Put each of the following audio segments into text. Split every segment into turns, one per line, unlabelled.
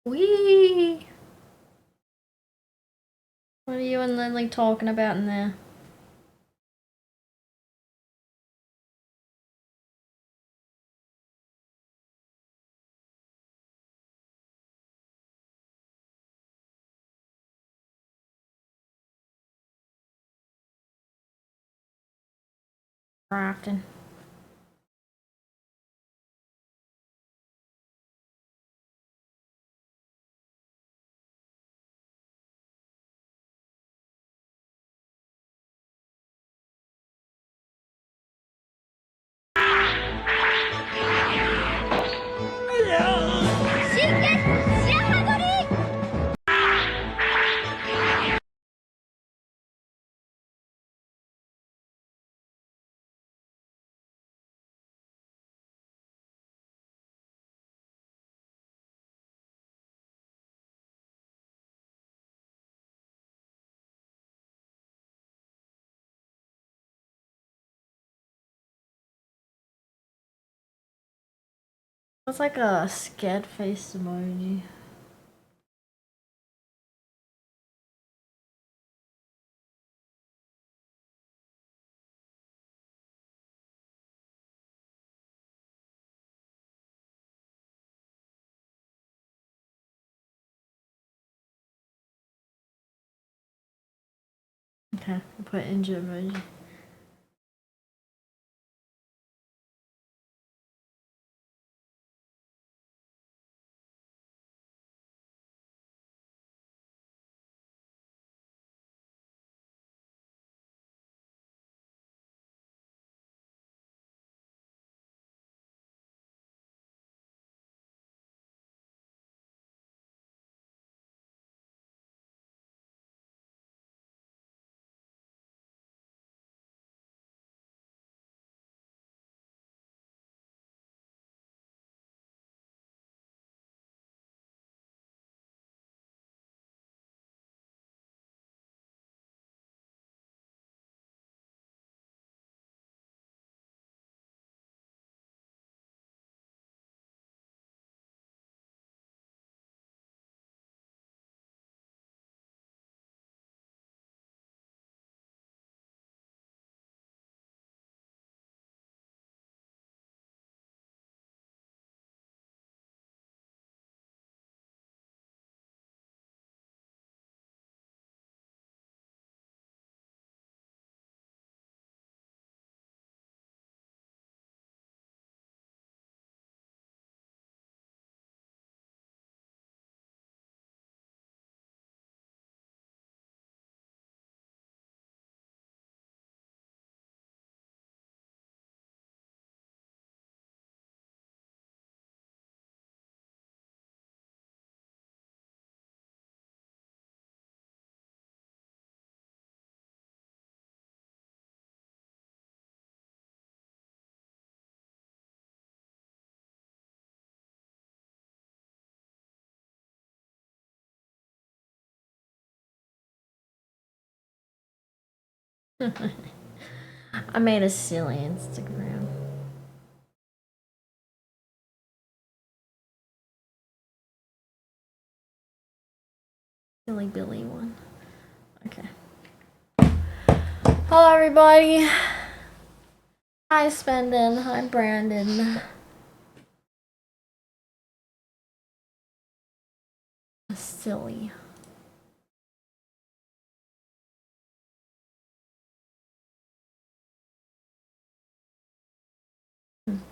Wee! What are you and Lily talking about in there? Crafting. It's like a scared face emoji. Okay, I'll put injured emoji. I made a silly Instagram. Silly Billy one. Okay. Hello everybody. Hi Spendin. Hi Brandon. Silly. Of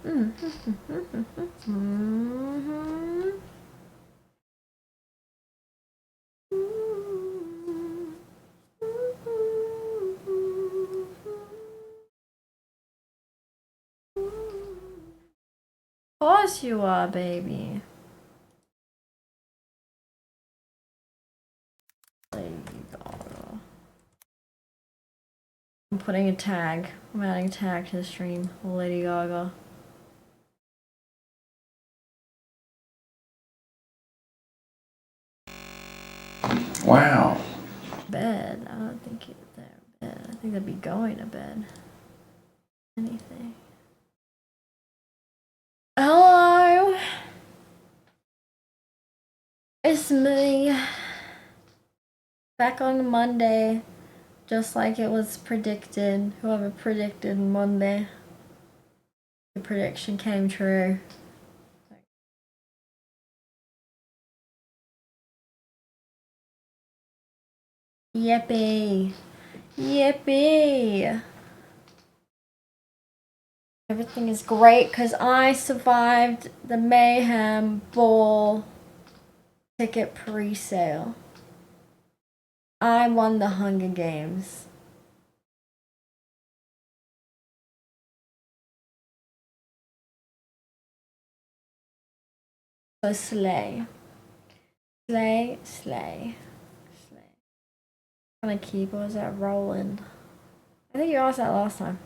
course you are, baby. Lady Gaga. I'm putting a tag. I'm adding a tag to the stream. Lady Gaga.
Wow.
Bed. I don't think it's there. Bed. I think they'd be going to bed. Anything. Hello. It's me. Back on Monday, just like it was predicted. Whoever predicted Monday, the prediction came true. Yippee! Yippee! Everything is great because I survived the Mayhem Ball ticket pre-sale. I won the Hunger Games. So slay. Slay, slay, slay. What kind of keyboard is that? Roland. I think you asked that last time.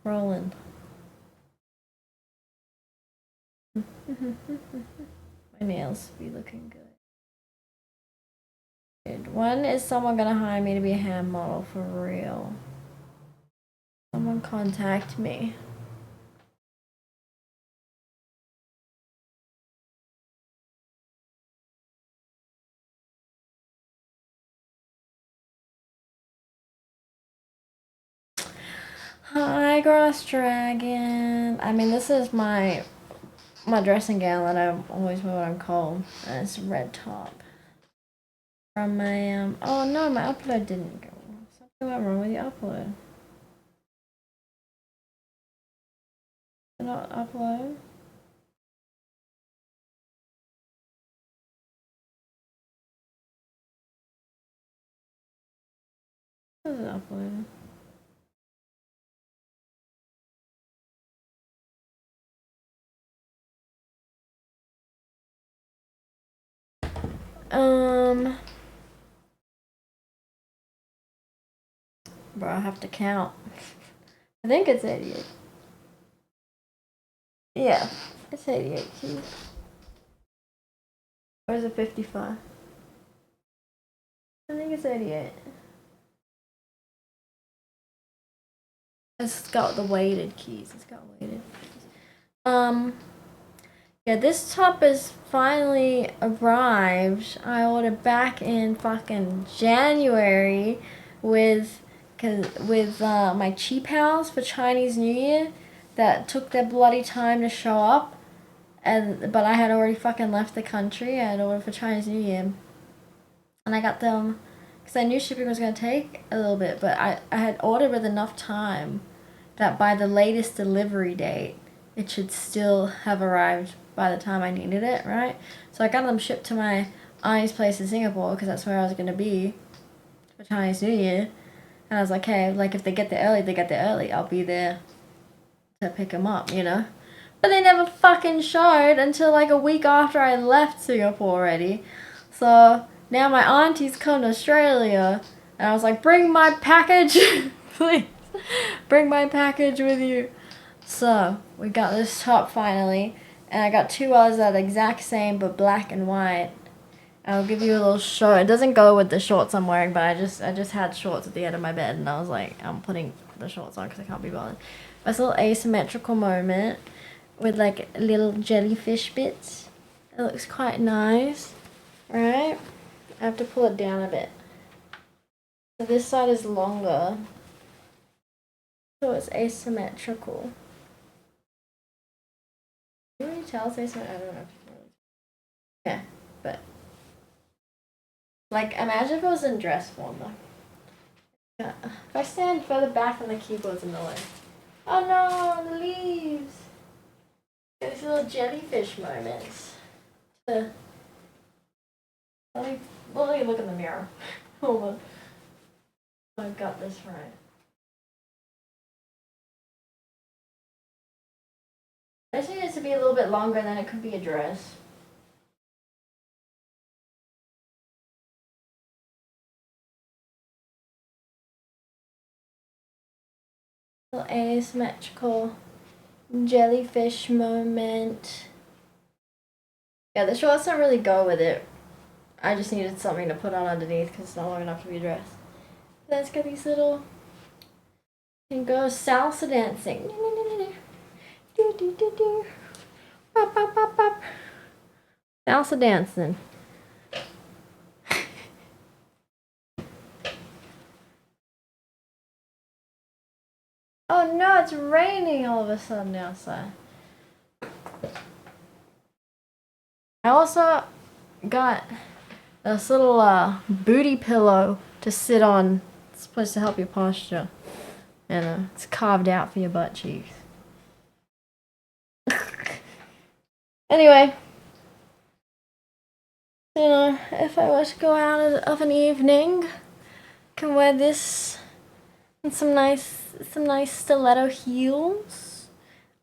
Roland. My nails be looking good. When is someone gonna hire me to be a hand model for real? Someone contact me. Hi, Grass Dragon. I mean, this is my dressing gown that I always wear when I'm cold. And it's a red top. From my, oh no, my upload didn't go. Something went wrong with the upload. Did not upload. What is it uploading? Bro, I have to count. I think it's 88. Yeah, it's 88 keys. Or is it 55? I think it's 88. It's got the weighted keys. It's got weighted keys. Yeah, this top is finally arrived. I ordered back in fucking January with my cheap house for Chinese New Year that took their bloody time to show up. But I had already fucking left the country. I had ordered for Chinese New Year. And I got them because I knew shipping was going to take a little bit, but I had ordered with enough time that by the latest delivery date, it should still have arrived by the time I needed it, right? So I got them shipped to my auntie's place in Singapore because that's where I was going to be for Chinese New Year. And I was like, hey, like if they get there early, they get there early. I'll be there to pick them up, you know? But they never fucking showed until like a week after I left Singapore already. So now my auntie's come to Australia, and I was like, bring my package, please. Bring my package with you. So we got this top finally, and I got two others that are the exact same but black and white. I'll give you a little short. It doesn't go with the shorts I'm wearing, but I just had shorts at the end of my bed, and I was like, I'm putting the shorts on because I can't be bothered. It's a little asymmetrical moment with like little jellyfish bits. It looks quite nice, right? I have to pull it down a bit. So this side is longer, so it's asymmetrical. Can you really tell it's asymmetrical? I don't know. Yeah, but like imagine if it was in dress form though. Yeah. If I stand further back then the keyboard's in the way. Oh no, the leaves. These little jellyfish moments. Let me look in the mirror. Hold on. I've got this right. I just need it to be a little bit longer than it could be a dress. Little asymmetrical jellyfish moment. Yeah, the shorts don't really go with it. I just needed something to put on underneath because it's not long enough to be a dress. Let's get these little. You can go salsa dancing. Do do do do. Pop pop pop pop. Salsa dancing. Oh no, it's raining all of a sudden outside. I also got this little booty pillow to sit on. It's supposed to help your posture. And it's carved out for your butt cheeks. Anyway, you know, if I was to go out of an evening, I can wear this and some nice stiletto heels.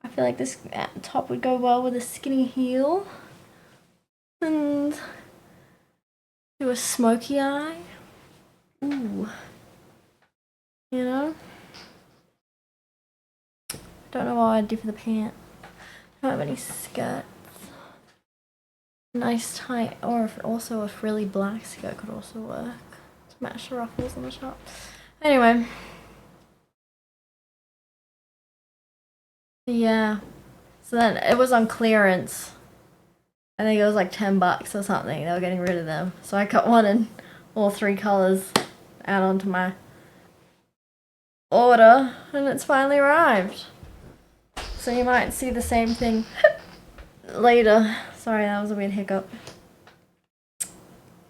I feel like this top would go well with a skinny heel. And do a smoky eye. Ooh. You know? Don't know what I'd do for the pants. Don't have any skirts. Nice tight, or also a frilly black skirt could also work to match the ruffles on the top. Anyway. Yeah. So then it was on clearance. I think it was like $10 or something. They were getting rid of them. So I got one in all 3 colors out onto my order, and it's finally arrived. So you might see the same thing later. Sorry, that was a weird hiccup.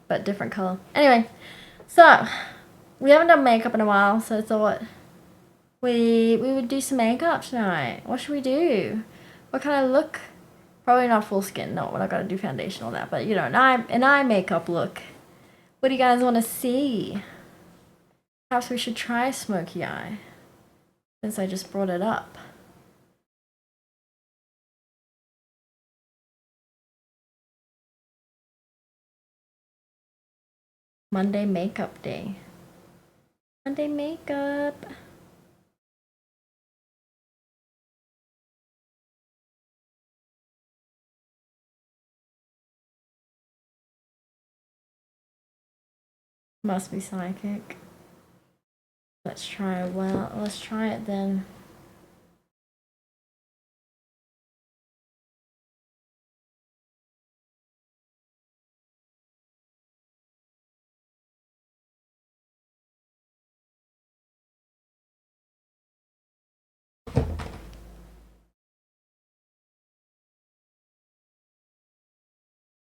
But different color. Anyway, so we haven't done makeup in a while, so I thought we would do some makeup tonight. What should we do? What kind of look? Probably not full skin. No, we're not gonna do foundation or that. But you know, an eye makeup look. What do you guys want to see? Perhaps we should try smoky eye, since I just brought it up. Monday makeup day. Monday makeup. Must be psychic. Let's try it then.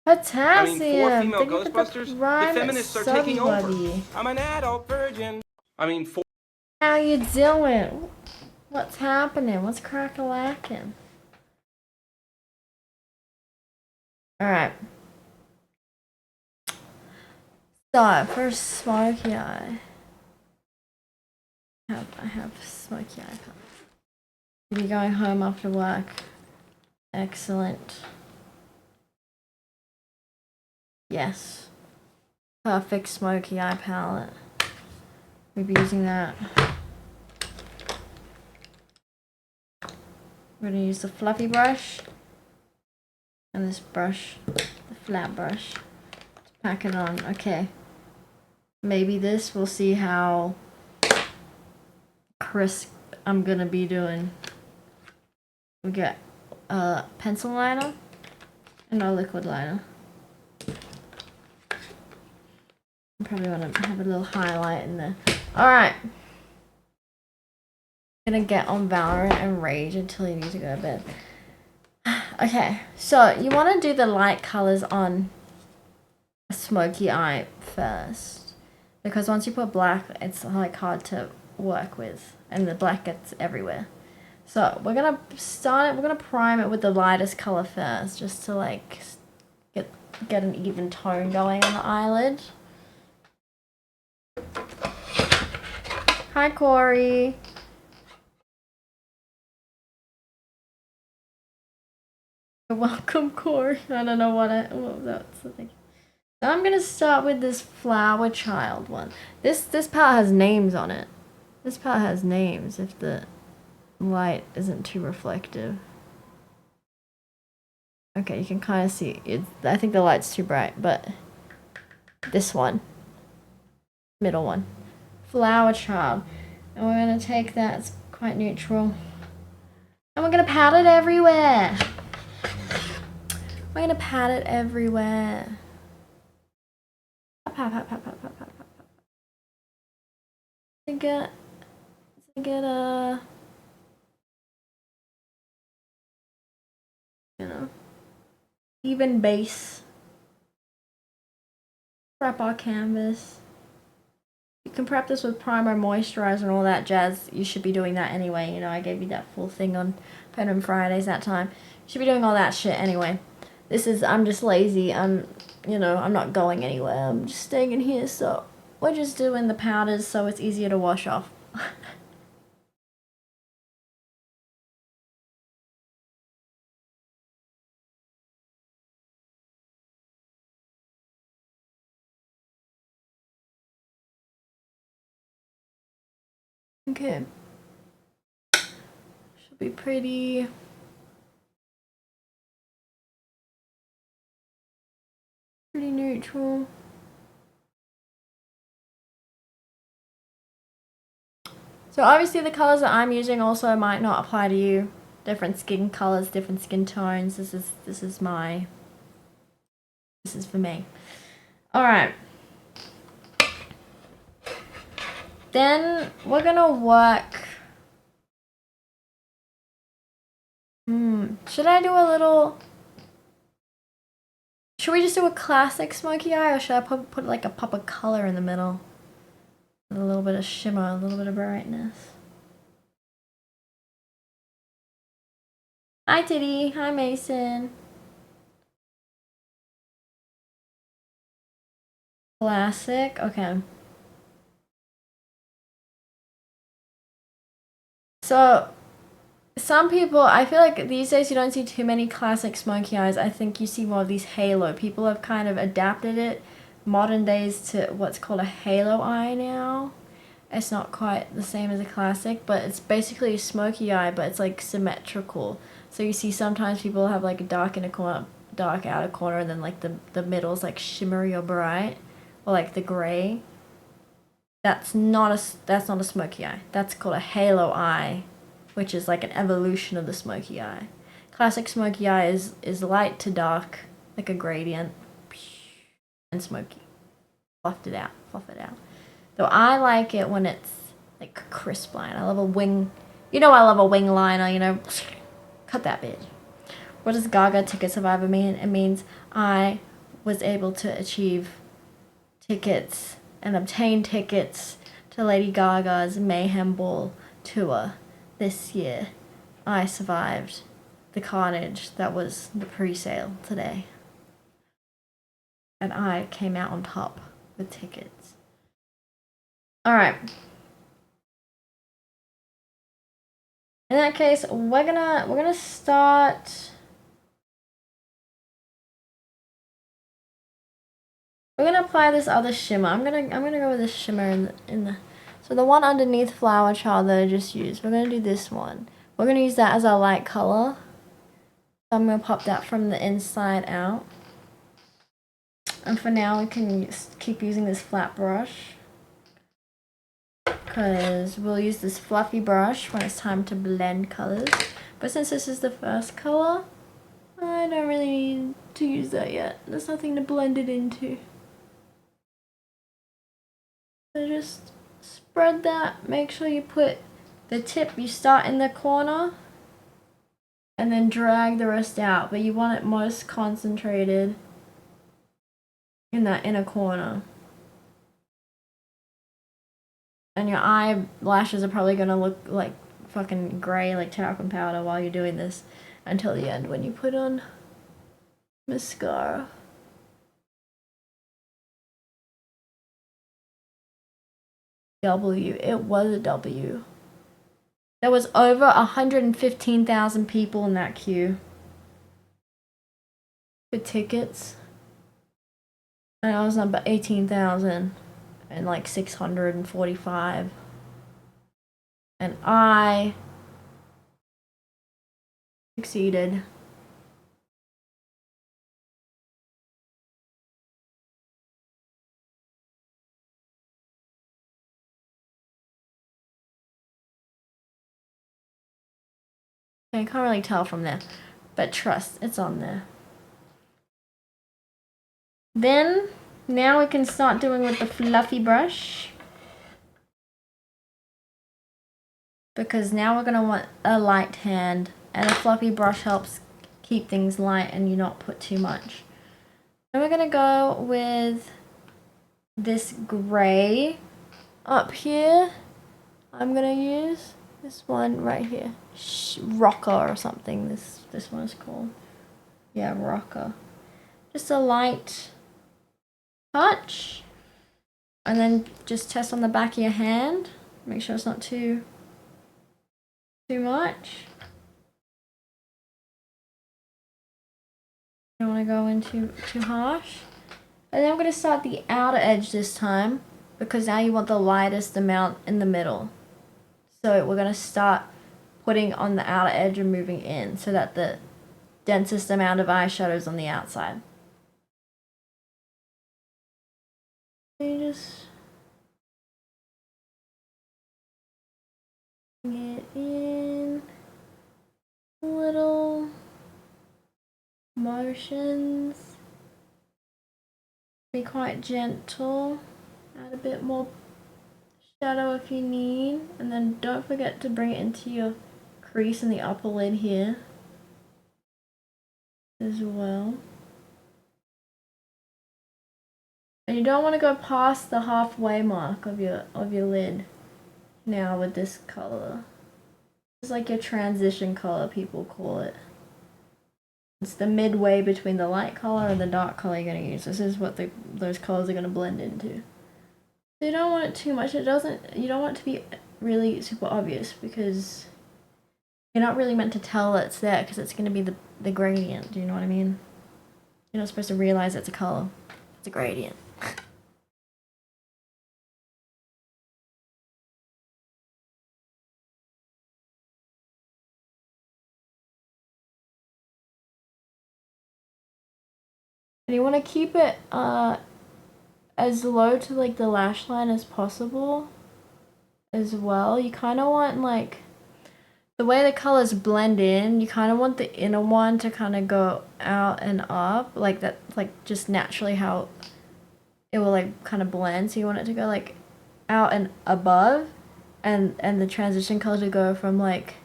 Potassium.
I mean, 4 female
Did you put
Ghostbusters, the feminists are taking over. I'm an adult virgin. I mean, 4.
How you doing? What's happening? What's crack-a-lacking? Alright. So, first smoky eye. I have smoky eye. You'll be going home after work. Excellent. Yes. Perfect smoky eye palette. We'll be using that. We're gonna use the fluffy brush and this brush, the flat brush, to pack it on. Okay. Maybe this, we'll see how crisp I'm gonna be doing. We get a pencil liner and a liquid liner. I probably want to have a little highlight in there. Alright. I'm gonna get on Valorant and Rage until you need to go to bed. Okay, so you want to do the light colors on a smoky eye first. Because once you put black, it's like hard to work with. And the black gets everywhere. So we're gonna start it, we're gonna prime it with the lightest color first. Just to like get an even tone going on the eyelid. Hi, Corey. You're welcome, Corey. I don't know what that's the thing. So I'm gonna start with this Flower Child one. This palette has names on it. This palette has names if the light isn't too reflective. Okay, you can kind of see it. I think the light's too bright, but this one, middle one, Flower Child, and we're gonna take that. It's quite neutral, and we're gonna pat it everywhere. We're gonna pat it everywhere. Pat. To get even base. Prep our canvas. You can prep this with primer, moisturizer, and all that jazz. You should be doing that anyway. You know, I gave you that full thing on Pen Fridays that time. You should be doing all that shit anyway. I'm just lazy. I'm not going anywhere. I'm just staying in here, so we're just doing the powders so it's easier to wash off. Okay. Should be pretty neutral. So obviously the colors that I'm using also might not apply to you. Different skin colors, different skin tones. This is for me. Alright. Then we're gonna work. Should I do a little? Should we just do a classic smoky eye, or should I put like a pop of color in the middle? With a little bit of shimmer, a little bit of brightness. Hi Titty, hi Mason. Classic, okay. So, some people, I feel like these days you don't see too many classic smoky eyes. I think you see more of these halo. People have kind of adapted it modern days to what's called a halo eye now. It's not quite the same as a classic, but it's basically a smoky eye, but it's like symmetrical. So you see sometimes people have like a dark inner corner, dark outer corner, and then like the middle's like shimmery or bright, or like the gray. That's not a smoky eye. That's called a halo eye, which is like an evolution of the smoky eye. Classic smoky eye is light to dark, like a gradient, and smoky. Fluff it out. Though I like it when it's like crisp line. I love a wing. You know I love a wing liner, you know. Cut that bitch. What does Gaga Ticket Survivor mean? It means I was able to achieve tickets and obtain tickets to Lady Gaga's Mayhem Ball tour this year. I survived the carnage that was the pre-sale today. And I came out on top with tickets. Alright. In that case, we're gonna start. We're gonna apply this other shimmer. I'm gonna go with this shimmer in the so the one underneath Flower Child that I just used. We're gonna do this one. We're gonna use that as our light color. So I'm gonna pop that from the inside out. And for now, we can keep using this flat brush, because we'll use this fluffy brush when it's time to blend colors. But since this is the first color, I don't really need to use that yet. There's nothing to blend it into. So just spread that. Make sure you put the tip, you start in the corner and then drag the rest out. But you want it most concentrated in that inner corner. And your eyelashes are probably gonna look like fucking gray, like talcum powder, while you're doing this until the end when you put on mascara. W. It was a W. There was over 115,000 people in that queue for tickets. And I was number 18,000 and like 645. And I succeeded. I can't really tell from there, but trust, it's on there. Then, now we can start doing with the fluffy brush. Because now we're going to want a light hand, and a fluffy brush helps keep things light and you not put too much. Then we're gonna go with this gray up here. I'm gonna use this one right here, Rocker or something. This one is called, yeah, Rocker. Just a light touch, and then just test on the back of your hand. Make sure it's not too much. You don't want to go in too harsh. And then I'm gonna start the outer edge this time, because now you want the lightest amount in the middle. So we're gonna start putting on the outer edge and moving in, so that the densest amount of eyeshadow is on the outside. You just get in little motions. Be quite gentle. Add a bit more shadow if you need, and then don't forget to bring it into your crease in the upper lid here as well. And you don't want to go past the halfway mark of your lid now with this color. It's like your transition color, people call it. It's the midway between the light color and the dark color you're going to use. This is what those colors are going to blend into. So you don't want it too much. You don't want it to be really super obvious, because you're not really meant to tell it's there, because it's going to be the gradient. Do you know what I mean? You're not supposed to realize it's a color. It's a gradient. And you want to keep it as low to like the lash line as possible as well. You kind of want, like, the way the colors blend in, you kind of want the inner one to kind of go out and up, like that, like just naturally how it will like kind of blend. So you want it to go like out and above, and the transition color to go from like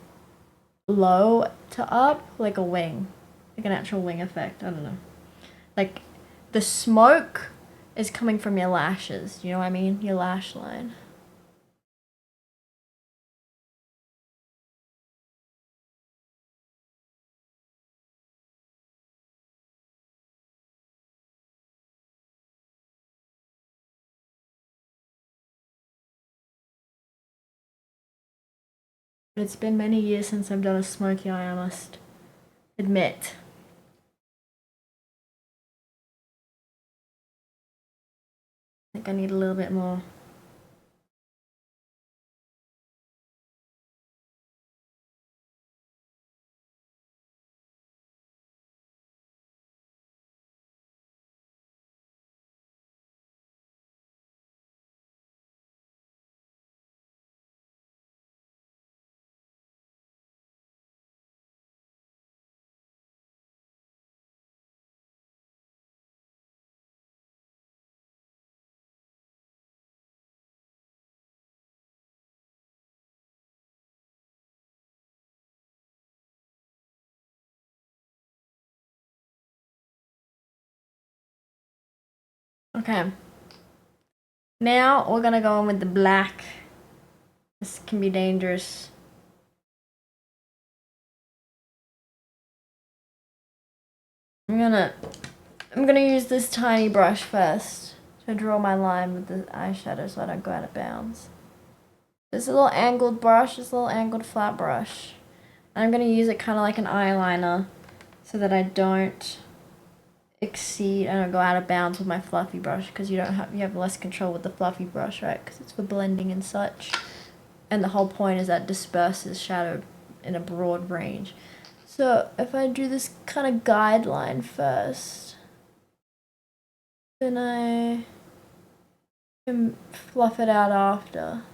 low to up, like a wing, like an actual wing effect. I don't know. Like the smoke is coming from your lashes. You know what I mean? Your lash line. It's been many years since I've done a smoky eye, I must admit. I think I need a little bit more. Okay. Now we're gonna go in with the black. This can be dangerous. I'm gonna use this tiny brush first to draw my line with the eyeshadow so I don't go out of bounds. This little angled brush, this little angled flat brush. I'm gonna use it kind of like an eyeliner so that I don't exceed, I don't go out of bounds with my fluffy brush, because you have less control with the fluffy brush, right? Because it's for blending and such. And the whole point is that it disperses shadow in a broad range. So if I do this kind of guideline first, then I can fluff it out after.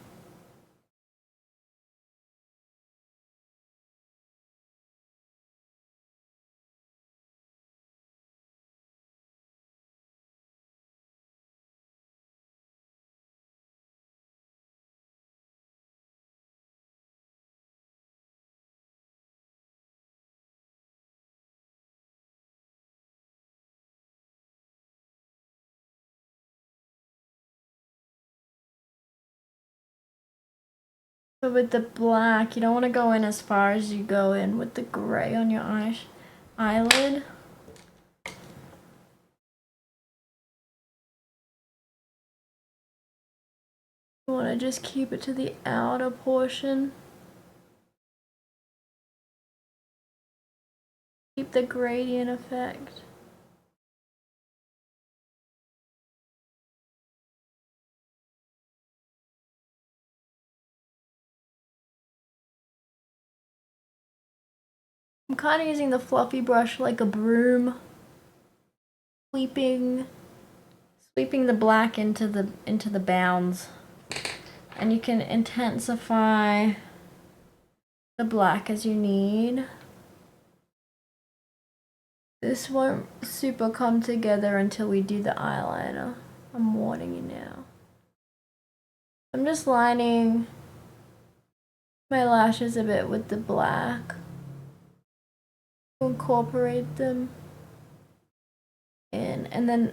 But with the black, you don't want to go in as far as you go in with the gray on your eyelid. You want to just keep it to the outer portion. Keep the gradient effect. I'm kind of using the fluffy brush like a broom, sweeping the black into the bounds, and you can intensify the black as you need. This won't super come together until we do the eyeliner. I'm warning you now. I'm just lining my lashes a bit with the black. Incorporate them in, and then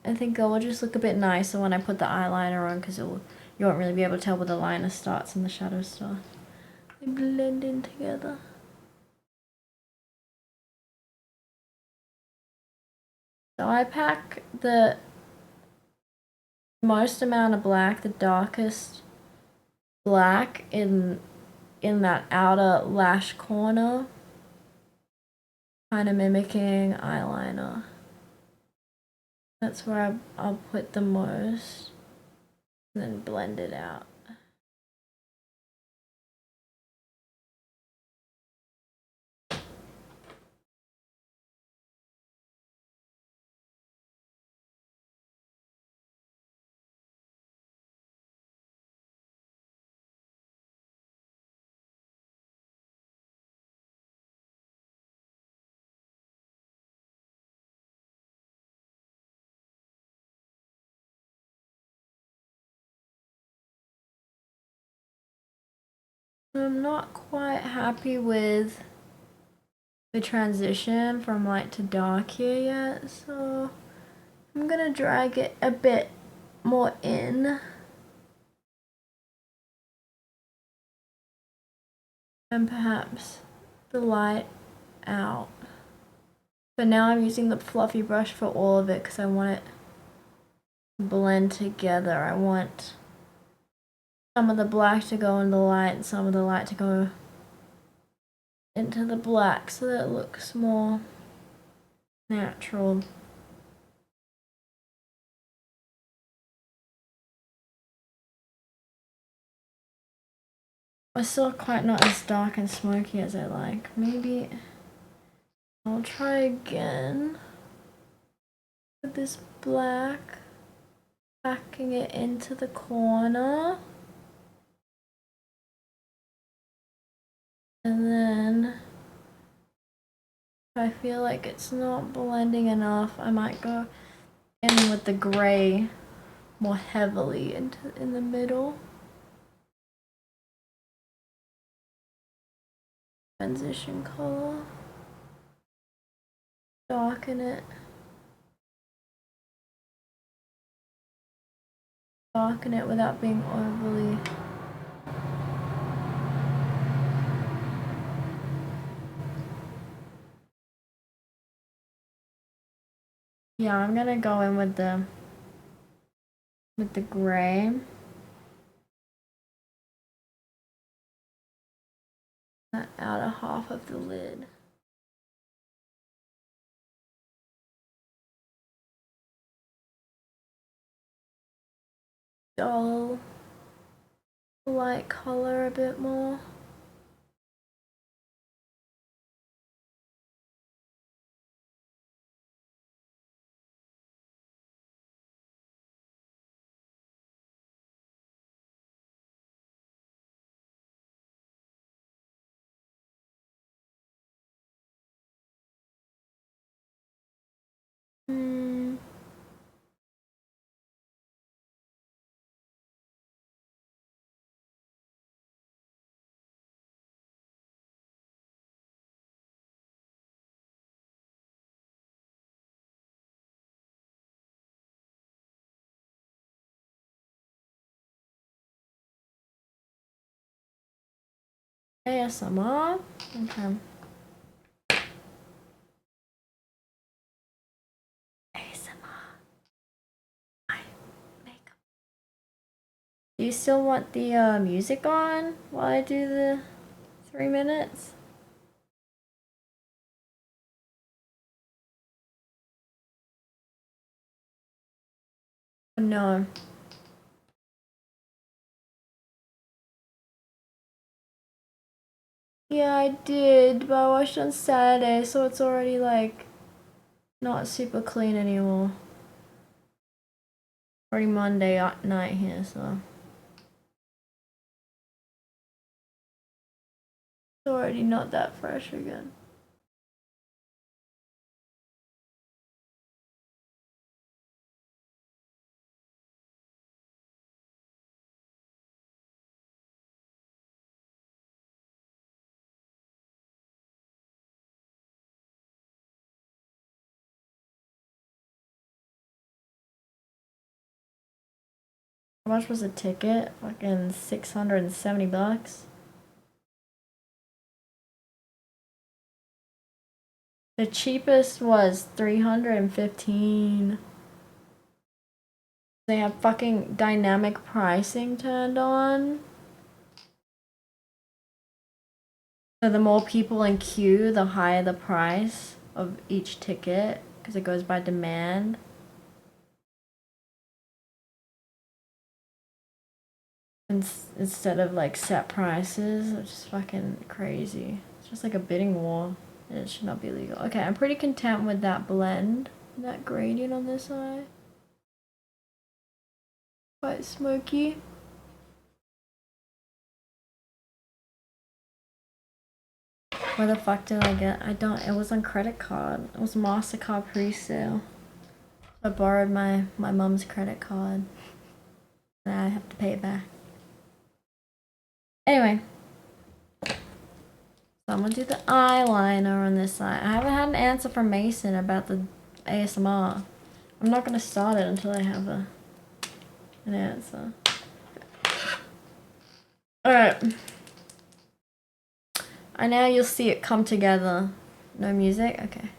I think it will just look a bit nicer when I put the eyeliner on, because you won't really be able to tell where the liner starts and the shadow starts. They blend in together. So I pack the most amount of black, the darkest black, in that outer lash corner, kind of mimicking eyeliner. That's where I'll put the most, and then blend it out. I'm not quite happy with the transition from light to dark here yet, so I'm gonna drag it a bit more in. And perhaps the light out. But now I'm using the fluffy brush for all of it because I want it to blend together. I want some of the black to go in the light and some of the light to go into the black so that it looks more natural. It's still quite not as dark and smoky as I like. Maybe I'll try again with this black, packing it into the corner. And then if I feel like it's not blending enough, I might go in with the gray more heavily in the middle. Transition color. Darken it. Darken it without being overly... Yeah, I'm gonna go in with the gray. That outer half of the lid. Dull light color a bit more. ASMR? Okay. ASMR. I make. Do you still want the music on while I do the 3 minutes? No. Yeah, I did, but I watched on Saturday, so it's already like not super clean anymore. Already Monday night here, so it's already not that fresh again. How much was the ticket? Fucking $670. The cheapest was $315. They have fucking dynamic pricing turned on. So the more people in queue, the higher the price of each ticket, because it goes by demand. Instead of like set prices, which is fucking crazy. It's just like a bidding war, and it should not be legal. Okay, I'm pretty content with that blend, that gradient on this eye. Quite smoky. Where the fuck did I get? It was on credit card. It was MasterCard pre-sale. I borrowed my mom's credit card. And I have to pay it back. Anyway. So I'm gonna do the eyeliner on this side. I haven't had an answer from Mason about the ASMR. I'm not gonna start it until I have an answer. Alright. And now you'll see it come together. No music? Okay.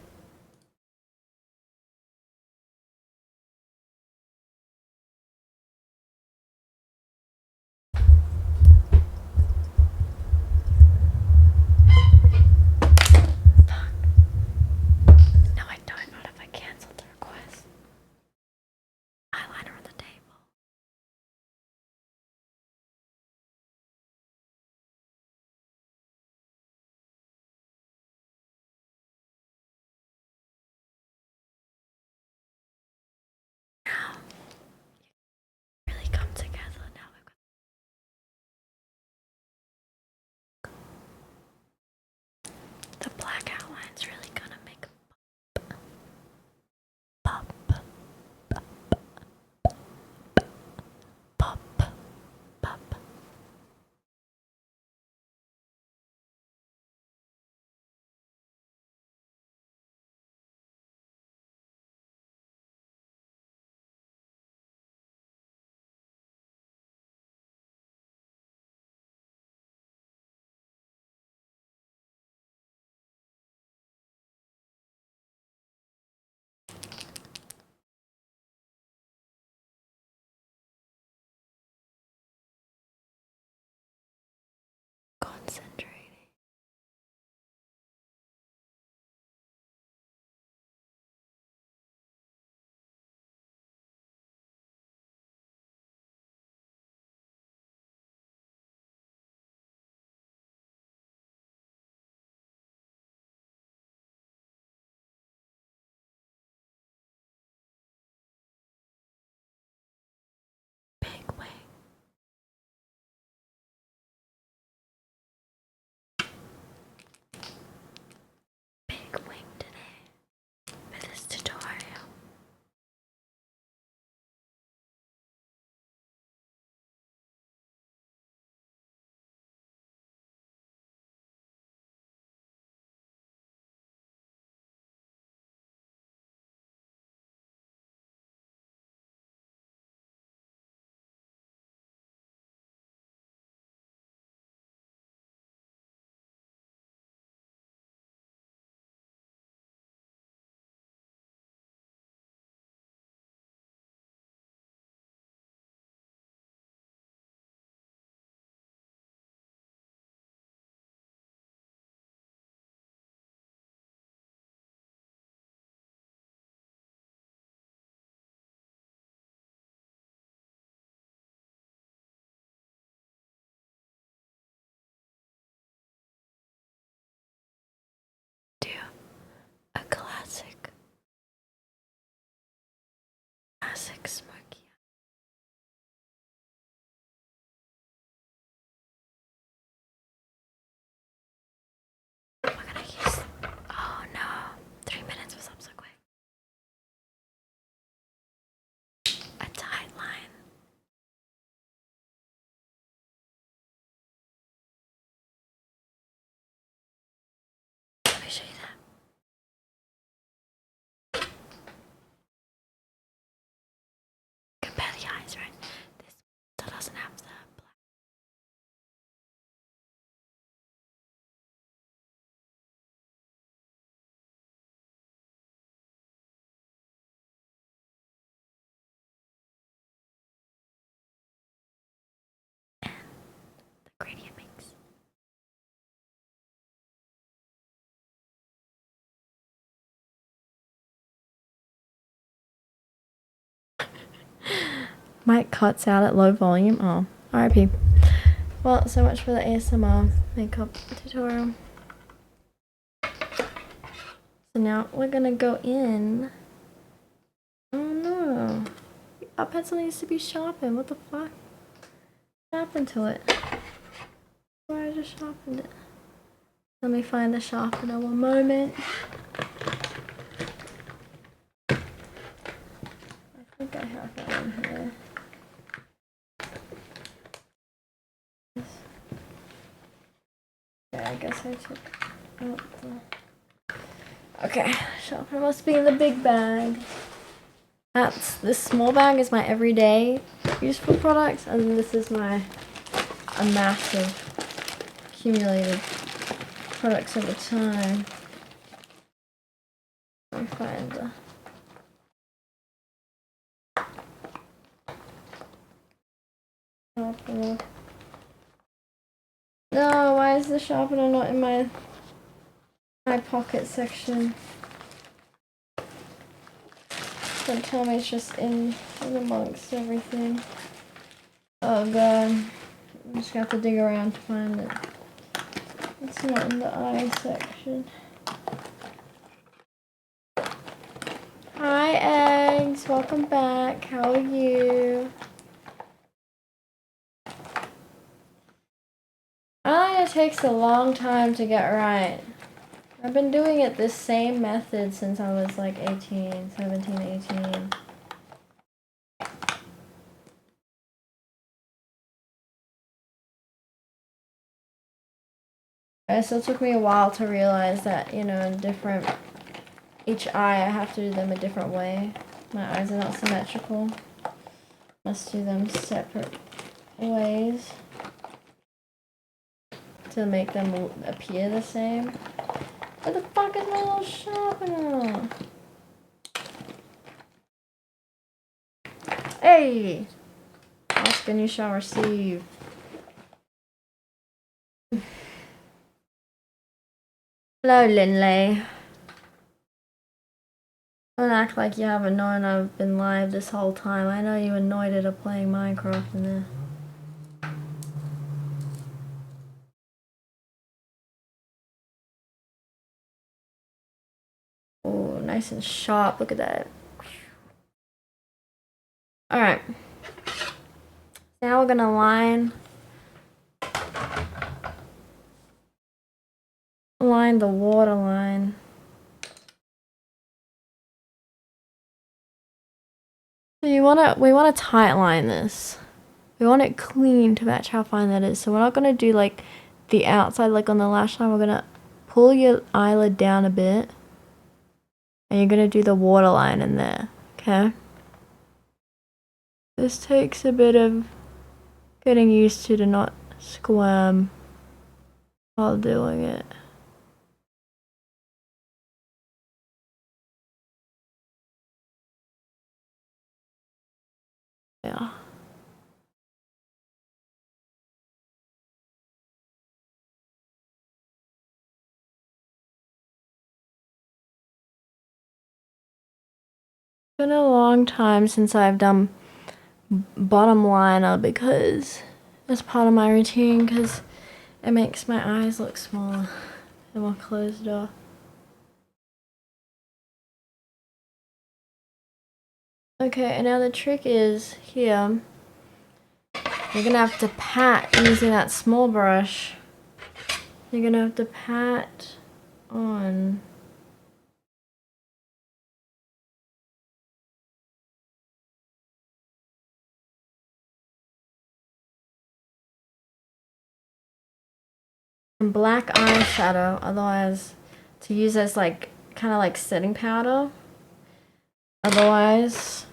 No, I don't. Not if I canceled the request. Eyeliner on the table. Now, really come together. Now we've got the black outline's really gonna make a pop. Pop. Pop. Concentrating. Big wing. Classic Smokey. We're gonna use. Oh no. 3 minutes was up so quick. A tight line. Let me show you that. Compare the eyes, right? This still doesn't have the black. The gradient mix. Mic cuts out at low volume. Oh, RIP. Well, so much for the ASMR makeup tutorial. So now we're gonna go in. Oh no. Our pencil needs to be sharpened. What the fuck? What happened to it? Why I just sharpened it? Let me find the sharpener one moment. I think I have that one here. Yeah, I guess I took out the... Okay, sharpener must be in the big bag. This small bag is my everyday useful products, and then this is a massive accumulated products over time. Let me find the... sharpener. No, why is the sharpener not in my pocket section? Don't tell me it's just in amongst everything. Oh god. I'm just gonna have to dig around to find it. It's not in the eye section. Hi eggs, welcome back. How are you? Eyeliner takes a long time to get right. I've been doing it this same method since I was like 18, 17, 18. It still took me a while to realize that, you know, each eye I have to do them a different way. My eyes are not symmetrical. Must do them separate ways to make them appear the same. Where the fuck is my little sharpener? Hey! Ask and you shall receive. Hello, Linley. Don't act like you haven't known I've been live this whole time. I know you annoyed at playing Minecraft in there. Oh, nice and sharp. Look at that. Alright. Now we're gonna line the waterline. So we wanna tight line this. We want it clean to match how fine that is. So we're not gonna do like the outside, like on the lash line. We're gonna pull your eyelid down a bit, and you're gonna do the waterline in there. Okay. This takes a bit of getting used to not squirm while doing it. Yeah. It's been a long time since I've done bottom liner because it's part of my routine because it makes my eyes look smaller and more closed off. Okay, and now the trick is here. You're gonna have to pat using that small brush. You're gonna have to pat on. Black eyeshadow, otherwise to use as like kind of like setting powder. Otherwise,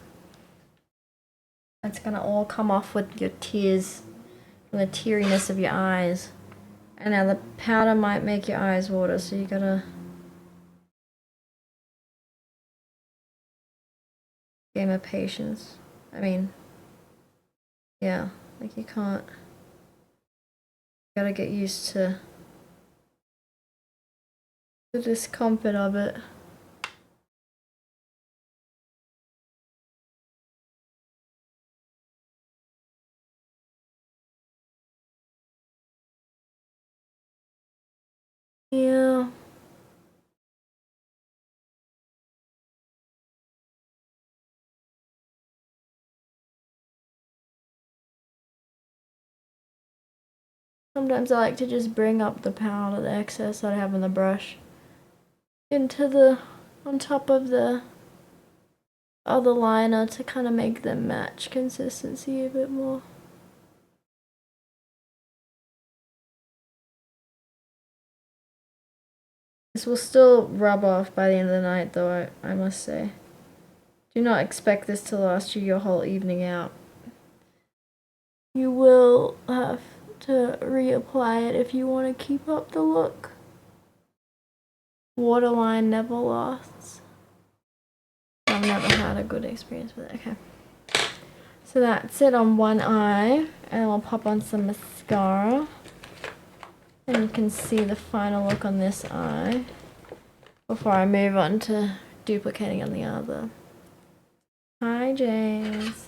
it's gonna all come off with your tears, from the teariness of your eyes. And now the powder might make your eyes water, so you gotta game of patience. I mean, yeah, like you can't. You gotta get used to the discomfort of it. Yeah. Sometimes I like to just bring up the powder, the excess that I have in the brush, into the, on top of the other liner to kind of make them match consistency a bit more. This will still rub off by the end of the night though, I must say. Do not expect this to last you your whole evening out. You will have to reapply it if you want to keep up the look. Waterline never lasts. I've never had a good experience with it. Okay. So that's it on one eye. And we'll pop on some mascara. And you can see the final look on this eye before I move on to duplicating on the other. Hi, James.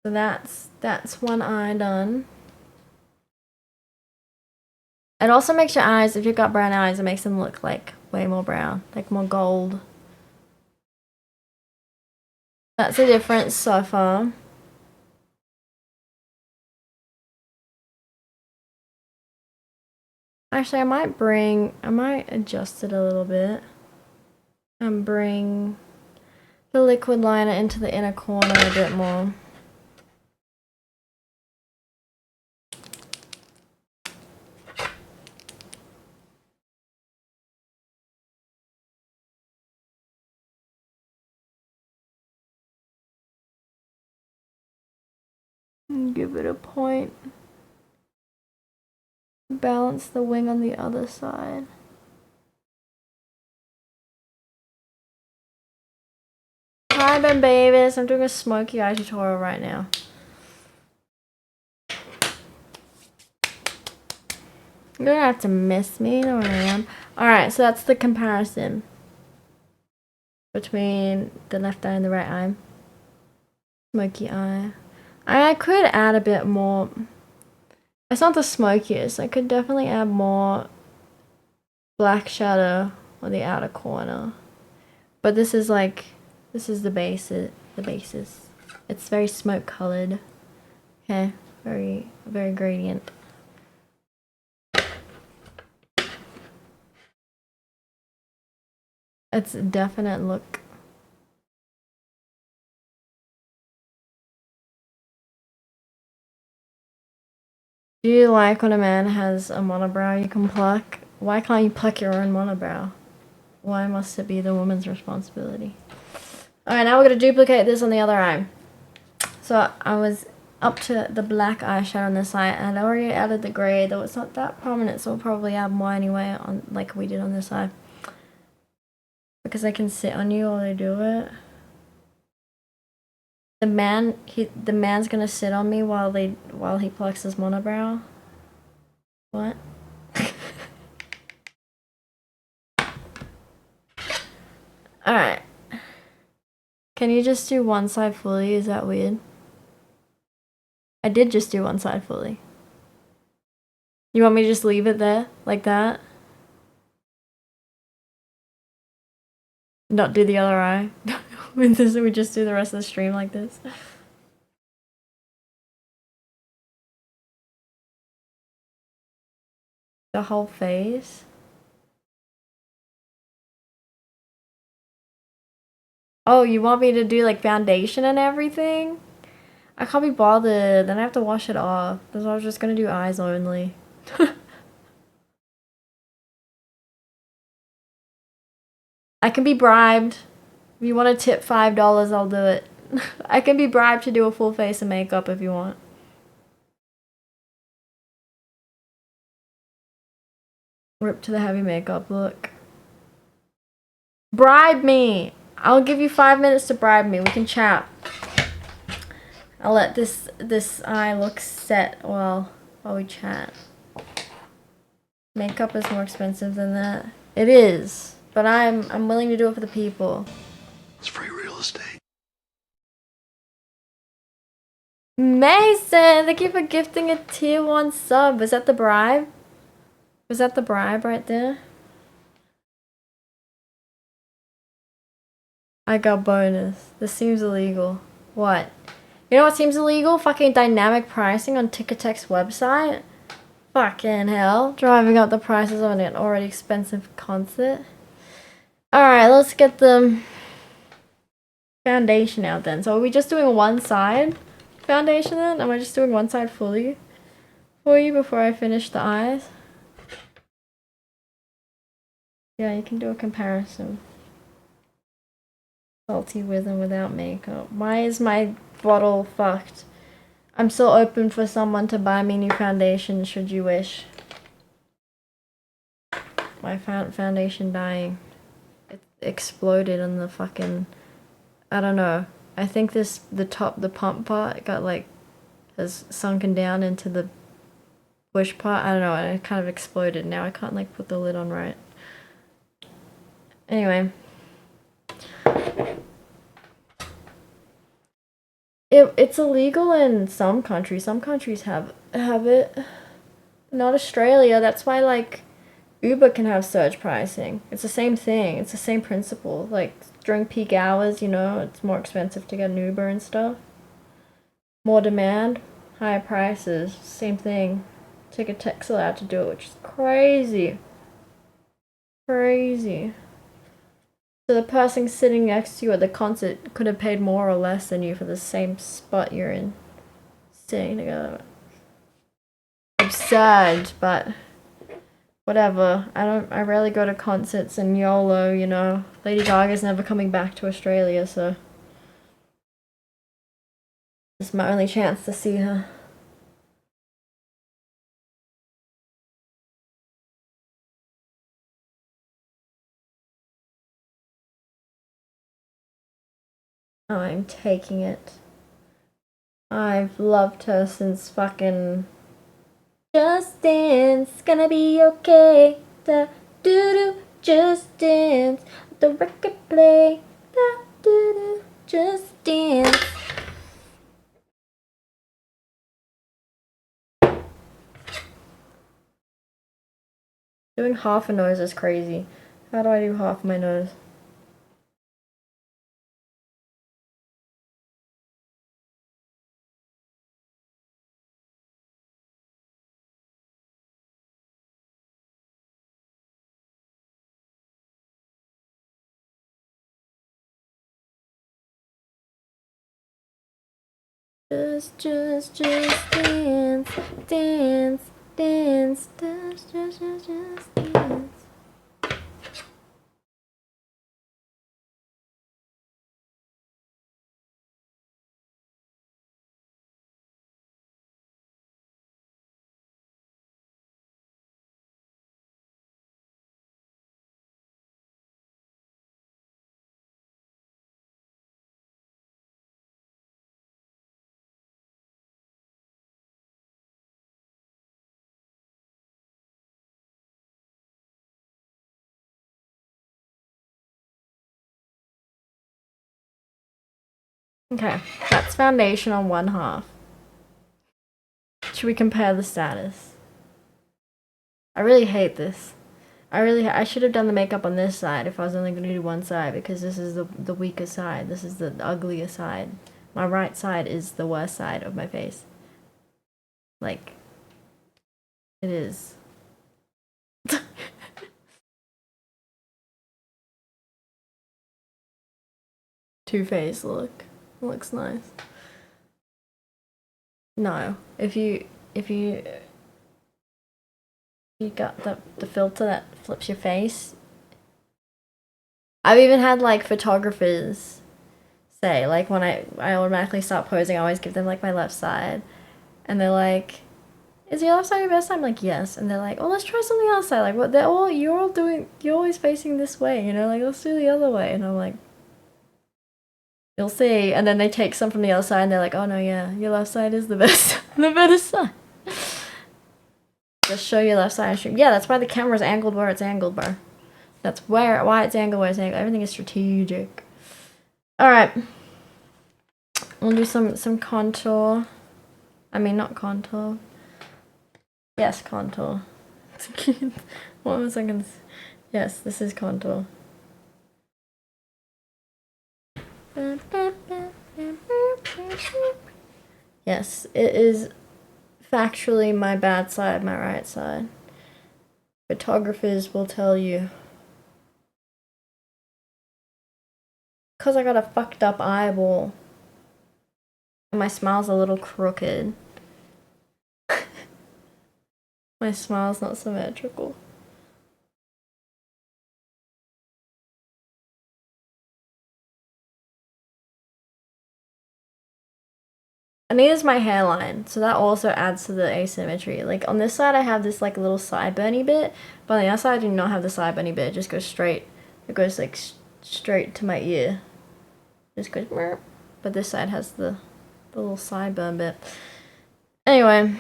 So that's one eye done. It also makes your eyes, if you've got brown eyes, it makes them look like way more brown, like more gold. That's the difference so far. Actually, I might adjust it a little bit and bring the liquid liner into the inner corner a bit more. And give it a point. Balance the wing on the other side. Hi, Ben Babies. I'm doing a Smokey eye tutorial right now. You're gonna have to miss me, you know where I am. Alright, so that's the comparison between the left eye and the right eye. Smoky eye. I could add a bit more. It's not the smokiest. I could definitely add more black shadow on the outer corner. But this is like, this is the basis. It's very smoke colored. Okay, very gradient. It's a definite look. Do you like when a man has a monobrow you can pluck? Why can't you pluck your own monobrow? Why must it be the woman's responsibility? Alright, now we're going to duplicate this on the other eye. So I was up to the black eyeshadow on this side, and I already added the gray, though it's not that prominent, so we'll probably add more anyway, on like we did on this side. Because I can sit on you while I do it. The man's gonna sit on me while he plucks his monobrow. What? Alright. Can you just do one side fully? Is that weird? I did just do one side fully. You want me to just leave it there? Like that? Not do the other eye? We just do the rest of the stream like this? The whole face? Oh, you want me to do like foundation and everything? I can't be bothered, then I have to wash it off. So I was just gonna do eyes only. I can be bribed. If you want to tip $5, I'll do it. I can be bribed to do a full face of makeup if you want. Rip to the heavy makeup look. Bribe me! I'll give you 5 minutes to bribe me. We can chat. I'll let this eye look set while we chat. Makeup is more expensive than that. It is, but I'm willing to do it for the people.
It's free real estate.
Mason, thank you for gifting a tier 1 sub. Was that the bribe? Was that the bribe right there? I got bonus. This seems illegal. What? You know what seems illegal? Fucking dynamic pricing on Ticketek's website. Fucking hell. Driving up the prices on an already expensive concert. Alright, let's get the foundation out then. So are we just doing one side foundation then? Am I just doing one side fully for you before I finish the eyes? Yeah, you can do a comparison. Salty with and without makeup. Why is my bottle fucked? I'm still open for someone to buy me new foundation should you wish. My foundation dying. It exploded on the fucking... I don't know. I think the pump part got like, has sunken down into the push part. I don't know, and it kind of exploded. Now I can't like put the lid on right. Anyway. It's illegal in some countries. Some countries have it. Not Australia. That's why like Uber can have surge pricing. It's the same thing. It's the same principle. Like during peak hours, you know, it's more expensive to get an Uber and stuff. More demand, higher prices. Same thing. Ticketek's allowed to do it, which is crazy. Crazy. So the person sitting next to you at the concert could have paid more or less than you for the same spot you're in. Sitting together. Absurd, but whatever. I rarely go to concerts and YOLO, you know. Lady Gaga's never coming back to Australia, so this is my only chance to see her. Oh, I'm taking it. I've loved her since fucking Just Dance, gonna be okay. Da doo doo, Just Dance. The record play. Da doo doo, Just Dance. Doing half a nose is crazy. How do I do half my nose? Just dance, dance, dance, just dance. Okay, that's foundation on one half. Should we compare the status? I really hate this. I should have done the makeup on this side if I was only going to do one side, because this is the weaker side. This is the uglier side. My right side is the worst side of my face. Like, it is. Two-face look. Looks nice. No, if you got the filter that flips your face. I've even had like photographers say, like, when I automatically start posing, I always give them like my left side, and they're like, "Is your left side your best side?" I'm like, "Yes," and they're like, "Oh, let's try something else." Like, what? You're always facing this way, you know? Like, let's do the other way, and I'm like, "You'll see." And then they take some from the other side, and they're like, "Oh no, yeah, your left side is the best, the better side." Just show your left side. Yeah, that's why the camera's angled where it's angled, bro. That's why it's angled where it's angled. Everything is strategic. All right. We'll do some contour. I mean, not contour. Yes, contour. What was I gonna say? Yes, this is contour. Yes, it is factually my bad side, my right side. Photographers will tell you. Because I got a fucked up eyeball. And my smile's a little crooked. My smile's not symmetrical. And here's my hairline, so that also adds to the asymmetry. Like, on this side I have this like little sideburny bit, but on the other side I do not have the sideburny bit. It just goes straight. It goes like straight to my ear. Just goes merp. But this side has the little sideburn bit. Anyway.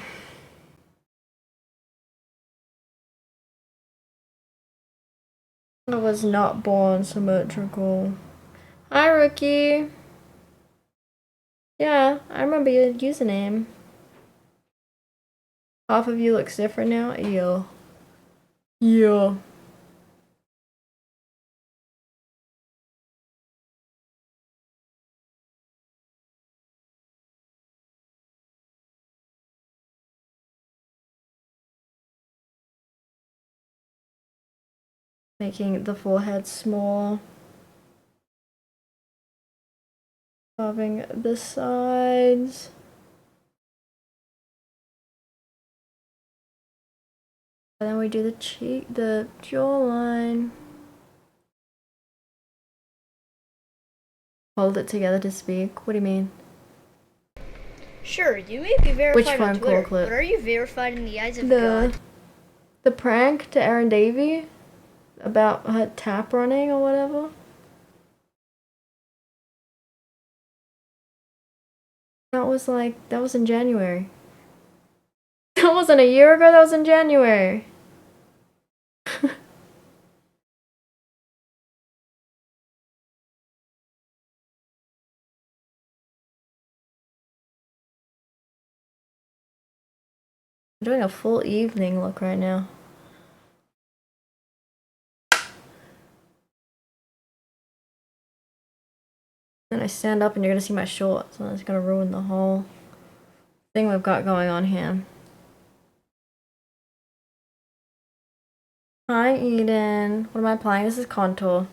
I was not born symmetrical. Hi, Rookie. Yeah, I remember your username. Half of you looks different now. Yeah. Yeah. Making the forehead small. Carving the sides. And then we do the jawline. Hold it together to speak. What do you mean?
Sure, you may be verified
Which
on
phone
Twitter,
call clip?
but are you verified in the eyes of God?
The prank to Erin Davey about her tap running or whatever. That was in January. That wasn't a year ago, that was in January. I'm doing a full evening look right now. Then I stand up and you're gonna see my shorts, and it's gonna ruin the whole thing we've got going on here. Hi, Eden. What am I applying? This is contour.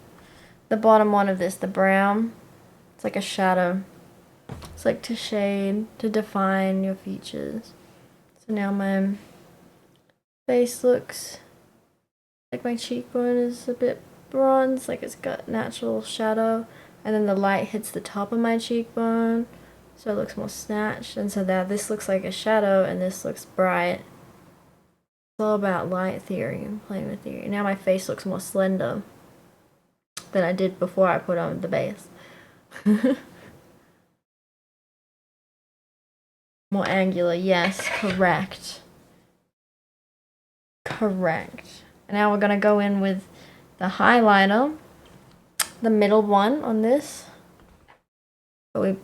The bottom one of this, the brown, it's like a shadow. It's like to shade, to define your features. So now my face looks like my cheekbone is a bit bronze, like it's got natural shadow. And then the light hits the top of my cheekbone, so it looks more snatched. And so that this looks like a shadow and this looks bright. It's all about light theory and playing with theory. Now my face looks more slender than I did before I put on the base. More angular, yes, correct. Correct. And now we're gonna go in with the highlighter, the middle one on this. But we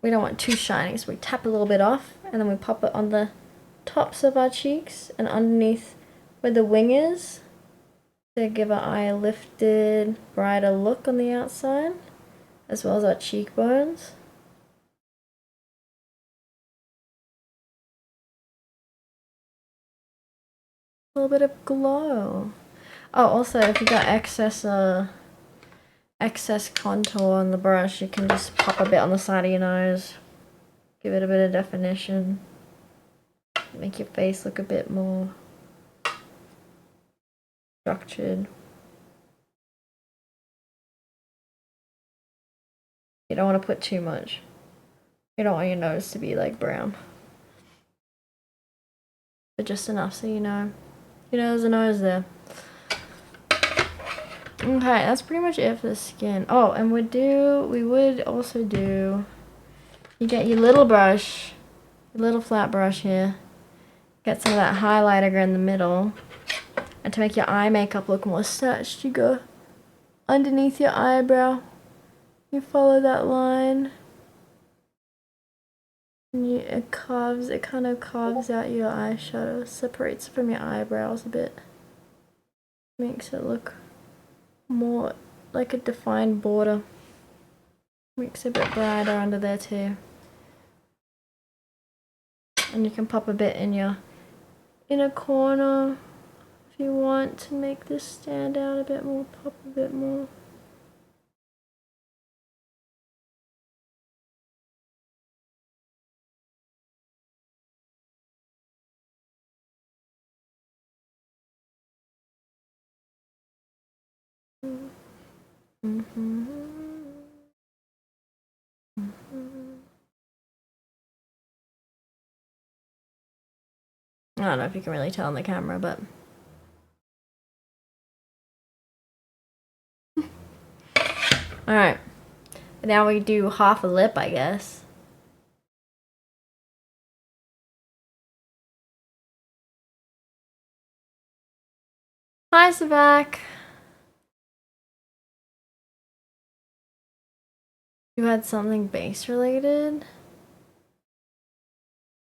we don't want too shiny, so we tap a little bit off, and then we pop it on the tops of our cheeks and underneath where the wing is to give our eye a lifted, brighter look on the outside, as well as our cheekbones. A little bit of glow. Oh, also, if you got excess contour on the brush, you can just pop a bit on the side of your nose, give it a bit of definition, make your face look a bit more structured. You don't want to put too much. You don't want your nose to be like brown, but just enough so you know there's a nose there. Okay, that's pretty much it for the skin. Oh, and we would also do, you get your little brush, your little flat brush here, get some of that highlighter in the middle, and to make your eye makeup look more stretched, you go underneath your eyebrow, you follow that line, and it kind of carves out your eyeshadow, separates from your eyebrows a bit, makes it look more like a defined border. Makes it a bit brighter under there too. And you can pop a bit in your inner corner if you want to make this stand out a bit more, pop a bit more. I don't know if you can really tell on the camera, but alright. Now we do half a lip, I guess. Hi, Savak. You had something base related?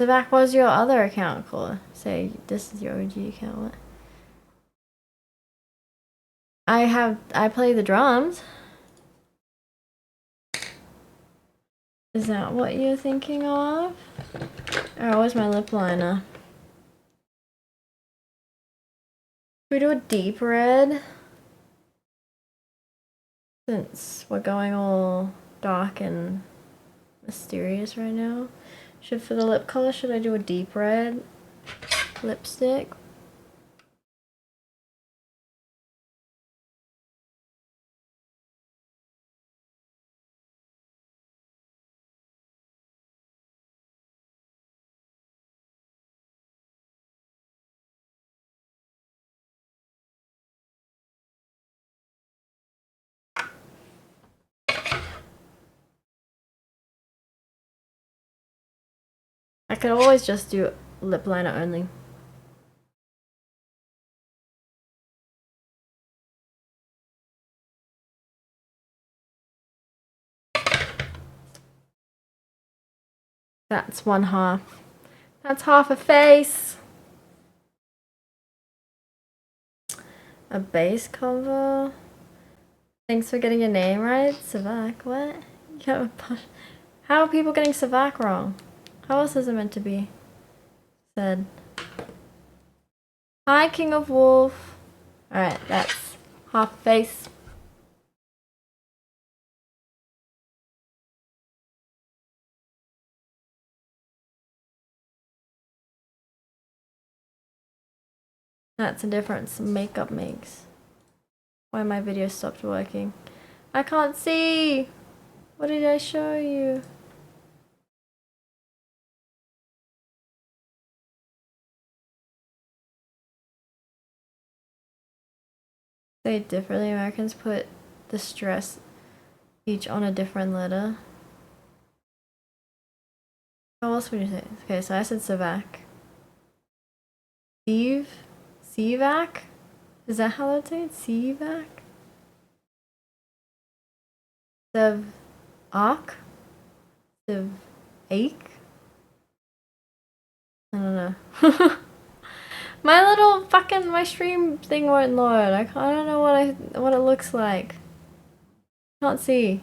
Savak, what was your other account called? Say, this is your OG account. What? I play the drums. Is that what you're thinking of? Oh, where's my lip liner? Should we do a deep red? Since we're going all dark and mysterious right now. For the lip color, should I do a deep red lipstick? I could always just do lip liner only. That's one half. That's half a face. A base cover. Thanks for getting your name right, Savak. What? How are people getting Savak wrong? How else is it meant to be said? Hi, King of Wolf. Alright, that's half face. That's a difference makeup makes. Why my video stopped working. I can't see! What did I show you? Say it differently. Americans put the stress each on a different letter. How else would you say? Okay, so I said Savak. Steve? Sevac? Is that how that's say it? Sevac? Sev-ak? ache? I don't know. My little fucking, my stream thing won't load. I don't know what it looks like. Can't see.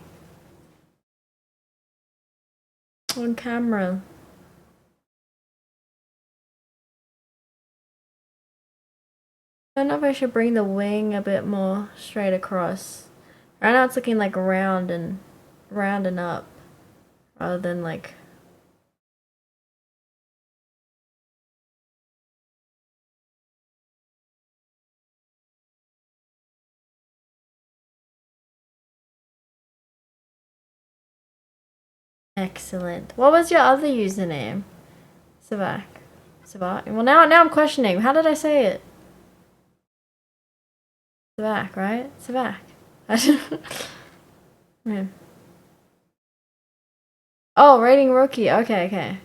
On camera. I don't know if I should bring the wing a bit more straight across. Right now it's looking like round and up rather than like. Excellent. What was your other username? Savak. Savak. Well, now I'm questioning. How did I say it? Savak, right? Savak. Yeah. Oh, rating rookie. Okay, okay.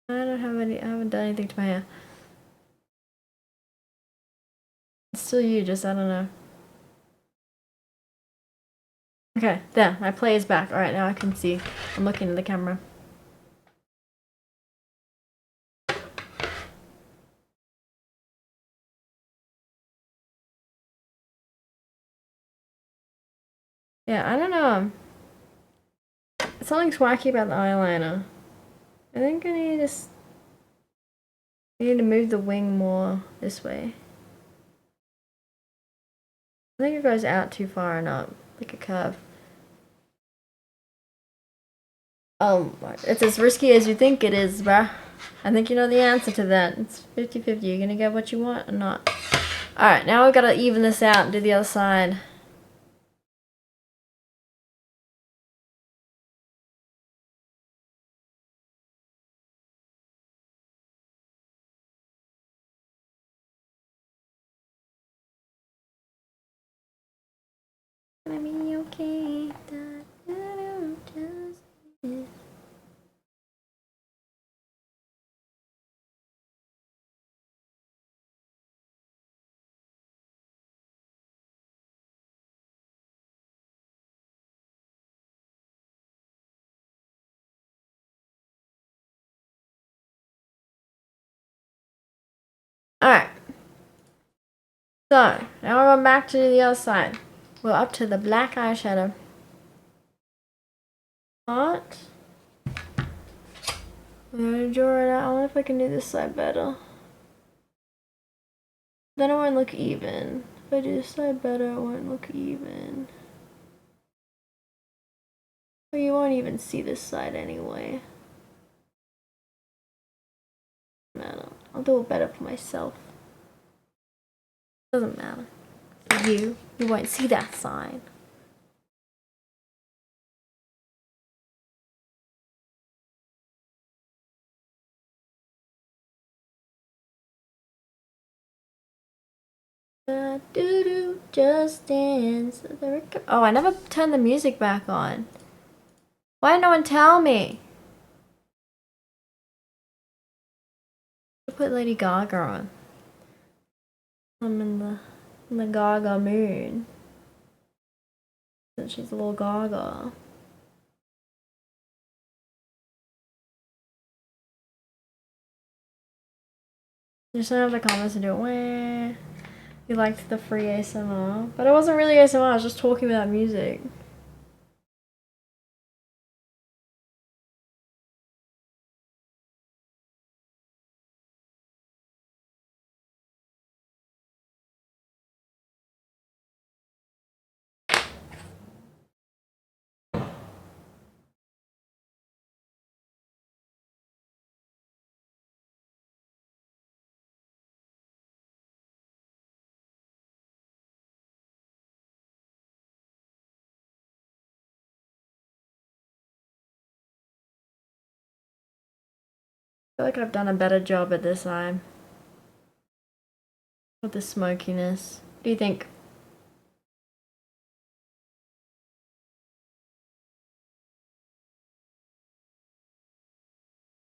I don't have any. I haven't done anything to my hair. It's still you, just I don't know. Okay, there. My play is back. Alright, now I can see. I'm looking at the camera. Yeah, I don't know. Something's wacky about the eyeliner. I think I need to move the wing more this way. I think it goes out too far and up, like a curve. It's as risky as you think it is, bruh. I think you know the answer to that. It's 50-50. You're gonna get what you want or not. Alright, now we've got to even this out and do the other side. Gonna be okay. Alright. So, now we're going back to the other side. We're up to the black eyeshadow. What? I'm gonna draw it out. I wonder if I can do this side better. Then it won't look even. If I do this side better, it won't look even. Well, you won't even see this side anyway. Matter. I'll do it better for myself. Doesn't matter. For you won't see that side. Do just dance. Oh, I never turned the music back on. Why didn't no one tell me? I put Lady Gaga on. I'm in the Gaga mood. Since she's a little Gaga. Just don't have the comments to do it. Wah. You liked the free ASMR, but it wasn't really ASMR. I was just talking without music. I feel like I've done a better job at this time. With the smokiness. What do you think?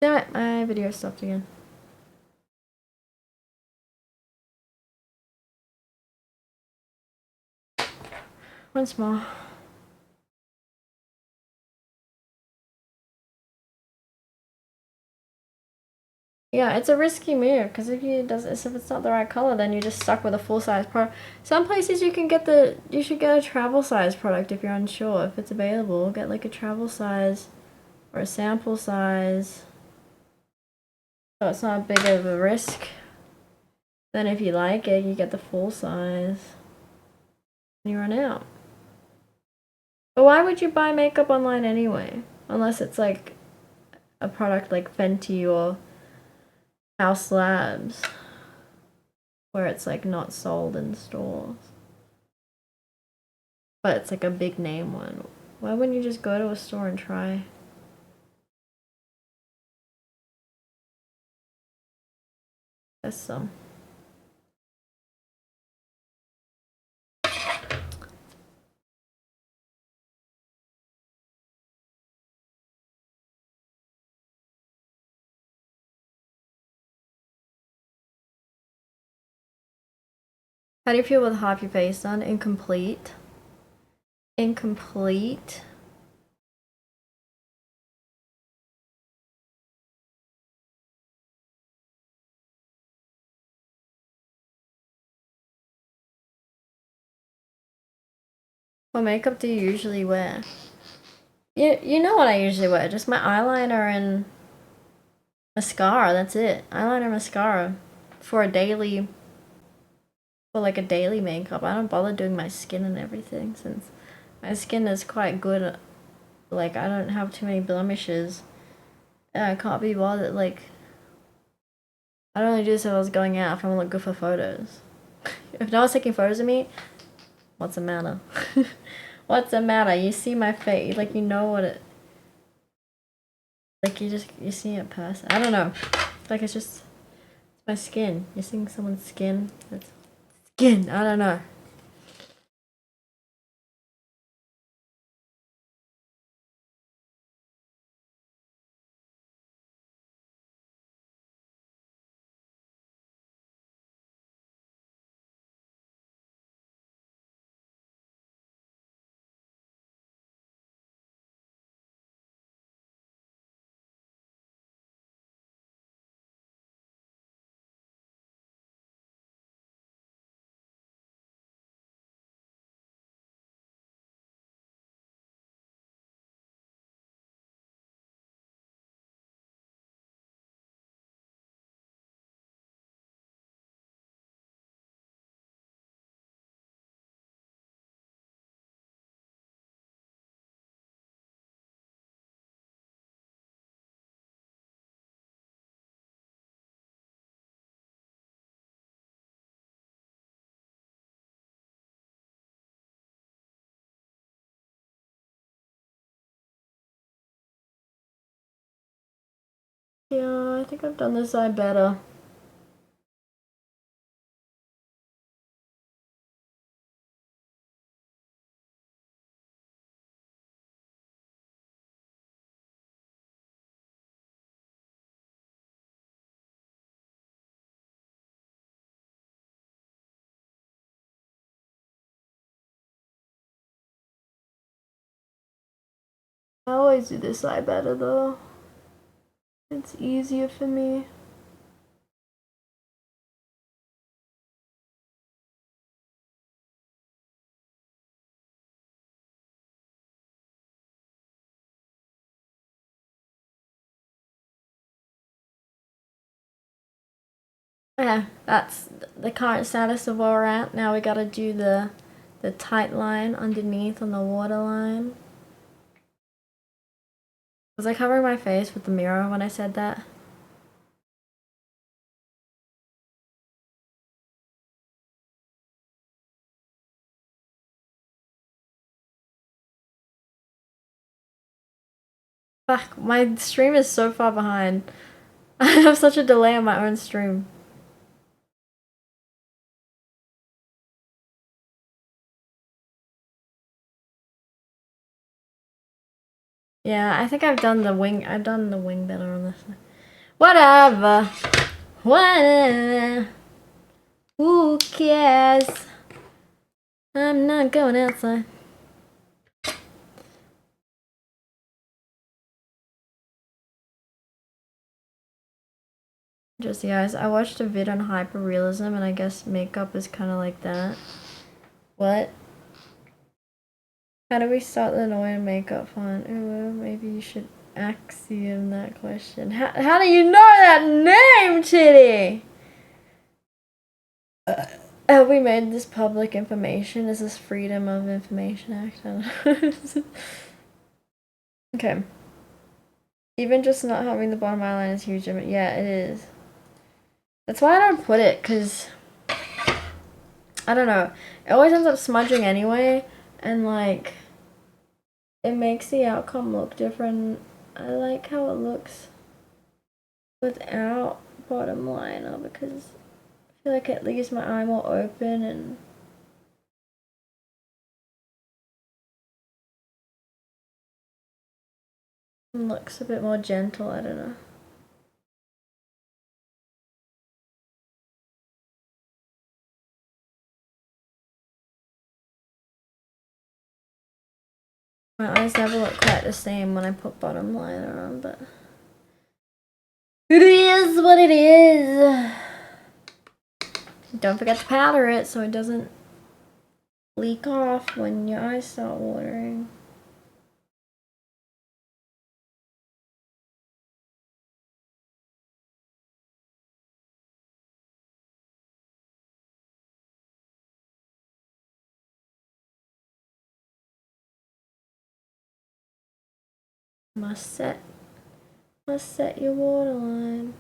Damn it, my video stopped again. Once more. Yeah, it's a risky move because if it's not the right color, then you're just stuck with a full-size product. Some places you can get you should get a travel size product if you're unsure if it's available. Get like a travel size or a sample size, so it's not big of a risk. Then if you like it, you get the full size and you run out. But why would you buy makeup online anyway? Unless it's like a product like Fenty or House Labs, where it's like not sold in stores. But it's like a big name one. Why wouldn't you just go to a store and try? Guess so. How do you feel with half your face done? Incomplete. Incomplete. What makeup do you usually wear? You know what I usually wear, just my eyeliner and mascara, that's it. Eyeliner, mascara. For like a daily makeup. I don't bother doing my skin and everything since my skin is quite good. Like, I don't have too many blemishes. And I can't be bothered, like, I'd only do this if I was going out, if I want to look good for photos. If no one's taking photos of me, what's the matter? What's the matter? You see my face, like, you know what it... Like, you see a person. I don't know. Like, it's my skin. You're seeing someone's skin. It's skin. I don't know. Yeah, I think I've done this eye better. I always do this eye better though. It's easier for me. Yeah, that's the current status of where we're at. Now we gotta do the tight line underneath on the waterline. Was I covering my face with the mirror when I said that? Fuck, my stream is so far behind. I have such a delay on my own stream. Yeah, I think I've done the wing better on this one. Whatever. Whatever. Who cares? I'm not going outside. Just the eyes. I watched a vid on hyperrealism and I guess makeup is kind of like that. What? How do we start the annoying makeup font? Ooh, maybe you should axiom that question. How do you know that name, Chitty? Have we made this public information? Is this Freedom of Information Act? I don't know. Okay. Even just not having the bottom eyeline is huge. Yeah, it is. That's why I don't put it, because I don't know. It always ends up smudging anyway, and like it makes the outcome look different. I like how it looks without bottom liner because I feel like it leaves my eye more open and looks a bit more gentle. I don't know. My eyes never look quite the same when I put bottom liner on, but it is what it is. Don't forget to powder it so it doesn't leak off when your eyes start watering. Must set your waterline.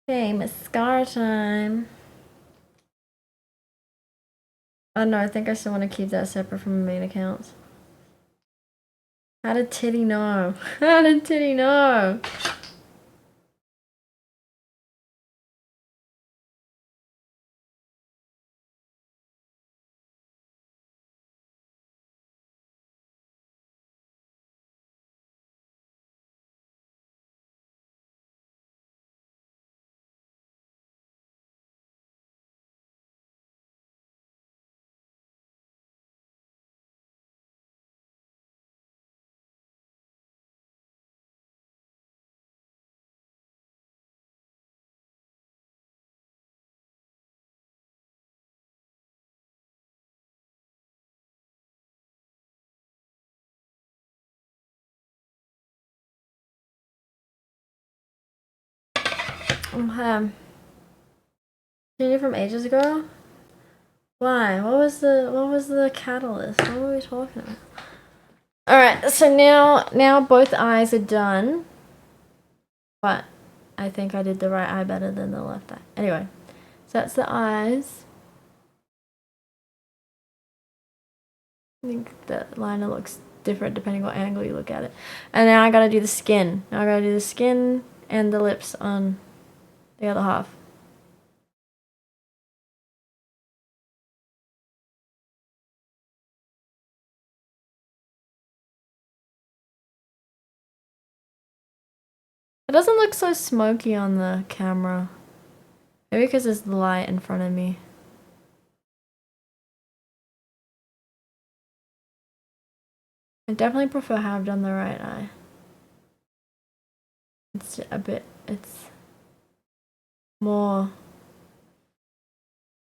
Okay, mascara time. Oh no, I think I still want to keep that separate from main accounts. How did Titty know? How did Titty know? Continue from ages ago? Why? What was the catalyst? What were we talking about? Alright, so now both eyes are done. But I think I did the right eye better than the left eye. Anyway, so that's the eyes. I think the liner looks different depending what angle you look at it. And now I gotta do the skin. Now I gotta do the skin and the lips on the other half. It doesn't look so smoky on the camera. Maybe because there's the light in front of me. I definitely prefer how I've done the right eye. It's more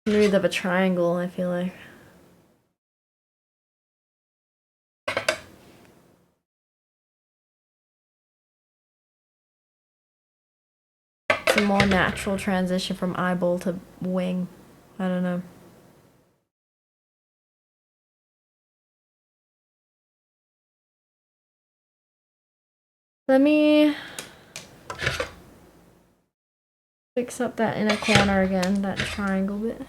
smooth of a triangle, I feel like. It's a more natural transition from eyeball to wing. I don't know. Let me fix up that inner corner again, that triangle bit.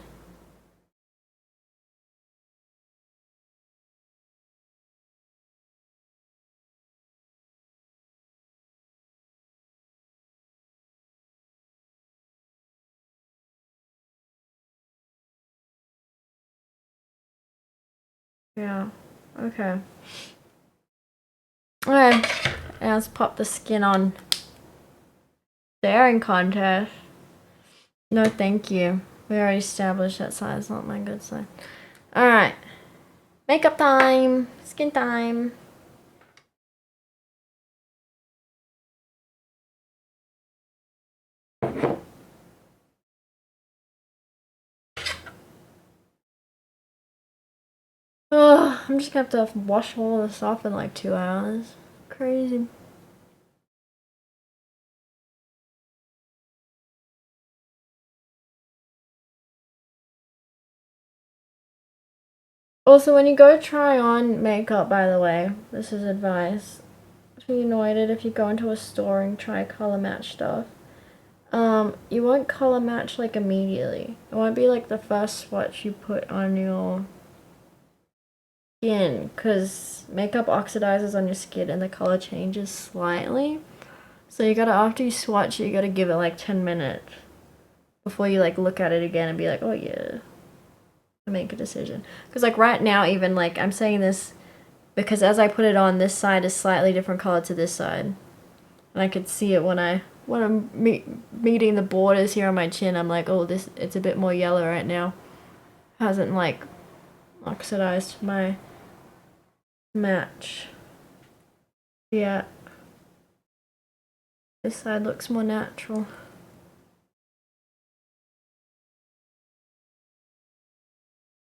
Yeah. Okay. Alright. Let's pop the skin on. Staring contest. No, thank you. We already established that side's not my good side. Alright. Makeup time. Skin time. Oh, I'm just gonna have to wash all this off in like 2 hours. Crazy. Also, when you go try on makeup, by the way, this is advice. Be annoyed if you go into a store and try color match stuff. You won't color match like immediately. It won't be like the first swatch you put on your skin, because makeup oxidizes on your skin and the color changes slightly. So you gotta, after you swatch it, you gotta give it like 10 minutes before you like look at it again and be like, oh yeah, make a decision. Because like right now, even like I'm saying this because as I put it on, this side is slightly different color to this side, and I could see it when I'm meeting the borders here on my chin. I'm like, oh, this, it's a bit more yellow right now. Hasn't like oxidized my match yet. This side looks more natural.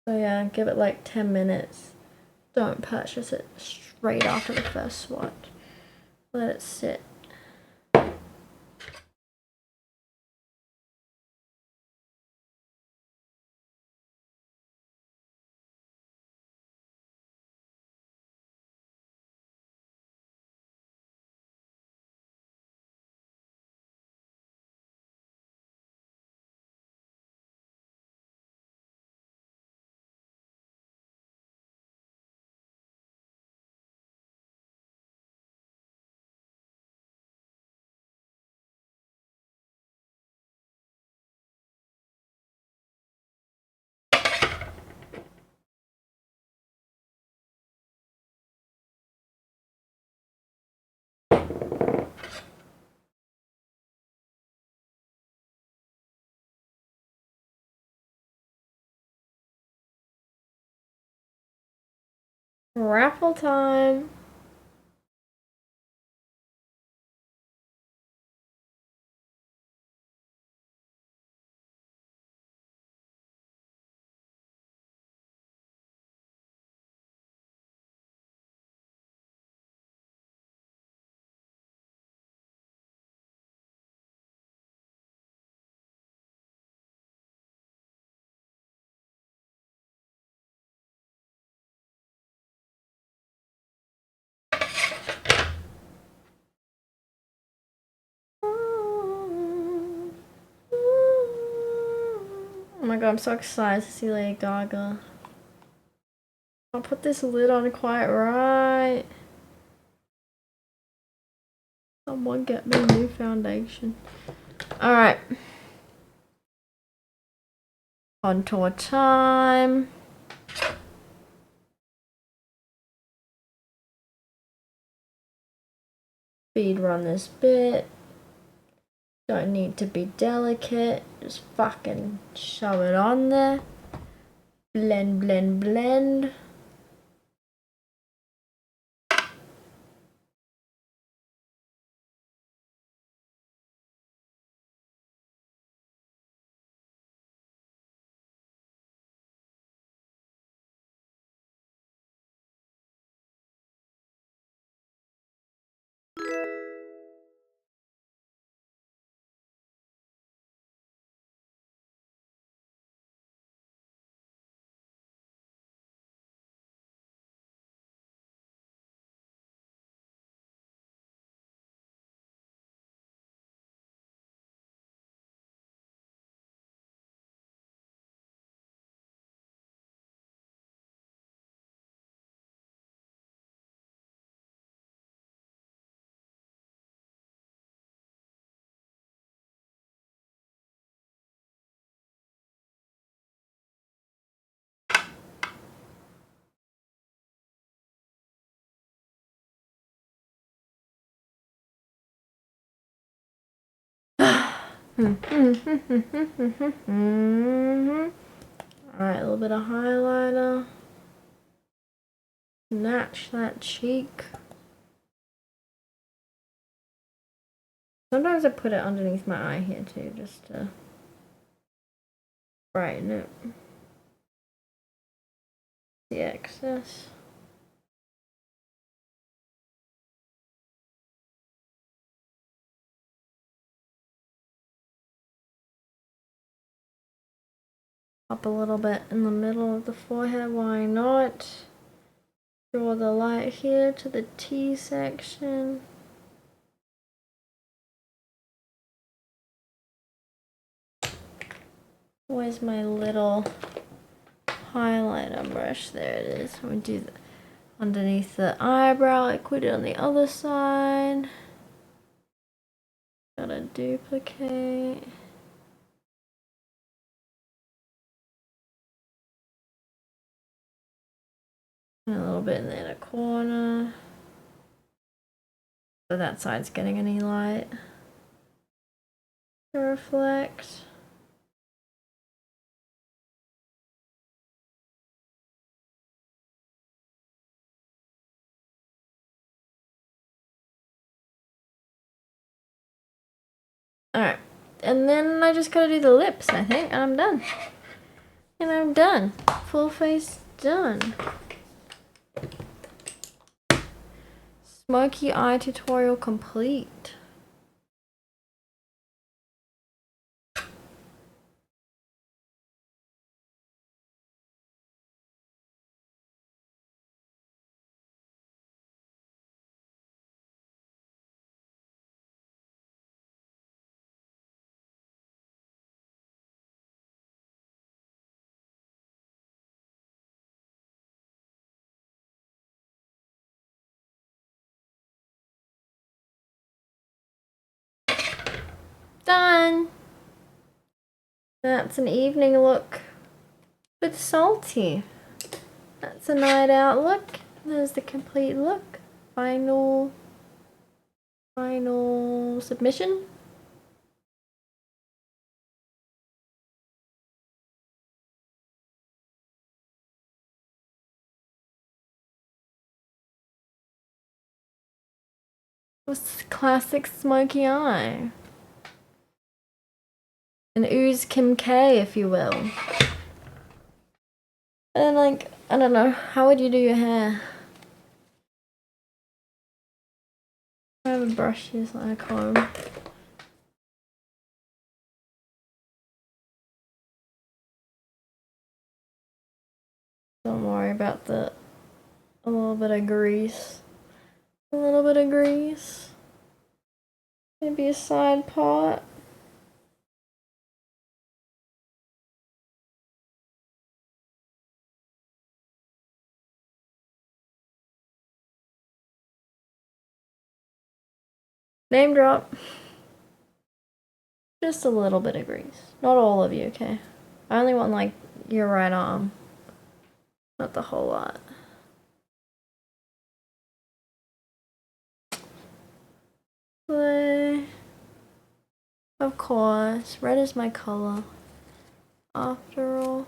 So yeah, give it like 10 minutes. Don't purchase it straight after the first swatch. Let it sit. Raffle time. Oh my god, I'm so excited to see Lady Gaga. I'll put this lid on quite right. Someone get me new foundation. Alright. Contour time. Speed run this bit. Don't need to be delicate. Just fucking shove it on there. Blend, blend, blend. Alright, a little bit of highlighter. Match that cheek. Sometimes I put it underneath my eye here too, just to brighten it. The excess. Up a little bit in the middle of the forehead, why not? Draw the light here to the T section. Where's my little highlighter brush? There it is. I'm gonna do the underneath the eyebrow, like put it on the other side. Gotta duplicate. And a little bit in the inner corner. So that side's getting any light to reflect. Alright, and then I just gotta do the lips, I think, and I'm done. And I'm done. Full face done. Smoky eye tutorial complete. Done. That's an evening look with Salty. That's a night out look. There's the complete look. Final submission. Was classic smoky eye. An ooze Kim K, if you will. And like, I don't know, how would you do your hair? I have a brush here, so I comb. Don't worry about a little bit of grease. A little bit of grease. Maybe a side part. Name drop. Just a little bit of grease. Not all of you, okay? I only want like your right arm. Not the whole lot. Play. Of course, red is my color. After all.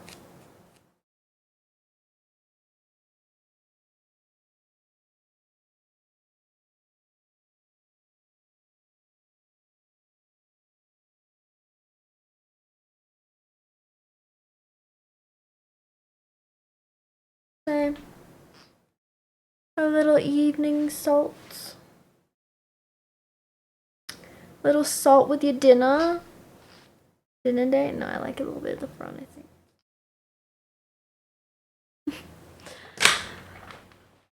Okay. A little evening salts. Little salt with your dinner. Dinner date? No, I like it a little bit at the front, I think.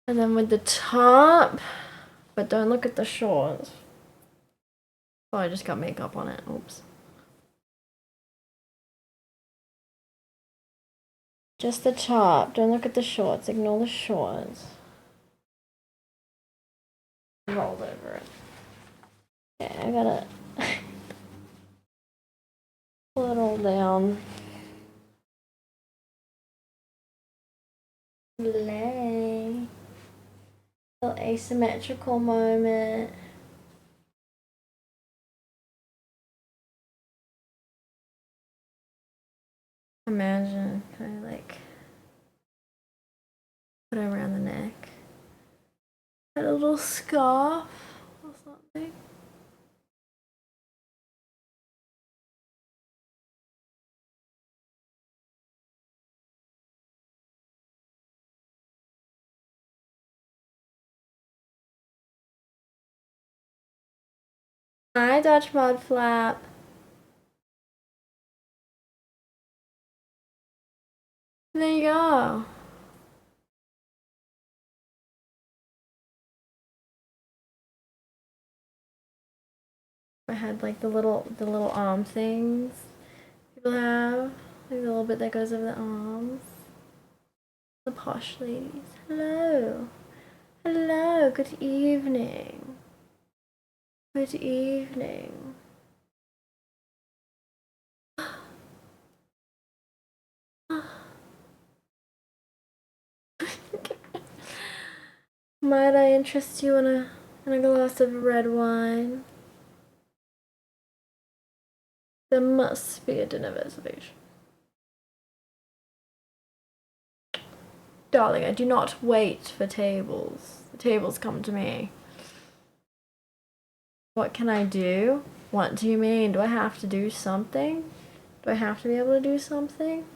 And then with the top, but don't look at the shorts. Oh, I just got makeup on it. Oops. Just the top. Don't look at the shorts. Ignore the shorts. Rolled over it. Okay, I gotta pull it all down. Lay. Little asymmetrical moment. Imagine kind of like put it around the neck. A little scarf or something. Hi, Dutch Mud Flap. There you go. I had like the little arm things people have, like the little bit that goes over the arms. The posh ladies. Hello. Hello, good evening. Good evening. Might I interest you in a glass of red wine? There must be a dinner reservation. Darling, I do not wait for tables. The tables come to me. What can I do? What do you mean? Do I have to do something? Do I have to be able to do something?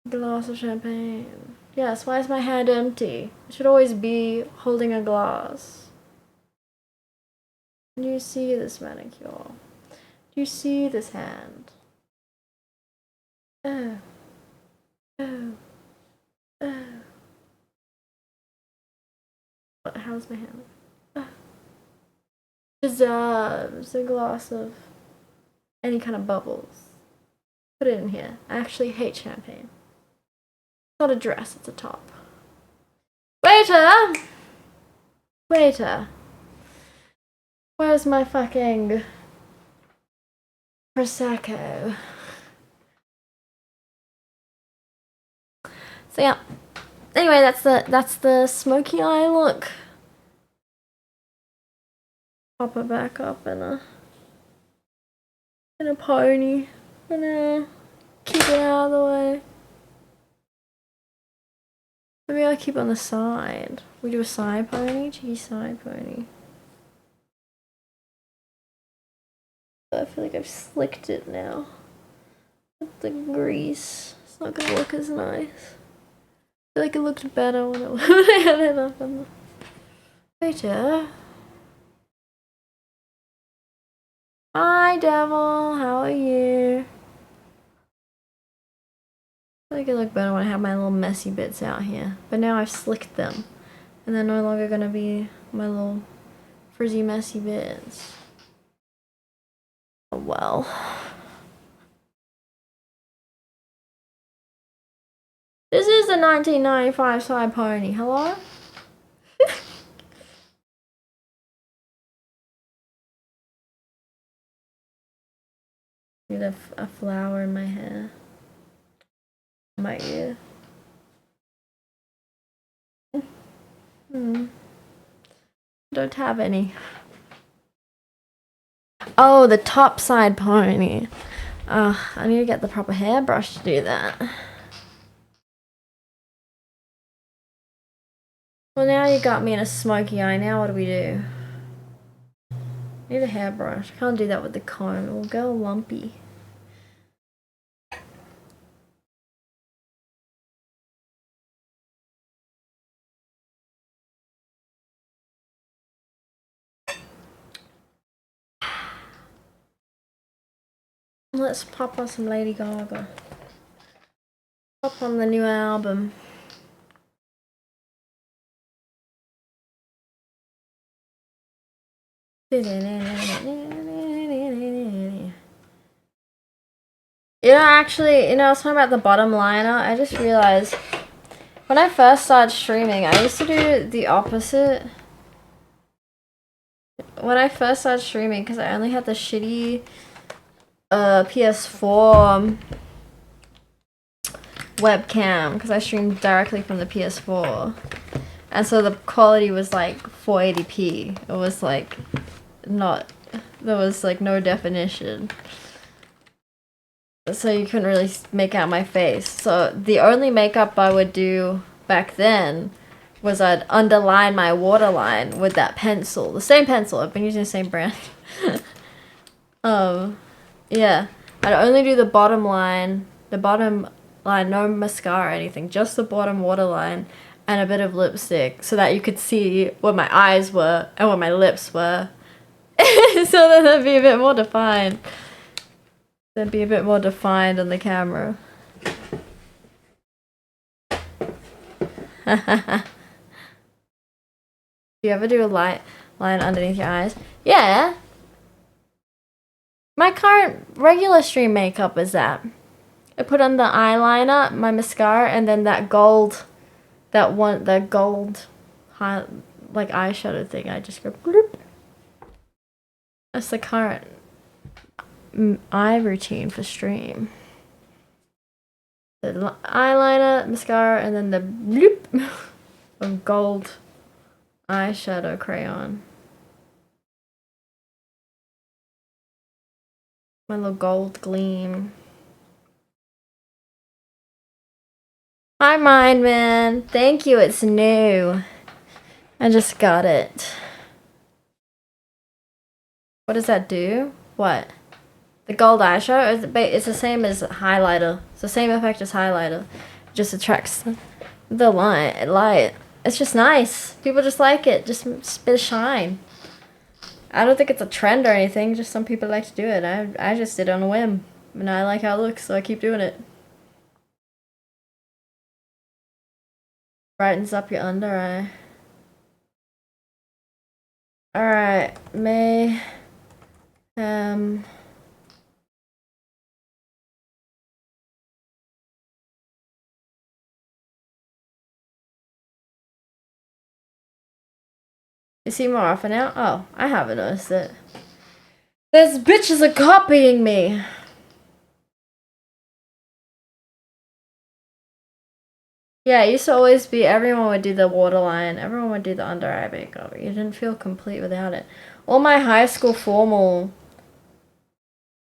Glass of champagne. Yes, why is my hand empty? I should always be holding a glass. Do you see this manicure? Do you see this hand? Oh. Oh. Oh. How's my hand? Oh. Deserves a glass of any kind of bubbles. Put it in here. I actually hate champagne. It's not a dress, it's a top. Waiter! Waiter. Where's my fucking Prosecco? So yeah. Anyway, that's the smoky eye look. Pop it back up in a pony for now. Keep it out of the way. Maybe I'll keep it on the side. We do a side pony, cheeky side pony. I feel like I've slicked it now. With the grease. It's not gonna look as nice. I feel like it looked better when I had it up on the waiter. Hi, devil. How are you? I feel like it looked better when I had my little messy bits out here. But now I've slicked them. And they're no longer gonna be my little frizzy, messy bits. Oh well. This is the 1995 side pony. Hello? Need a flower in my hair. My ear. Don't have any. Oh, the top side pony. I need to get the proper hairbrush to do that. Well, now you got me in a smoky eye. Now what do we do? Need a hairbrush. I can't do that with the comb. It will go lumpy. Let's pop on some Lady Gaga. Pop on the new album. You know, actually, I was talking about the bottom liner. I just realized when I first started streaming, I used to do the opposite. When I first started streaming, because I only had the shitty PS4 webcam, because I streamed directly from the PS4, and so the quality was like 480p. It was like not there was like no definition. So you couldn't really make out my face. So the only makeup I would do back then was I'd underline my waterline with that pencil. The same pencil. I've been using the same brand. Yeah. I'd only do the bottom line, no mascara or anything, just the bottom waterline and a bit of lipstick so that you could see where my eyes were and where my lips were. So that they'd be a bit more defined. They'd be a bit more defined on the camera. Do you ever do a line underneath your eyes? Yeah. My current regular stream makeup is that. I put on the eyeliner, my mascara, and then that gold like eyeshadow thing. I just go bloop. That's the current eye routine for stream. The eyeliner, mascara, and then the bloop of gold eyeshadow crayon. My little gold gleam. Hi, Mindman. Thank you. It's new. I just got it. What does that do? What? The gold eyeshadow? It's the same as highlighter. It's the same effect as highlighter. It just attracts the light. It's just nice. People just like it. Just a bit of shine. I don't think it's a trend or anything. Just some people like to do it. I just did it on a whim. And I like how it looks, so I keep doing it. Brightens up your under eye. Alright, May. You see more often now? Oh, I haven't noticed it. Those bitches are copying me! Yeah, it used to always be everyone would do the waterline, everyone would do the under eye makeup. You didn't feel complete without it. All my high school formal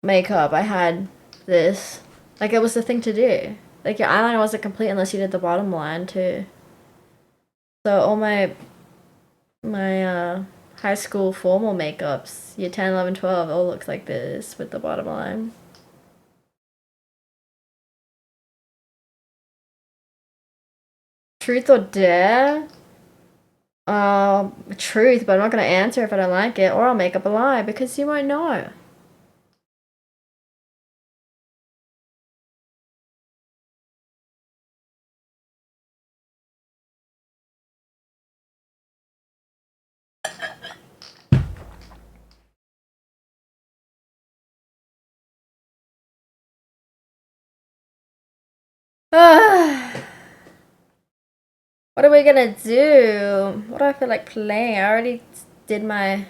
makeup, I had this. Like, it was the thing to do. Like, your eyeliner wasn't complete unless you did the bottom line, too. So, all my high school formal makeups, year 10, 11, 12, all looks like this with the bottom line. Truth or dare? Truth, but I'm not gonna answer if I don't like it, or I'll make up a lie because you won't know. What are we gonna do? What do I feel like playing? I already did my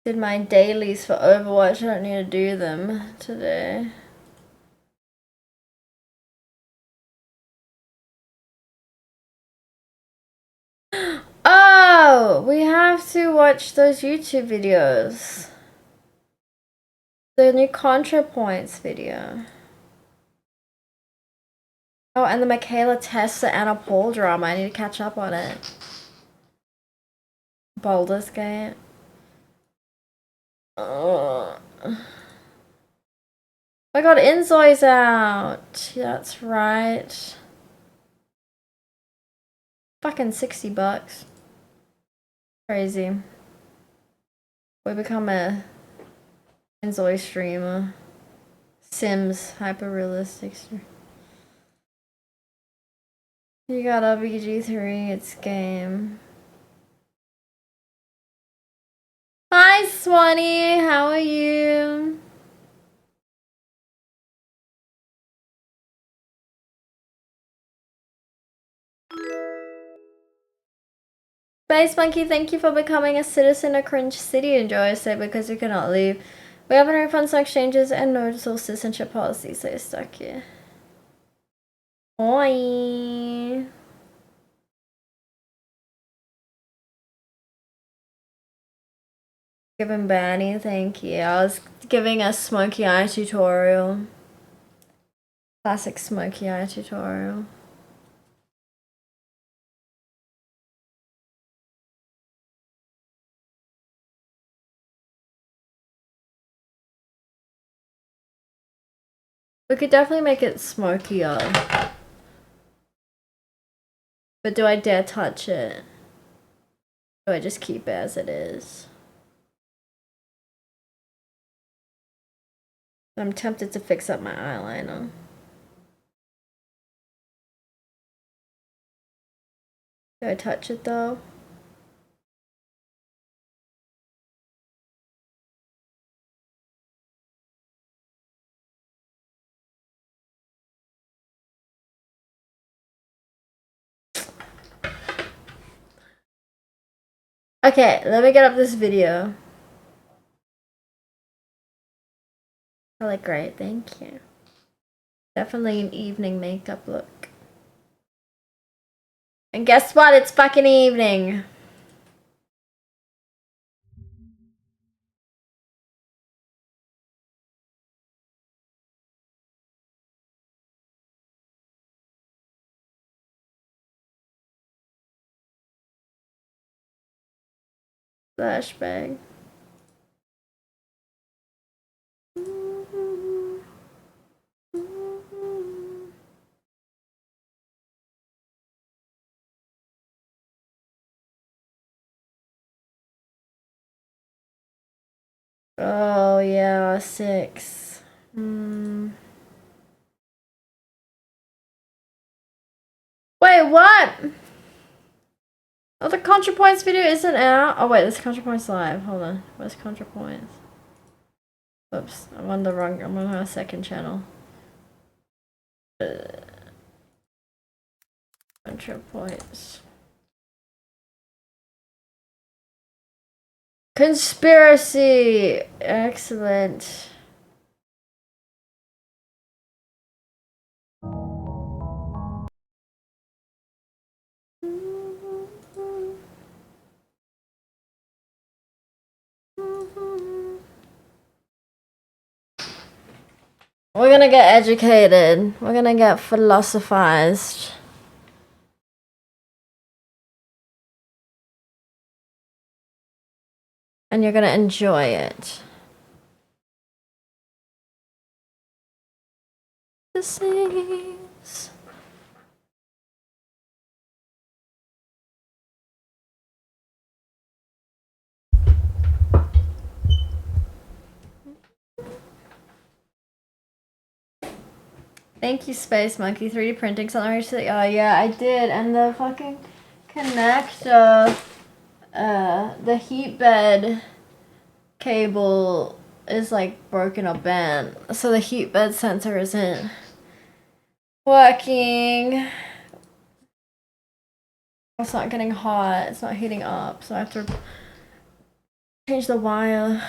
dailies for Overwatch. I don't need to do them today. Oh, we have to watch those YouTube videos. The new ContraPoints video. Oh, and the Michaela Tessa Anna Paul drama. I need to catch up on it. Baldur's Gate. Oh. I got Inzoi's out. That's right. Fucking $60. Crazy. We become a Inzoi streamer. Sims hyper realistic streamer. You got RBG3, it's game. Hi Swanee, how are you? Space Monkey, thank you for becoming a citizen of Cringe City. Enjoy us because you cannot leave. We have no refunds, no exchanges, and no dual citizenship policy, so you're stuck here. Oi. Giving Banny, thank you. I was giving a Smokey eye tutorial. Classic Smokey eye tutorial. We could definitely make it smokier. But do I dare touch it? Or do I just keep it as it is? I'm tempted to fix up my eyeliner. Do I touch it though? Okay, let me get up this video. I look great, thank you. Definitely an evening makeup look. And guess what? It's fucking evening. Flashbang. Oh yeah, 6. Wait, what? Oh, the ContraPoints video isn't out? Oh wait, this ContraPoints live. Hold on. Where's ContraPoints? Oops, I'm on our second channel. ContraPoints. Conspiracy! Excellent. We're gonna get educated. We're gonna get philosophized. And you're gonna enjoy it. The seas. Thank you, Space Monkey. 3D printing something recently. Oh yeah, I did. And the fucking connector, the heat bed cable is like broken or bent. So the heat bed sensor isn't working. It's not getting hot. It's not heating up. So I have to change the wire.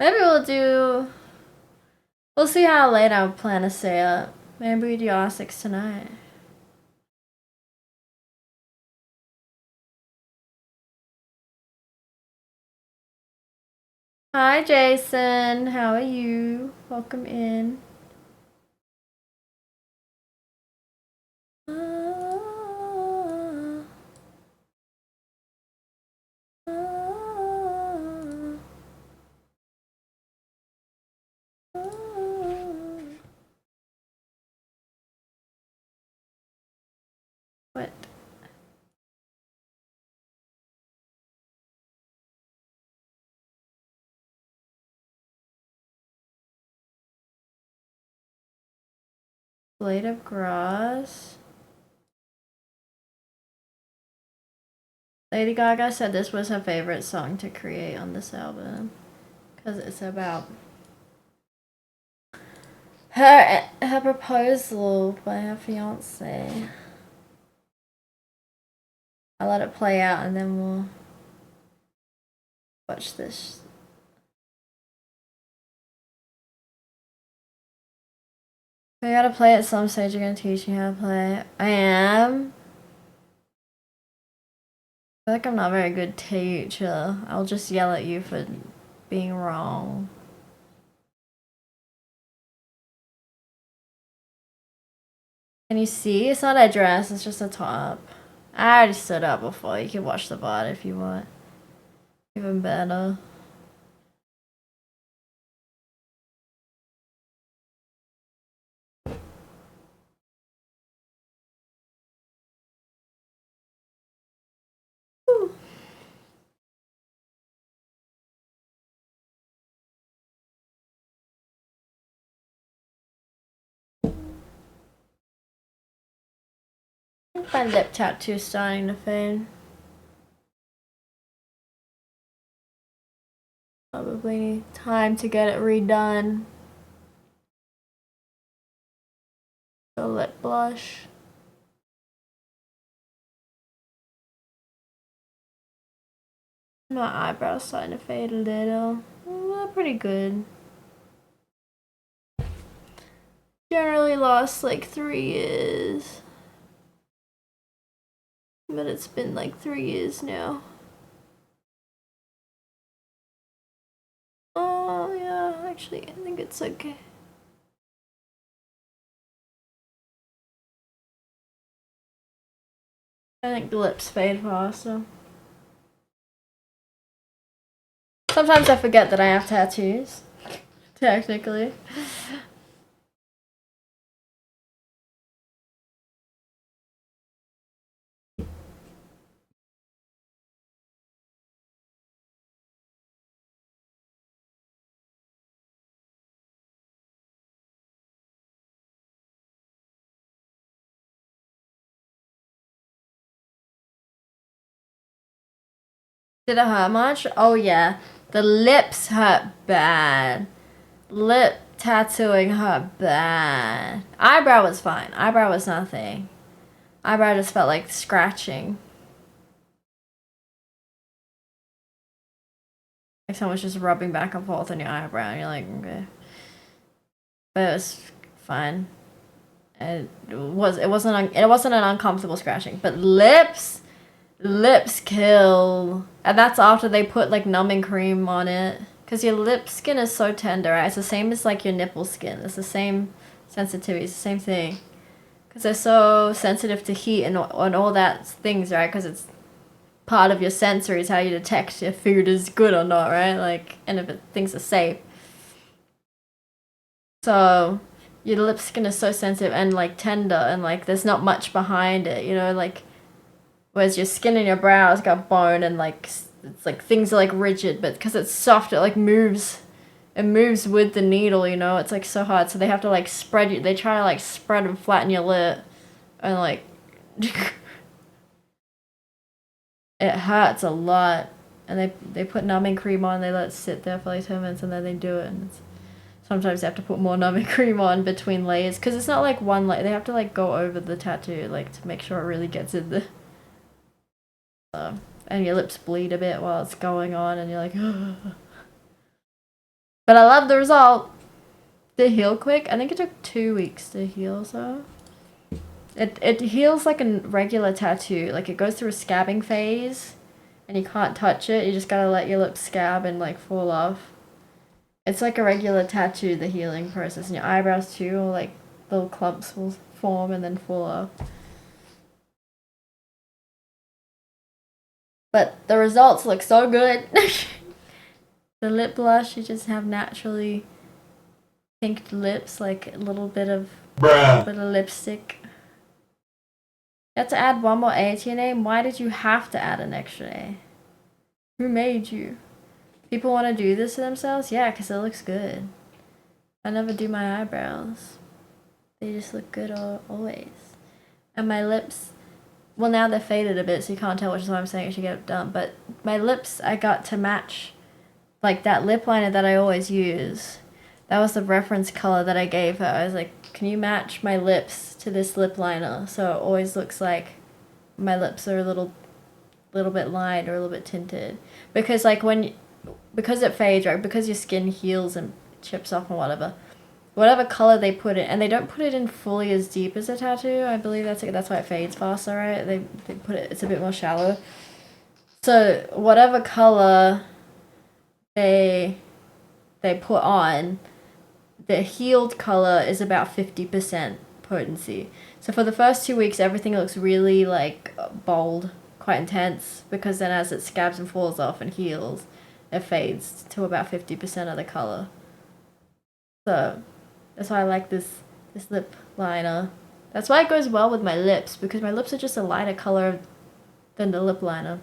Maybe we'll see how late I plan to stay up. Maybe we do R6 tonight. Hi Jason, how are you? Welcome in. What? Blade of Grass. Lady Gaga said this was her favorite song to create on this album because it's about her proposal by her fiance. I'll let it play out and then we'll watch this. I gotta play at some stage. You're gonna teach me how to play. I am. I feel like I'm not a very good teacher. I'll just yell at you for being wrong. Can you see? It's not a dress, it's just a top. I already stood up before. You can watch the VOD if you want. Even better. Whew. My lip tattoo is starting to fade. Probably need time to get it redone. The lip blush. My eyebrows starting to fade a little. Well, pretty good. Generally lost like 3 years. But it's been like 3 years now. Oh yeah, actually I think it's okay. I think the lips fade faster. Sometimes I forget that I have tattoos. Technically. Did it hurt much? Oh yeah. The lips hurt bad. Lip tattooing hurt bad. Eyebrow was fine. Eyebrow was nothing. Eyebrow just felt like scratching. Like someone's just rubbing back and forth on your eyebrow and you're like, okay. But it was fine. It wasn't an uncomfortable scratching. But lips kill. And that's after they put like numbing cream on it. Because your lip skin is so tender, right? It's the same as like your nipple skin. It's the same sensitivity. It's the same thing. Because they're so sensitive to heat and all that things, right? Because it's part of your sensory is how you detect if food is good or not, right? Like, and if things are safe. So your lip skin is so sensitive and like tender and like there's not much behind it, you know, like whereas your skin and your brows got bone and like it's like things are like rigid, but because it's soft it like moves. It moves with the needle, you know. It's like so hard, so they have to like spread you. They try to like spread and flatten your lip, and like it hurts a lot. And they put numbing cream on. They let it sit there for like 10 minutes, and then they do it. And sometimes they have to put more numbing cream on between layers because it's not like one layer. They have to like go over the tattoo like to make sure it really gets in the. And your lips bleed a bit while it's going on, and you're like. But I love the result. They heal quick. I think it took 2 weeks to heal, so. It heals like a regular tattoo. Like it goes through a scabbing phase and you can't touch it. You just gotta let your lips scab and like fall off. It's like a regular tattoo, the healing process. And your eyebrows too, or like little clumps will form and then fall off. But the results look so good. The lip blush, you just have naturally pink lips, like a little bit of lipstick. You have to add one more A to your name? Why did you have to add an extra A? Who made you? People want to do this to themselves? Yeah, because it looks good. I never do my eyebrows. They just look good always. And my lips, well now they're faded a bit so you can't tell, which is why I'm saying I should get it done. But my lips I got to match like that lip liner that I always use. That was the reference color that I gave her. I was like, can you match my lips to this lip liner so it always looks like my lips are a little little bit lined or a little bit tinted. Because like because it fades, right? Because your skin heals and chips off and whatever color they put it, and they don't put it in fully as deep as a tattoo. I believe that's why it fades faster, right? They put it, it's a bit more shallow. So whatever color they put on, the healed color is about 50% potency. So for the first 2 weeks, everything looks really like bold, quite intense, because then as it scabs and falls off and heals, it fades to about 50% of the color. So that's why I like this lip liner. That's why it goes well with my lips, because my lips are just a lighter color than the lip liner.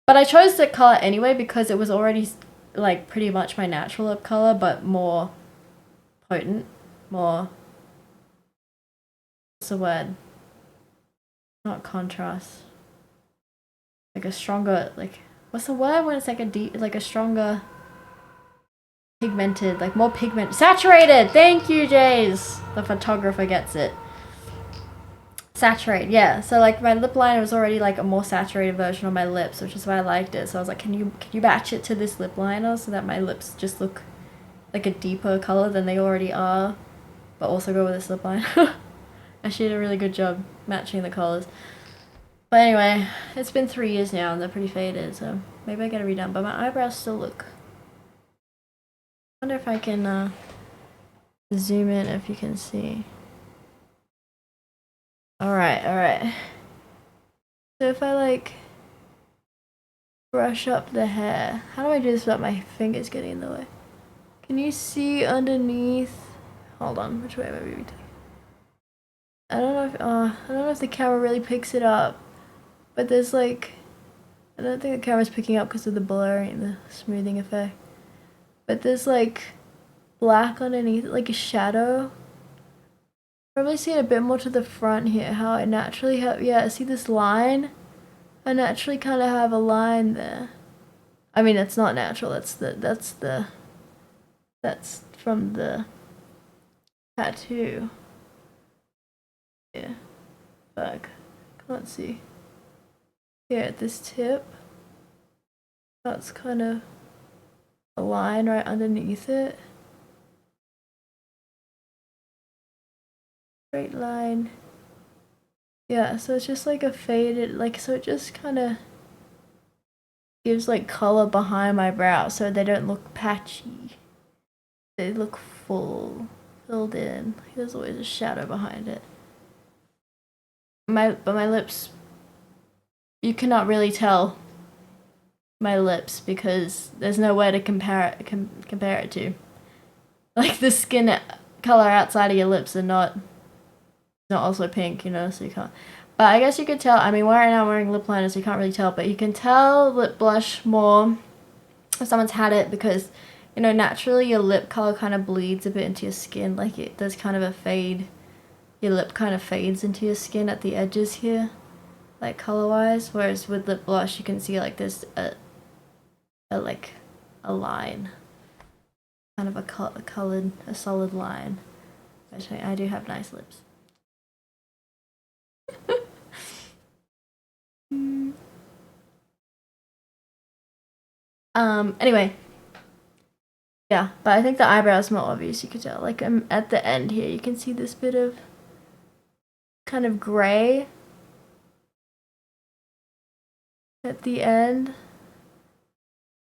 But I chose the color anyway because it was already like pretty much my natural lip color, but more potent, more, what's the word? Not contrast. Like a stronger, like, what's the word when it's like a stronger pigmented, like more pigment, saturated. Thank you, Jays. The photographer gets it. Saturate, yeah. So like my lip liner was already like a more saturated version of my lips, which is why I liked it. So I was like, can you match it to this lip liner so that my lips just look like a deeper color than they already are, but also go with this lip liner. And she did a really good job matching the colors. But anyway, it's been 3 years now and they're pretty faded, so maybe I get it redone. But my eyebrows still look. I wonder if I can zoom in if you can see. Alright. So if I like brush up the hair, how do I do this without my fingers getting in the way? Can you see underneath? Hold on, which way am I moving to? I don't know if the camera really picks it up, but there's like, I don't think the camera's picking up because of the blurring, the smoothing effect. But there's like black underneath, like a shadow. Probably see it a bit more to the front here, how I naturally have, yeah, see this line? I naturally kind of have a line there. I mean, it's not natural, that's from the tattoo. Yeah, fuck, can't see. Yeah, at this tip, that's kind of a line right underneath it. Straight line. Yeah, so it's just like a faded, like, so it just kind of gives like color behind my brows so they don't look patchy. They look filled in. There's always a shadow behind it. But my lips, you cannot really tell my lips because there's nowhere to compare it to. Like the skin color outside of your lips are not also pink, you know, so you can't. But I guess you could tell. I mean, right now I'm wearing lip liner, so you can't really tell. But you can tell lip blush more if someone's had it because, you know, naturally your lip color kind of bleeds a bit into your skin. Like there's kind of a fade. Your lip kind of fades into your skin at the edges here, like color-wise. Whereas with lip blush, you can see like there's a line, kind of a solid line. Actually, I do have nice lips. Anyway. Yeah, but I think the eyebrows more obvious, you could tell. Like, at the end here, you can see this bit of kind of gray at the end.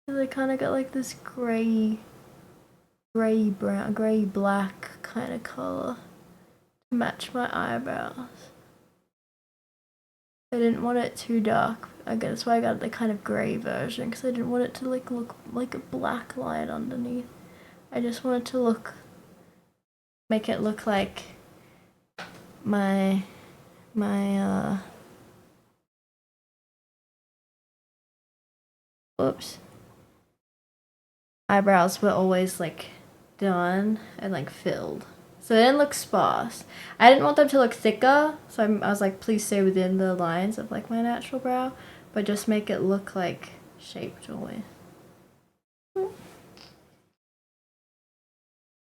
And they kind of got like this gray brown, gray black kind of color to match my eyebrows. I didn't want it too dark. I guess that's why I got the kind of gray version, because I didn't want it to like look like a black line underneath. I just wanted to make it look like my eyebrows were always like done and like filled, so they didn't look sparse. I didn't want them to look thicker, so I was like, please stay within the lines of like my natural brow, but just make it look like shaped always.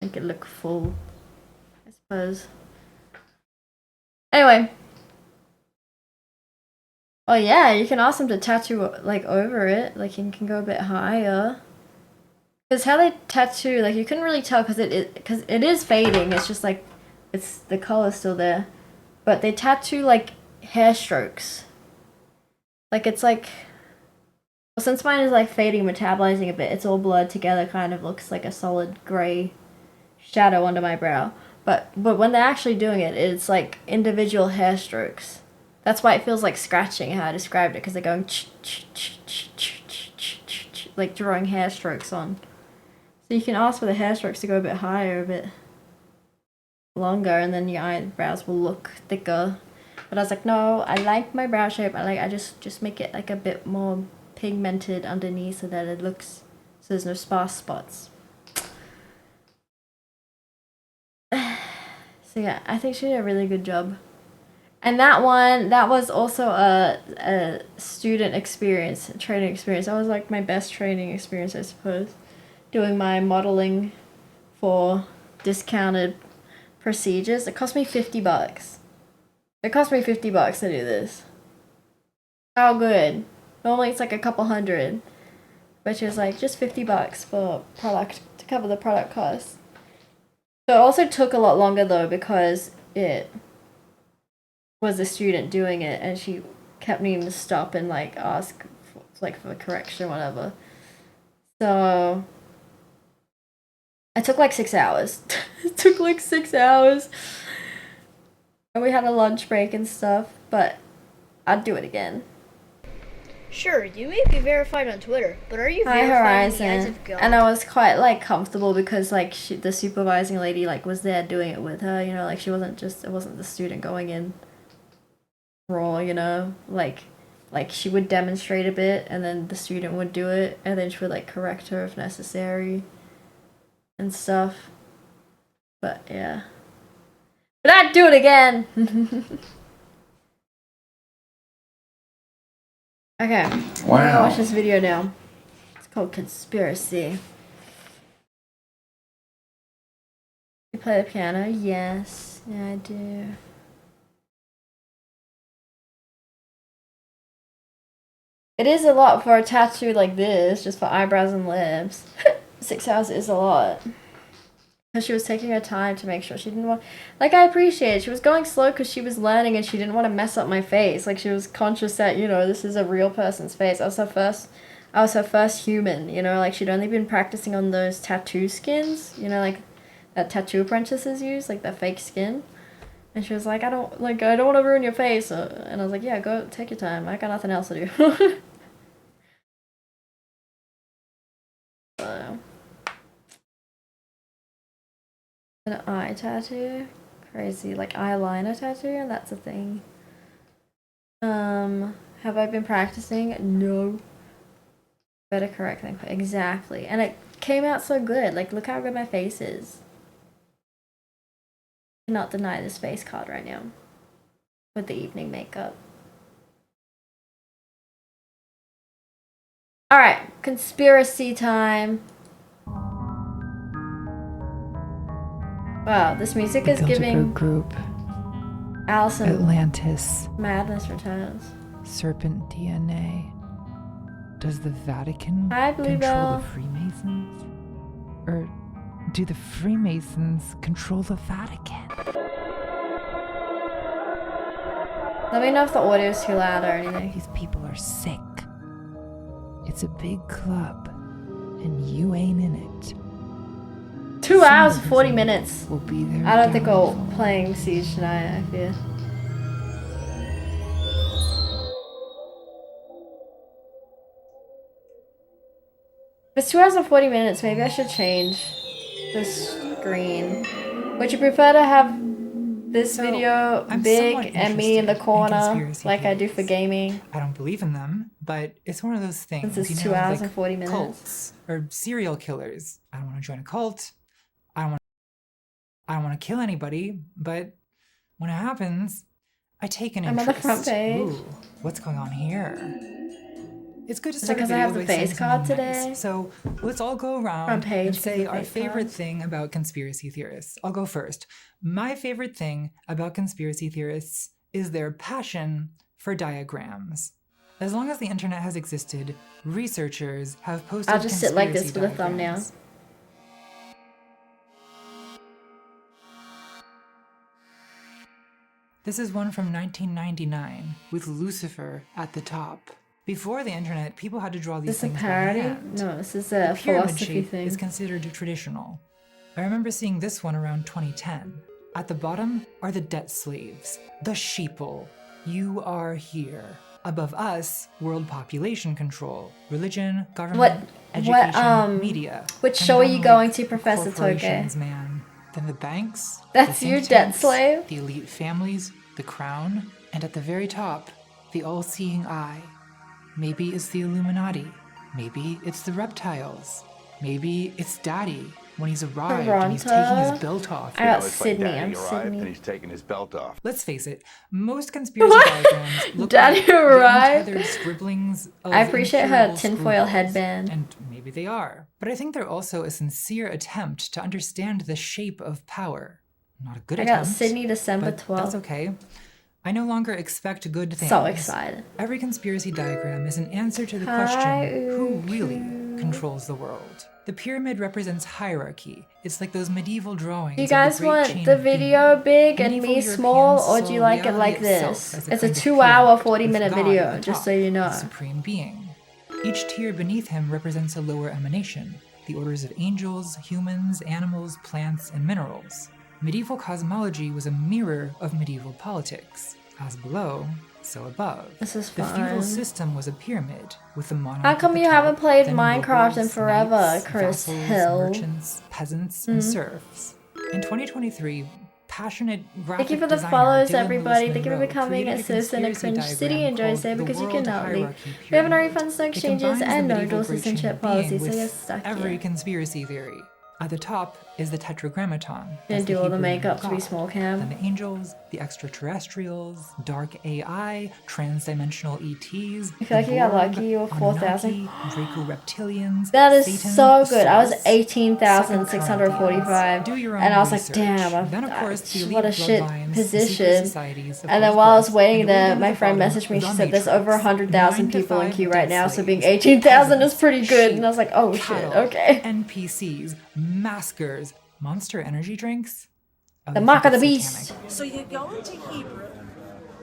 Make it look full, I suppose. Anyway, Oh yeah, you can ask them to tattoo like over it. Like you can go a bit higher. Because how they tattoo, like you couldn't really tell because it is fading. It's just like it's the color's still there, but they tattoo like hair strokes. Like it's like, well, since mine is like fading, metabolizing a bit, it's all blurred together. Kind of looks like a solid gray shadow under my brow. But when they're actually doing it, it's like individual hair strokes. That's why it feels like scratching. How I described it, because they're going like drawing hair strokes on. So you can ask for the hair strokes to go a bit higher, a bit longer, and then your eyebrows will look thicker. But I was like, no, I like my brow shape. I just make it like a bit more pigmented underneath so that it looks, so there's no sparse spots. So yeah, I think she did a really good job. And that was also a student experience, a training experience. That was like my best training experience, I suppose. Doing my modeling for discounted procedures. It cost me $50. It cost me $50 to do this. How good. Normally it's like a couple hundred. But she was like, just $50 for product, to cover the product cost. So it also took a lot longer though, because it was a student doing it and she kept needing to stop and like ask for correction or whatever. So it took like 6 hours. It took like 6 hours. And we had a lunch break and stuff, but I'd do it again.
Sure, you may be verified on Twitter, but are you
Hi
verified in the eyes
Horizon.
of God?
And I was quite like comfortable because like the supervising lady like was there doing it with her, you know, like she wasn't just, it wasn't the student going in raw, you know, like she would demonstrate a bit and then the student would do it and then she would like correct her if necessary and stuff. But yeah. But I'd do it again. Okay. Wow. I'm gonna watch this video now. It's called Conspiracy. You play the piano? Yes. Yeah, I do. It is a lot for a tattoo like this, just for eyebrows and lips. 6 hours is a lot. Because she was taking her time to make sure she didn't want... Like, I appreciate it. She was going slow because she was learning and she didn't want to mess up my face. Like, she was conscious that, you know, this is a real person's face. I was her first human, you know? Like, she'd only been practicing on those tattoo skins, you know, like, that tattoo apprentices use, like, the fake skin. And she was like, I don't want to ruin your face. And I was like, yeah, go, take your time. I got nothing else to do. So... An eye tattoo? Crazy. Like eyeliner tattoo? That's a thing. Have I been practicing? No. Better correct than exactly. And it came out so good. Like, look how good my face is. Cannot deny this face card right now. With the evening makeup. Alright, conspiracy time. Wow, this music is giving
group.
Allison
Atlantis.
Madness Returns.
Serpent DNA. Does the Vatican
Hi,
control
Bluebell.
the Freemasons? Or do the Freemasons control the Vatican?
Let me know if the audio is too loud or anything.
These people are sick. It's a big club, and you ain't in it.
2 hours and 40 minutes.
Will be there.
I don't think we're playing Siege tonight, I fear. If it's 2 hours and 40 minutes, maybe I should change the screen. Would you prefer to have this video big and me in the corner like I do for gaming?
I don't believe in them, but it's one of those things.
Since it's 2 hours and 40 minutes.
Cults or serial killers. I don't want to join a cult. I don't want to kill anybody, but when it happens, I take an interest.
I'm on the front page.
Ooh, what's going on here? It's good to
Is it
start
because
a
I
video
have the
by saying
face card
something
today?
nice. So let's all go around
Front page
and
because
say
of
our
face
favorite
cards.
thing about conspiracy theorists. I'll go first. My favorite thing about conspiracy theorists is their passion for diagrams. As long as the internet has existed, researchers have posted
I'll just sit like this
conspiracy
with a thumbnail.
diagrams. This is one from 1999 with Lucifer at the top. Before the internet, people had to draw these
Is this a
things by
parody?
hand.
No, this is
The
a
pyramid
philosophy
shape
thing.
is considered traditional. I remember seeing this one around 2010. At the bottom are the debt slaves, the sheeple. You are here. Above us, world population control, religion, government, education, media.
Which
And
show are
then,
you
like,
going to, Professor Toge?
corporations, man. Then the banks.
That's
the
you,
think
debt
tanks,
slave?
The elite families, the crown, and at the very top, the all-seeing eye. Maybe it's the Illuminati. Maybe it's the reptiles. Maybe it's Daddy when he's arrived and he's taking his
Toronto?
belt off.
I got
It's like
Sydney.
Daddy
I'm
arrived
Sydney.
and he's taking his belt off.
Let's face it, most conspiracy diagrams look
Daddy
like the
arrived.
untethered scribblings of
I appreciate her
incurable
tinfoil
scruples.
headband.
And maybe they are. But I think they're also a sincere attempt to understand the shape of power. Not a good
I
attempt.
got Sydney December
but
12th.
that's okay. I no longer expect good things.
So excited.
Every conspiracy diagram is an answer to the
Hi,
question, who
Uku.
really controls the world? The pyramid represents hierarchy. It's like those medieval drawings.
Do you
of the
guys
Great
want
Chain
the
of Being.
video big and
Medieval
me
Europeans
small, or do
saw
you like it like
reality itself
this?
as
It's a
kind of
2-hour,
pyramid
40-minute
with God
video,
at the
just
top,
so you know.
the supreme being. Each tier beneath him represents a lower emanation, the orders of angels, humans, animals, plants, and minerals. Medieval cosmology was a mirror of medieval politics. As below, so above.
This is
The feudal
fun.
system was a pyramid with the monarch.
How
at
come
the
you haven't
top,
played
then
Minecraft in
nobles,
forever,
knights,
Chris
vassals,
Hill?
merchants, peasants, and serfs. In 2023, passionate graphic
Thank you for the
designer
follows,
Dylan
everybody.
Lewis
Thank you for
Monroe
becoming a
created
citizen of
conspiracy
Cringe City.
diagram
Enjoy
called
stay
the
because you
World
cannot leave.
Hierarchy
We have no
Pyramid.
refunds, no
It
exchanges,
combines the
and no
medieval
dual
Great
citizenship
Chain of
policies,
Being
so you're
with
stuck
every
here.
conspiracy theory. At the top is the Tetragrammaton.
Didn't
That's
do all the
Hebrew name
makeup
of
to be
God.
small
Then
cam.
the angels, the extraterrestrials, dark AI, trans-dimensional ETs.
I feel like you got lucky, you were 4,000.
Draco reptilians.
That is
Satan,
so good. I was
Source,
18,645.
Do your own
And I was like,
research.
damn,
Then, of course, the elite
what a shit
bloodlines, the secret
position.
societies, of
And then
course,
while I was
course.
waiting
And way
there,
down
my
at the
friend
bottom,
messaged me. She
the
said there's over
Matrix.
100,000
9 to
people in
5
queue right
dead
now, so being
slaves,
18,000 is
peasants,
pretty good. And I was like, oh
sheep,
shit,
cattle,
okay.
NPCs, maskers, Monster energy drinks. Oh,
The
they
mark
think
of the
it's
beast.
satanic.
So you go into Hebrew.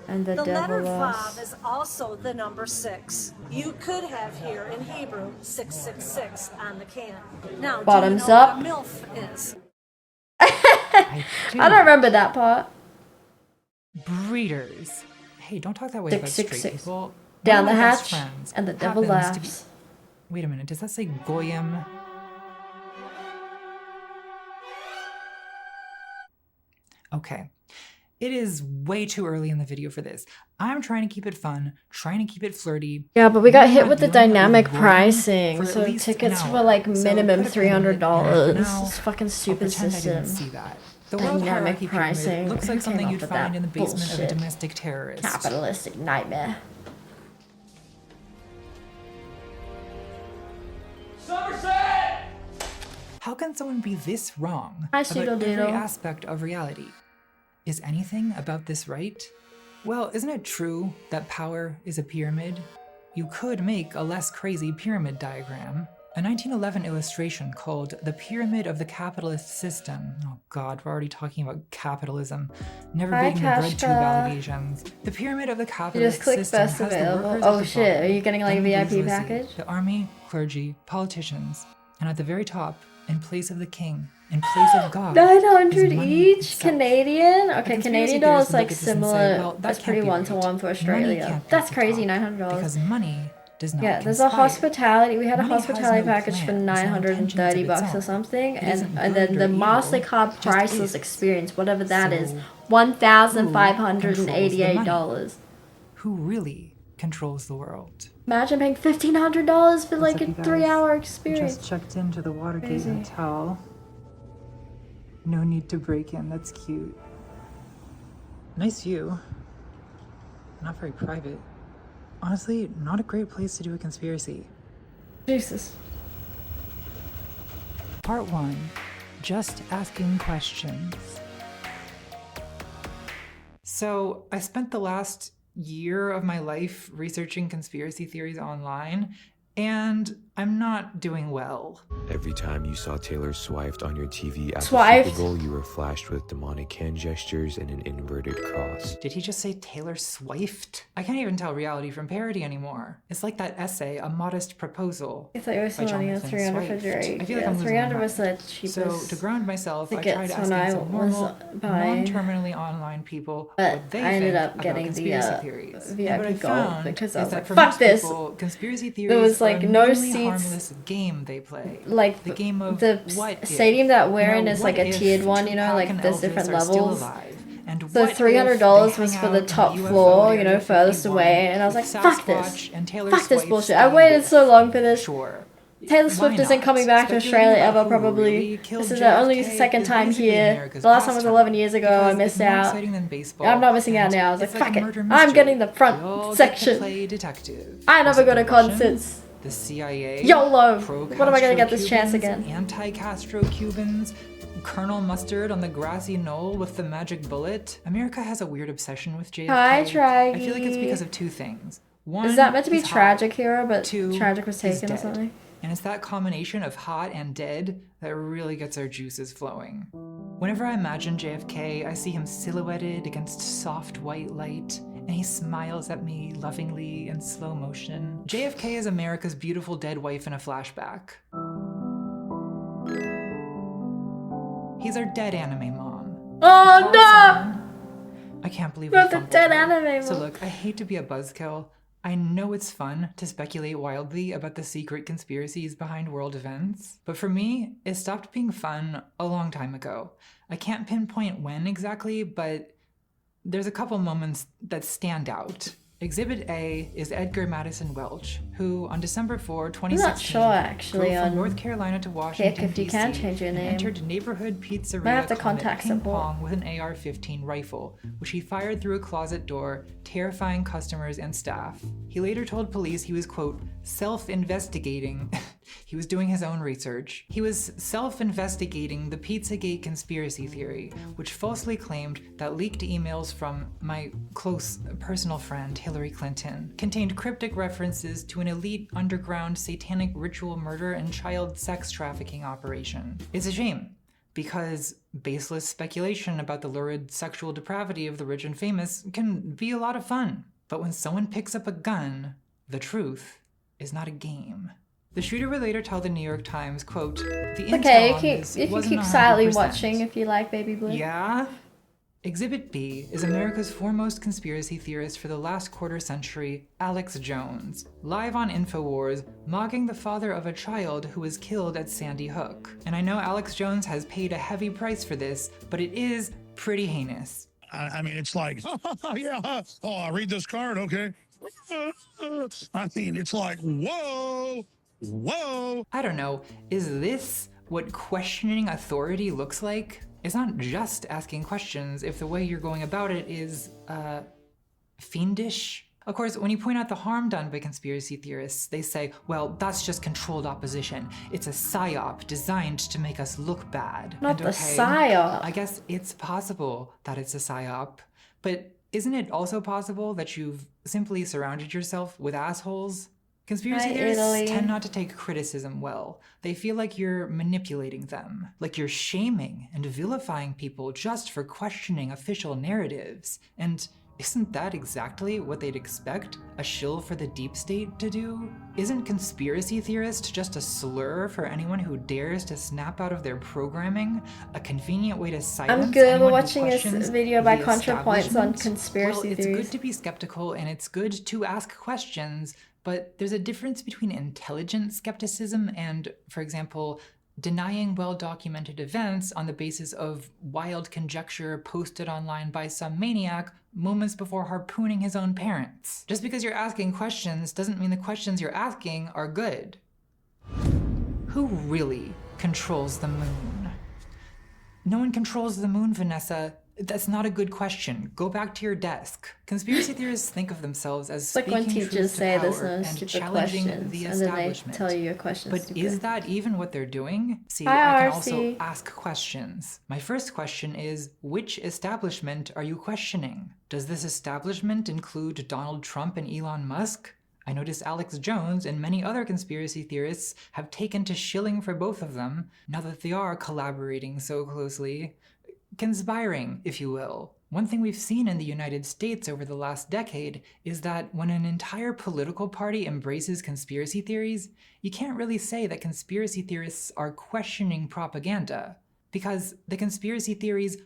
And the
The letter
devil
Vav
lost.
is also the number 6. You could have here in Hebrew 666 on the can. Now,
Bottoms
do you know
up.
what a MILF is?
I
I don't remember that part.
Breeders. Hey, don't talk that way about straight
666.
people.
Down
One
the
of my best
hatch,
friends
and the devil
happens to be-
laughs.
Wait a minute, does that say Goyim? Okay. It is way too early in the video for this. I'm trying to keep it fun, trying to keep it flirty.
Yeah, but we got
We're
hit
not
with the
doing it
dynamic
Goyim
pricing,
for at
so
least an
tickets
hour.
were like
So
minimum
put a pin in it, and for
$300.
now,
This is fucking
I'll
stupid
pretend I didn't
system.
see that. The World
Dynamic
Hierarchy Pyramid
pricing.
looks
Who
like something
came
you'd
up with
find
that
in the basement of a
bullshit?
domestic terrorist.
Capitalistic nightmare.
How can someone be this wrong
Hi,
about every
Pseudo-Doodle.
aspect of reality? Is anything about this right? Well, isn't it true that power is a pyramid? You could make a less crazy pyramid diagram. A 1911 illustration called The Pyramid of the Capitalist System. Oh god, we're already talking about capitalism. Never
Hi,
beating the bread tube
Kashka.
allegations. The Pyramid of the
You
Capitalist
just click
System
best
has the
available.
workers
Oh
at the
shit,
bottom,
are you getting like a
then the
VIP
bourgeoisie,
package?
the army, clergy, politicians, and at the very top, in place of the king, in place of God,
900
is money
each
itself.
Canadian? Okay,
conspiracy
Canadian
theorists
dollars
would
like
look at this and say,
similar.
well, that
That's
can't
pretty
be
one to
right.
one for
Money
Australia.
can't be
That's
at the
crazy,
top,
$900.
Because money does not
Yeah, there's a
conspire.
hospitality. We had a
Money has
hospitality
no
package for
plans, no intentions of its
$930 or
own.
something,
It isn't
and then
good
the
or evil,
Mastercard
just
priceless
is.
experience, whatever that is,
So,
$1,588.
Who really controls the world?
Imagine paying $1,500 for like
What's
a
up, you guys?
3-hour experience.
Just checked into the Watergate
Crazy.
Hotel. No need to break in, that's cute. Nice view. Not very private. Honestly, not a great place to do a conspiracy.
Jesus.
Part 1. Just asking questions. So, I spent the last year of my life researching conspiracy theories online, and I'm not doing well.
Every time you saw Taylor Swift on your TV at the
Swift.
Super Bowl, you were flashed with demonic hand gestures and an inverted cross.
Did he just say Taylor Swift? I can't even tell reality from parody anymore. It's like that essay, A Modest Proposal.
I thought you were
by
selling a
Jonathan
300
Swift.
refrigerator.
I feel like
Yeah,
I'm losing
300
my
was
mind.
the cheapest.
So to ground myself, I
tickets
tried
when
asking
I
some
was
normal,
buying.
non-terminally online people
But
what they
I ended
think
up
about
getting the
conspiracy theories. And what I
VIP gold
found
because I
is
was
that
like,
for
fuck
most
this.
people, conspiracy theories
There was like
are a
no
minimally
seats.
harmless game they play.
Like
the game of
the
what if?
stadium that we're in is
what
like a
if
tiered one, you know,
Tupac
like
and
there's
Elvis
different
are still
levels.
alive? And
So
what if
$300
they
was
hang
for
out
the
in
top
UFO
floor, you
Area
know, furthest
51
away, and I was like,
with
fuck this.
Sasquatch and Taylor
Fuck this
Swift
bullshit. I
staying
waited
with-
so long for this.
Sure.
Taylor
Why
Swift isn't
not?
coming back to
Speculating
Australia
about
ever,
who
probably.
really killed
This is the only
JFK
second
is
time
basically
here.
America's
The last time was
pastime,
11 years ago. I
because
missed
it's more
out.
exciting than baseball,
I'm not missing out
and
now. I was like,
it's like
fuck
a
it.
murder
I'm
mystery.
getting the
You
front
all get to
section.
play detective.
I
Was
never
it
go
the
to
Russians,
concerts.
The CIA,
YOLO.
pro-Castro
When am I gonna get this chance
Cubans,
again?
Anti-Castro Cubans, Colonel Mustard on the grassy knoll with the magic bullet. America has a weird obsession with JFK.
Hi,
I feel like it's
Traggy.
because of two things. One,
Is that meant to be
he's hot.
tragic hero, but
Two,
tragic was
he's
taken or
dead.
something?
And it's that combination of hot and dead that really gets our juices flowing. Whenever I imagine JFK, I see him silhouetted against soft white light, and he smiles at me lovingly in slow motion. JFK is America's beautiful dead wife in a flashback. He's our dead anime mom.
Oh no!
I can't believe
Not
we
the
fumbled
dead
her.
anime
So
mom.
look, I hate to be a buzzkill. I know it's fun to speculate wildly about the secret conspiracies behind world events, but for me, it stopped being fun a long time ago. I can't pinpoint when exactly, but there's a couple moments that stand out. Exhibit A is Edgar Madison Welch, who on December 4, 2016,
I'm not sure actually
drove from
on
North Carolina to Washington,
if you can
D.C.
change your
and
name.
entered neighborhood pizzeria
Might have to
Comet
contact
Ping
support.
Pong with an AR-15 rifle, which he fired through a closet door, terrifying customers and staff. He later told police he was, quote, self-investigating. He was doing his own research. He was self-investigating the Pizzagate conspiracy theory, which falsely claimed that leaked emails from my close personal friend Hillary Clinton contained cryptic references to an elite underground satanic ritual murder and child sex trafficking operation. It's a shame, because baseless speculation about the lurid sexual depravity of the rich and famous can be a lot of fun. But when someone picks up a gun, the truth is not a game. The shooter would later tell the New York Times, quote, the intel
Okay,
on this
you can
wasn't
keep silently
100%.
watching if you like Baby Blue.
Yeah? Exhibit B is America's foremost conspiracy theorist for the last quarter century, Alex Jones, live on InfoWars, mocking the father of a child who was killed at Sandy Hook. And I know Alex Jones has paid a heavy price for this, but it is pretty heinous.
I mean, it's like, yeah, oh, I read this card, okay. I mean, it's like, whoa, whoa.
I don't know, is this what questioning authority looks like? It's not just asking questions if the way you're going about it is, fiendish. Of course, when you point out the harm done by conspiracy theorists, they say, well, that's just controlled opposition. It's a psyop designed to make us look bad.
Not
And
the
okay,
psyop.
I guess it's possible that it's a psyop, but isn't it also possible that you've simply surrounded yourself with assholes? Conspiracy
Hi,
theorists
Italy.
tend not to take criticism well. They feel like you're manipulating them, like you're shaming and vilifying people just for questioning official narratives. And isn't that exactly what they'd expect a shill for the deep state to do? Isn't conspiracy theorist just a slur for anyone who dares to snap out of their programming? A convenient way to silence
I'm good. We're
anyone who
watching this
questions
video by
the
ContraPoints on
establishment?
conspiracy
Well, it's
theories.
good to be skeptical and it's good to ask questions, but there's a difference between intelligent skepticism and, for example, denying well-documented events on the basis of wild conjecture posted online by some maniac moments before harpooning his own parents. Just because you're asking questions doesn't mean the questions you're asking are good. Who really controls the moon? No one controls the moon, Vanessa. That's not a good question. Go back to your desk. Conspiracy theorists think of themselves as
It's like when
speaking
teachers
truth to
say there's
power
no
and
stupid
challenging
questions,
the
and then they
establishment.
tell you your question's
But
stupid.
is that even what they're doing? See,
Hi,
I can
RC.
also ask questions. My first question is, which establishment are you questioning? Does this establishment include Donald Trump and Elon Musk? I notice Alex Jones and many other conspiracy theorists have taken to shilling for both of them, now that they are collaborating so closely. Conspiring, if you will. One thing we've seen in the United States over the last decade is that when an entire political party embraces conspiracy theories, you can't really say that conspiracy theorists are questioning propaganda, because the conspiracy theories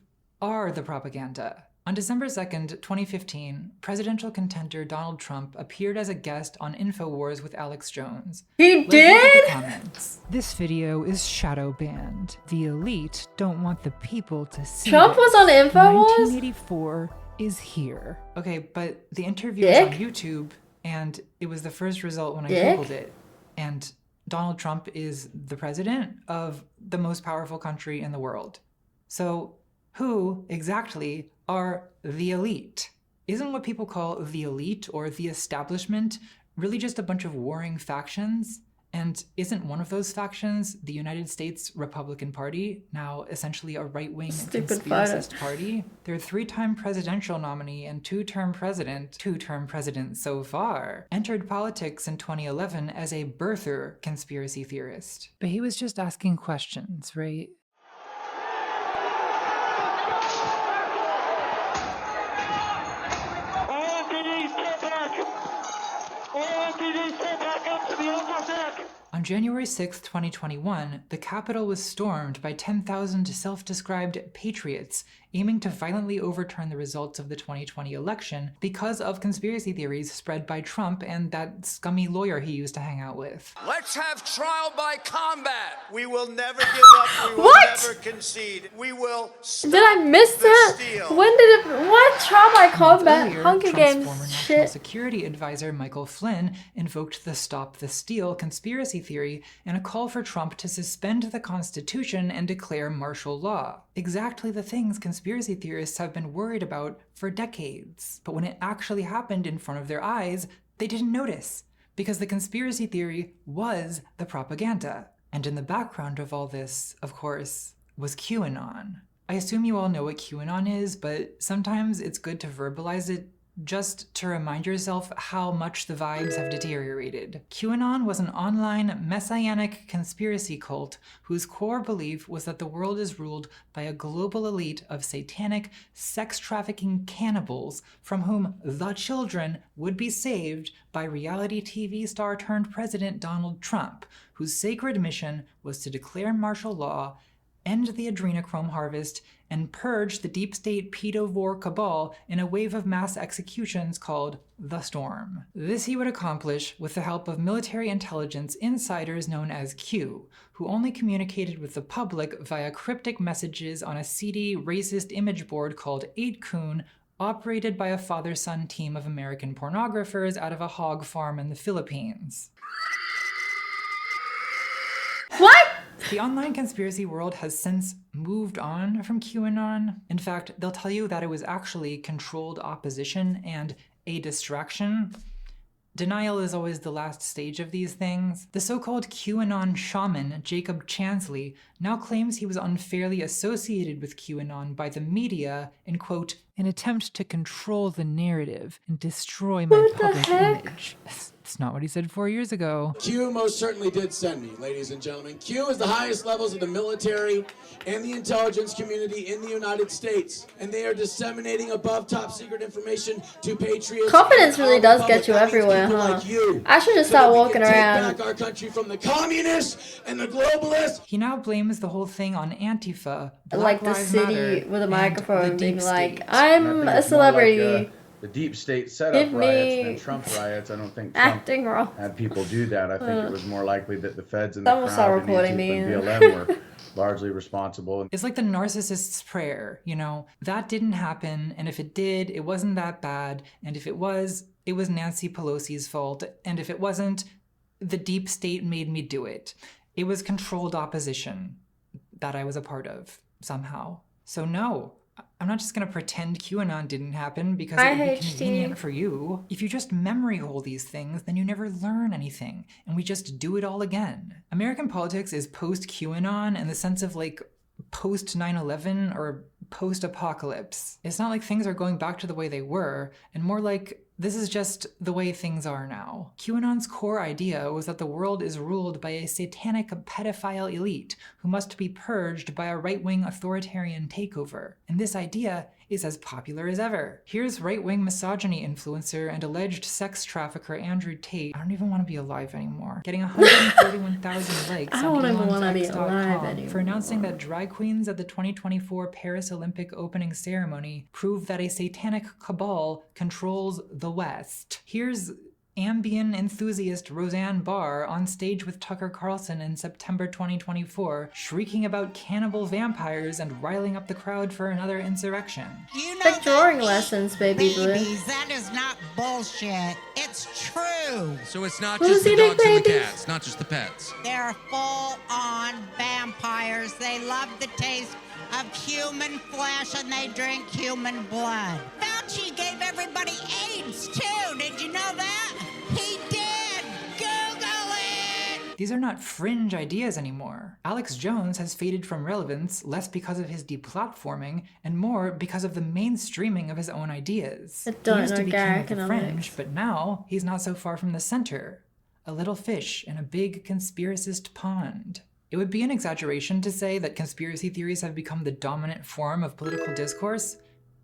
are the propaganda. On December 2nd, 2015, presidential contender Donald Trump appeared as a guest on InfoWars with Alex Jones.
He
Let's look at
did?
the comments. This video is shadow banned. The elite don't want the people to see
Trump was on InfoWars?
1984 is here.
Okay, but the interview was on YouTube, and it was the first result when I Googled it. And Donald Trump is the president of the most powerful country in the world. So who exactly are the elite? Isn't what people call the elite or the establishment really just a bunch of warring factions? And isn't one of those factions the United States Republican Party, now essentially a right-wing conspiracist party? Their 3-time presidential nominee and 2-term president so far, entered politics in 2011 as a birther conspiracy theorist.
But he was just asking questions, right?
On January 6, 2021, the Capitol was stormed by 10,000 self-described patriots aiming to violently overturn the results of the 2020 election because of conspiracy theories spread by Trump and that scummy lawyer he used to hang out with.
Let's have trial by combat.
We will never give up. We will never concede. We will stop.
Did I miss that? When did it? What? Trial by combat?
Earlier,
Hunger
Trump's
Games
former national
shit.
security advisor Michael Flynn invoked the Stop the Steal conspiracy theory and a call for Trump to suspend the Constitution and declare martial law. Exactly the things conspiracy theorists have been worried about for decades. But when it actually happened in front of their eyes, they didn't notice, because the conspiracy theory was the propaganda. And in the background of all this, of course, was QAnon. I assume you all know what QAnon is, but sometimes it's good to verbalize it just to remind yourself how much the vibes have deteriorated. QAnon was an online messianic conspiracy cult whose core belief was that the world is ruled by a global elite of satanic, sex-trafficking cannibals from whom the children would be saved by reality TV star turned President Donald Trump, whose sacred mission was to declare martial law, end the adrenochrome harvest, and purge the deep state pedovore cabal in a wave of mass executions called the Storm. This he would accomplish with the help of military intelligence insiders known as Q, who only communicated with the public via cryptic messages on a seedy, racist image board called 8kun, operated by a father-son team of American pornographers out of a hog farm in the Philippines.
What?
The online conspiracy world has since moved on from QAnon. In fact, they'll tell you that it was actually controlled opposition and a distraction. Denial is always the last stage of these things. The so-called QAnon shaman, Jacob Chansley, now claims he was unfairly associated with QAnon by the media in, quote,
an attempt to control the narrative and destroy my public image. It's not what he said 4 years ago.
Q most certainly did send me, ladies and gentlemen. Q is the highest levels of the military and the intelligence community in the United States, and they are disseminating above top secret information to patriots.
Confidence really does get you everywhere, huh?
Like you,
I should just start walking around.
Take back our country from the communists and the globalists.
He now blames the whole thing on Antifa, Black
Like the
Lives
city
Matter,
with a
and
microphone
the
being
deep
like,
state.
I'm a celebrity.
The deep state setup
Give
riots
me
than Trump riots. I don't think Trump
acting role.
had people do that. I think it was more likely that the feds and
Someone
the
start
crowd and
recording
Antifa
me.
and BLM were largely responsible.
It's like the narcissist's prayer, you know? That didn't happen, and if it did, it wasn't that bad, and if it was Nancy Pelosi's fault, and if it wasn't, the deep state made me do it. It was controlled opposition that I was a part of, somehow. So no, I'm not just gonna pretend QAnon didn't happen because it would be convenient for you. If you just memory hole these things, then you never learn anything, and we just do it all again. American politics is post-QAnon in the sense of like post 9/11 or post-apocalypse. It's not like things are going back to the way they were, and more like this is just the way things are now. QAnon's core idea was that the world is ruled by a satanic pedophile elite who must be purged by a right-wing authoritarian takeover. And this idea is as popular as ever. Here's right-wing misogyny influencer and alleged sex trafficker Andrew Tate, I don't even want to be alive anymore, getting 131,000 likes on ElonX.com for announcing that drag queens at the 2024 Paris Olympic opening ceremony prove that a satanic cabal controls the West. Here's Ambien enthusiast Roseanne Barr on stage with Tucker Carlson in September 2024, shrieking about cannibal vampires and riling up the crowd for another insurrection.
You know, like drawing lessons, baby blue.
That is not bullshit. It's true.
So it's not just the dogs and the cats, not just the pets.
They're full-on vampires. They love the taste of human flesh and they drink human blood. Fauci gave everybody AIDS too. Did you know that? He did. Google it.
These are not fringe ideas anymore. Alex Jones has faded from relevance less because of his deplatforming and more because of the mainstreaming of his own ideas. He used to be king of the fringe, but now he's not so far from the center. A little fish in a big conspiracist pond. It would be an exaggeration to say that conspiracy theories have become the dominant form of political discourse,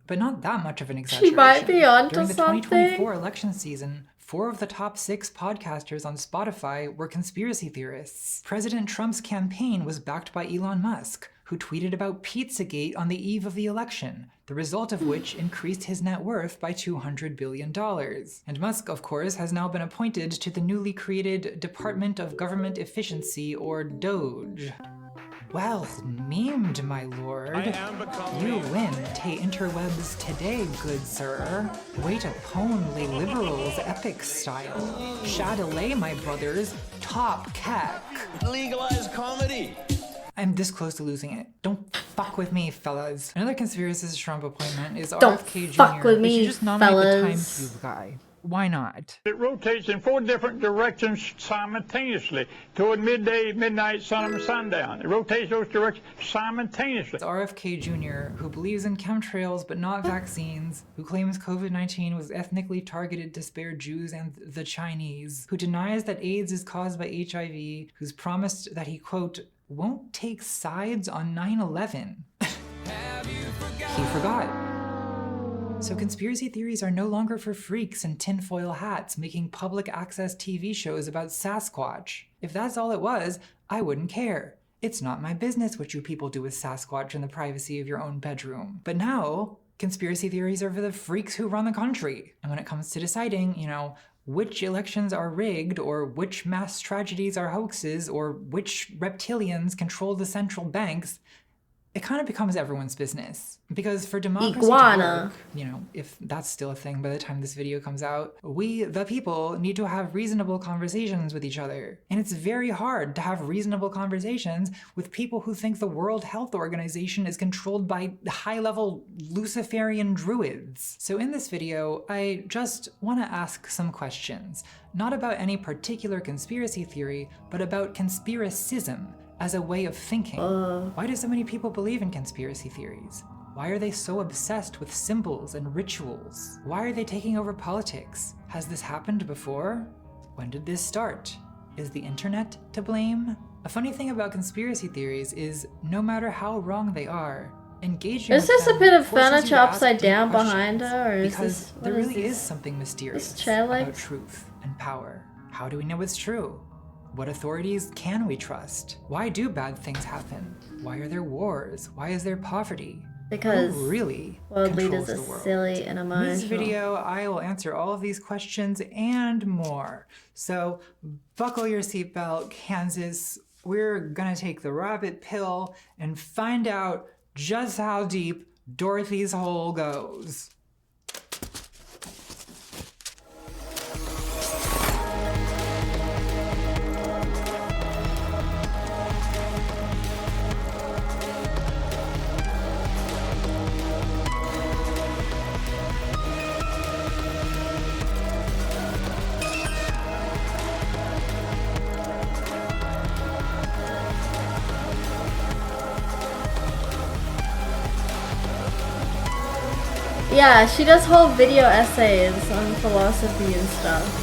but not that much of an exaggeration.
She might be onto
During the
something.
2024 election season, 4 of the top 6 podcasters on Spotify were conspiracy theorists. President Trump's campaign was backed by Elon Musk, who tweeted about Pizzagate on the eve of the election, the result of which increased his net worth by $200 billion. And Musk, of course, has now been appointed to the newly created Department of Government Efficiency, or DOGE. Well memed, my lord. You win, te interwebs today, good sir. Way to pwn les liberals epic style. Chatelet, my brothers, top keck.
Legalize comedy.
I'm this close to losing it. Don't fuck with me, fellas. Another conspiracist Trump appointment is RFK Jr.
Fuck with me,
they should just nominate
fellas.
the Time Cube guy. Why not?
It rotates in 4 different directions simultaneously, toward midday, midnight, sundown. It rotates those directions simultaneously.
It's RFK Jr., who believes in chemtrails but not vaccines, who claims COVID-19 was ethnically targeted to spare Jews and the Chinese, who denies that AIDS is caused by HIV, who's promised that he, quote, won't take sides on 9/11. He forgot. So conspiracy theories are no longer for freaks in tinfoil hats making public access TV shows about Sasquatch. If that's all it was, I wouldn't care. It's not my business what you people do with Sasquatch in the privacy of your own bedroom. But now, conspiracy theories are for the freaks who run the country. And when it comes to deciding, you know, which elections are rigged, or which mass tragedies are hoaxes, or which reptilians control the central banks, it kind of becomes everyone's business. Because for democracy to work, you know, if that's still a thing by the time this video comes out, we, the people, need to have reasonable conversations with each other. And it's very hard to have reasonable conversations with people who think the World Health Organization is controlled by high-level Luciferian druids. So in this video, I just want to ask some questions. Not about any particular conspiracy theory, but about conspiracism as a way of thinking. Why do so many people believe in conspiracy theories? Why are they so obsessed with symbols and rituals? Why are they taking over politics? Has this happened before? When did this start? Is the internet to blame? A funny thing about conspiracy theories is, no matter how wrong they are, engaging
is
with
this
them
a bit of
forces you
furniture
to ask
upside
deep
down
questions,
behind her, or is
because
this,
there really is something mysterious about truth and power. How do we know it's true? What authorities can we trust? Why do bad things happen? Why are there wars? Why is there poverty?
Because
who really
world
controls
leaders
the
are
world?
silly and emotional.
In this video, I will answer all of these questions and more. So buckle your seatbelt, Kansas. We're gonna take the rabbit pill and find out just how deep Dorothy's hole goes.
Yeah, she does whole video essays on philosophy and stuff.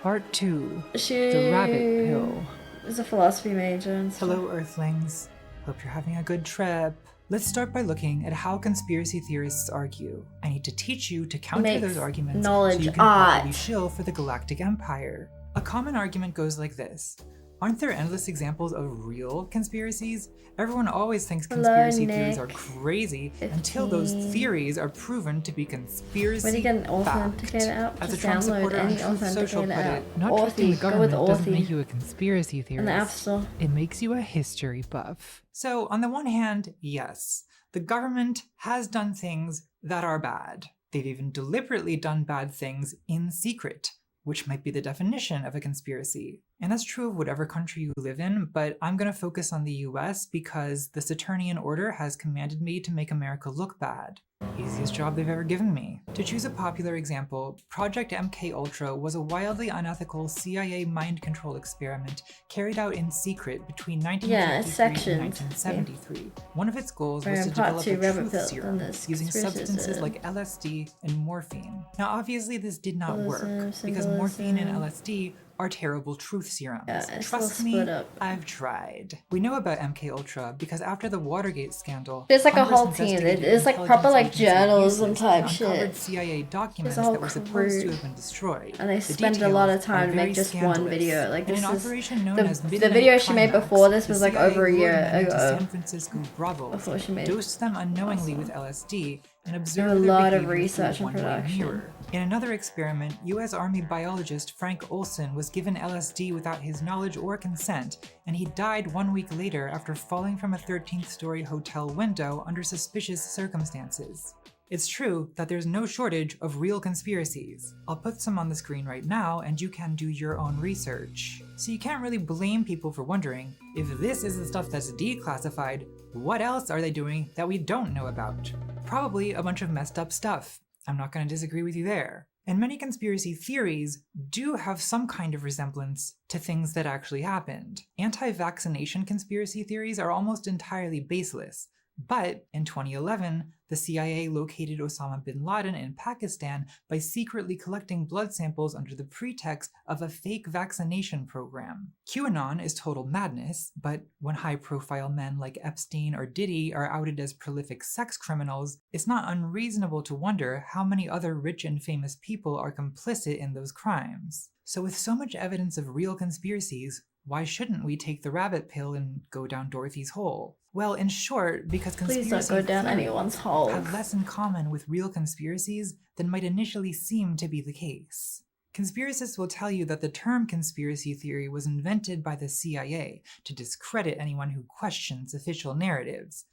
Part 2.
She
The Rabbit Pill.
is a philosophy major and stuff.
Hello, Earthlings. Hope you're having a good trip. Let's start by looking at how conspiracy theorists argue. I need to teach you to counter those arguments so you can properly shill for the Galactic Empire. A common argument goes like this. Aren't there endless examples of real conspiracies? Everyone always thinks conspiracy theories are crazy until those theories are proven to be conspiracy
When you get an authenticator out,
As a
just
Trump
download
supporter on
any
Truth Social
authenticator
put
out.
it,
Not trusting the government doesn't make you a conspiracy
In
theorist.
the App Store.
It makes you a history buff.
So on the one hand, yes, the government has done things that are bad. They've even deliberately done bad things in secret, which might be the definition of a conspiracy. And that's true of whatever country you live in, but I'm going to focus on the US because the Saturnian Order has commanded me to make America look bad. Easiest job they've ever given me. To choose a popular example, Project MKUltra was a wildly unethical CIA mind control experiment carried out in secret between 1953 and 1973. One of its goals was to develop a truth serum using substances like LSD and morphine. Now obviously this did not work because morphine and LSD are terrible truth serums. Trust me, I've tried. We know about MKUltra because after the Watergate scandal,
There's like a whole team. It's like proper like journalism type shit.
CIA documents that were supposed to have been destroyed.
And they spent a lot of time to make just one video. Like this is the
the
video she made before this was like over a year ago.
San Francisco brothels,
before she made
dosed them unknowingly with LSD and observed
a
their
lot of
behavior
research
through a
and
one-way
production.
mirror. In another experiment, US Army biologist Frank Olson was given LSD without his knowledge or consent, and he died 1 week later after falling from a 13th-story hotel window under suspicious circumstances. It's true that there's no shortage of real conspiracies. I'll put some on the screen right now and you can do your own research. So you can't really blame people for wondering, if this is the stuff that's declassified, what else are they doing that we don't know about? Probably a bunch of messed up stuff. I'm not going to disagree with you there. And many conspiracy theories do have some kind of resemblance to things that actually happened. Anti-vaccination conspiracy theories are almost entirely baseless. But in 2011, the CIA located Osama bin Laden in Pakistan by secretly collecting blood samples under the pretext of a fake vaccination program. QAnon is total madness, but when high-profile men like Epstein or Diddy are outed as prolific sex criminals, it's not unreasonable to wonder how many other rich and famous people are complicit in those crimes. So with so much evidence of real conspiracies, why shouldn't we take the rabbit pill and go down Dorothy's hole? Well, in short, because
Please don't go down anyone's hole.
have less in common with real conspiracies than might initially seem to be the case. Conspiracists will tell you that the term conspiracy theory was invented by the CIA to discredit anyone who questions official narratives.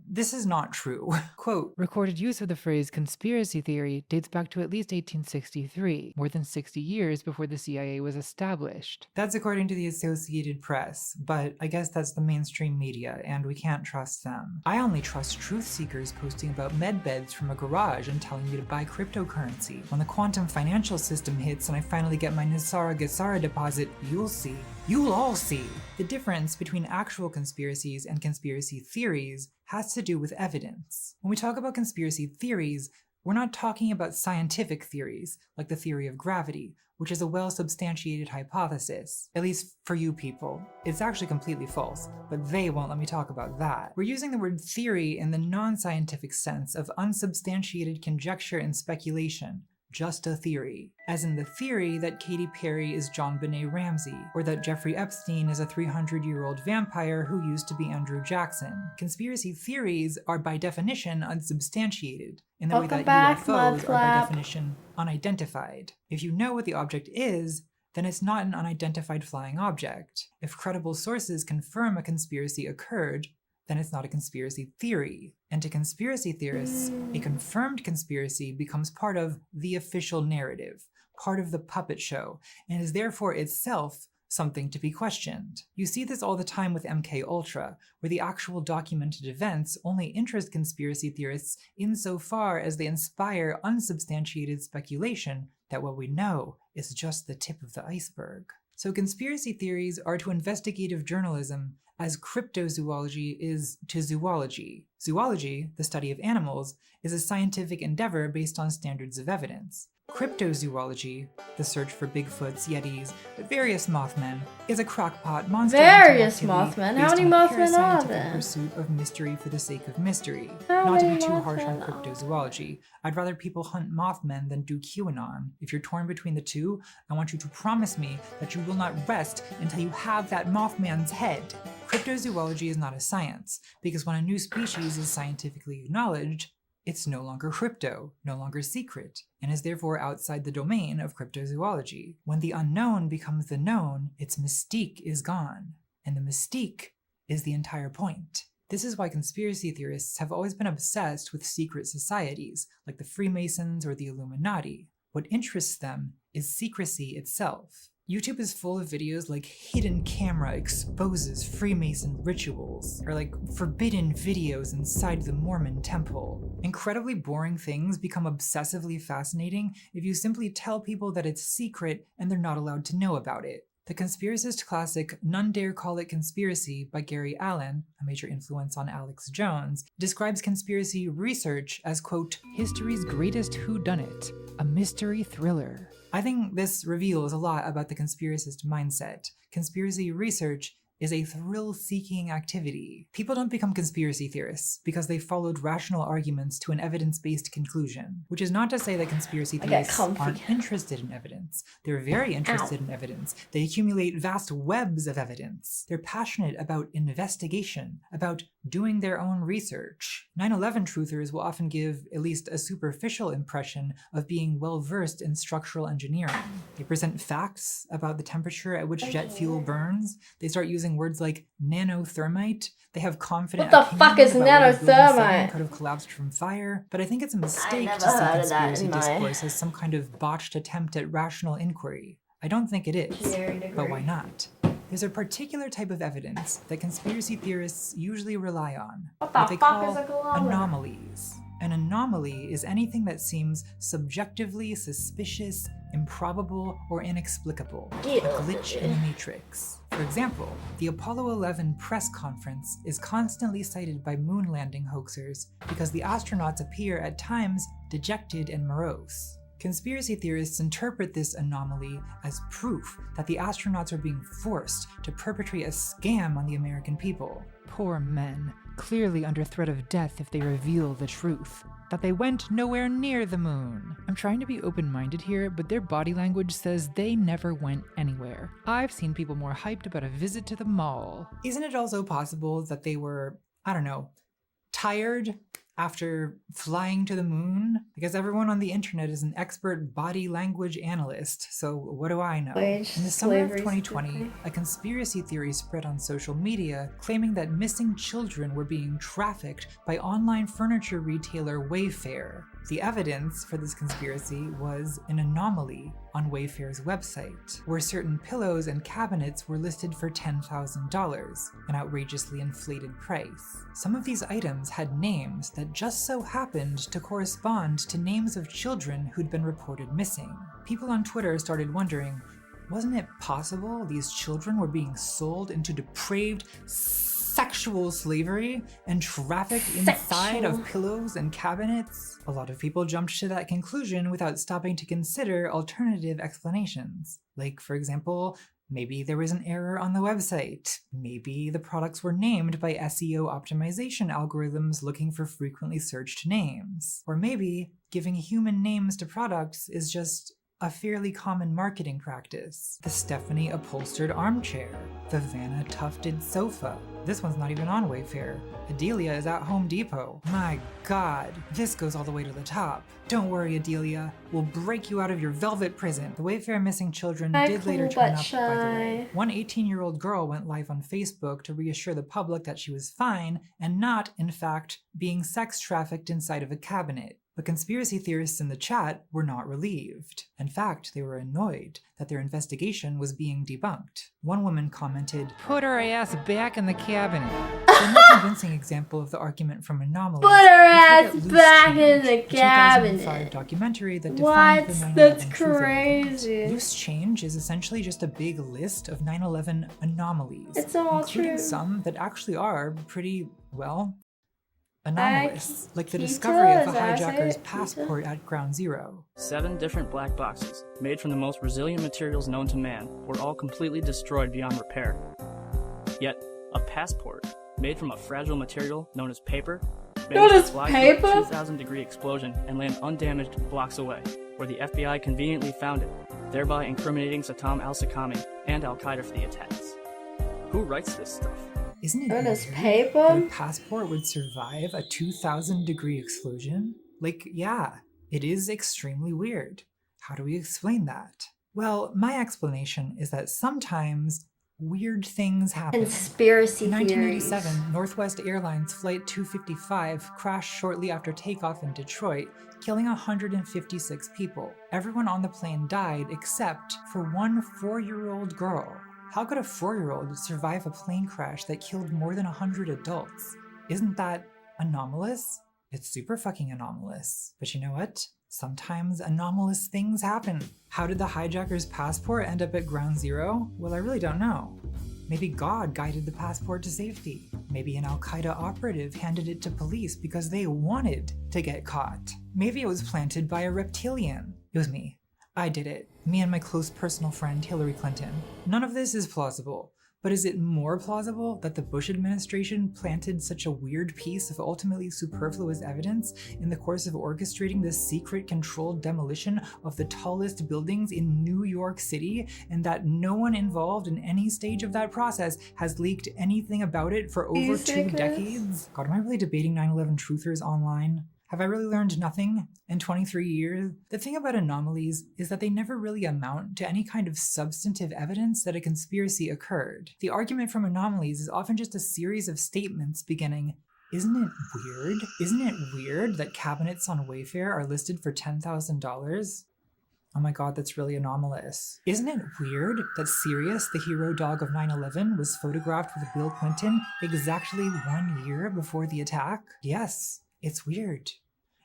This is not true. Quote,
Recorded use of the phrase conspiracy theory dates back to at least 1863, more than 60 years before the CIA was established.
That's according to the Associated Press, but I guess that's the mainstream media, and we can't trust them. I only trust truth seekers posting about med beds from a garage and telling you to buy cryptocurrency. When the quantum financial system hits and I finally get my Nisara Gasara deposit, you'll see. You'll all see. The difference between actual conspiracies and conspiracy theories has to do with evidence. When we talk about conspiracy theories, we're not talking about scientific theories, like the theory of gravity, which is a well-substantiated hypothesis. At least for you people. It's actually completely false, but they won't let me talk about that. We're using the word theory in the non-scientific sense of unsubstantiated conjecture and speculation. Just a theory. As in the theory that Katy Perry is John Benet Ramsey, or that Jeffrey Epstein is a 300-year-old vampire who used to be Andrew Jackson. Conspiracy theories are by definition unsubstantiated, in the way that UFOs are by definition unidentified. If you know what the object is, then it's not an unidentified flying object. If credible sources confirm a conspiracy occurred, then it's not a conspiracy theory. And to conspiracy theorists, a confirmed conspiracy becomes part of the official narrative, part of the puppet show, and is therefore itself something to be questioned. You see this all the time with MKUltra, where the actual documented events only interest conspiracy theorists insofar as they inspire unsubstantiated speculation that what we know is just the tip of the iceberg. So conspiracy theories are to investigative journalism as cryptozoology is to zoology. Zoology, the study of animals, is a scientific endeavor based on standards of evidence. Cryptozoology, the search for Bigfoots, Yetis, various Mothmen, is a crackpot monster
Various
hunting
Mothman?
activity
How
based
many
on a
Mothman are
parascientific
there?
pursuit of mystery for the sake of mystery.
How
Not to be
many
too harsh on
Mothman are
cryptozoology, I'd rather people hunt Mothmen than do QAnon. If you're torn between the two, I want you to promise me that you will not rest until you have that Mothman's head. Cryptozoology is not a science, because when a new species is scientifically acknowledged, it's no longer crypto, no longer secret, and is therefore outside the domain of cryptozoology. When the unknown becomes the known, its mystique is gone, and the mystique is the entire point. This is why conspiracy theorists have always been obsessed with secret societies, like the Freemasons or the Illuminati. What interests them is secrecy itself. YouTube is full of videos like hidden camera exposes Freemason rituals, or like forbidden videos inside the Mormon temple. Incredibly boring things become obsessively fascinating if you simply tell people that it's secret and they're not allowed to know about it. The conspiracist classic None Dare Call It Conspiracy by Gary Allen, a major influence on Alex Jones, describes conspiracy research as, quote,
history's greatest whodunit, a mystery thriller.
I think this reveals a lot about the conspiracist mindset. Conspiracy research is a thrill-seeking activity. People don't become conspiracy theorists because they followed rational arguments to an evidence-based conclusion, which is not to say that conspiracy theorists aren't interested in evidence. They're very interested in evidence. They accumulate vast webs of evidence. They're passionate about investigation, about doing their own research. 9/11 truthers will often give at least a superficial impression of being well-versed in structural engineering. They present facts about the temperature at which jet fuel burns. They start using words like nanothermite. They have confident
What the fuck is nanothermite?
Could have collapsed from fire. But I think it's a mistake to see conspiracy discourse as some kind of botched attempt at rational inquiry. I don't think it is, but why not? There's a particular type of evidence that conspiracy theorists usually rely on, what they call anomalies. An anomaly is anything that seems subjectively suspicious, improbable, or inexplicable, a glitch in the matrix. For example, the Apollo 11 press conference is constantly cited by moon landing hoaxers because the astronauts appear at times dejected and morose. Conspiracy theorists interpret this anomaly as proof that the astronauts are being forced to perpetrate a scam on the American people.
Poor men, clearly under threat of death if they reveal the truth, that they went nowhere near the moon. I'm trying to be open-minded here, but their body language says they never went anywhere. I've seen people more hyped about a visit to the mall.
Isn't it also possible that they were, I don't know, tired after flying to the moon? Because everyone on the internet is an expert body language analyst, so what do I know? In the summer of 2020, a conspiracy theory spread on social media claiming that missing children were being trafficked by online furniture retailer Wayfair. The evidence for this conspiracy was an anomaly on Wayfair's website, where certain pillows and cabinets were listed for $10,000, an outrageously inflated price. Some of these items had names that just so happened to correspond to names of children who'd been reported missing. People on Twitter started wondering, wasn't it possible these children were being sold into depraved sexual slavery and trafficked inside of pillows and cabinets? A lot of people jumped to that conclusion without stopping to consider alternative explanations. Like, for example, maybe there was an error on the website. Maybe the products were named by SEO optimization algorithms looking for frequently searched names. Or maybe giving human names to products is just a fairly common marketing practice. The Stephanie upholstered armchair, the Vanna tufted sofa. This one's not even on Wayfair. Adelia is at Home Depot. My God, this goes all the way to the top. Don't worry, Adelia, we'll break you out of your velvet prison. The Wayfair missing children did later turn up, by the way. One 18-year-old girl went live on Facebook to reassure the public that she was fine and not, in fact, being sex trafficked inside of a cabinet. But conspiracy theorists in the chat were not relieved. In fact, they were annoyed that their investigation was being debunked. One woman commented,
"Put her ass back in the cabinet."
For a more convincing example of the argument from Anomaly,
put her ass back in in the
a 2005
cabinet.
documentary that
What?
defined the 9/11
That's
truth argument.
crazy.
Loose change is essentially just a big list of 9/11 anomalies,
It's all
including
true.
some that actually are pretty, well, anomalous, like the
Keto,
discovery of a
is that
hijacker's
it? Keto?
passport at Ground Zero.
7 different black boxes, made from the most resilient materials known to man, were all completely destroyed beyond repair. Yet, a passport, made from a fragile material known as paper, managed to fly through a 2,000-degree explosion and land undamaged blocks away, where the FBI conveniently found it, thereby incriminating Saddam al-Sakami and al-Qaeda for the attacks. Who writes this stuff?
Isn't it
It is
weird
paper?
that a passport would survive a 2,000-degree explosion? Like, yeah, it is extremely weird. How do we explain that? Well, my explanation is that sometimes weird things happen.
Conspiracy
In
theories.
1987, Northwest Airlines Flight 255 crashed shortly after takeoff in Detroit, killing 156 people. Everyone on the plane died except for one 4-year-old girl. How could a 4-year-old survive a plane crash that killed more than 100 adults? Isn't that anomalous? It's super fucking anomalous. But you know what? Sometimes anomalous things happen. How did the hijacker's passport end up at Ground Zero? Well, I really don't know. Maybe God guided the passport to safety. Maybe an Al-Qaeda operative handed it to police because they wanted to get caught. Maybe it was planted by a reptilian. It was me. I did it. Me and my close personal friend Hillary Clinton. None of this is plausible. But is it more plausible that the Bush administration planted such a weird piece of ultimately superfluous evidence in the course of orchestrating this secret controlled demolition of the tallest buildings in New York City, and that no one involved in any stage of that process has leaked anything about it for over 2 decades? God, am I really debating 9/11 truthers online? Have I really learned nothing in 23 years? The thing about anomalies is that they never really amount to any kind of substantive evidence that a conspiracy occurred. The argument from anomalies is often just a series of statements beginning, "Isn't it weird? Isn't it weird that cabinets on Wayfair are listed for $10,000? Oh my god, that's really anomalous. Isn't it weird that Sirius, the hero dog of 9/11, was photographed with Bill Clinton exactly 1 year before the attack? Yes, it's weird.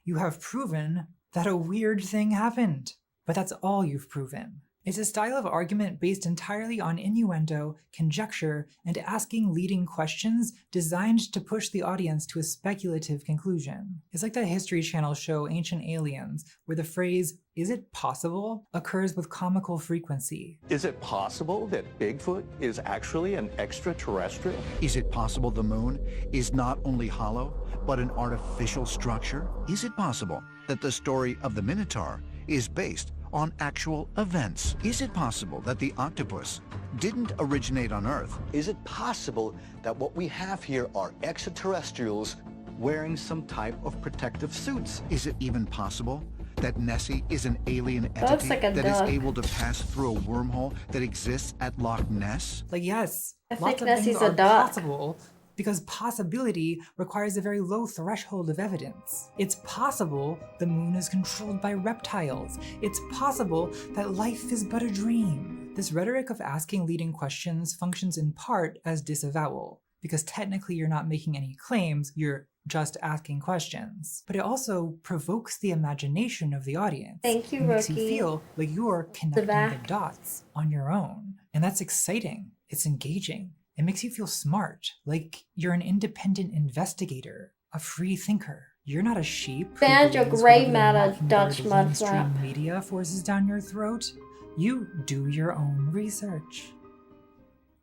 You have proven that a weird thing happened, but that's all you've proven. It's a style of argument based entirely on innuendo, conjecture, and asking leading questions designed to push the audience to a speculative conclusion. It's like that History Channel show Ancient Aliens, where the phrase, "Is it possible?" occurs with comical frequency.
Is it possible that Bigfoot is actually an extraterrestrial?
Is it possible the moon is not only hollow, but an artificial structure? Is it possible that the story of the Minotaur is based on actual events? Is it possible that the octopus didn't originate on Earth?
Is it possible that what we have here are extraterrestrials wearing some type of protective suits?
Is it even possible that Nessie is an alien
Looks
entity
like a
that
duck.
is able to pass through a wormhole that exists at Loch Ness?
Like, yes,
I
lots
think
of
Nessie's
things
a
are
duck.
possible, because possibility requires a very low threshold of evidence. It's possible the moon is controlled by reptiles. It's possible that life is but a dream. This rhetoric of asking leading questions functions in part as disavowal, because technically you're not making any claims, you're just asking questions. But it also provokes the imagination of the audience.
Thank you,
It makes you
Rookie.
feel like you're connecting the
back.
dots on your own. And that's exciting. It's engaging. It makes you feel smart, like you're an independent investigator, a free thinker. You're not a sheep who
Banjo
believes
grey
whatever the
matter
mockingbird
Dutch mud
mainstream
flap.
media forces down your throat. You do your own research.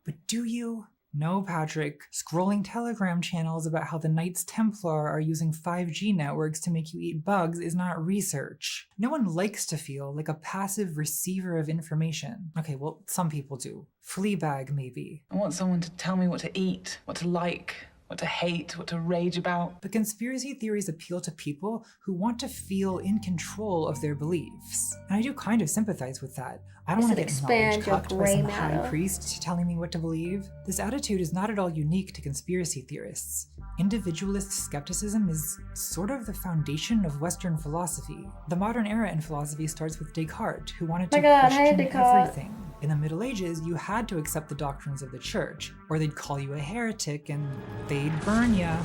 But do you? No, Patrick. Scrolling Telegram channels about how the Knights Templar are using 5G networks to make you eat bugs is not research. No one likes to feel like a passive receiver of information. Okay, well, some people do. Fleabag, maybe.
I want someone to tell me what to eat, what to like, what to hate, what to rage about.
But conspiracy theories appeal to people who want to feel in control of their beliefs. And I do kind of sympathize with that. I don't want to get knowledge cucked by some high priest telling me what to believe. This attitude is not at all unique to conspiracy theorists. Individualist skepticism is sort of the foundation of Western philosophy. The modern era in philosophy starts with Descartes, who wanted to question everything. In the Middle Ages, you had to accept the doctrines of the church, or they'd call you a heretic and they'd burn ya.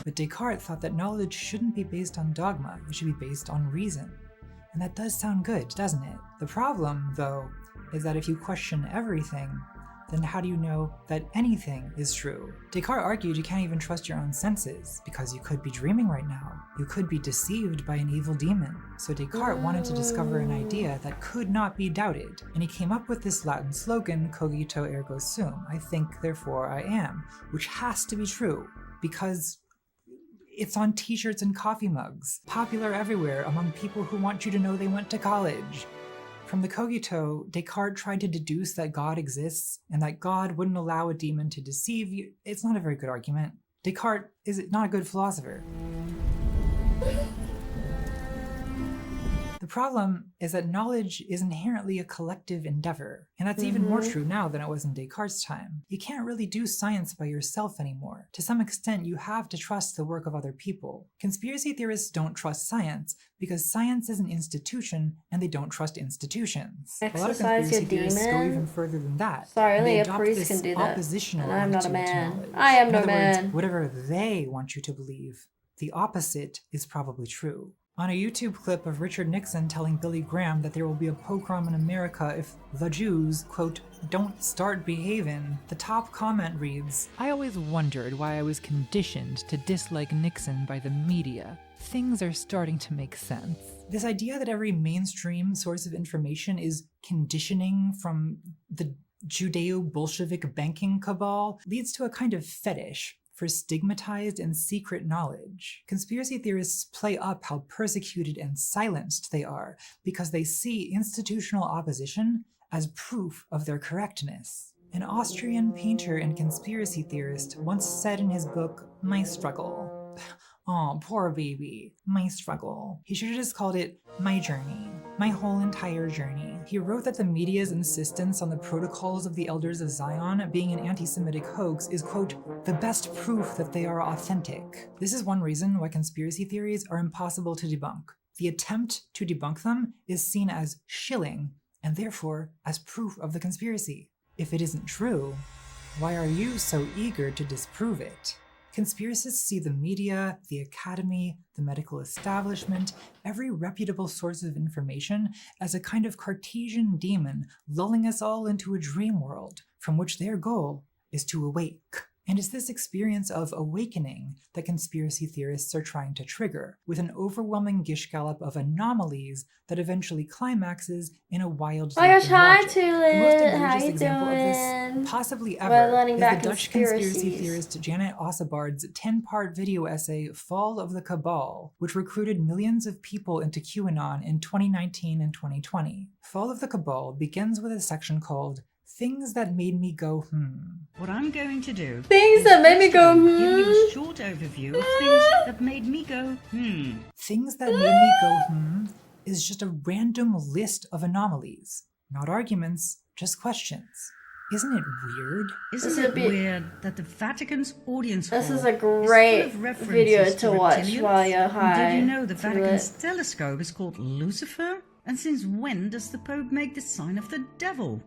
But Descartes thought that knowledge shouldn't be based on dogma, it should be based on reason. And that does sound good, doesn't it? The problem, though, is that if you question everything, then how do you know that anything is true? Descartes argued you can't even trust your own senses, because you could be dreaming right now. You could be deceived by an evil demon. So Descartes wanted to discover an idea that could not be doubted, and he came up with this Latin slogan, cogito ergo sum, I think, therefore I am, which has to be true, because it's on t-shirts and coffee mugs, popular everywhere among people who want you to know they went to college. From the cogito, Descartes tried to deduce that God exists and that God wouldn't allow a demon to deceive you. It's not a very good argument. Descartes is not a good philosopher. The problem is that knowledge is inherently a collective endeavor, and that's even more true now than it was in Descartes' time. You can't really do science by yourself anymore. To some extent, you have to trust the work of other people. Conspiracy theorists don't trust science because science is an institution and they don't trust institutions. A lot of conspiracy theorists go even further than that.
Sorry, only
they
a
adopt
priest
this
can do that.
oppositional
And I'm not a
attitude to
man.
knowledge.
I am
In
no
other
man.
words, whatever they want you to believe, the opposite is probably true. On a YouTube clip of Richard Nixon telling Billy Graham that there will be a pogrom in America if the Jews, quote, don't start behaving, the top comment reads,
I always wondered why I was conditioned to dislike Nixon by the media. Things are starting to make sense.
This idea that every mainstream source of information is conditioning from the Judeo-Bolshevik banking cabal leads to a kind of fetish for stigmatized and secret knowledge. Conspiracy theorists play up how persecuted and silenced they are because they see institutional opposition as proof of their correctness. An Austrian painter and conspiracy theorist once said in his book, My Struggle, oh, poor baby, my struggle. He should have just called it My Journey, my whole entire journey. He wrote that the media's insistence on the protocols of the Elders of Zion being an anti-Semitic hoax is, quote, the best proof that they are authentic. This is one reason why conspiracy theories are impossible to debunk. The attempt to debunk them is seen as shilling, and therefore as proof of the conspiracy. If it isn't true, why are you so eager to disprove it? Conspiracists see the media, the academy, the medical establishment, every reputable source of information as a kind of Cartesian demon lulling us all into a dream world from which their goal is to awake. And it's this experience of awakening that conspiracy theorists are trying to trigger, with an overwhelming gish gallop of anomalies that eventually climaxes in a wild
Oh my gosh,
leap of
hi
logic. The most
Tulip, how
egregious
you
example of
doing?
this, possibly
We're
ever,
learning
is
about
the Dutch conspiracy
conspiracies.
theorist Janet Ossebard's 10-part video essay, Fall of the Cabal, which recruited millions of people into QAnon in 2019 and 2020. Fall of the Cabal begins with a section called Things That Made Me Go,
What I'm going to do
Things that made me go,
give you a short overview of things that made me go,
Things That Made Me Go, is just a random list of anomalies. Not arguments, just questions. Isn't it weird?
Isn't it weird that the Vatican's audience hall
This is a great
full of references
video to watch
reptilians?
while you're
And
high.
did you know the
to
Vatican's
it.
telescope is called Lucifer? And since when does the Pope make the sign of the devil?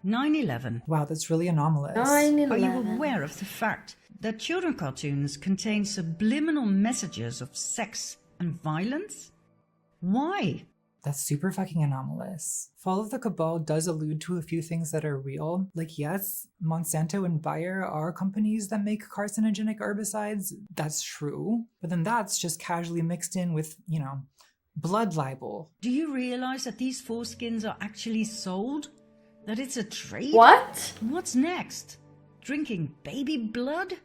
9/11.
Wow, that's really anomalous.
Are you aware of the fact that children cartoons contain subliminal messages of sex and violence? Why?
That's super fucking anomalous. Fall of the Cabal does allude to a few things that are real. Like, yes, Monsanto and Bayer are companies that make carcinogenic herbicides. That's true. But then that's just casually mixed in with, blood libel.
Do you realize that these foreskins are actually sold? That it's a trade?
What?
What's next? Drinking baby blood?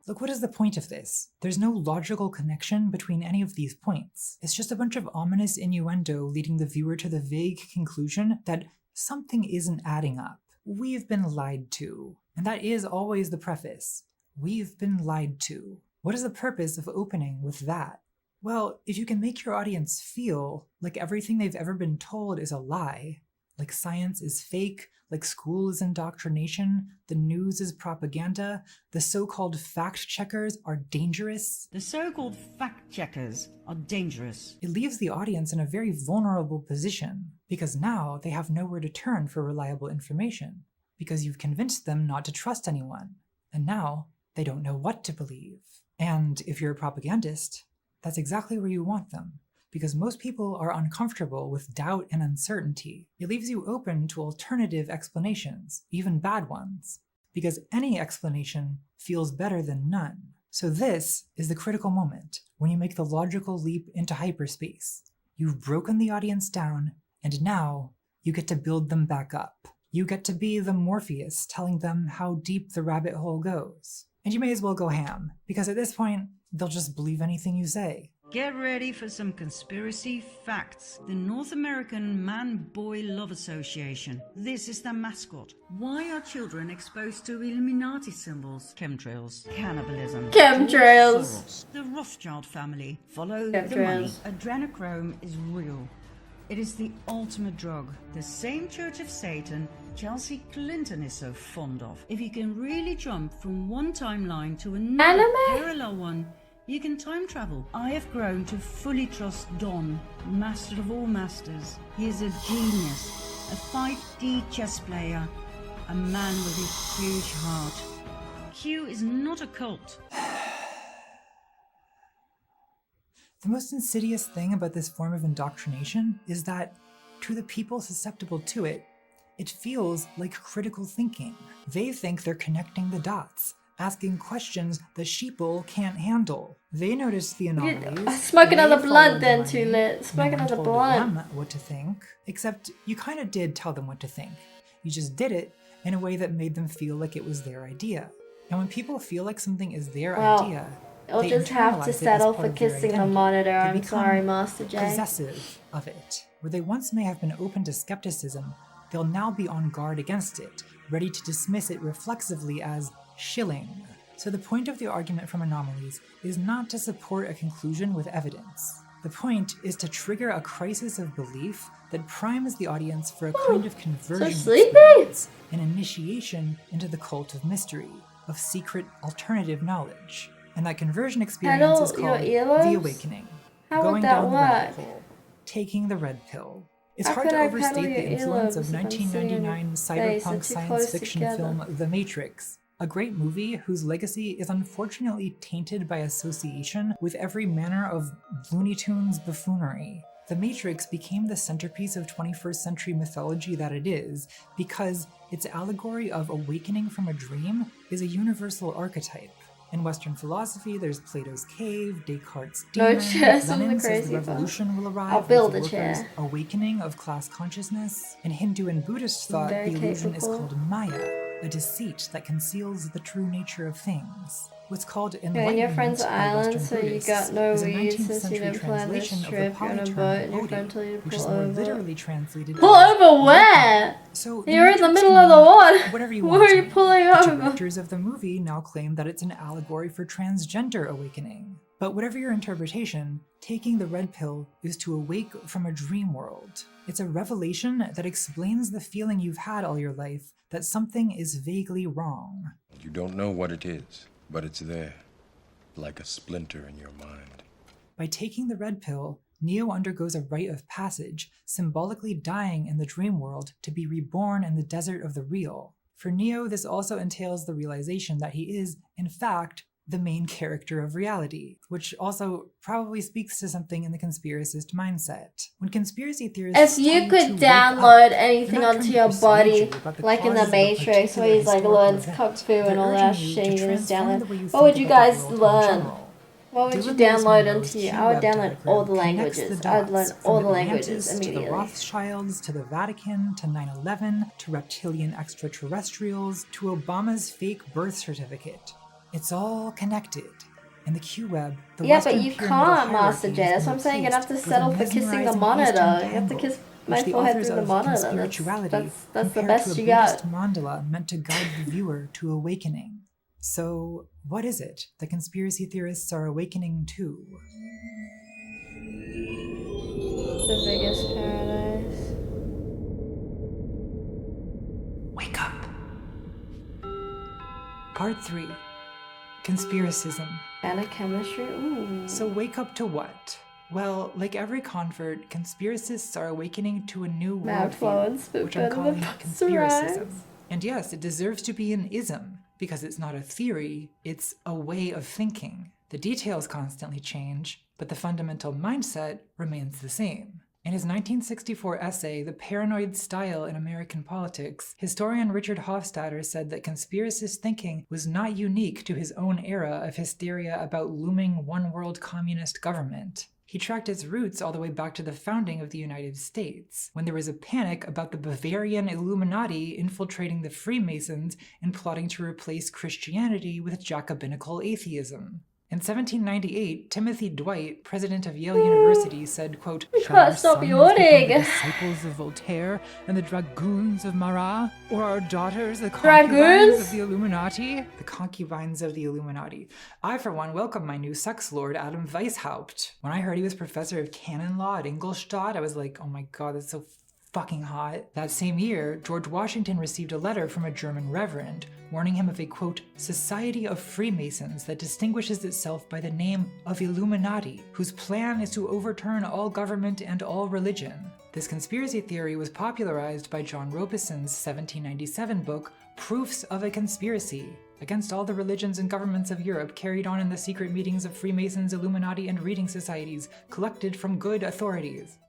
Look, what is the point of this? There's no logical connection between any of these points. It's just a bunch of ominous innuendo leading the viewer to the vague conclusion that something isn't adding up. We've been lied to. And that is always the preface. We've been lied to. What is the purpose of opening with that? Well, if you can make your audience feel like everything they've ever been told is a lie, Like science is fake, like school is indoctrination, the news is propaganda, the so-called fact-checkers are dangerous.
The so-called fact-checkers are dangerous.
It leaves the audience in a very vulnerable position, because now they have nowhere to turn for reliable information, because you've convinced them not to trust anyone, and now they don't know what to believe. And if you're a propagandist, that's exactly where you want them, because most people are uncomfortable with doubt and uncertainty. It leaves you open to alternative explanations, even bad ones, because any explanation feels better than none. So this is the critical moment, when you make the logical leap into hyperspace. You've broken the audience down, and now you get to build them back up. You get to be the Morpheus telling them how deep the rabbit hole goes. And you may as well go ham, because at this point, they'll just believe anything you say.
Get ready for some conspiracy facts. The North American Man-Boy Love Association. This is their mascot. Why are children exposed to Illuminati symbols? Chemtrails. Cannibalism.
Chemtrails.
The Rothschild family. Follow
Chemtrails.
the money. Adrenochrome is real. It is the ultimate drug. The same Church of Satan Chelsea Clinton is so fond of. If you can really jump from one timeline to another parallel one, you can time travel. I have grown to fully trust Don, master of all masters. He is a genius, a 5D chess player, a man with a huge heart. Q is not a cult.
The most insidious thing about this form of indoctrination is that, to the people susceptible to it, it feels like critical thinking. They think they're connecting the dots, asking questions the sheeple can't handle. They notice the anomalies.
Smoke another
They
blunt
follow
then,
the
too
money.
lit. Smoke
No one
another
told
blunt.
them what to think, except you kind of did tell them what to think. You just did it in a way that made them feel like it was their idea. And when people feel like something is their idea,
You'll
they
just have
internalize
to
it as
settle
part
for
of their
kissing the
identity.
monitor.
They
I'm
become
sorry, Master J.
possessive of it. Where they once may have been open to skepticism, they'll now be on guard against it, ready to dismiss it reflexively as shilling. So the point of the argument from anomalies is not to support a conclusion with evidence. The point is to trigger a crisis of belief that primes the audience for a kind of conversion experience, an initiation into the cult of mystery, of secret alternative knowledge. And that conversion experience is called the awakening,
How
going
would that
down the rabbit
work?
hole, taking the red pill. It's
How
hard
could
to
I pedal
overstate the
your
influence
earlobes
of
if I'm sitting on your
1999
face? They're
cyberpunk
too
science
close
fiction
together.
film The Matrix, a great movie whose legacy is unfortunately tainted by association with every manner of Looney Tunes buffoonery. The Matrix became the centerpiece of 21st century mythology that it is because its allegory of awakening from a dream is a universal archetype. In Western philosophy, there's Plato's cave, Descartes'
No
demon,
chair, some of the
Lenin says
crazy
the revolution will arrive
I'll build
with
a
the workers'
chair.
awakening of class consciousness. In Hindu and Buddhist thought,
Very
the illusion is
capable.
called Maya, a deceit that conceals the true nature of things. What's called
Yeah, and
enlightenment
your friend's
by
island,
Western
so you
Buddhists
got no
is a
weed
19th
since you
century
didn't plan this
translation of the
trip. You're on a
Pali
boat
term
and your
Bodhi,
friend told you to
which
pull
is more
over.
literally translated
Pull
as
over where?
So
You're in the
Matrix
middle
can
of the
mean
water.
whatever you
Where
want
are
to
you
mean.
pulling
The
over?
directors of the movie now claim that it's an allegory for transgender awakening. But whatever your interpretation, taking the red pill is to awake from a dream world. It's a revelation that explains the feeling you've had all your life that something is vaguely wrong.
You don't know what it is, but it's there, like a splinter in your mind.
By taking the red pill, Neo undergoes a rite of passage, symbolically dying in the dream world to be reborn in the desert of the real. For Neo, this also entails the realization that he is, in fact, the main character of reality, which also probably speaks to something in the conspiracist mindset. When conspiracy theorists
If you
tell
could
to wake
download
up,
anything
they're not
onto
trying to
your
persuade
body,
you about the
like in the
causes of a
Matrix, where
particular
he's like
historical
learns
event.
kung fu and
They're
all that
urging you
shit,
to
you just
transform
download.
the way you
What would
think
you
about the
guys
world in
learn?
general.
What would you
Dylan
download
Monroe's
into?
Q
I would
web
download all the
diagram connects
languages.
the
I would learn
dots
all
from
the languages
Atlantis to the
immediately.
Rothschilds to the Vatican to 9/11 to reptilian extraterrestrials to Obama's fake birth certificate. It's all connected. In the Q-Web, the
Yeah,
Western
but you
pyramidal
can't, Master
hierarchy
J.
has
That's
been
what I'm saying. You're gonna have to
replaced with
settle
a
for kissing the
mesmerizing
monitor.
Eastern
You have to
tangle,
kiss
which
my
the
forehead
authors
through the
of
monitor.
Conspirituality
That's the
compare
best
to a
you
Buddhist
got.
mandala meant to guide the viewer to awakening. So, what is it that conspiracy theorists are awakening to?
The biggest paradise.
Part 3. Conspiracism.
Organic chemistry? Ooh.
So wake up to what? Well, like every convert, conspiracists are awakening to a new worldview, which I'm calling conspiracism. And yes, it deserves to be an ism, because it's not a theory, it's a way of thinking. The details constantly change, but the fundamental mindset remains the same. In his 1964 essay, The Paranoid Style in American Politics, historian Richard Hofstadter said that conspiracist thinking was not unique to his own era of hysteria about looming one-world communist government. He tracked its roots all the way back to the founding of the United States, when there was a panic about the Bavarian Illuminati infiltrating the Freemasons and plotting to replace Christianity with Jacobinical atheism. In 1798, Timothy Dwight, president of Yale University, said, quote,
"Shall our sons become
the disciples of Voltaire and the dragoons of Marat? Or our daughters the concubines of the Illuminati?"
The concubines of the Illuminati. I, for one, welcome my new sex lord, Adam Weishaupt. When I heard he was professor of canon law at Ingolstadt, I was like, oh my god, that's so fucking hot. That same year, George Washington received a letter from a German reverend warning him of a, quote, society of Freemasons that distinguishes itself by the name of Illuminati, whose plan is to overturn all government and all religion. This conspiracy theory was popularized by John Robeson's 1797 book, Proofs of a Conspiracy, against all the religions and governments of Europe carried on in the secret meetings of Freemasons, Illuminati, and reading societies, collected from good authorities.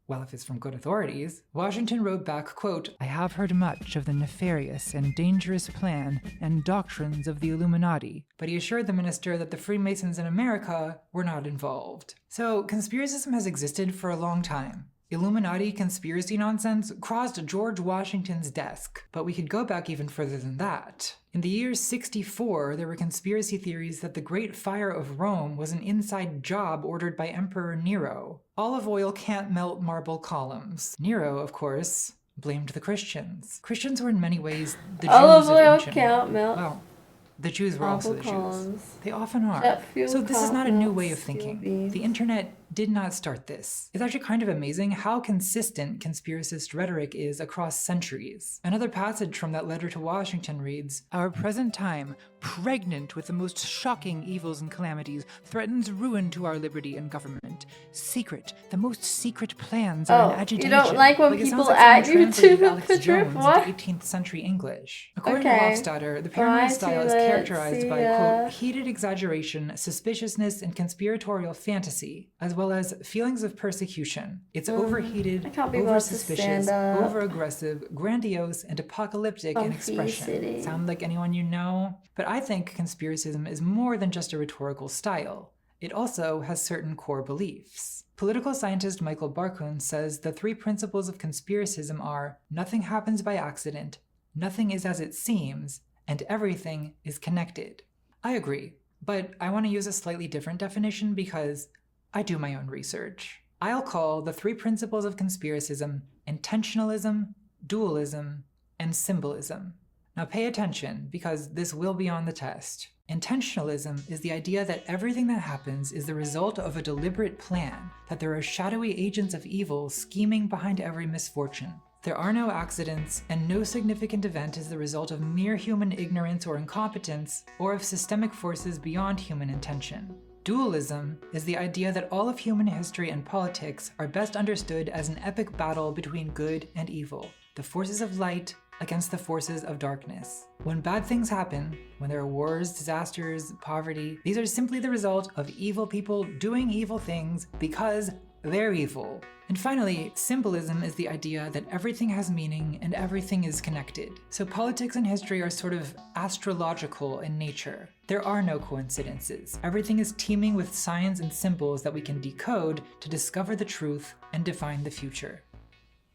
Well, if it's from good authorities, Washington wrote back, quote,
"I have heard much of the nefarious and dangerous plan and doctrines of the Illuminati,"
but he assured the minister that the Freemasons in America were not involved. So, conspiracism has existed for a long time. Illuminati conspiracy nonsense crossed George Washington's desk, but we could go back even further than that. In the year 64, there were conspiracy theories that the Great Fire of Rome was an inside job ordered by Emperor Nero. Olive oil can't melt marble columns. Nero, of course, blamed the Christians. Christians were in many ways the Jews
Olive
of
oil
ancient
can't melt.
Well, the Jews were also the
columns.
Jews. They often are.
Jet fuel
So this is not a new way of
melts
thinking.
steel beams.
The internet did not start this. It's actually kind of amazing how consistent conspiracist rhetoric is across centuries. Another passage from that letter to Washington reads,
"Our present time, pregnant with the most shocking evils and calamities, threatens ruin to our liberty and government. Secret, the most secret plans are in agitation."
You don't like when
it
people
sounds like
add
someone
you to
translated
the
Alex
picture?
Jones
What?
into 18th century English. According
Okay.
to Hofstadter, the
Try
paranoid style is
to
characterized by,
see,
quote, heated exaggeration, suspiciousness, and conspiratorial fantasy, as well as feelings of persecution. It's overheated,
I can't be bothered to
over-suspicious,
stand up.
over-aggressive, grandiose, and apocalyptic in expression.
City.
Sound like anyone you know? But I think conspiracism is more than just a rhetorical style. It also has certain core beliefs. Political scientist Michael Barkun says the 3 principles of conspiracism are: nothing happens by accident, nothing is as it seems, and everything is connected. I agree, but I want to use a slightly different definition because I do my own research. I'll call the 3 principles of conspiracism intentionalism, dualism, and symbolism. Now pay attention, because this will be on the test. Intentionalism is the idea that everything that happens is the result of a deliberate plan, that there are shadowy agents of evil scheming behind every misfortune. There are no accidents, and no significant event is the result of mere human ignorance or incompetence, or of systemic forces beyond human intention. Dualism is the idea that all of human history and politics are best understood as an epic battle between good and evil, the forces of light against the forces of darkness. When bad things happen, when there are wars, disasters, poverty, these are simply the result of evil people doing evil things because they're evil. And finally, symbolism is the idea that everything has meaning and everything is connected. So politics and history are sort of astrological in nature. There are no coincidences. Everything is teeming with signs and symbols that we can decode to discover the truth and define the future.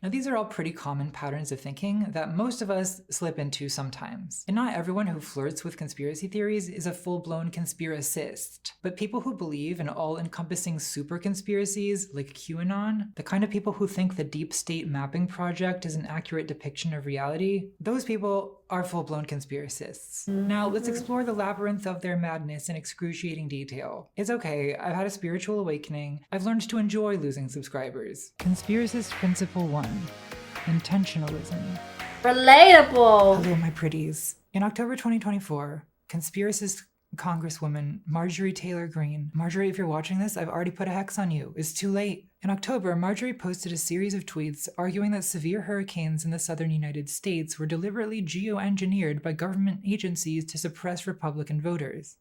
Now, these are all pretty common patterns of thinking that most of us slip into sometimes. And not everyone who flirts with conspiracy theories is a full-blown conspiracist. But people who believe in all-encompassing super conspiracies, like QAnon, the kind of people who think the Deep State Mapping Project is an accurate depiction of reality, those people are full-blown conspiracists. Now, let's explore the labyrinth of their madness in excruciating detail. It's okay, I've had a spiritual awakening. I've learned to enjoy losing subscribers.
Conspiracist Principle 1. Intentionalism.
Relatable.
Hello, my pretties. In October 2024, conspiracist Congresswoman Marjorie Taylor Greene. Marjorie, if you're watching this, I've already put a hex on you. It's too late. In October, Marjorie posted a series of tweets arguing that severe hurricanes in the southern United States were deliberately geoengineered by government agencies to suppress Republican voters.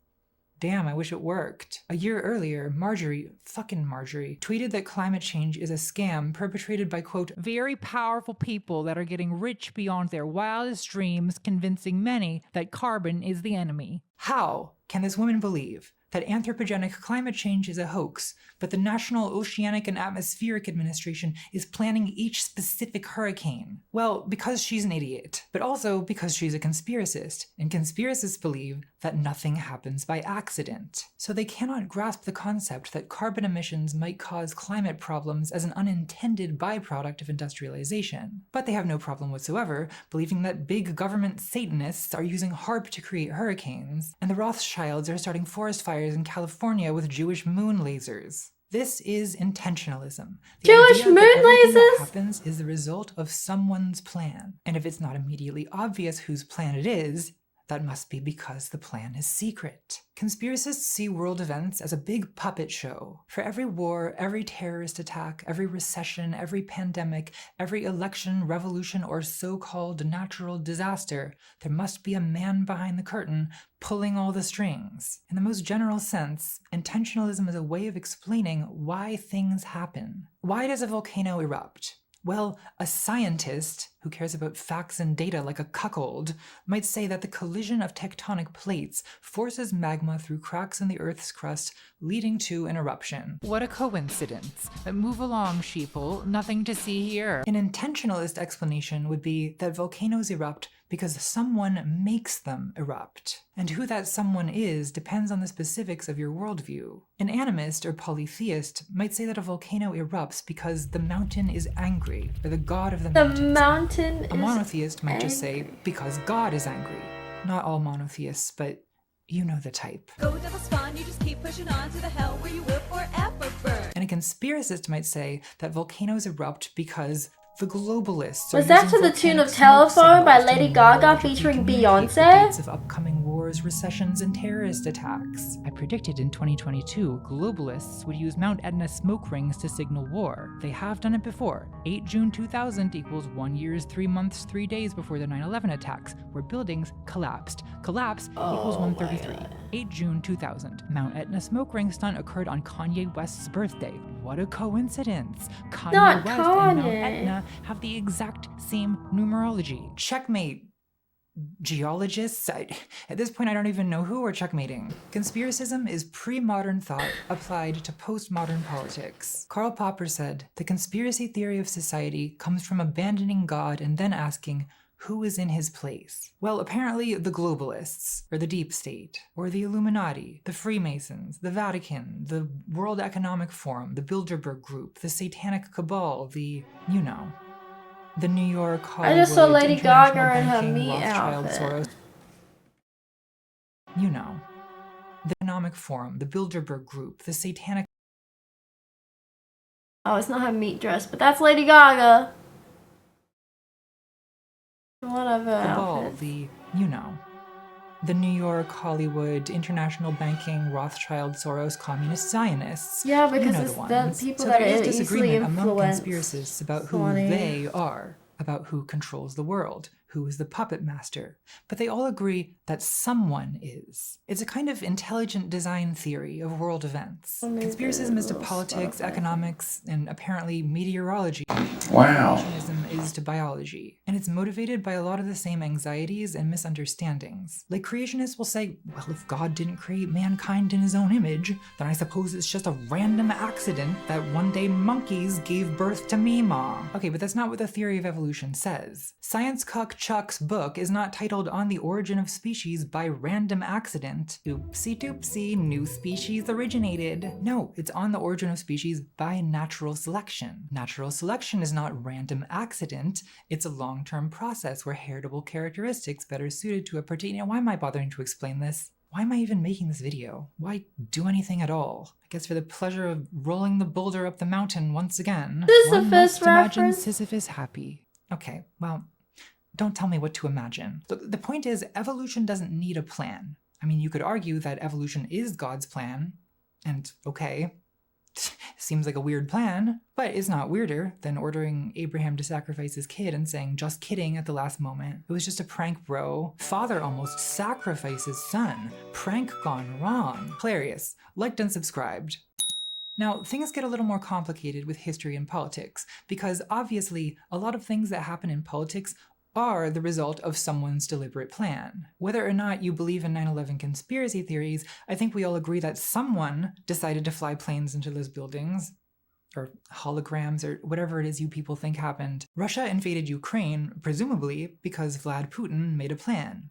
Damn, I wish it worked. A year earlier, Marjorie, tweeted that climate change is a scam perpetrated by, quote,
very powerful people that are getting rich beyond their wildest dreams, convincing many that carbon is the enemy.
How can this woman believe that anthropogenic climate change is a hoax, but the National Oceanic and Atmospheric Administration is planning each specific hurricane? Well, because she's an idiot, but also because she's a conspiracist, and conspiracists believe that nothing happens by accident. So they cannot grasp the concept that carbon emissions might cause climate problems as an unintended byproduct of industrialization. But they have no problem whatsoever believing that big government Satanists are using HARP to create hurricanes, and the Rothschilds are starting forest fires in California with Jewish moon lasers. This is intentionalism. The
Jewish
idea
moon
that everything that
lasers?
happens is the result of someone's plan. And if it's not immediately obvious whose plan it is, that must be because the plan is secret. Conspiracists see world events as a big puppet show. For every war, every terrorist attack, every recession, every pandemic, every election, revolution, or so-called natural disaster, there must be a man behind the curtain pulling all the strings. In the most general sense, intentionalism is a way of explaining why things happen. Why does a volcano erupt? Well, a scientist who cares about facts and data like a cuckold might say that the collision of tectonic plates forces magma through cracks in the Earth's crust, leading to an eruption.
What a coincidence. Move along, sheeple. Nothing to see here.
An intentionalist explanation would be that volcanoes erupt because someone makes them erupt. And who that someone is depends on the specifics of your worldview. An animist or polytheist might say that a volcano erupts because the mountain is angry, or the god of the mountain. A monotheist might just say, because God is angry. Not all monotheists, but you know the type.
Go devil's fun, you just keep pushing on to the hell where you will forever burn.
And a conspiracist might say that volcanoes erupt because the globalists are
Was that to the tune of Telephone by Lady Gaga featuring Beyonce?
Of upcoming wars, recessions, and terrorist attacks.
I predicted in 2022, globalists would use Mount Etna smoke rings to signal war. They have done it before. 8 June 2000 equals 1 year, 3 months, 3 days before the 9/11 attacks, where buildings collapsed. Collapse equals 133. 8 June 2000. Mount Etna smoke ring stunt occurred on Kanye West's birthday. What a coincidence. Kanye West and Mount Etna have the exact same numerology.
Checkmate. Geologists? At this point, I don't even know who we're checkmating. Conspiracism is pre-modern thought applied to postmodern politics. Karl Popper said, the conspiracy theory of society comes from abandoning God and then asking, who is in his place? Well, apparently the globalists, or the deep state, or the Illuminati, the Freemasons, the Vatican, the World Economic Forum, the Bilderberg Group, the Satanic Cabal, the New York, Hollywood,
I just saw Lady Gaga in her
Banking,
meat
Rothschild,
outfit.
Soros. The Economic Forum, the Bilderberg Group, the Satanic...
Oh, it's not her meat dress, but that's Lady Gaga. One of her
Cabal,
outfits.
the New York, Hollywood, International Banking, Rothschild, Soros, Communist Zionists.
Yeah, because
you know
it's
the
the
ones.
people
So
that
there is
are easily
disagreement among
influenced.
conspiracists about who
Funny.
they are, about who controls the world, who is the puppet master. But they all agree that someone is. It's a kind of intelligent design theory of world events. Conspiracism is to politics, economics, and apparently meteorology.
Wow.
Creationism is to biology. And it's motivated by a lot of the same anxieties and misunderstandings. Like creationists will say, well, if God didn't create mankind in his own image, then I suppose it's just a random accident that one day monkeys gave birth to Mima. Okay, but that's not what the theory of evolution says. Science Cuck Chuck's book is not titled On the Origin of Species by Random Accident. Oopsie doopsie, new species originated. No, it's On the Origin of Species by Natural Selection. Natural selection is not random accident, it's a long-term process where heritable characteristics better suited to a particular... Why am I bothering to explain this? Why am I even making this video? Why do anything at all? I guess for the pleasure of rolling the boulder up the mountain once again.
Sisyphus
Imagine
reference.
Sisyphus happy. Okay, well, don't tell me what to imagine. Look, the point is, evolution doesn't need a plan. I mean, you could argue that evolution is God's plan, and okay, seems like a weird plan, but it's not weirder than ordering Abraham to sacrifice his kid and saying, just kidding, at the last moment. It was just a prank, bro. Father almost sacrificed his son. Prank gone wrong. Hilarious. Liked and subscribed. Now, things get a little more complicated with history and politics, because obviously a lot of things that happen in politics are the result of someone's deliberate plan. Whether or not you believe in 9/11 conspiracy theories, I think we all agree that someone decided to fly planes into those buildings, or holograms, or whatever it is you people think happened. Russia invaded Ukraine, presumably because Vlad Putin made a plan.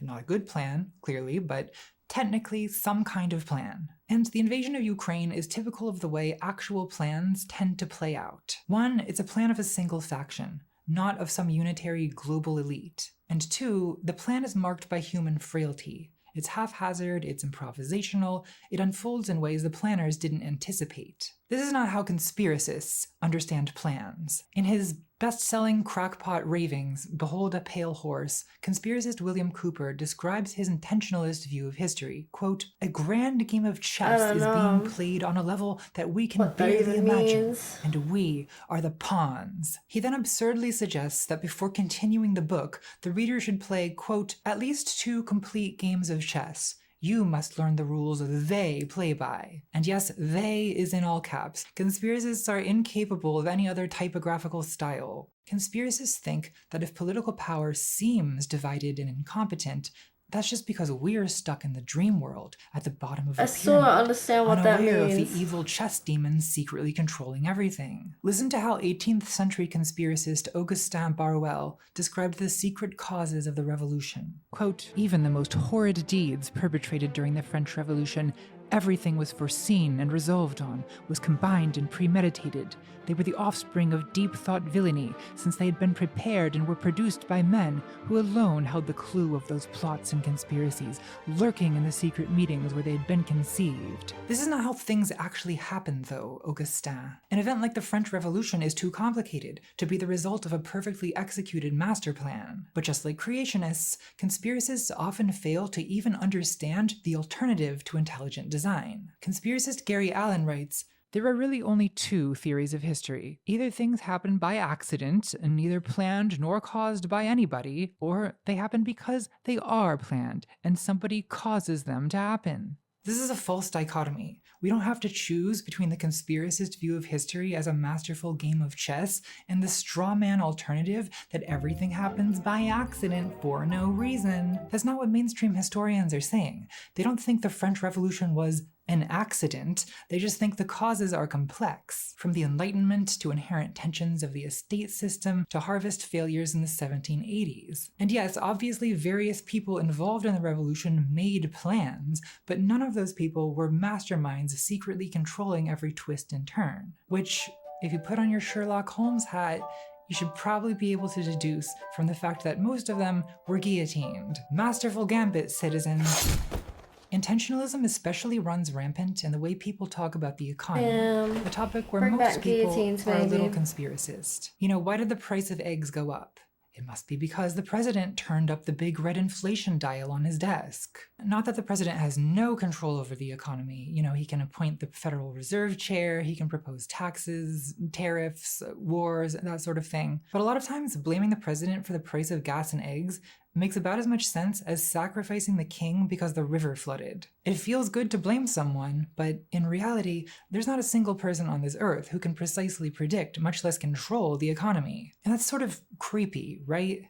Not a good plan, clearly, but technically some kind of plan. And the invasion of Ukraine is typical of the way actual plans tend to play out. One, it's a plan of a single faction, not of some unitary global elite. And two, the plan is marked by human frailty. It's haphazard, it's improvisational, it unfolds in ways the planners didn't anticipate. This is not how conspiracists understand plans. In his best-selling crackpot ravings, Behold a Pale Horse, conspiracist William Cooper describes his intentionalist view of history. Quote, a grand game of chess is being played on a level that we can barely imagine, and we are the pawns. He then absurdly suggests that before continuing the book, the reader should play, quote, at least 2 complete games of chess. You must learn the rules they play by. And yes, they is in all caps. Conspiracists are incapable of any other typographical style. Conspiracists think that if political power seems divided and incompetent, that's just because we're stuck in the dream world at the bottom of a pyramid,
sort of understand what that
unaware
means.
of the evil chess demons secretly controlling everything. Listen to how 18th century conspiracist Augustin Barruel described the secret causes of the revolution. Quote, even the most horrid deeds perpetrated during the French Revolution, everything was foreseen and resolved on, was combined and premeditated. They were the offspring of deep-thought villainy, since they had been prepared and were produced by men who alone held the clue of those plots and conspiracies, lurking in the secret meetings where they had been conceived. This is not how things actually happen, though, Augustin. An event like the French Revolution is too complicated to be the result of a perfectly executed master plan. But just like creationists, conspiracists often fail to even understand the alternative to intelligent design. Conspiracist Gary Allen writes, there are really only 2 theories of history. Either things happen by accident, and neither planned nor caused by anybody, or they happen because they are planned, and somebody causes them to happen. This is a false dichotomy. We don't have to choose between the conspiracist view of history as a masterful game of chess and the straw man alternative that everything happens by accident for no reason. That's not what mainstream historians are saying. They don't think the French Revolution was an accident, they just think the causes are complex, from the Enlightenment to inherent tensions of the estate system to harvest failures in the 1780s. And yes, obviously various people involved in the revolution made plans, but none of those people were masterminds secretly controlling every twist and turn. Which, if you put on your Sherlock Holmes hat, you should probably be able to deduce from the fact that most of them were guillotined. Masterful gambit, citizens. Intentionalism especially runs rampant in the way people talk about the economy, a topic where most people are a little conspiracist. You know, why did the price of eggs go up? It must be because the president turned up the big red inflation dial on his desk. Not that the president has no control over the economy. You know, he can appoint the Federal Reserve Chair, he can propose taxes, tariffs, wars, that sort of thing. But a lot of times, blaming the president for the price of gas and eggs makes about as much sense as sacrificing the king because the river flooded. It feels good to blame someone, but in reality, there's not a single person on this earth who can precisely predict, much less control, the economy. And that's sort of creepy, right?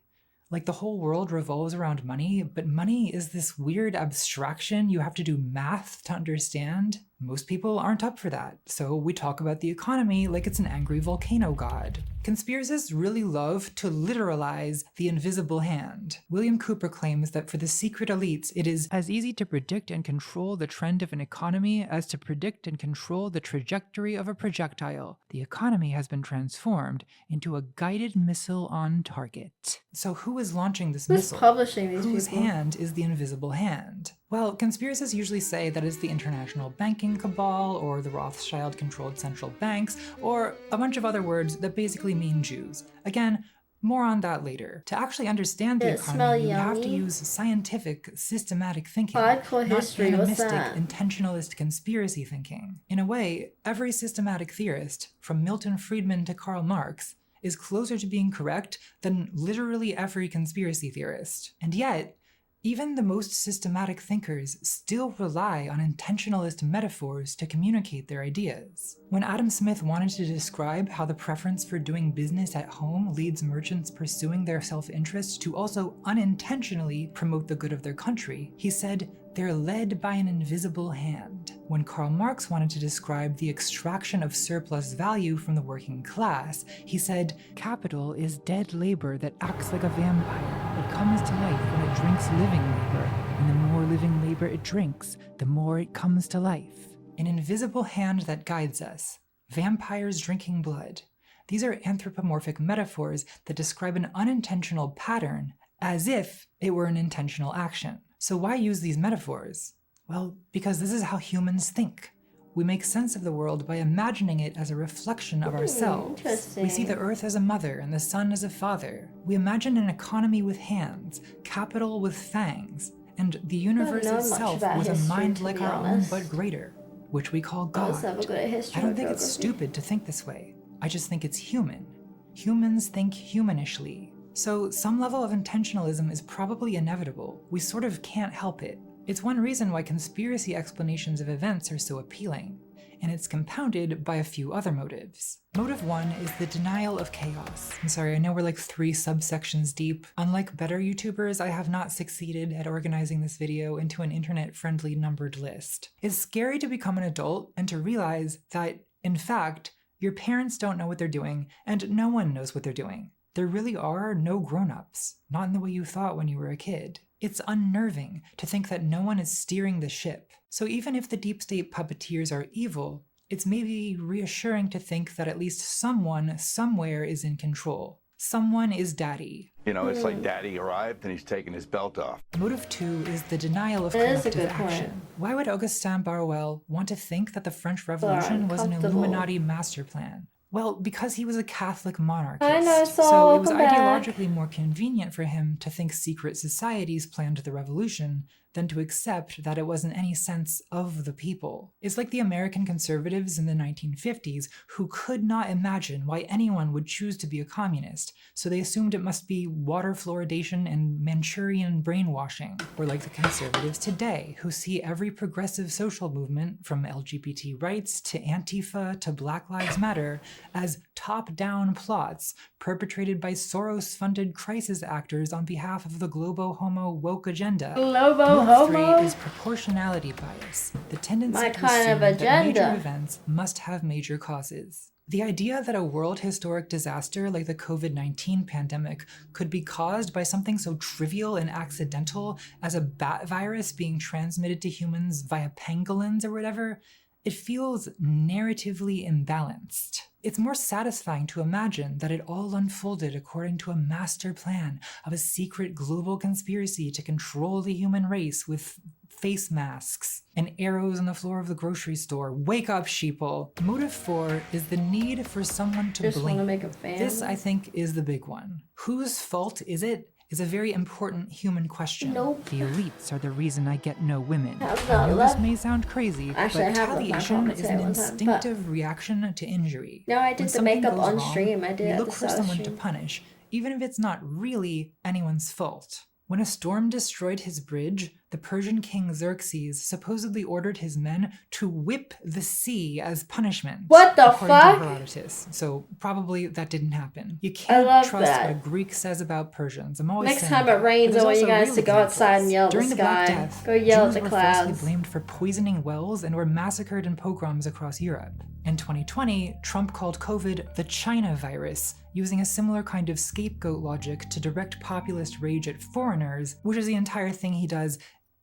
Like the whole world revolves around money, but money is this weird abstraction you have to do math to understand. Most people aren't up for that, so we talk about the economy like it's an angry volcano god. Conspiracists really love to literalize the invisible hand. William Cooper claims that for the secret elites, it is as easy to predict and control the trend of an economy as to predict and control the trajectory of a projectile. The economy has been transformed into a guided missile on target. So who is launching this missile?
Who's publishing these
Whose
people?
hand is the invisible hand? Well, conspiracists usually say that it's the international banking cabal, or the Rothschild-controlled central banks, or a bunch of other words that basically mean Jews. Again, More on that later. To actually understand the
Did it smell
economy, you have to
yummy?
use scientific, systematic thinking,
Hardcore
not
history, what's
animistic,
that?
intentionalist conspiracy thinking. In a way, every systematic theorist, from Milton Friedman to Karl Marx, is closer to being correct than literally every conspiracy theorist. And yet, even the most systematic thinkers still rely on intentionalist metaphors to communicate their ideas. When Adam Smith wanted to describe how the preference for doing business at home leads merchants pursuing their self-interest to also unintentionally promote the good of their country, he said, "They're led by an invisible hand." When Karl Marx wanted to describe the extraction of surplus value from the working class, he said, "Capital is dead labor that acts like a vampire. It comes to life when it drinks living labor, and the more living labor it drinks, the more it comes to life." An invisible hand that guides us. Vampires drinking blood. These are anthropomorphic metaphors that describe an unintentional pattern as if it were an intentional action. So why use these metaphors? Well, because this is how humans think. We make sense of the world by imagining it as a reflection of ourselves.
Interesting.
We see the earth as a mother and the sun as a father. We imagine an economy with hands, capital with fangs, and the universe
know much
itself
about
with a
history,
mind
to
like
be
our own
honest.
but greater, which we call
I was
God.
never good at history
I don't
or
think it's
geography.
stupid to think this way. I just think it's human. Humans think humanishly. So some level of intentionalism is probably inevitable. We sort of can't help it. It's one reason why conspiracy explanations of events are so appealing, and it's compounded by a few other motives. Motive 1 is the denial of chaos. I'm sorry, I know we're like 3 subsections deep. Unlike better YouTubers, I have not succeeded at organizing this video into an internet-friendly numbered list. It's scary to become an adult and to realize that, in fact, your parents don't know what they're doing, and no one knows what they're doing. There really are no grown-ups, not in the way you thought when you were a kid. It's unnerving to think that no one is steering the ship. So even if the deep state puppeteers are evil, it's maybe reassuring to think that at least someone, somewhere is in control. Someone is daddy.
You know, it's like daddy arrived and he's taking his belt off.
Motive 2 is the denial of
That is a
collective
good point.
action. Why would Augustin Barruel want to think that the French Revolution was an
uncomfortable.
Illuminati master plan? Well, because he was a Catholic monarchist.
I know,
so
Saul,
it was
come back.
ideologically more convenient for him to think secret societies planned the revolution than to accept that it was in any sense of the people. It's like the American conservatives in the 1950s who could not imagine why anyone would choose to be a communist, so they assumed it must be water fluoridation and Manchurian brainwashing. Or like the conservatives today, who see every progressive social movement, from LGBT rights to Antifa to Black Lives Matter, as top-down plots perpetrated by Soros-funded crisis actors on behalf of the globo-homo woke agenda.
Globo
Motive 3
homo?
is proportionality bias, the tendency
My
to
kind
assume
of
that
agenda.
major events must have major causes. The idea that a world historic disaster like the COVID-19 pandemic could be caused by something so trivial and accidental as a bat virus being transmitted to humans via pangolins or whatever, it feels narratively imbalanced. It's more satisfying to imagine that it all unfolded according to a master plan of a secret global conspiracy to control the human race with face masks and arrows on the floor of the grocery store. Wake up, sheeple. Motive 4 is the need for someone to
Just
blame.
wanna make a family.
This, I think, is the big one. Whose fault is it? Is a very important human question.
Nope.
The elites are the reason I get no women.
Have
I
not
know
left.
this may sound crazy,
Actually, I
but
have left my
retaliation
comments
is
there
an
one time, but-
Instinctive reaction to injury.
No, I
When
did the
something
makeup
goes
on
wrong,
stream. I did
we
at
look
the
for
start of
someone to
stream.
punish, even if it's not really anyone's fault. When a storm destroyed his bridge, the Persian king Xerxes supposedly ordered his men to whip the sea as punishment.
What the
according
fuck?
to Herodotus. So probably that didn't happen. You
I
can't
love
trust
that.
what a Greek says about Persians. I'm always
Next
saying
time
that.
it rains,
But
I
there's
want you
also
guys
real
to go outside and
examples.
yell at the
During the Black
sky.
Death,
Go yell at
Jews
the
were
clouds.
falsely blamed for poisoning wells and were massacred in pogroms across Europe. In 2020, Trump called COVID the China virus, using a similar kind of scapegoat logic to direct populist rage at foreigners, which is the entire thing he does.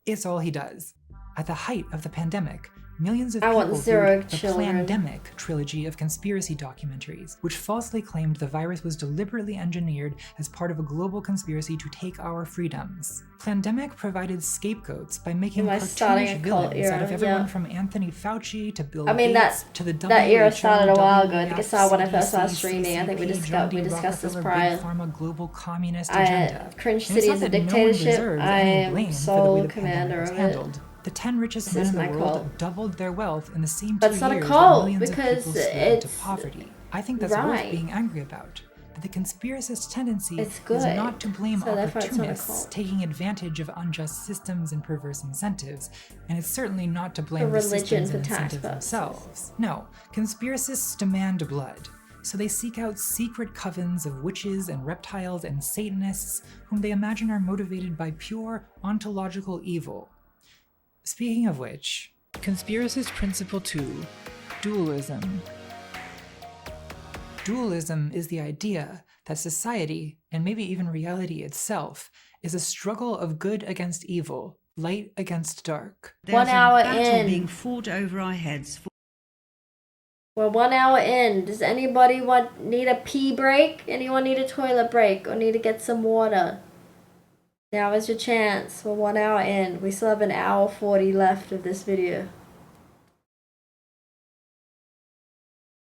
It's all he does. At the height of the pandemic, millions of
I want
people
zero
viewed the
children.
Plandemic trilogy of conspiracy documentaries, which falsely claimed the virus was deliberately engineered as part of a global conspiracy to take our freedoms. Plandemic provided scapegoats by making
Am I starting
cartoonish
a cult
villains out of
era?
everyone
Yeah.
from Anthony Fauci to Bill
I mean,
Gates to the WHO,
that era started a while ago. I think I
WEF,
saw when I first started
CDC,
streaming. I think we
CCP,
discussed
John D.
this
Rockefeller,
prior.
Big Pharma, global communist agenda.
Cringe
And it's
City
not
is a
that no one
dictatorship.
deserves
I
any
am
blame for the way
sole
the pandemic
commander
was
of it.
handled. The 10 richest
This
men
is
in the
my
world
cult.
doubled their wealth in the same 2
But it's not a
years
cult,
that millions of
because
people slid into
it's
poverty. I think that's
right.
worth being angry about. But the conspiracist tendency
It's
is
good.
not to blame
So therefore it's not a
opportunists
cult.
taking advantage of unjust systems and perverse incentives, and it's certainly not to blame
For
the
religion,
systems
for
and
tax
incentives
purposes.
themselves. No, conspiracists demand blood. So they seek out secret covens of witches and reptiles and Satanists whom they imagine are motivated by pure ontological evil. Speaking of which, Conspiracist Principle 2, Dualism. Dualism is the idea that society, and maybe even reality itself, is a struggle of good against evil, light against dark.
There's
1 hour
a battle
in.
being fought over our heads.
We're 1 hour in. Does anybody need a pee break? Anyone need a toilet break or need to get some water? Now is your chance. We're 1 hour in. We still have an hour 40 left of this video.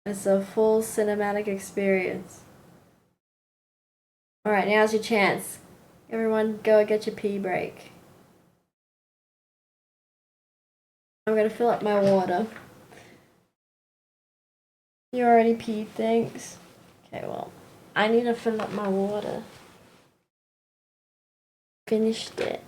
It's a full cinematic experience. Alright, now's your chance. Everyone go get your pee break. I'm gonna fill up my water. You already peed, thanks. Okay, well, I need to fill up my water. Finished it.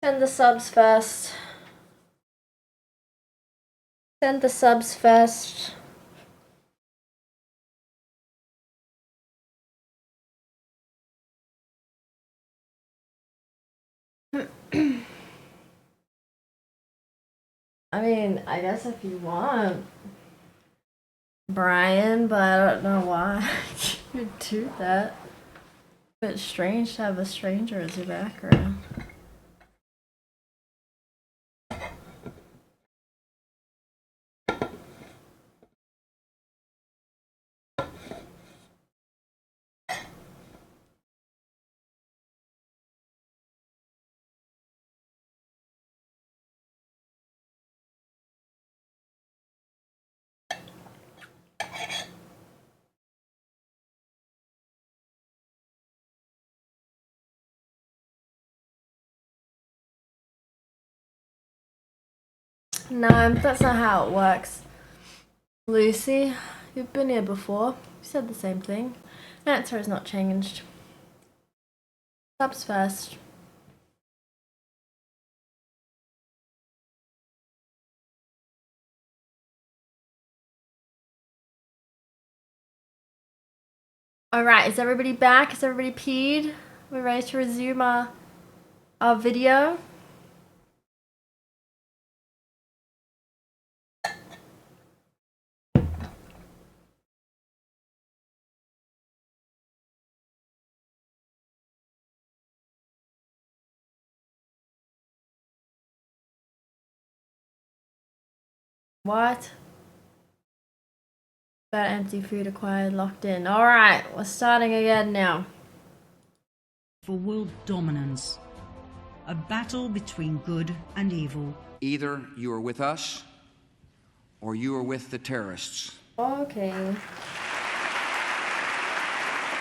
Send the subs first. Send the subs first. I mean, I guess if you want, Brian, but I don't know why you'd do that. It's strange to have a stranger as your background. No, that's not how it works. Lucy, you've been here before. You said the same thing. Answer has not changed. Subs first. Alright, is everybody back? Is everybody peed? We're ready to resume our video. What? That empty food acquired, locked in. Alright, we're starting again now.
For world dominance. A battle between good and evil.
Either you are with us, or you are with the terrorists.
Okay.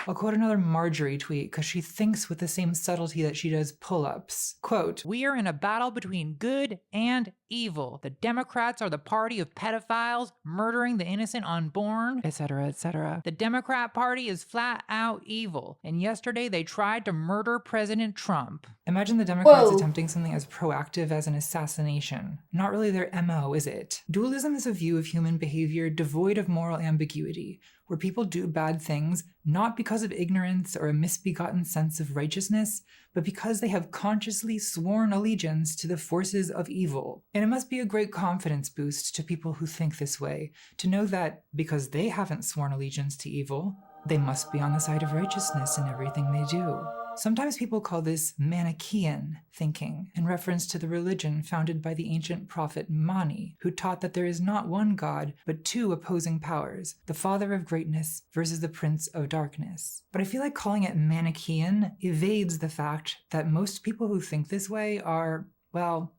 I'll quote another Marjorie tweet because she thinks with the same subtlety that she does pull-ups. Quote, "We are in a battle between good and evil. The Democrats are the party of pedophiles, murdering the innocent unborn, etc., etc. The Democrat Party is flat out evil, and yesterday they tried to murder President Trump." Imagine the Democrats attempting something as proactive as an assassination. Not really their MO, is it? Dualism is a view of human behavior devoid of moral ambiguity, where people do bad things not because of ignorance or a misbegotten sense of righteousness, but because they have consciously sworn allegiance to the forces of evil. And it must be a great confidence boost to people who think this way, to know that because they haven't sworn allegiance to evil, they must be on the side of righteousness in everything they do. Sometimes people call this Manichaean thinking, in reference to the religion founded by the ancient prophet Mani, who taught that there is not one God, but two opposing powers, the Father of Greatness versus the Prince of Darkness. But I feel like calling it Manichaean evades the fact that most people who think this way are, well,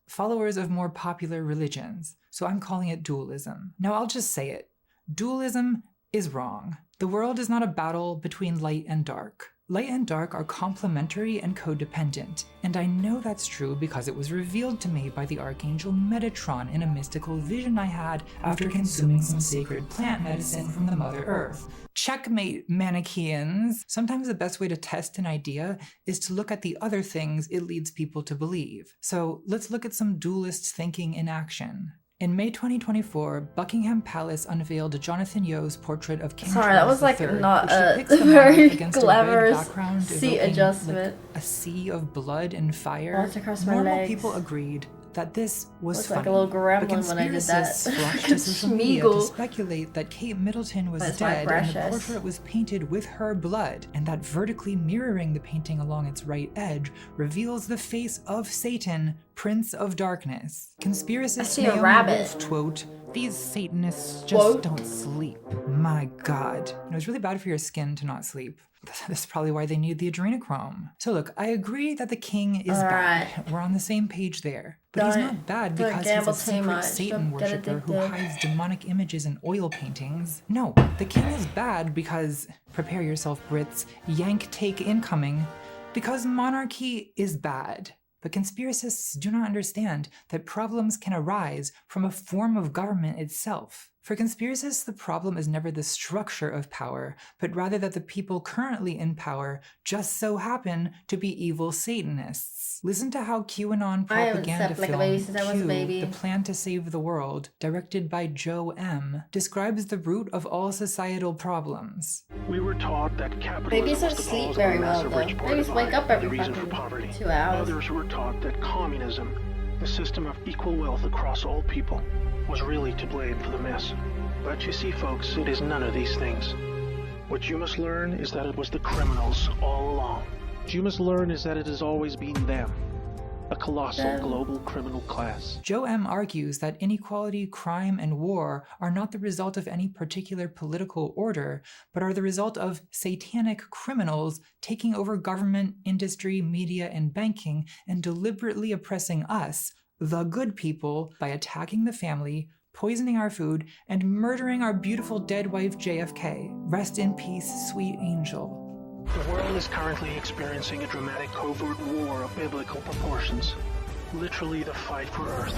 followers of more popular religions, so I'm calling it dualism. Now I'll just say it. Dualism is wrong. The world is not a battle between light and dark. Light and dark are complementary and codependent, and I know that's true because it was revealed to me by the Archangel Metatron in a mystical vision I had after consuming some sacred plant medicine from the Mother Earth. Checkmate, Manichaeans! Sometimes the best way to test an idea is to look at the other things it leads people to believe. So let's look at some dualist thinking in action. In May 2024, Buckingham Palace unveiled Jonathan Yeo's portrait of King Charles
that was like
III,
not
which
a
depicts the
very
monarch against
clever
a red background
seat
evoking,
adjustment.
like, a sea of blood and fire.
Walked across my
Normal
legs.
people agreed that this was
Looked
funny.
like a little gremlin
But
when I did that.
conspiracists flocked to social media to
Schmeagle.
speculate that Kate Middleton was
That's my
dead and the
precious.
portrait was painted with her blood, and that vertically mirroring the painting along its right edge reveals the face of Satan, Prince of Darkness. Conspiracist
I see a
Naomi
rabbit.
Wolf quote, "These Satanists just
Quote.
don't sleep." My God. It was really bad for your skin to not sleep. This is probably why they need the adrenochrome. So look, I agree that the king is bad. We're on the same page there. But he's not bad
don't
because he's
gamble
a
too
secret
much.
Satan
Don't get
worshiper who
addicted.
hides demonic images in oil paintings. No, the king is bad because, prepare yourself Brits, yank take incoming, because monarchy is bad. But conspiracists do not understand that problems can arise from a form of government itself. For conspiracists, the problem is never the structure of power, but rather that the people currently in power just so happen to be evil Satanists. Listen to how QAnon
I haven't
propaganda
slept like a
film
baby since I was a
Q,
baby.
The Plan to Save the World, directed by Joe M., describes the root of all societal problems.
We were taught that capitalism
Babies don't
was the
sleep
cause
very
of a
well,
massive
though.
rich part
Babies
of
wake
life,
up every
the reason for
fucking
poverty.
2 hours.
Others were taught that communism, the system of equal wealth across all people, was really to blame for the mess. But you see, folks, it is none of these things. What you must learn is that it was the criminals all along. What you must learn is that it has always been them. A colossal global criminal class.
Joe M. argues that inequality, crime, and war are not the result of any particular political order, but are the result of satanic criminals taking over government, industry, media, and banking and deliberately oppressing us, the good people, by attacking the family, poisoning our food, and murdering our beautiful dead wife JFK. Rest in peace, sweet angel.
The world is currently experiencing a dramatic covert war of biblical proportions. literally the fight for Earth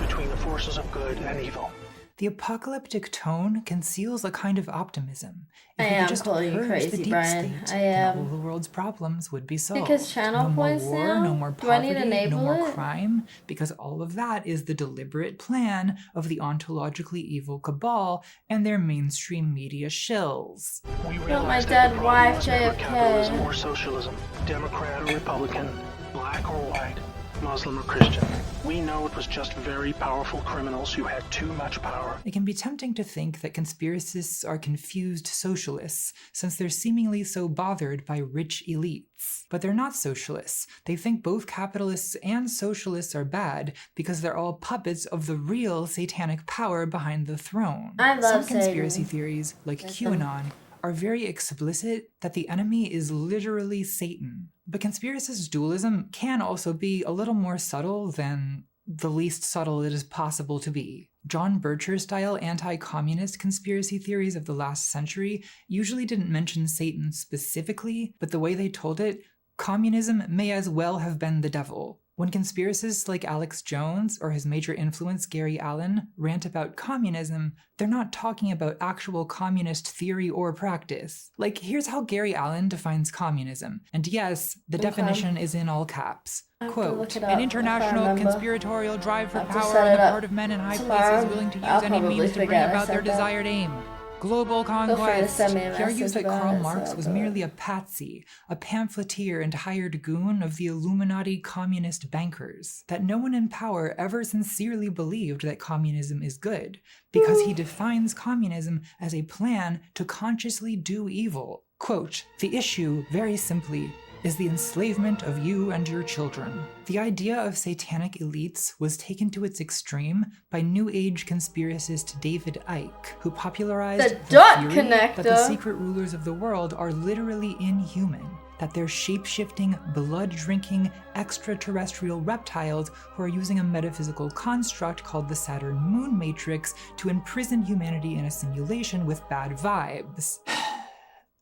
between the forces of good and evil.
The apocalyptic tone conceals a kind of optimism. If
I
we could
am
just
calling you
purge
crazy,
the deep
Brian.
state,
I
then
am.
all the world's problems would be solved.
Because channel
no more
points
war,
now?
no more
Do I need to
poverty, no
enable
more
it?
crime, because all of that is the deliberate plan of the ontologically evil cabal and their mainstream media shills.
We
my
realize
dead
that the
wife,
problem was never
JFK.
capitalism or socialism, Democrat or Republican, black or white, Muslim or Christian. We know it was just very powerful criminals who had too much power.
It can be tempting to think that conspiracists are confused socialists, since they're seemingly so bothered by rich elites. But they're not socialists. They think both capitalists and socialists are bad because they're all puppets of the real satanic power behind the throne.
I love
Some conspiracy
Satan.
theories, like QAnon, are very explicit that the enemy is literally Satan. But conspiracist dualism can also be a little more subtle than the least subtle it is possible to be. John Bircher-style anti-communist conspiracy theories of the last century usually didn't mention Satan specifically, but the way they told it, communism may as well have been the devil. When conspiracists like Alex Jones or his major influence Gary Allen rant about communism, they're not talking about actual communist theory or practice. Like, here's how Gary Allen defines communism. And yes, the definition is in all caps. Quote, an international conspiratorial drive for power on the part of men in high places willing to use any means to bring about their desired aim. Global conquest. He argues that Karl Marx was merely a patsy, a pamphleteer and hired goon of the Illuminati communist bankers, that no one in power ever sincerely believed that communism is good, because he defines communism as a plan to consciously do evil. Quote, the issue, very simply, is the enslavement of you and your children. The idea of satanic elites was taken to its extreme by New Age conspiracist David Icke, who popularized the theory that the secret rulers of the world are literally inhuman, that they're shape-shifting, blood-drinking, extraterrestrial reptiles who are using a metaphysical construct called the Saturn Moon Matrix to imprison humanity in a simulation with bad vibes.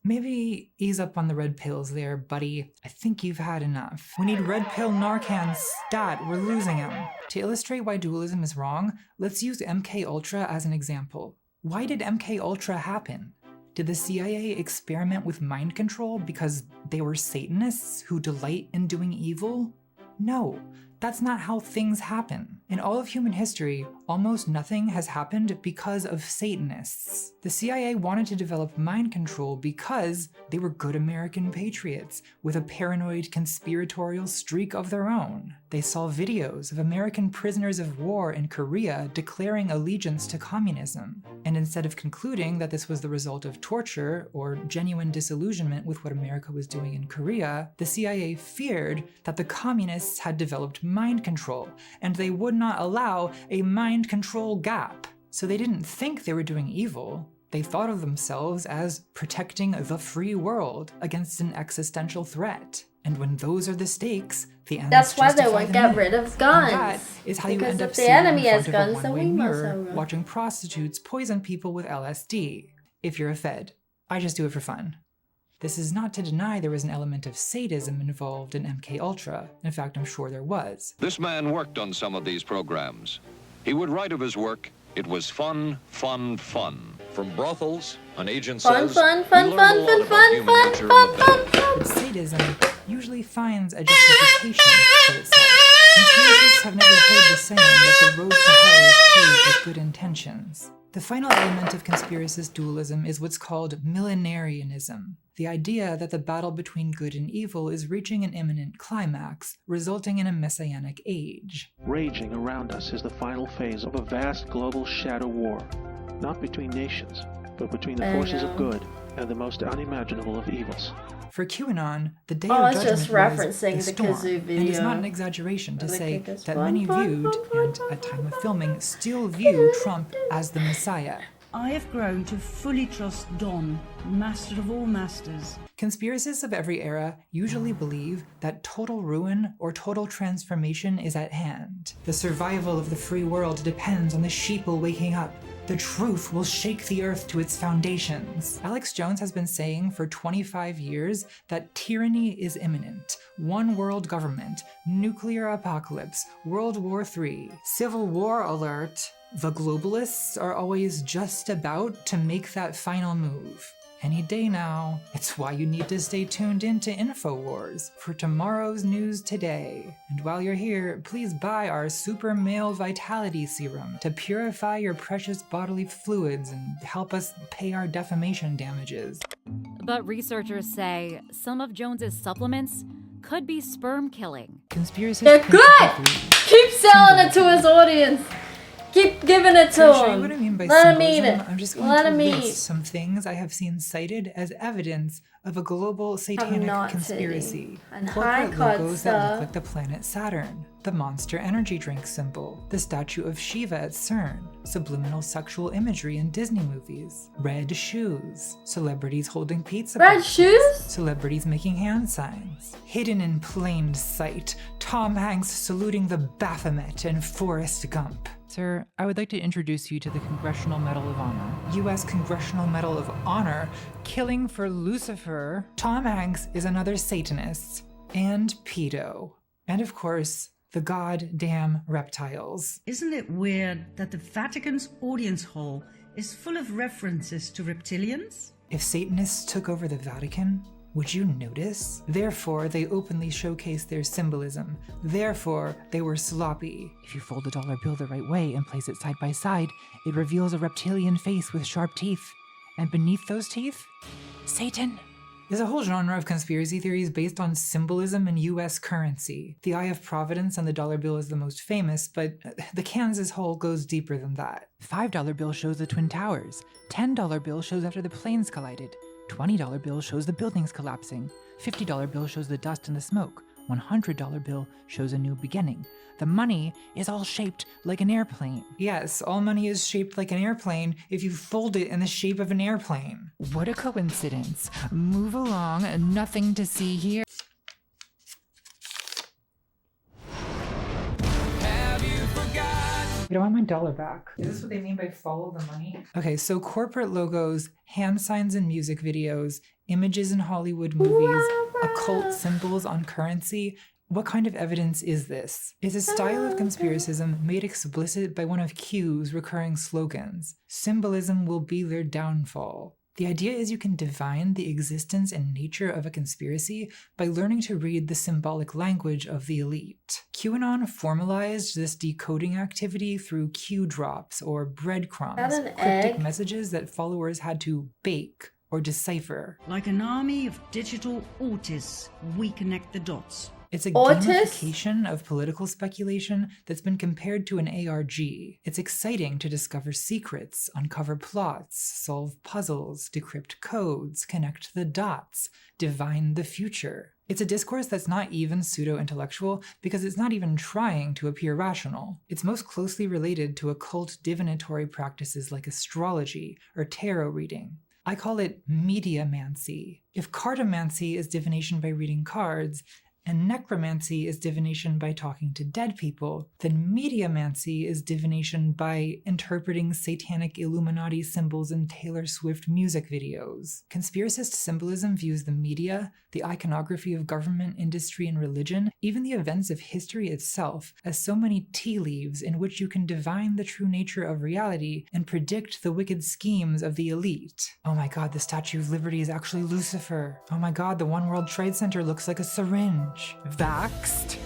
Maybe ease up on the red pills there, buddy. I think you've had enough. We need red pill Narcan stat. We're losing him. To illustrate why dualism is wrong, let's use MK Ultra as an example. Why did MK Ultra happen? Did the CIA experiment with mind control because they were Satanists who delight in doing evil? No, that's not how things happen. In all of human history, almost nothing has happened because of Satanists. The CIA wanted to develop mind control because they were good American patriots with a paranoid conspiratorial streak of their own. They saw videos of American prisoners of war in Korea declaring allegiance to communism. And instead of concluding that this was the result of torture or genuine disillusionment with what America was doing in Korea, the CIA feared that the communists had developed mind control, and they would not allow a mind control gap. So they didn't think they were doing evil. They thought of themselves as protecting the free world against an existential threat. And when those are the stakes, the ends
That's why they
justify
won't
the
get
means.
rid of guns.
And that is how you
Because
end up
if the
sitting
enemy
in
has
front
guns,
of a
then
one-way
we must
mirror
have guns.
watching prostitutes poison people with LSD. If you're a Fed. I just do it for fun. This is not to deny there was an element of sadism involved in MK Ultra. In fact, I'm sure there was.
This man worked on some of these programs. He would write of his work, it was fun, fun, fun.
From brothels, an agent
Fun,
says,
fun,
we
fun,
learned
fun,
a lot
fun,
about
fun,
human
fun,
nature
fun,
in the
fun,
bedroom.
But sadism usually finds a justification for itself. Conspiracists have never heard the saying that the road to hell is paved with good intentions. The final element of conspiracist dualism is what's called millenarianism, the idea that the battle between good and evil is reaching an imminent climax, resulting in a messianic age.
Raging around us is the final phase of a vast global shadow war, not between nations, but between the forces of good and the most unimaginable of evils.
For QAnon, the Day
Oh,
of
it's
Judgment
just
was
referencing
the
the
storm,
kazoo
and it's
video.
not an exaggeration to
Where they
say
kick us
that
fun,
many
fun,
viewed,
fun, fun,
and at time of filming, still view Trump as the Messiah.
I have grown to fully trust Don, master of all masters.
Conspiracists of every era usually believe that total ruin or total transformation is at hand. The survival of the free world depends on the sheeple waking up. The truth will shake the earth to its foundations. Alex Jones has been saying for 25 years that tyranny is imminent. One world government, nuclear apocalypse, World War III, Civil War alert. The globalists are always just about to make that final move. Any day now. It's why you need to stay tuned into InfoWars for tomorrow's news today. And while you're here, please buy our Super Male Vitality Serum to purify your precious bodily fluids and help us pay our defamation damages.
But researchers say some of Jones's supplements could be sperm killing.
Conspiracy.
They're good! Keep selling it to his audience. Keep giving it to him.
What I mean by
Let him eat
symbolism?
it.
I'm just going
Let
to
him eat.
list some things I have seen cited as evidence of a global satanic
not
conspiracy.
And
Corporate
high
logos that
stuff.
look like the planet Saturn, the Monster Energy drink symbol, the statue of Shiva at CERN, subliminal sexual imagery in Disney movies, red shoes, celebrities holding pizza
Red
boxes,
shoes?
celebrities making hand signs, hidden in plain sight, Tom Hanks saluting the Baphomet in Forrest Gump.
Sir, I would like to introduce you to the Congressional Medal of Honor.
U.S. Congressional Medal of Honor, killing for Lucifer. Tom Hanks is another Satanist. And pedo. And of course, the goddamn reptiles.
Isn't it weird that the Vatican's audience hall is full of references to reptilians?
If Satanists took over the Vatican, would you notice? Therefore, they openly showcase their symbolism. Therefore, they were sloppy.
If you fold a dollar bill the right way and place it side by side, it reveals a reptilian face with sharp teeth. And beneath those teeth, Satan.
There's a whole genre of conspiracy theories based on symbolism and US currency. The Eye of Providence on the dollar bill is the most famous, but the Kansas hole goes deeper than that.
$5 bill shows the Twin Towers. $10 bill shows after the planes collided. $20 bill shows the buildings collapsing. $50 bill shows the dust and the smoke. $100 bill shows a new beginning. The money is all shaped like an airplane.
Yes, all money is shaped like an airplane if you fold it in the shape of an airplane.
What a coincidence. Move along, nothing to see here.
I want my dollar back. Is this what they mean by follow the money? Okay, so corporate logos, hand signs in music videos, images in Hollywood movies, occult symbols on currency. What kind of evidence is this? It's a style of conspiracism made explicit by one of Q's recurring slogans. Symbolism will be their downfall. The idea is you can divine the existence and nature of a conspiracy by learning to read the symbolic language of the elite. QAnon formalized this decoding activity through Q drops or breadcrumbs, cryptic messages that followers had to bake or decipher.
Like an army of digital autists, we connect the dots.
It's a gamification of political speculation that's been compared to an ARG. It's exciting to discover secrets, uncover plots, solve puzzles, decrypt codes, connect the dots, divine the future. It's a discourse that's not even pseudo-intellectual because it's not even trying to appear rational. It's most closely related to occult divinatory practices like astrology or tarot reading. I call it mediamancy. If cartomancy is divination by reading cards, and necromancy is divination by talking to dead people, then mediamancy is divination by interpreting satanic Illuminati symbols in Taylor Swift music videos. Conspiracist symbolism views the media, the iconography of government, industry, and religion, even the events of history itself, as so many tea leaves in which you can divine the true nature of reality and predict the wicked schemes of the elite. Oh my god, the Statue of Liberty is actually Lucifer. Oh my god, the One World Trade Center looks like a syringe. Vaxxed.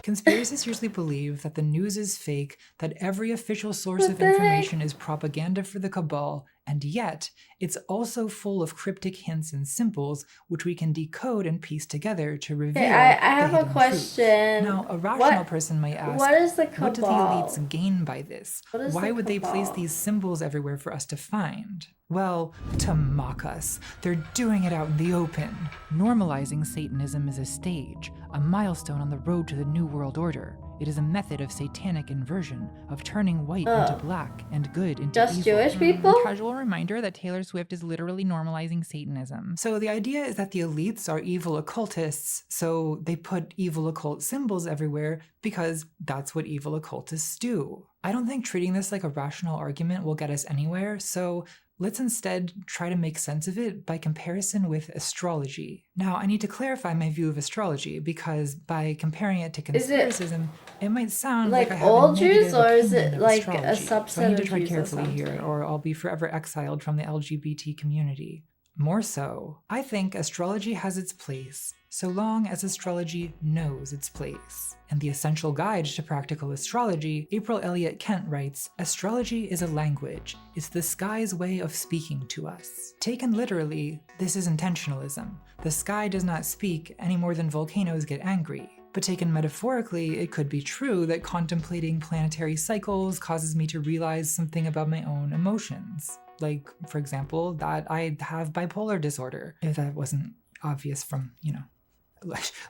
Conspiracists usually believe that the news is fake, that every official source of information is propaganda for the cabal, and yet it's also full of cryptic hints and symbols which we can decode and piece together to reveal
I have a question.
Now, a rational person might ask,
what is the cabal?
What do the elites gain by this?
What is
Why
the
would they place
cabal?
these symbols everywhere for us to find? Well, to mock us. They're doing it out in the open.
Normalizing Satanism is a stage, a milestone on the road to the New World Order. It is a method of satanic inversion, of turning white into black and good into
Just
evil.
Jewish people?
Casual reminder that Taylor Swift is literally normalizing Satanism. So the idea is that the elites are evil occultists, so they put evil occult symbols everywhere because that's what evil occultists do. I don't think treating this like a rational argument will get us anywhere, so let's instead try to make sense of it by comparison with astrology. Now, I need to clarify my view of astrology because by comparing it to conspiracism, it might sound like I have
all
a negative
Jews, or is
opinion
it
of
like a
astrology.
subset
So I need to
of
tread
Jews or
carefully here,
something?
or I'll be forever exiled from the LGBT community. More so, I think astrology has its place, so long as astrology knows its place. In The Essential Guide to Practical Astrology, April Elliott Kent writes, "Astrology is a language. It's the sky's way of speaking to us." Taken literally, this is intentionalism. The sky does not speak any more than volcanoes get angry. But taken metaphorically, it could be true that contemplating planetary cycles causes me to realize something about my own emotions. Like, for example, that I have bipolar disorder. If that wasn't obvious from,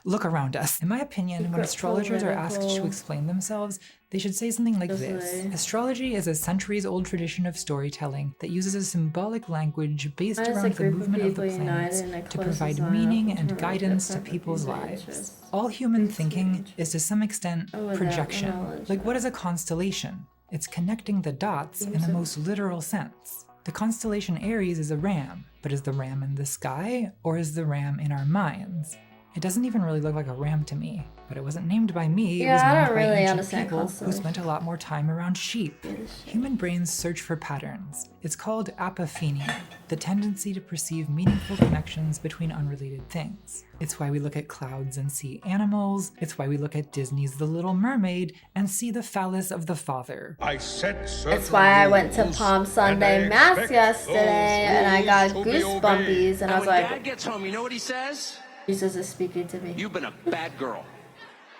look around us. In my opinion, when astrologers are asked to explain themselves, they should say something like this. Astrology is a centuries-old tradition of storytelling that uses a symbolic language based around the movement of the planets to provide meaning and guidance to people's lives. All human thinking is to some extent projection. Like, what is a constellation? It's connecting the dots in the most literal sense. The constellation Aries is a ram, but is the ram in the sky, or is the ram in our minds? It doesn't even really look like a ram to me, but it wasn't named by me.
Yeah,
it was
I
named
don't
by
really
ancient
understand
people who spent a lot more time around sheep. Human brains search for patterns. It's called apophenia, the tendency to perceive meaningful connections between unrelated things. It's why we look at clouds and see animals. It's why we look at Disney's The Little Mermaid and see the phallus of the father.
That's why I went to Palm Sunday Mass yesterday and I got goosebumpies and I was
when
like,
Dad gets home, you know what he says?
Jesus is speaking to me.
You've been a bad girl.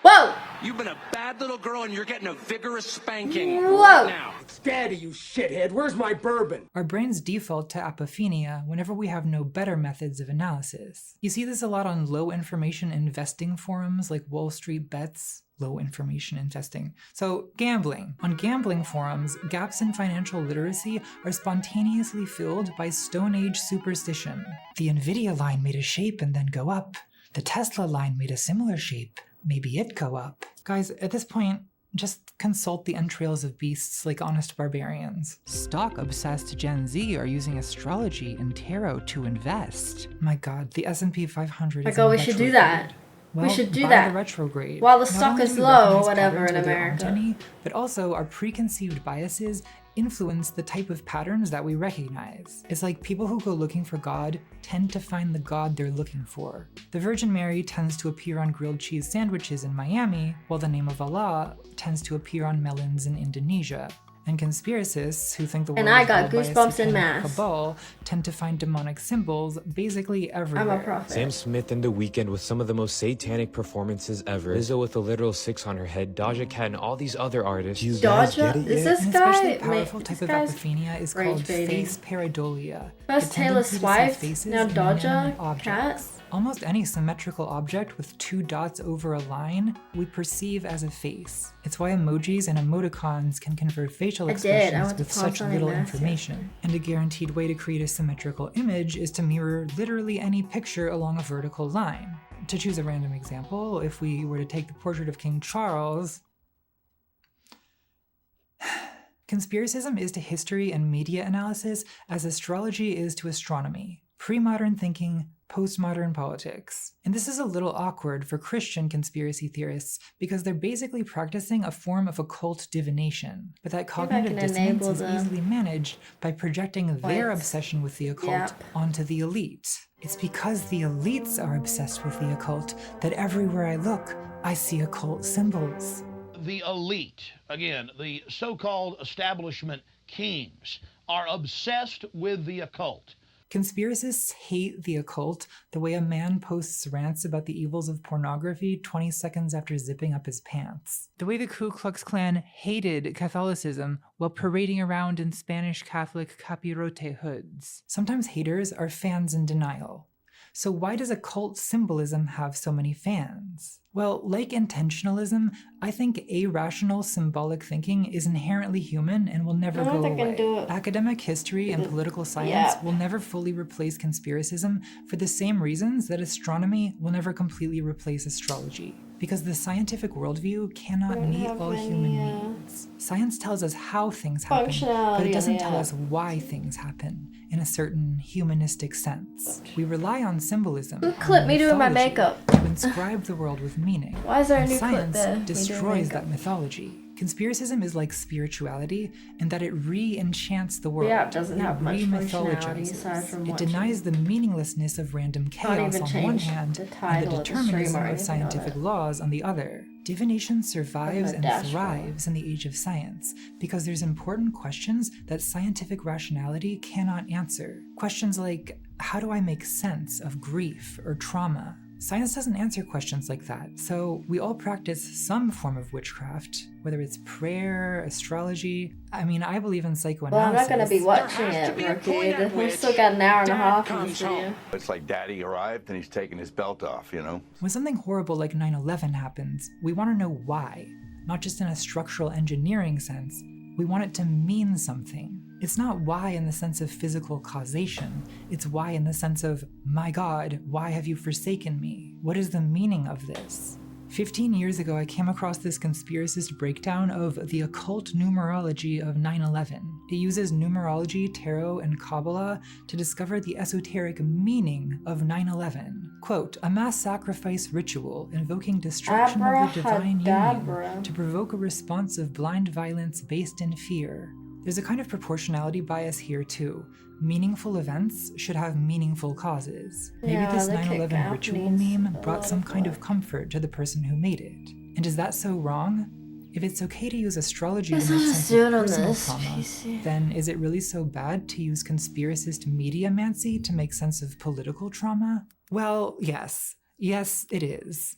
Whoa!
You've been a bad little girl and you're getting a vigorous spanking
Whoa!
right now.
Daddy, you shithead, where's my bourbon?
Our brains default to apophenia whenever we have no better methods of analysis. You see this a lot on low information investing forums like Wall Street Bets. Low information investing. So gambling. On gambling forums, gaps in financial literacy are spontaneously filled by Stone Age superstition. The Nvidia line made a shape and then go up. The Tesla line made a similar shape. Maybe it go up. Guys, at this point, just consult the entrails of beasts like honest barbarians. Stock-obsessed Gen Z are using astrology and tarot to invest. My god, the S&P 500 is
Like, oh, we should do that.
Well,
we should do
buy
that.
the retrograde.
While the
Not
stock
only
is
do we
low or
recognize
whatever
patterns
in
where there aren't
America.
any, but also our preconceived biases influence the type of patterns that we recognize. It's like people who go looking for God tend to find the God they're looking for. The Virgin Mary tends to appear on grilled cheese sandwiches in Miami, while the name of Allah tends to appear on melons in Indonesia. And conspiracists who think the world
And I
is
got
ruled by a
goosebumps in
satanic
mass.
cabal tend to find demonic symbols basically everywhere.
I'm a prophet.
Sam Smith and The Weeknd with some of the most satanic performances ever. Lizzo with a literal 6 on her head. Doja Cat and all these other artists.
You guys
Doja?
get it
Is
yet?
this
An
guy?
especially powerful
Wait,
type
this
of
guy's
apophenia is
rage
called
baiting.
face pareidolia.
First
the
Taylor
tendency to see
Swift,
faces
now
in
Doja
inanimate
Cat.
objects. Almost any symmetrical object with 2 dots over a line we perceive as a face. It's why emojis and emoticons can convey facial
I
expressions
went to
with
Palm
such
Sunday
little
Mass
information. And a guaranteed way to create a symmetrical image is to mirror literally any picture along a vertical line. To choose a random example, if we were to take the portrait of King Charles, conspiracism is to history and media analysis as astrology is to astronomy. Pre-modern thinking, postmodern politics. And this is a little awkward for Christian conspiracy theorists because they're basically practicing a form of occult divination. But that cognitive dissonance is easily managed by projecting their obsession with the occult onto the elite. It's because the elites are obsessed with the occult that everywhere I look, I see occult symbols.
The elite, again, the so-called establishment kings, are obsessed with the occult.
Conspiracists hate the occult the way a man posts rants about the evils of pornography 20 seconds after zipping up his pants. The way the Ku Klux Klan hated Catholicism while parading around in Spanish Catholic capirote hoods. Sometimes haters are fans in denial.
So why does occult symbolism have so many fans? Well, like intentionalism, I think irrational symbolic thinking is inherently human and will never go away. Academic history and political science will never fully replace conspiracism for the same reasons that astronomy will never completely replace astrology. Because the scientific worldview cannot meet all human needs. Science tells us how things happen, but it doesn't tell us why things happen in a certain humanistic sense. We rely on symbolism,
Clip me doing my makeup,
to inscribe the world with meaning.
Why is there a
and
new clip
science
there?
destroys that mythology. Conspiracism is like spirituality in that it re-enchants the world.
Yeah, it doesn't have much functionality
Re-mythologizes.
aside from
It denies the meaninglessness of random chaos on one hand and the determinism of scientific laws on the other. Divination survives and thrives in the age of science because there's important questions that scientific rationality cannot answer. Questions like, how do I make sense of grief or trauma? Science doesn't answer questions like that, so we all practice some form of witchcraft, whether it's prayer, astrology. I mean, I believe in psychoanalysis.
Well, I'm not going to be watching it, Rookie. We've still got an hour and a half of this video.
It's like Daddy arrived and he's taking his belt off, you know?
When something horrible like 9/11 happens, we want to know why, not just in a structural engineering sense. We want it to mean something. It's not why in the sense of physical causation, it's why in the sense of, my God, why have you forsaken me? What is the meaning of this? 15 years ago, I came across this conspiracist breakdown of the occult numerology of 9/11. It uses numerology, tarot, and Kabbalah to discover the esoteric meaning of 9/11. Quote, a mass sacrifice ritual invoking destruction of the divine union to provoke a response of blind violence based in fear. There's a kind of proportionality bias here too. Meaningful events should have meaningful causes. Maybe this 9/11 ritual meme brought some kind of comfort to the person who made it. And is that so wrong? If it's okay to use astrology to make sense of personal trauma, then is it really so bad to use conspiracist mediamancy to make sense of political trauma? Well, yes. Yes, it is.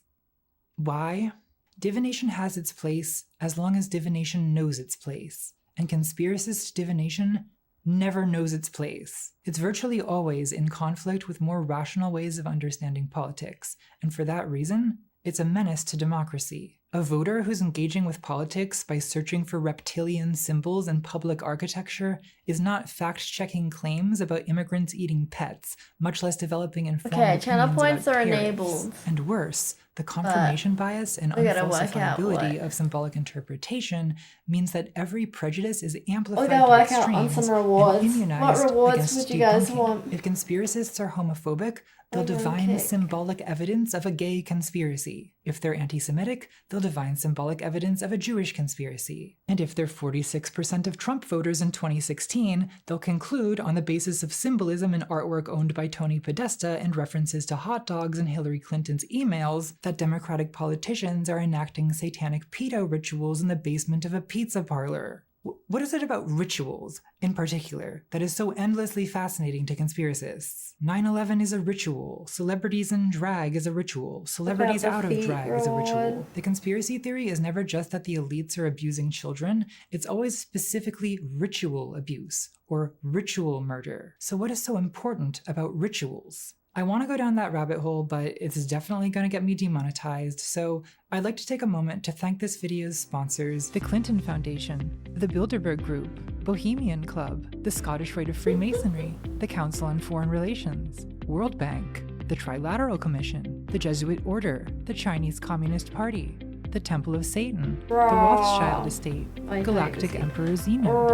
Why? Divination has its place as long as divination knows its place. And conspiracist divination never knows its place. It's virtually always in conflict with more rational ways of understanding politics, and for that reason, it's a menace to democracy. A voter who's engaging with politics by searching for reptilian symbols in public architecture is not fact-checking claims about immigrants eating pets, much less developing informed opinions
channel points
about
are
tariffs.
enabled.
And worse, the confirmation bias and unfalsifiability of symbolic interpretation means that every prejudice is amplified to
work out on
extremes
some rewards.
and immunized
What rewards
against
would you guys
debunking.
want?
If conspiracists are homophobic, they'll
I'm gonna
divine
kick.
symbolic evidence of a gay conspiracy. If they're anti-Semitic, they'll divine symbolic evidence of a Jewish conspiracy. And if they're 46% of Trump voters in 2016, they'll conclude on the basis of symbolism in artwork owned by Tony Podesta and references to hot dogs in Hillary Clinton's emails that Democratic politicians are enacting satanic pedo rituals in the basement of a pizza parlor. What is it about rituals, in particular, that is so endlessly fascinating to conspiracists? 9/11 is a ritual. Celebrities in drag is a ritual. Celebrities out of drag is a ritual. The conspiracy theory is never just that the elites are abusing children. It's always specifically ritual abuse, or ritual murder. So what is so important about rituals? I want to go down that rabbit hole, but it's definitely going to get me demonetized, so I'd like to take a moment to thank this video's sponsors: the Clinton Foundation, the Bilderberg Group, Bohemian Club, the Scottish Rite of Freemasonry, the Council on Foreign Relations, World Bank, the Trilateral Commission, the Jesuit Order, the Chinese Communist Party, the Temple of Satan, the Rothschild Estate, Galactic Emperor Zeno,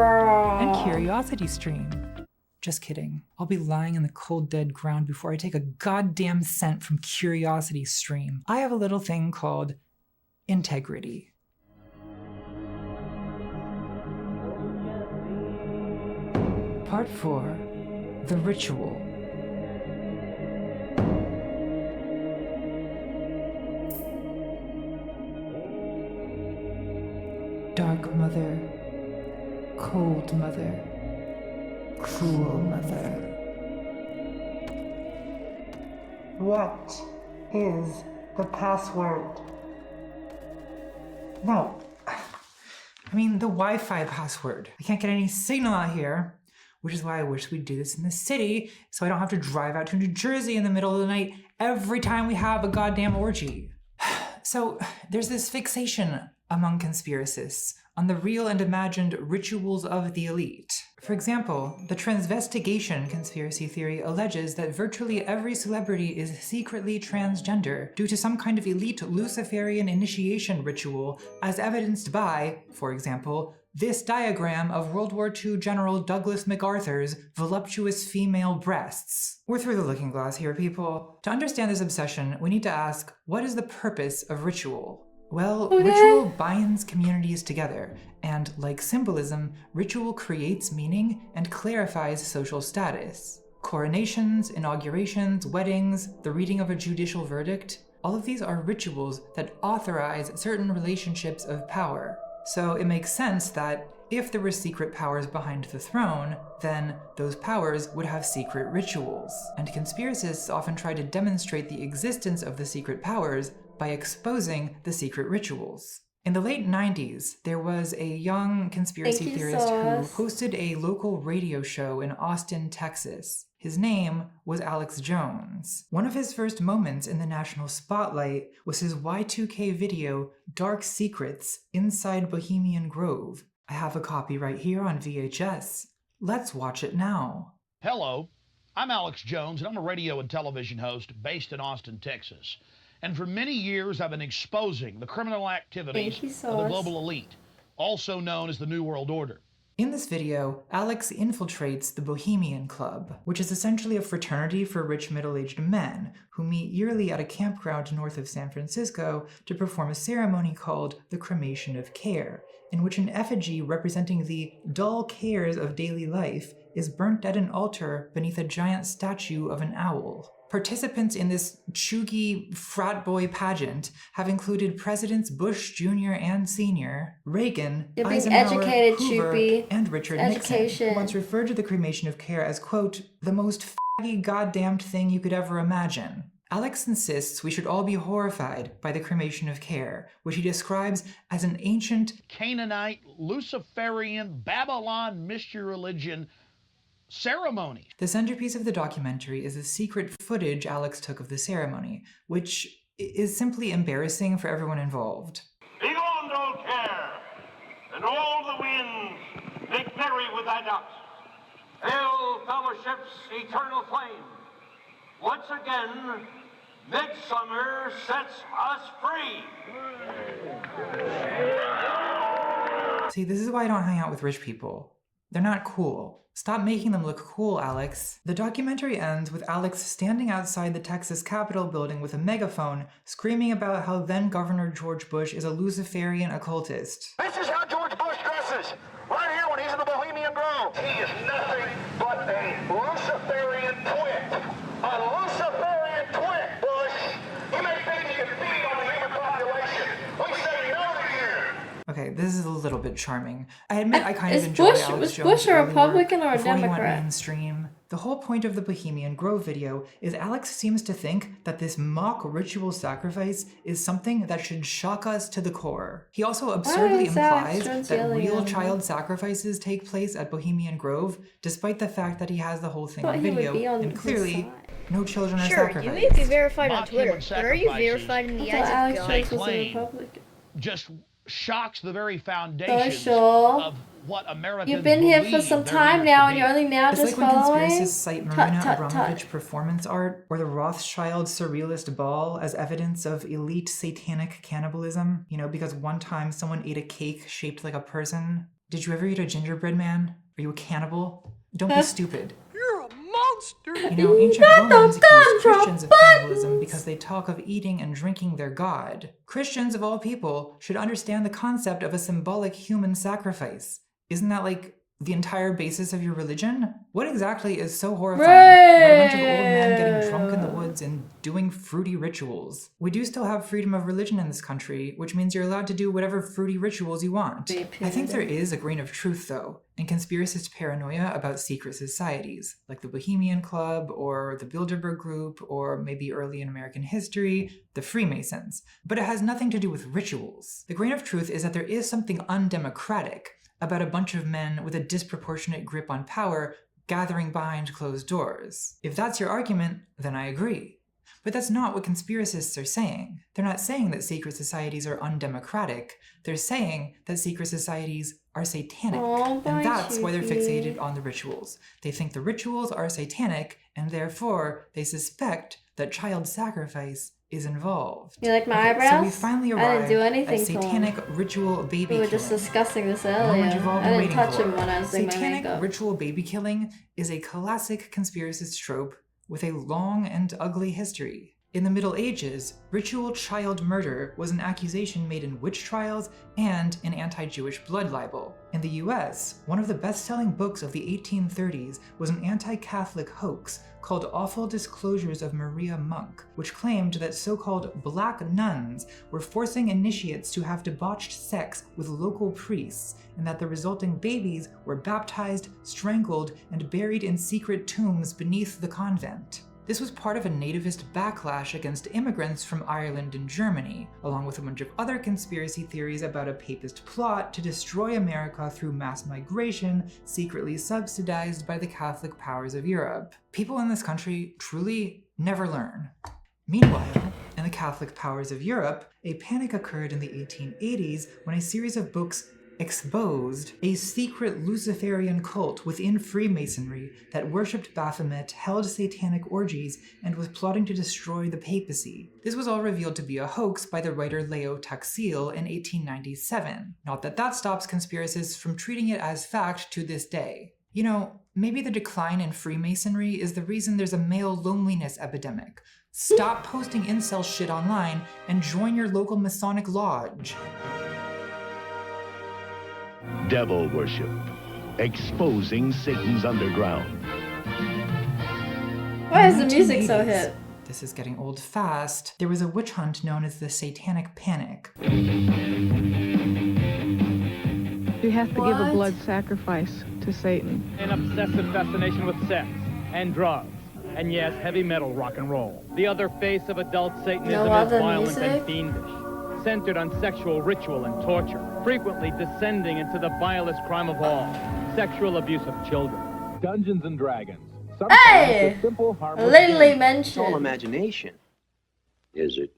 and Curiosity Stream. Just kidding. I'll be lying in the cold, dead ground before I take a goddamn cent from Curiosity Stream. I have a little thing called integrity. Part 4. The Ritual. Dark Mother, Cold Mother, Cruel Mother.
What is the password?
No. I mean, the Wi-Fi password. I can't get any signal out here. which is why I wish we'd do this in the city so I don't have to drive out to New Jersey in the middle of the night every time we have a goddamn orgy. So there's this fixation among conspiracists on the real and imagined rituals of the elite. For example, the transvestigation conspiracy theory alleges that virtually every celebrity is secretly transgender due to some kind of elite Luciferian initiation ritual, as evidenced by, for example, this diagram of World War II General Douglas MacArthur's voluptuous female breasts. We're through the looking glass here, people. To understand this obsession, we need to ask, what is the purpose of ritual? Well, ritual binds communities together, and like symbolism, ritual creates meaning and clarifies social status. Coronations, inaugurations, weddings, the reading of a judicial verdict, all of these are rituals that authorize certain relationships of power. So it makes sense that if there were secret powers behind the throne, then those powers would have secret rituals. And conspiracists often try to demonstrate the existence of the secret powers by exposing the secret rituals. In the late 90s, there was a young conspiracy theorist who hosted a local radio show in Austin, Texas. His name was Alex Jones. One of his first moments in the national spotlight was his Y2K video, Dark Secrets, Inside Bohemian Grove. I have a copy right here on VHS. Let's watch it now.
Hello, I'm Alex Jones, and I'm a radio and television host based in Austin, Texas. And for many years, I've been exposing the criminal activities of the global elite, also known as the New World Order.
In this video, Alex infiltrates the Bohemian Club, which is essentially a fraternity for rich middle-aged men who meet yearly at a campground north of San Francisco to perform a ceremony called the Cremation of Care, in which an effigy representing the dull cares of daily life is burnt at an altar beneath a giant statue of an owl. Participants in this chuggy frat boy pageant have included Presidents Bush Jr. and Sr., Reagan, Eisenhower, Hoover, and Richard Nixon, who once referred to the Cremation of Care as, quote, the most faggy goddamned thing you could ever imagine. Alex insists we should all be horrified by the Cremation of Care, which he describes as an ancient
Canaanite, Luciferian, Babylon mystery religion ceremony.
The centerpiece of the documentary is the secret footage Alex took of the ceremony, which is simply embarrassing for everyone involved.
Begone, old care, and all the winds make merry with thy dust. Hail fellowship's eternal flame. Once again, midsummer sets us free.
See, this is why I don't hang out with rich people. They're not cool. Stop making them look cool, Alex. The documentary ends with Alex standing outside the Texas Capitol building with a megaphone, screaming about how then-Governor George Bush is a Luciferian occultist.
This is how George Bush dresses, right here when he's in the Bohemian Grove. He is nothing but a Luciferian twit. A Luciferian twit, Bush. You may think you can feed on the human population. We say no to you.
Okay, this is a little bit charming. I admit I kind of enjoy Alex Jones.
Was Bush a Republican or a
Democrat? He went
mainstream.
The whole point of the Bohemian Grove video is Alex seems to think that this mock ritual sacrifice is something that should shock us to the core. He also absurdly implies that real child sacrifices take place at Bohemian Grove, despite the fact that he has the whole thing on video, and clearly no children are sacrificed.
Sure, you may be verified on Twitter, but are you verified in the eyes of God?
Just shocks the very foundations of what Americans
You've been here for some time now, and you're only now
it's
just
like when
following.
Conspiracists cite Marina Abramovich performance art or the Rothschild surrealist ball as evidence of elite satanic cannibalism. You know, because one time someone ate a cake shaped like a person. Did you ever eat a gingerbread man? Are you a cannibal? Don't be stupid.
You're a monster.
You know, ancient Romans accused Christians of cannibalism because they talk of eating and drinking their god. Christians, of all people, should understand the concept of a symbolic human sacrifice. Isn't that like the entire basis of your religion? What exactly is so horrifying about a bunch of old men getting drunk in the woods and doing fruity rituals? We do still have freedom of religion in this country, which means you're allowed to do whatever fruity rituals you want. I think there is a grain of truth, though, in conspiracist paranoia about secret societies, like the Bohemian Club, or the Bilderberg Group, or maybe early in American history, the Freemasons. But it has nothing to do with rituals. The grain of truth is that there is something undemocratic about a bunch of men with a disproportionate grip on power gathering behind closed doors. If that's your argument, then I agree. But that's not what conspiracists are saying. They're not saying that secret societies are undemocratic. They're saying that secret societies are satanic. And that's why they're fixated on the rituals. They think the rituals are satanic, and therefore they suspect that child sacrifice is involved.
You like my eyebrows?
So we finally
I didn't
arrived
do anything
at satanic ritual baby killing.
We were just discussing this
The
earlier.
moment you've all been
I didn't
waiting
touch
for.
him when I was doing my
Satanic
makeup.
ritual baby killing is a classic conspiracist trope with a long and ugly history. In the Middle Ages, ritual child murder was an accusation made in witch trials and in anti-Jewish blood libel. In the US, one of the best-selling books of the 1830s was an anti-Catholic hoax called Awful Disclosures of Maria Monk, which claimed that so-called black nuns were forcing initiates to have debauched sex with local priests, and that the resulting babies were baptized, strangled, and buried in secret tombs beneath the convent. This was part of a nativist backlash against immigrants from Ireland and Germany, along with a bunch of other conspiracy theories about a papist plot to destroy America through mass migration, secretly subsidized by the Catholic powers of Europe. People in this country truly never learn. Meanwhile, in the Catholic powers of Europe, a panic occurred in the 1880s when a series of books exposed a secret Luciferian cult within Freemasonry that worshipped Baphomet, held satanic orgies, and was plotting to destroy the papacy. This was all revealed to be a hoax by the writer Leo Taxil in 1897. Not that that stops conspiracists from treating it as fact to this day. You know, maybe the decline in Freemasonry is the reason there's a male loneliness epidemic. Stop posting incel shit online and join your local Masonic lodge.
Devil worship, exposing Satan's underground.
Why is the music so hip?
This is getting old fast. There was a witch hunt known as the Satanic Panic.
You have to give a blood sacrifice to Satan.
An obsessive fascination with sex and drugs. And yes, heavy metal rock and roll. The other face of adult Satanism is violent and fiendish, centered on sexual ritual and torture, frequently descending into the vilest crime of all, sexual abuse of children.
Dungeons and Dragons.
Hey!
Simple,
Literally mentioned.
It's all imagination. Is it?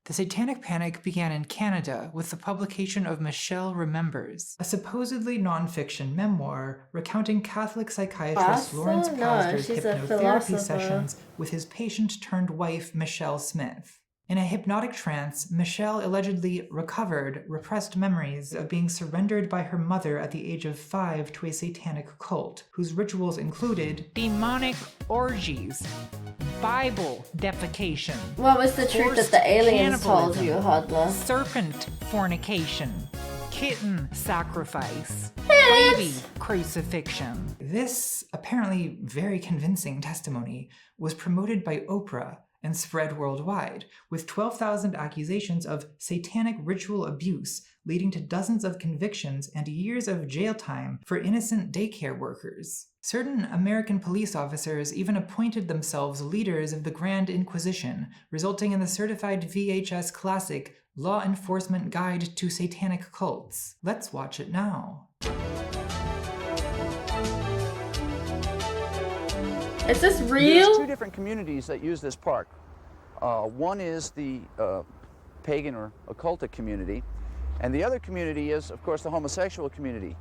The Satanic Panic began in Canada with the publication of Michelle Remembers, a supposedly non-fiction memoir recounting Catholic psychiatrist Lawrence Pastor's hypnotherapy sessions with his patient-turned-wife Michelle Smith. In a hypnotic trance, Michelle allegedly recovered repressed memories of being surrendered by her mother at the age of 5 to a satanic cult, whose rituals included
demonic orgies, Bible defecation.
What was the truth that the aliens told you, Hodla?
Serpent fornication, kitten sacrifice,
What?
baby crucifixion.
This apparently very convincing testimony was promoted by Oprah and spread worldwide, with 12,000 accusations of satanic ritual abuse, leading to dozens of convictions and years of jail time for innocent daycare workers. Certain American police officers even appointed themselves leaders of the Grand Inquisition, resulting in the certified VHS classic Law Enforcement Guide to Satanic Cults. Let's watch it now.
Is this
There's
real?
two different communities that use this park. One is the pagan or occultic community, and the other community is, of course, the homosexual community.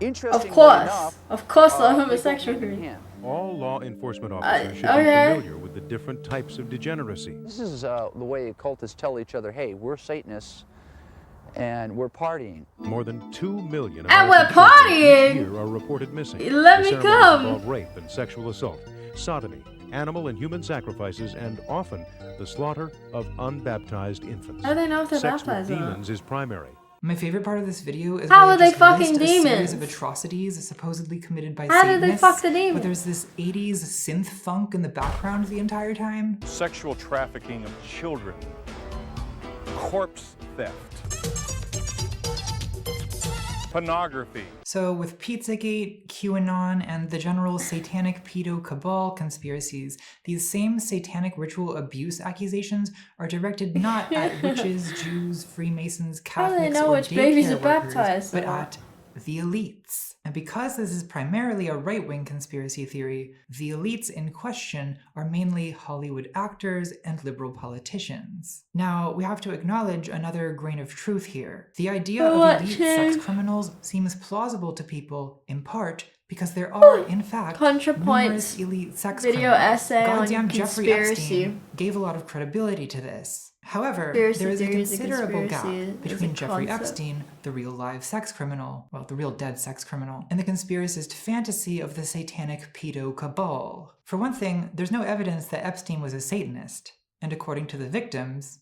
Interestingly enough,
of course, the homosexual community.
All law enforcement officers should be familiar with the different types of degeneracy.
This is the way occultists tell each other, hey, we're Satanists, and we're partying.
More than 2 million
And we're
American children
partying!
each year are reported missing.
Let
The
me
ceremonies
come!
involve rape and sexual assault, sodomy, animal and human sacrifices, and often the slaughter of unbaptized infants.
How do they know if they're
Sex with
baptized or not?
demons is primary.
My favorite part of this video is
How
where
are they
just
fucking
list a series
demons?
of atrocities supposedly committed by
How did they
Satanists,
fuck the demons?
but there's this 80s synth funk in the background the entire time.
Sexual trafficking of children, corpse theft, pornography.
So with Pizzagate, QAnon, and the general satanic pedo cabal conspiracies, these same satanic ritual abuse accusations are directed not at witches, Jews, Freemasons,
How do they
Catholics,
know
or
which babies
daycare
are
workers,
baptized?
but at the elites. And because this is primarily a right-wing conspiracy theory, the elites in question are mainly Hollywood actors and liberal politicians. Now, we have to acknowledge another grain of truth here. The idea of elite sex criminals seems plausible to people, in part, because there are, in fact, numerous elite sex
video
criminals.
essay
Goddamn
on
Jeffrey
conspiracy.
Epstein gave a lot of credibility to this. However, there is a considerable gap between Jeffrey Epstein, the real live sex criminal, well, the real dead sex criminal, and the conspiracist fantasy of the satanic pedo cabal. For one thing, there's no evidence that Epstein was a Satanist. And according to the victims,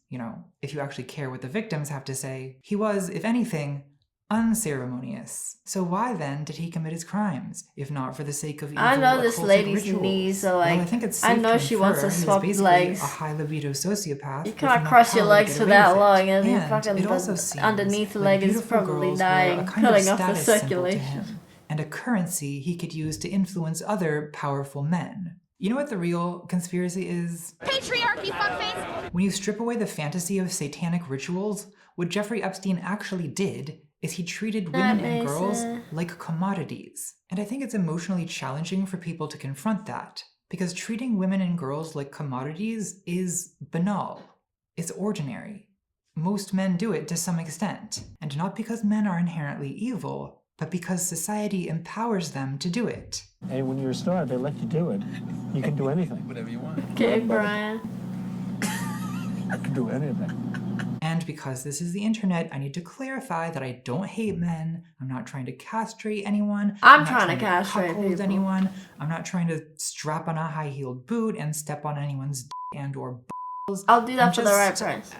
if you actually care what the victims have to say, he was, if anything, unceremonious. So why then did he commit his crimes, if not for the sake of evil
I know this
occultic
lady's
rituals?
knees are like,
Well, I think it's safe
know
to
she
infer
wants to
he was
swap
basically
legs.
a high libido sociopath.
You
with
can't
enough
cross your
power to
legs
get
for
away
that
with it.
long, and
And it also seems
underneath the
like
leg is
beautiful
probably
girls were
dying,
a kind
cutting
of
off the
status symbol to
circulation.
him, and a currency he could use to influence other powerful men. You know what the real conspiracy is?
Patriarchy, fuckface!
When you strip away the fantasy of satanic rituals, what Jeffrey Epstein actually did is he treated women and girls like commodities. And I think it's emotionally challenging for people to confront that, because treating women and girls like commodities is banal. It's ordinary. Most men do it to some extent, and not because men are inherently evil, but because society empowers them to do it.
Hey, when you're a star, they let you do it. You can do anything.
Whatever you want.
Okay, Brian.
I can do anything.
And because this is the internet, I need to clarify that I don't hate men. I'm not trying to castrate anyone.
I'm
not
trying to castrate
cuckold
people.
anyone. I'm not trying to strap on a high-heeled boot and step on anyone's and or balls.
I'll do that for the right price.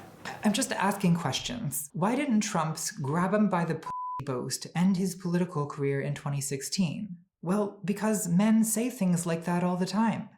I'm just asking questions. Why didn't Trump's grab him by the pussy boast end his political career in 2016? Well, because men say things like that all the time.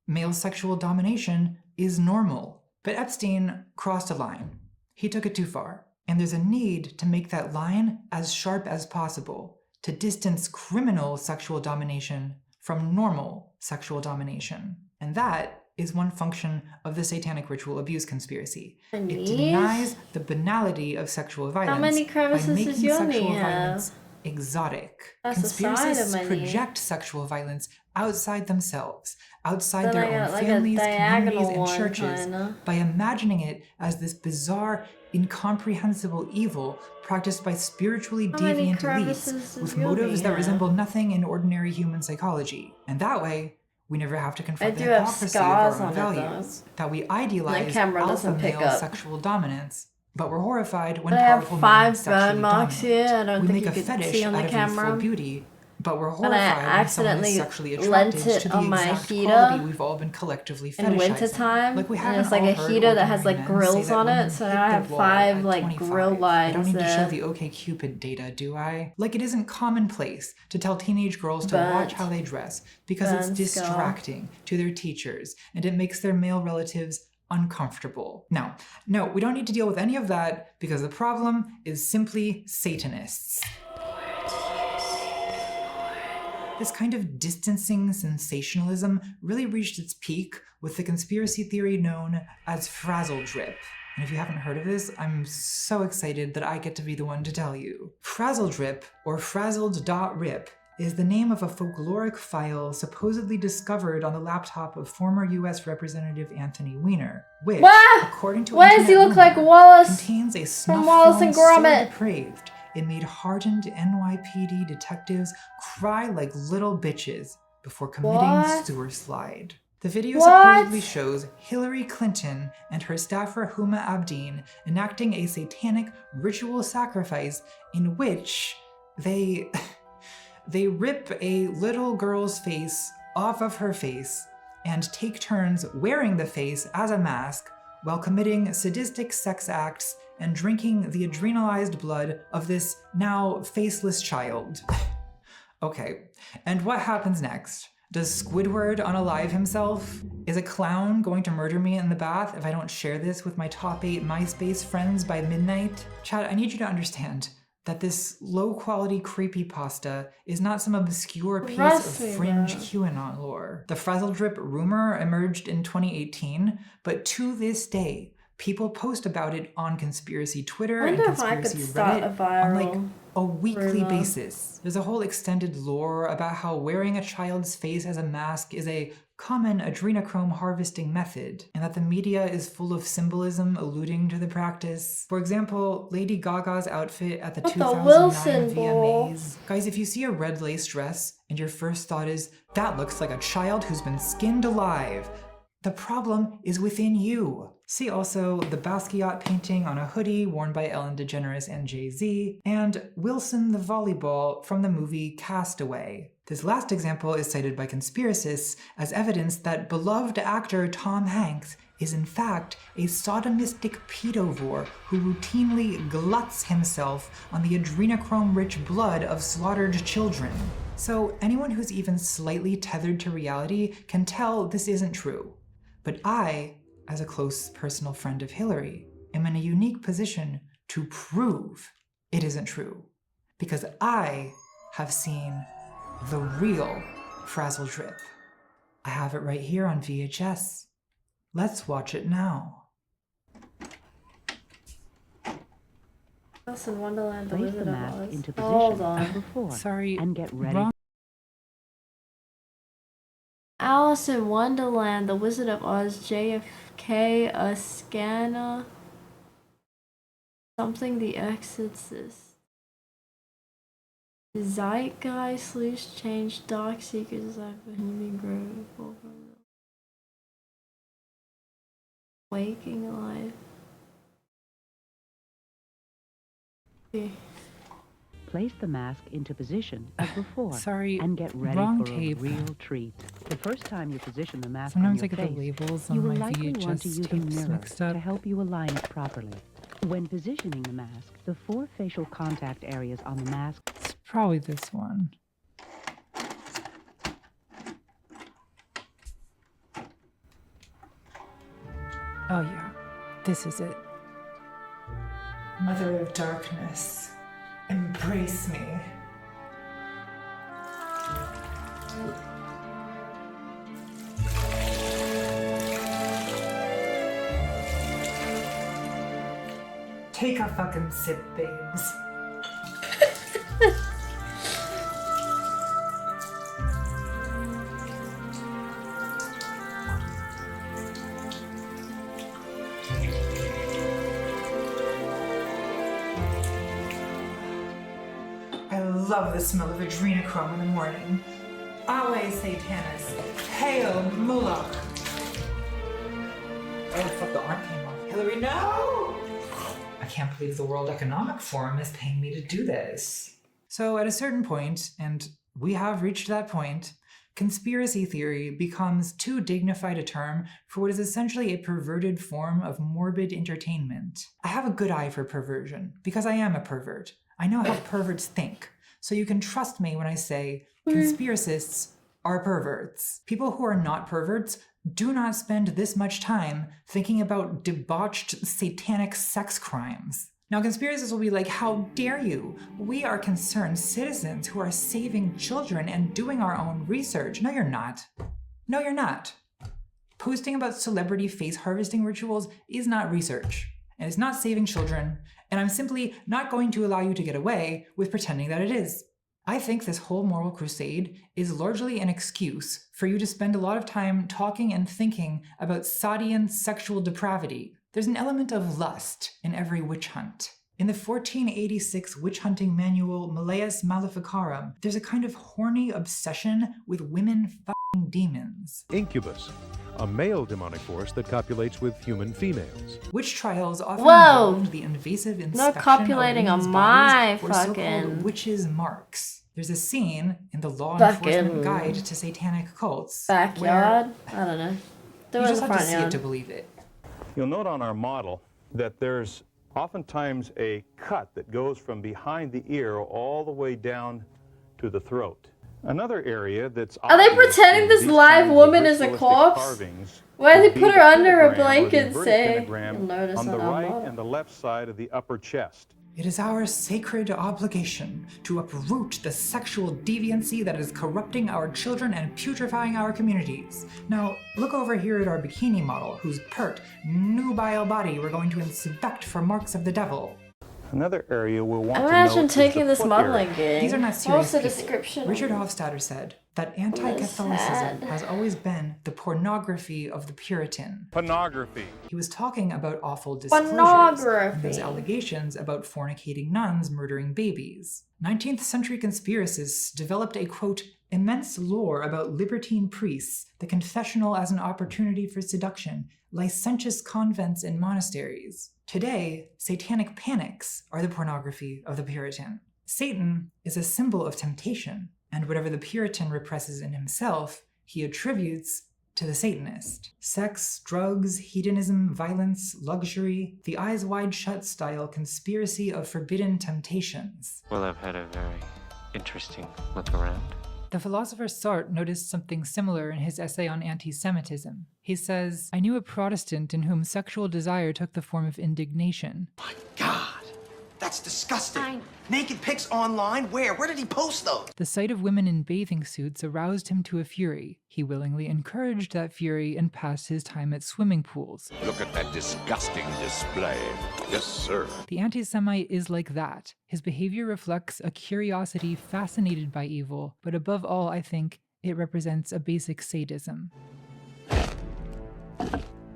Male sexual domination is normal. But Epstein crossed a line. He took it too far. And there's a need to make that line as sharp as possible, to distance criminal sexual domination from normal sexual domination. And that is one function of the satanic ritual abuse conspiracy. It denies the banality of sexual violence.
How many crevices
by making
does your knee
sexual
have?
violence exotic.
That's the side of
Conspiracists
my knee.
project sexual violence outside themselves, outside
Then
their
I
own
got like a
families,
diagonal
communities, and
one,
churches,
kinda.
by imagining it as this bizarre, incomprehensible evil practiced by spiritually
How many
deviant
crevices
elites
does
with
your
motives
knee
that
have?
resemble nothing in ordinary human psychology. And that way, we never have to confront
do
the
have
hypocrisy of
scars
our own
on it,
values. That we idealize
camera
alpha
doesn't pick
male
up.
sexual dominance, but we're horrified when
I have
powerful men
5
sexually
burn marks
dominate.
here. I don't
We
think
make
you
a
can
fetish
see on
out
the
of youthful
camera.
beauty, but we're
And I
horrified when someone is
accidentally
sexually
lent
attracted
it
to the
on my
exact
heater
quality we've all been collectively fetishizing.
in wintertime,
Like we
and
haven't
it's like
all
a
heard
heater that has
ordinary
like
men say
grills
that
on
women
it, so
hit
now I
their
have
wall
5
at
like
25.
grill
I don't
lines
need to show
there.
the OkCupid data, do I? Like it isn't commonplace to tell teenage girls to
Burnt.
watch how they dress because it's
Burnt skull.
distracting to their teachers and it makes their male relatives uncomfortable. Now, no, we don't need to deal with any of that because the problem is simply Satanists. This kind of distancing sensationalism really reached its peak with the conspiracy theory known as frazzle drip. And if you haven't heard of this, I'm so excited that I get to be the one to tell you. Frazzle drip, or frazzled.rip, is the name of a folkloric file supposedly discovered on the laptop of former US Representative Anthony Weiner, which,
What?
according to
Why does he
Internet
look like
rumor,
Wallace
contains a snuff
from Wallace
film
and
so
Gromit?
depraved it made hardened NYPD detectives cry like little bitches before committing
What?
sewer slide. The video
What?
supposedly shows Hillary Clinton and her staffer Huma Abedin enacting a satanic ritual sacrifice in which they rip a little girl's face off of her face and take turns wearing the face as a mask while committing sadistic sex acts and drinking the adrenalized blood of this now faceless child. Okay, and what happens next? Does Squidward unalive himself? Is a clown going to murder me in the bath if I don't share this with my top 8 MySpace friends by midnight? Chad, I need you to understand that this low-quality creepypasta is not some obscure piece of fringe QAnon lore. The Frazzle Drip rumor emerged in 2018, but to this day, People post about it on conspiracy Twitter
I
and
wonder if I could
conspiracy
start
Reddit
a viral
on like a weekly
rumor.
basis. There's a whole extended lore about how wearing a child's face as a mask is a common adrenochrome harvesting method, and that the media is full of symbolism alluding to the practice. For example, Lady Gaga's outfit at the
What the
2009
Wilson ball?
VMAs. Guys, if you see a red lace dress and your first thought is, that looks like a child who's been skinned alive, the problem is within you. See also the Basquiat painting on a hoodie worn by Ellen DeGeneres and Jay-Z, and Wilson the volleyball from the movie Castaway. This last example is cited by conspiracists as evidence that beloved actor Tom Hanks is in fact a sodomistic pedovore who routinely gluts himself on the adrenochrome-rich blood of slaughtered children. So anyone who's even slightly tethered to reality can tell this isn't true. But I, as a close personal friend of Hillary, am in a unique position to prove it isn't true. Because I have seen the real Frazzle Drip. I have it right here on VHS. Let's watch it now.
Alice in Wonderland, the
Place
Wizard
the
of
mask
Oz.
into
Hold
position
on.
as before.
Sorry,
and get ready.
wrong.
Alice in Wonderland, the Wizard of Oz, JFK, a scanner. Something the Exorcist. Zeitgeist, loose change, dark secrets, Bohemian Grove, waking life. Okay.
Place the mask into position as before.
Sorry,
and get ready
wrong
for
tape.
a real treat. The first time you position the mask
Sometimes
on
I
your
get
face,
the labels
you
on
will
my
likely want to
VHS
use a
tapes
mirror
mixed up.
to help you align it properly. When positioning the mask, the 4 facial contact areas on the mask.
It's probably this one. Oh yeah, this is it. Mother of darkness, embrace me. Take a fucking sip, babes. I love the smell of adrenochrome in the morning. Always Satanas. Hail Moloch. Oh fuck, the arm came off. Hillary, no! I can't believe the World Economic Forum is paying me to do this. So at a certain point, and we have reached that point, conspiracy theory becomes too dignified a term for what is essentially a perverted form of morbid entertainment. I have a good eye for perversion, because I am a pervert. I know how perverts think, so you can trust me when I say conspiracists are perverts. People who are not perverts do not spend this much time thinking about debauched satanic sex crimes. Now, conspiracists will be like, how dare you? We are concerned citizens who are saving children and doing our own research. No, you're not. No, you're not. Posting about celebrity face harvesting rituals is not research, and it's not saving children, and I'm simply not going to allow you to get away with pretending that it is. I think this whole moral crusade is largely an excuse for you to spend a lot of time talking and thinking about Sadian sexual depravity. There's an element of lust in every witch hunt. In the 1486 witch hunting manual Malleus Maleficarum, there's a kind of horny obsession with women f***ing demons.
Incubus, a male demonic force that copulates with human females.
Witch trials often
Whoa!
involved the invasive inspection
Not copulating
of women's
on my
bodies or so-called
fucking
witches' marks. There's a scene in the Law
fucking
Enforcement Guide to Satanic Cults
backyard. I don't know.
you
There
just
was
have
a
to see
front
it to
yard.
believe it.
You'll note on our model that there's oftentimes a cut that goes from behind the ear all the way down to the throat. Another area that's
Are they
obvious
pretending
in
this
these
live
kinds of
woman is a
ritualistic
corpse?
carvings
Why did
would
they
be
put her
the
under a
pentagram or the
blanket and
inverted
say,
pentagram
you'll notice
on the
on our
right
model.
and the left side of the upper chest.
It is our sacred obligation to uproot the sexual deviancy that is corrupting our children and putrefying our communities. Now, look over here at our bikini model, whose pert, nubile body we're going to inspect for marks of the devil.
Another area we'll want
Imagine
to note
taking
is the
this
foot
modeling
area.
gig.
These are not serious
What's the
people.
description?
Richard Hofstadter said that anti-Catholicism has always been the pornography of the Puritan.
Pornography.
He was talking about awful disclosures and those allegations about fornicating nuns murdering babies. 19th century conspiracists developed a, quote, immense lore about libertine priests, the confessional as an opportunity for seduction, licentious convents and monasteries. Today, satanic panics are the pornography of the Puritan. Satan is a symbol of temptation, and whatever the Puritan represses in himself, he attributes to the Satanist. Sex, drugs, hedonism, violence, luxury, the eyes wide shut style conspiracy of forbidden temptations.
Well, I've had a very interesting look around.
The philosopher Sartre noticed something similar in his essay on anti-Semitism. He says, I knew a Protestant in whom sexual desire took the form of indignation.
God, that's disgusting. Naked pics online? Where? Where did he post those?
The sight of women in bathing suits aroused him to a fury. He willingly encouraged that fury and passed his time at swimming pools.
Look at that disgusting display. Yes, sir.
The anti-Semite is like that. His behavior reflects a curiosity fascinated by evil, but above all, I think, it represents a basic sadism.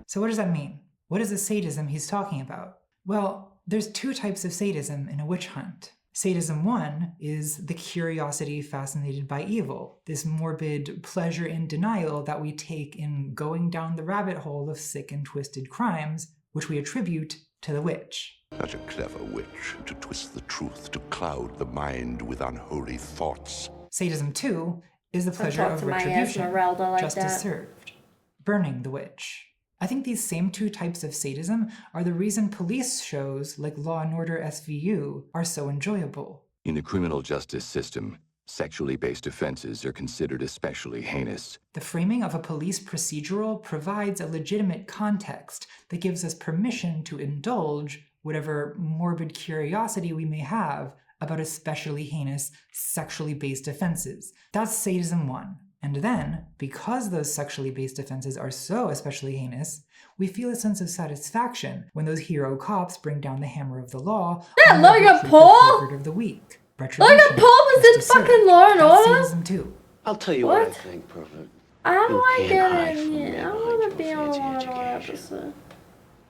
So what does that mean? What is the sadism he's talking about? Well, there's two types of sadism in a witch hunt. Sadism 1 is the curiosity fascinated by evil, this morbid pleasure in denial that we take in going down the rabbit hole of sick and twisted crimes, which we attribute to the witch.
Such a clever witch to twist the truth, to cloud the mind with unholy thoughts.
Sadism 2 is the pleasure of retribution, justice served, burning the witch. I think these same two types of sadism are the reason police shows like Law & Order SVU are so enjoyable.
In the criminal justice system, sexually based offenses are considered especially heinous.
The framing of a police procedural provides a legitimate context that gives us permission to indulge whatever morbid curiosity we may have about especially heinous sexually based offenses. That's sadism 1. And then, because those sexually based offenses are so especially heinous, we feel a sense of satisfaction when those hero cops bring down the hammer of the law.
Yeah, Logan Paul!
Of the week.
Logan Paul was in fucking Law and Order?
Sadism 2.
I'll tell you what I think, Pervert.
How do
You
I
can't
get
hide
in
from
here?
me
I
behind
want
your
to be on
fancy
Law and Order
education.
episode.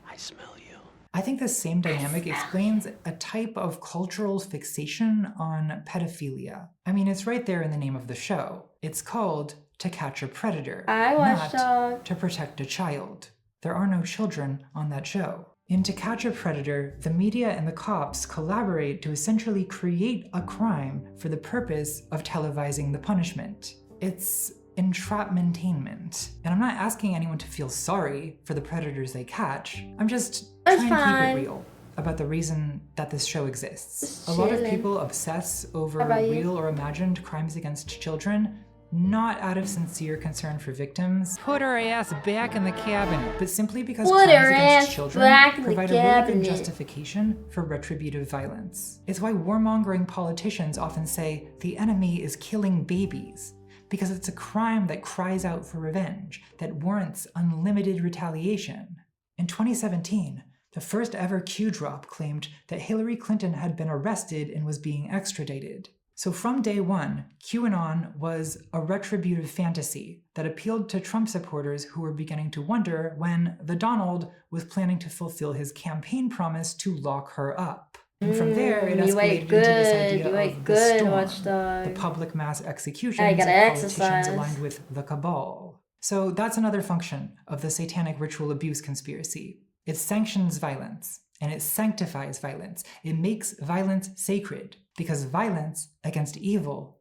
I smell you.
I think the same dynamic explains a type of cultural fixation on pedophilia. I mean, it's right there in the name of the show. It's called To Catch a Predator,
I watched
not To Protect a Child. There are no children on that show. In To Catch a Predator, the media and the cops collaborate to essentially create a crime for the purpose of televising the punishment. It's entrapmentainment. And I'm not asking anyone to feel sorry for the predators they catch. I'm just trying to keep it real about the reason that this show exists. A lot of people obsess over real or imagined crimes against children, not out of sincere concern for victims.
Put her ass back in the cabinet.
But simply because
Put
crimes
her
against
ass
children
back in the
provide a really good
cabinet.
justification for retributive violence. It's why warmongering politicians often say the enemy is killing babies, because it's a crime that cries out for revenge, that warrants unlimited retaliation. In 2017, the first ever Q drop claimed that Hillary Clinton had been arrested and was being extradited. So from day one, QAnon was a retributive fantasy that appealed to Trump supporters who were beginning to wonder when the Donald was planning to fulfill his campaign promise to lock her up. And from there, it escalated into this idea of the storm, the public mass executions of politicians aligned with the cabal. So that's another function of the satanic ritual abuse conspiracy. It sanctions violence, and it sanctifies violence. It makes violence sacred, because violence against evil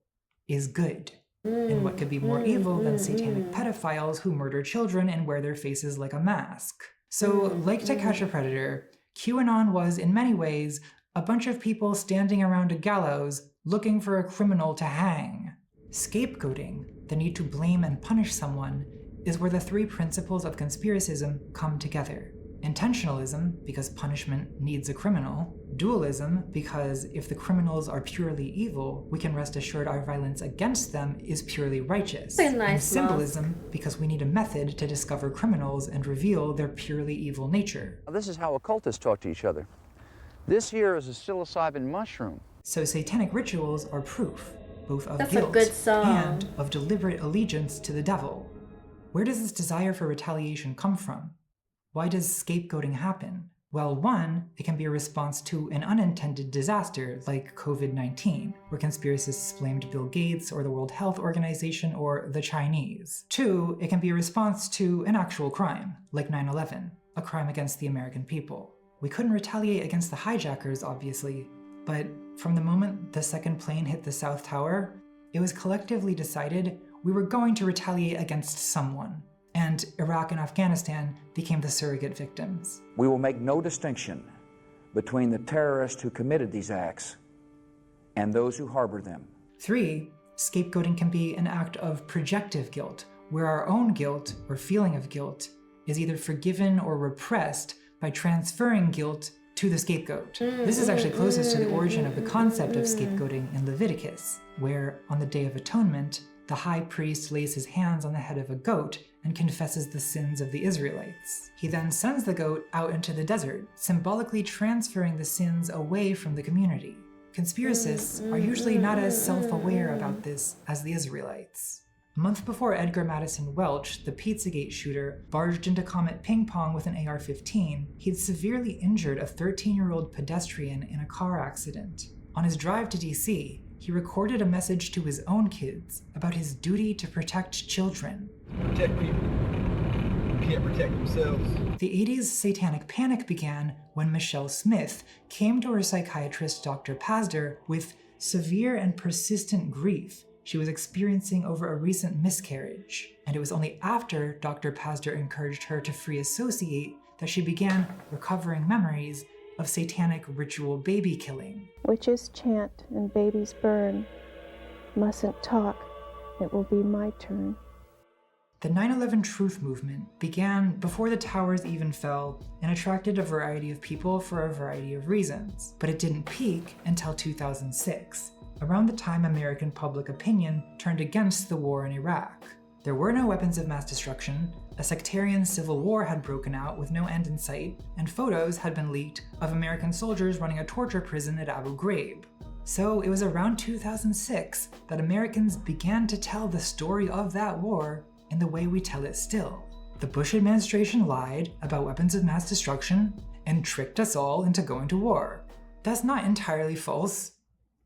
is good. And what could be more evil than satanic pedophiles who murder children and wear their faces like a mask? So, like To Catch a Predator, QAnon was, in many ways, a bunch of people standing around a gallows looking for a criminal to hang. Scapegoating, the need to blame and punish someone, is where the three principles of conspiracism come together. Intentionalism, because punishment needs a criminal. Dualism, because if the criminals are purely evil, we can rest assured our violence against them is purely righteous.
Nice
and symbolism, because we need a method to discover criminals and reveal their purely evil nature.
This is how occultists talk to each other. This here is a psilocybin mushroom.
So satanic rituals are proof, both of
That's
guilt
a good song.
and of deliberate allegiance to the devil. Where does this desire for retaliation come from? Why does scapegoating happen? Well, one, it can be a response to an unintended disaster like COVID-19, where conspiracists blamed Bill Gates or the World Health Organization or the Chinese. Two, it can be a response to an actual crime, like 9/11, a crime against the American people. We couldn't retaliate against the hijackers, obviously, but from the moment the second plane hit the South Tower, it was collectively decided we were going to retaliate against someone. And Iraq and Afghanistan became the surrogate victims.
We will make no distinction between the terrorists who committed these acts and those who harbor them.
3, scapegoating can be an act of projective guilt, where our own guilt or feeling of guilt is either forgiven or repressed by transferring guilt to the scapegoat. This is actually closest to the origin of the concept of scapegoating in Leviticus, where on the Day of Atonement, the high priest lays his hands on the head of a goat and confesses the sins of the Israelites. He then sends the goat out into the desert, symbolically transferring the sins away from the community. Conspiracists are usually not as self-aware about this as the Israelites. A month before Edgar Madison Welch, the Pizzagate shooter, barged into Comet Ping Pong with an AR-15, he'd severely injured a 13-year-old pedestrian in a car accident. On his drive to DC, he recorded a message to his own kids about his duty to protect children.
Protect people who can't protect themselves.
The 80s satanic panic began when Michelle Smith came to her psychiatrist Dr. Pazder with severe and persistent grief she was experiencing over a recent miscarriage. And it was only after Dr. Pazder encouraged her to free associate that she began recovering memories of satanic ritual baby killing.
Witches chant and babies burn. Mustn't talk. It will be my turn.
The 9/11 Truth Movement began before the towers even fell and attracted a variety of people for a variety of reasons, but it didn't peak until 2006, around the time American public opinion turned against the war in Iraq. There were no weapons of mass destruction, a sectarian civil war had broken out with no end in sight, and photos had been leaked of American soldiers running a torture prison at Abu Ghraib. So it was around 2006 that Americans began to tell the story of that war in the way we tell it still. The Bush administration lied about weapons of mass destruction and tricked us all into going to war. That's not entirely false,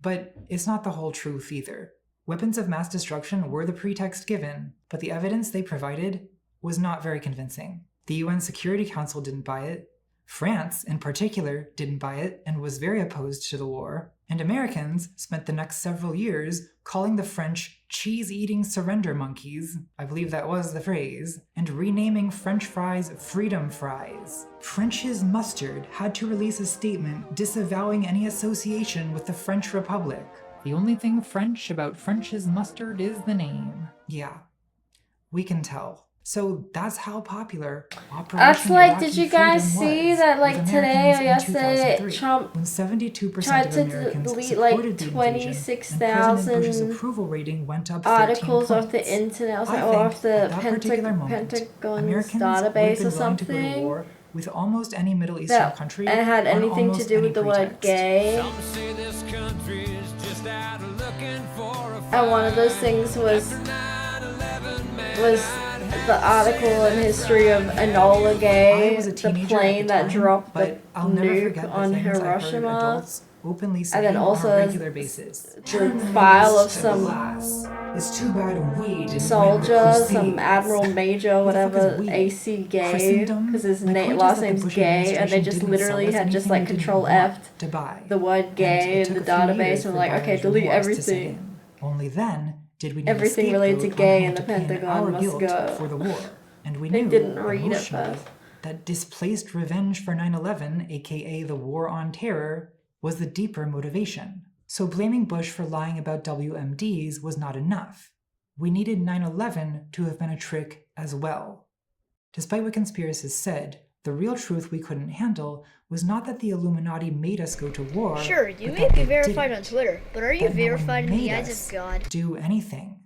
but it's not the whole truth either. Weapons of mass destruction were the pretext given, but the evidence they provided was not very convincing. The UN Security Council didn't buy it, France, in particular, didn't buy it and was very opposed to the war, and Americans spent the next several years calling the French cheese-eating surrender monkeys, I believe that was the phrase, and renaming French fries freedom fries. French's Mustard had to release a statement disavowing any association with the French Republic.
The only thing French about French's Mustard is the name.
Yeah, we can tell. So that's how popular Operation
That's like,
Iraqi
did you guys
Freedom
see
was
that like
with
today
Americans
or
in
yesterday
2003,
Trump
when 72%
tried
of
to
Americans
delete
supported
like
the invasion,
26,000
and President Bush's approval rating went up 13
articles
points.
off the internet or,
I
something, or
think
off the
at that particular moment,
Pentagon's
Americans would have
database
been
or
willing to go to
something
war with almost any Middle Eastern
that
country
it had
on
anything to
almost
do
any
with the word
pretext.
gay. And one of those things was the article in history of Enola Gay, the plane that dropped the nuke on Hiroshima, and then also the file of some soldier, some Admiral Major, whatever, AC Gay, because his last name's Gay, and they just literally had just like Control F the word gay in the database and like, okay, delete everything.
Only then did we
Everything related to gay in the Pentagon must go.
For the war. And we
They
knew
didn't read it
emotionally
first.
that displaced revenge for 9/11, aka the War on Terror, was the deeper motivation. So blaming Bush for lying about WMDs was not enough. We needed 9/11 to have been a trick as well. Despite what conspiracists said, The real truth we couldn't handle was not that the Illuminati made us go to war.
Sure, you
but
may
that
be
they
verified
didn't.
on Twitter, but are you
That no one
verified in the
made
eyes
us
of God?
do anything.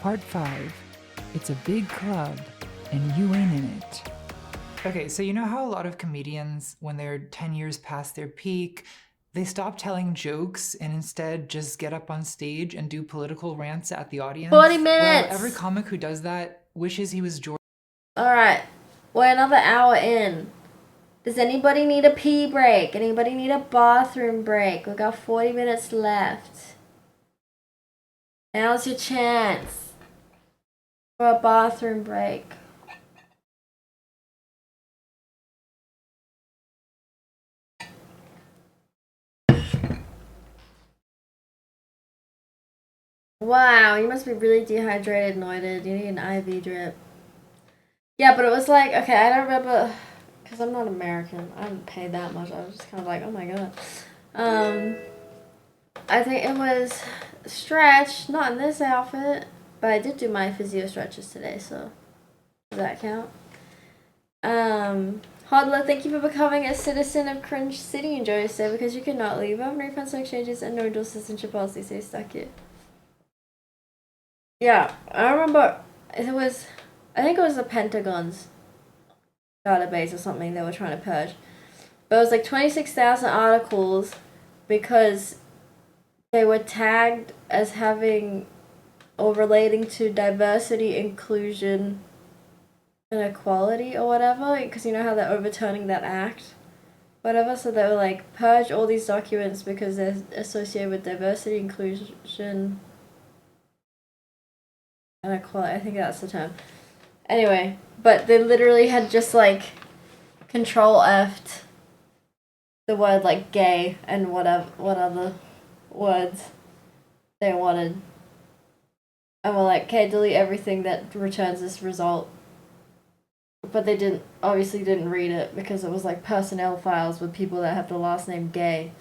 Part 5. It's a big club, and you ain't in it. Okay, so you know how a lot of comedians, when they're 10 years past their peak, they stop telling jokes and instead just get up on stage and do political rants at the audience?
40 minutes!
Well, every comic who does that wishes he was George.
Alright, we're another hour in. Does anybody need a pee break? Anybody need a bathroom break? We've got 40 minutes left. Now's your chance for a bathroom break. Wow, you must be really dehydrated, Noided. You need an IV drip. Yeah, but it was like, okay, I don't remember, because I'm not American. I didn't pay that much. I was just kind of like, oh my god. I think it was stretch, not in this outfit, but I did do my physio stretches today, so does that count? Hodler, thank you for becoming a citizen of Cringe City. Enjoy your stay because you cannot leave. I have no friends, no exchanges, and no dual citizenship policy, so you're stuck here. Yeah, I remember it was, I think it was the Pentagon's database or something they were trying to purge. But it was like 26,000 articles because they were tagged as having or relating to diversity, inclusion, and equality or whatever, because you know how they're overturning that act, whatever, so they were like, purge all these documents because they're associated with diversity, inclusion, and equality. I think that's the term. Anyway, but they literally had just like Control F'd the word like gay and what other words they wanted. And we're like, okay, delete everything that returns this result. But they obviously didn't read it because it was like personnel files with people that have the last name Gay.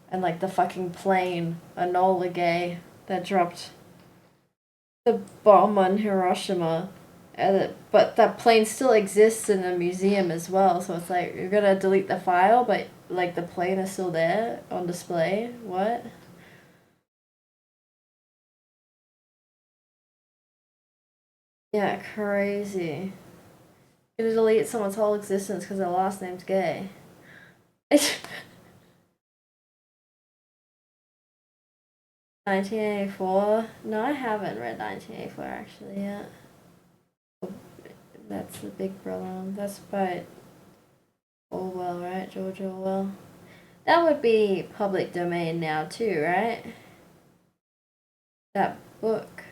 And like the fucking plane, Enola Gay, that dropped the bomb on Hiroshima. But that plane still exists in the museum as well, so it's like, you're gonna delete the file, but like the plane is still there on display? What? Yeah, crazy. You're gonna delete someone's whole existence because their last name's Gay. 1984? No, I haven't read 1984 actually yet. That's the Big Brother one. That's by Orwell, right? George Orwell. That would be public domain now too, right? That book.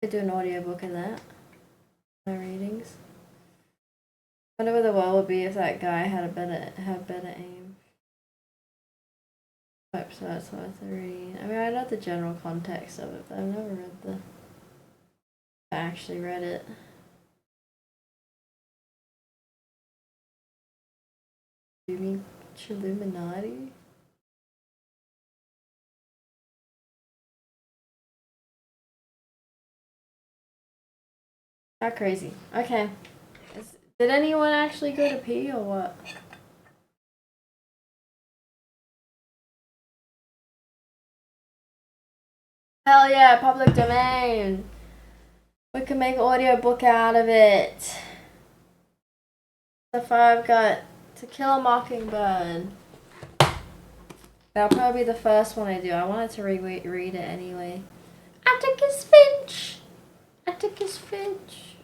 I could do an audiobook of that. My readings. I wonder where the world would be if that guy had better aim. Hope so, that's worth a read. I mean, I know the general context of it, but I've never read I actually read it. You mean Illuminati? Not crazy. Okay. Did anyone actually go to pee or what? Hell yeah, public domain. We can make an audiobook out of it. So far I've got To Kill a Mockingbird. That'll probably be the first one I do. I wanted to read it anyway. Atticus Finch! Atticus Finch.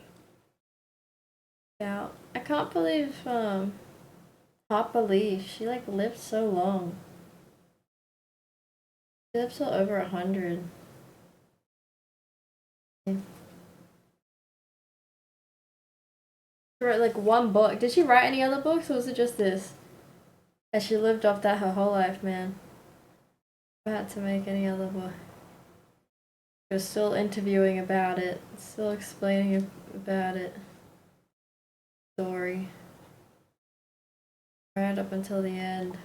Yeah, I can't believe Papa Leaf, she like lived so long. She lived till over 100. She wrote like one book. Did she write any other books or was it just this? And she lived off that her whole life, man. I had to make any other book. They're still interviewing about it, still explaining about it. Story. Right up until the end.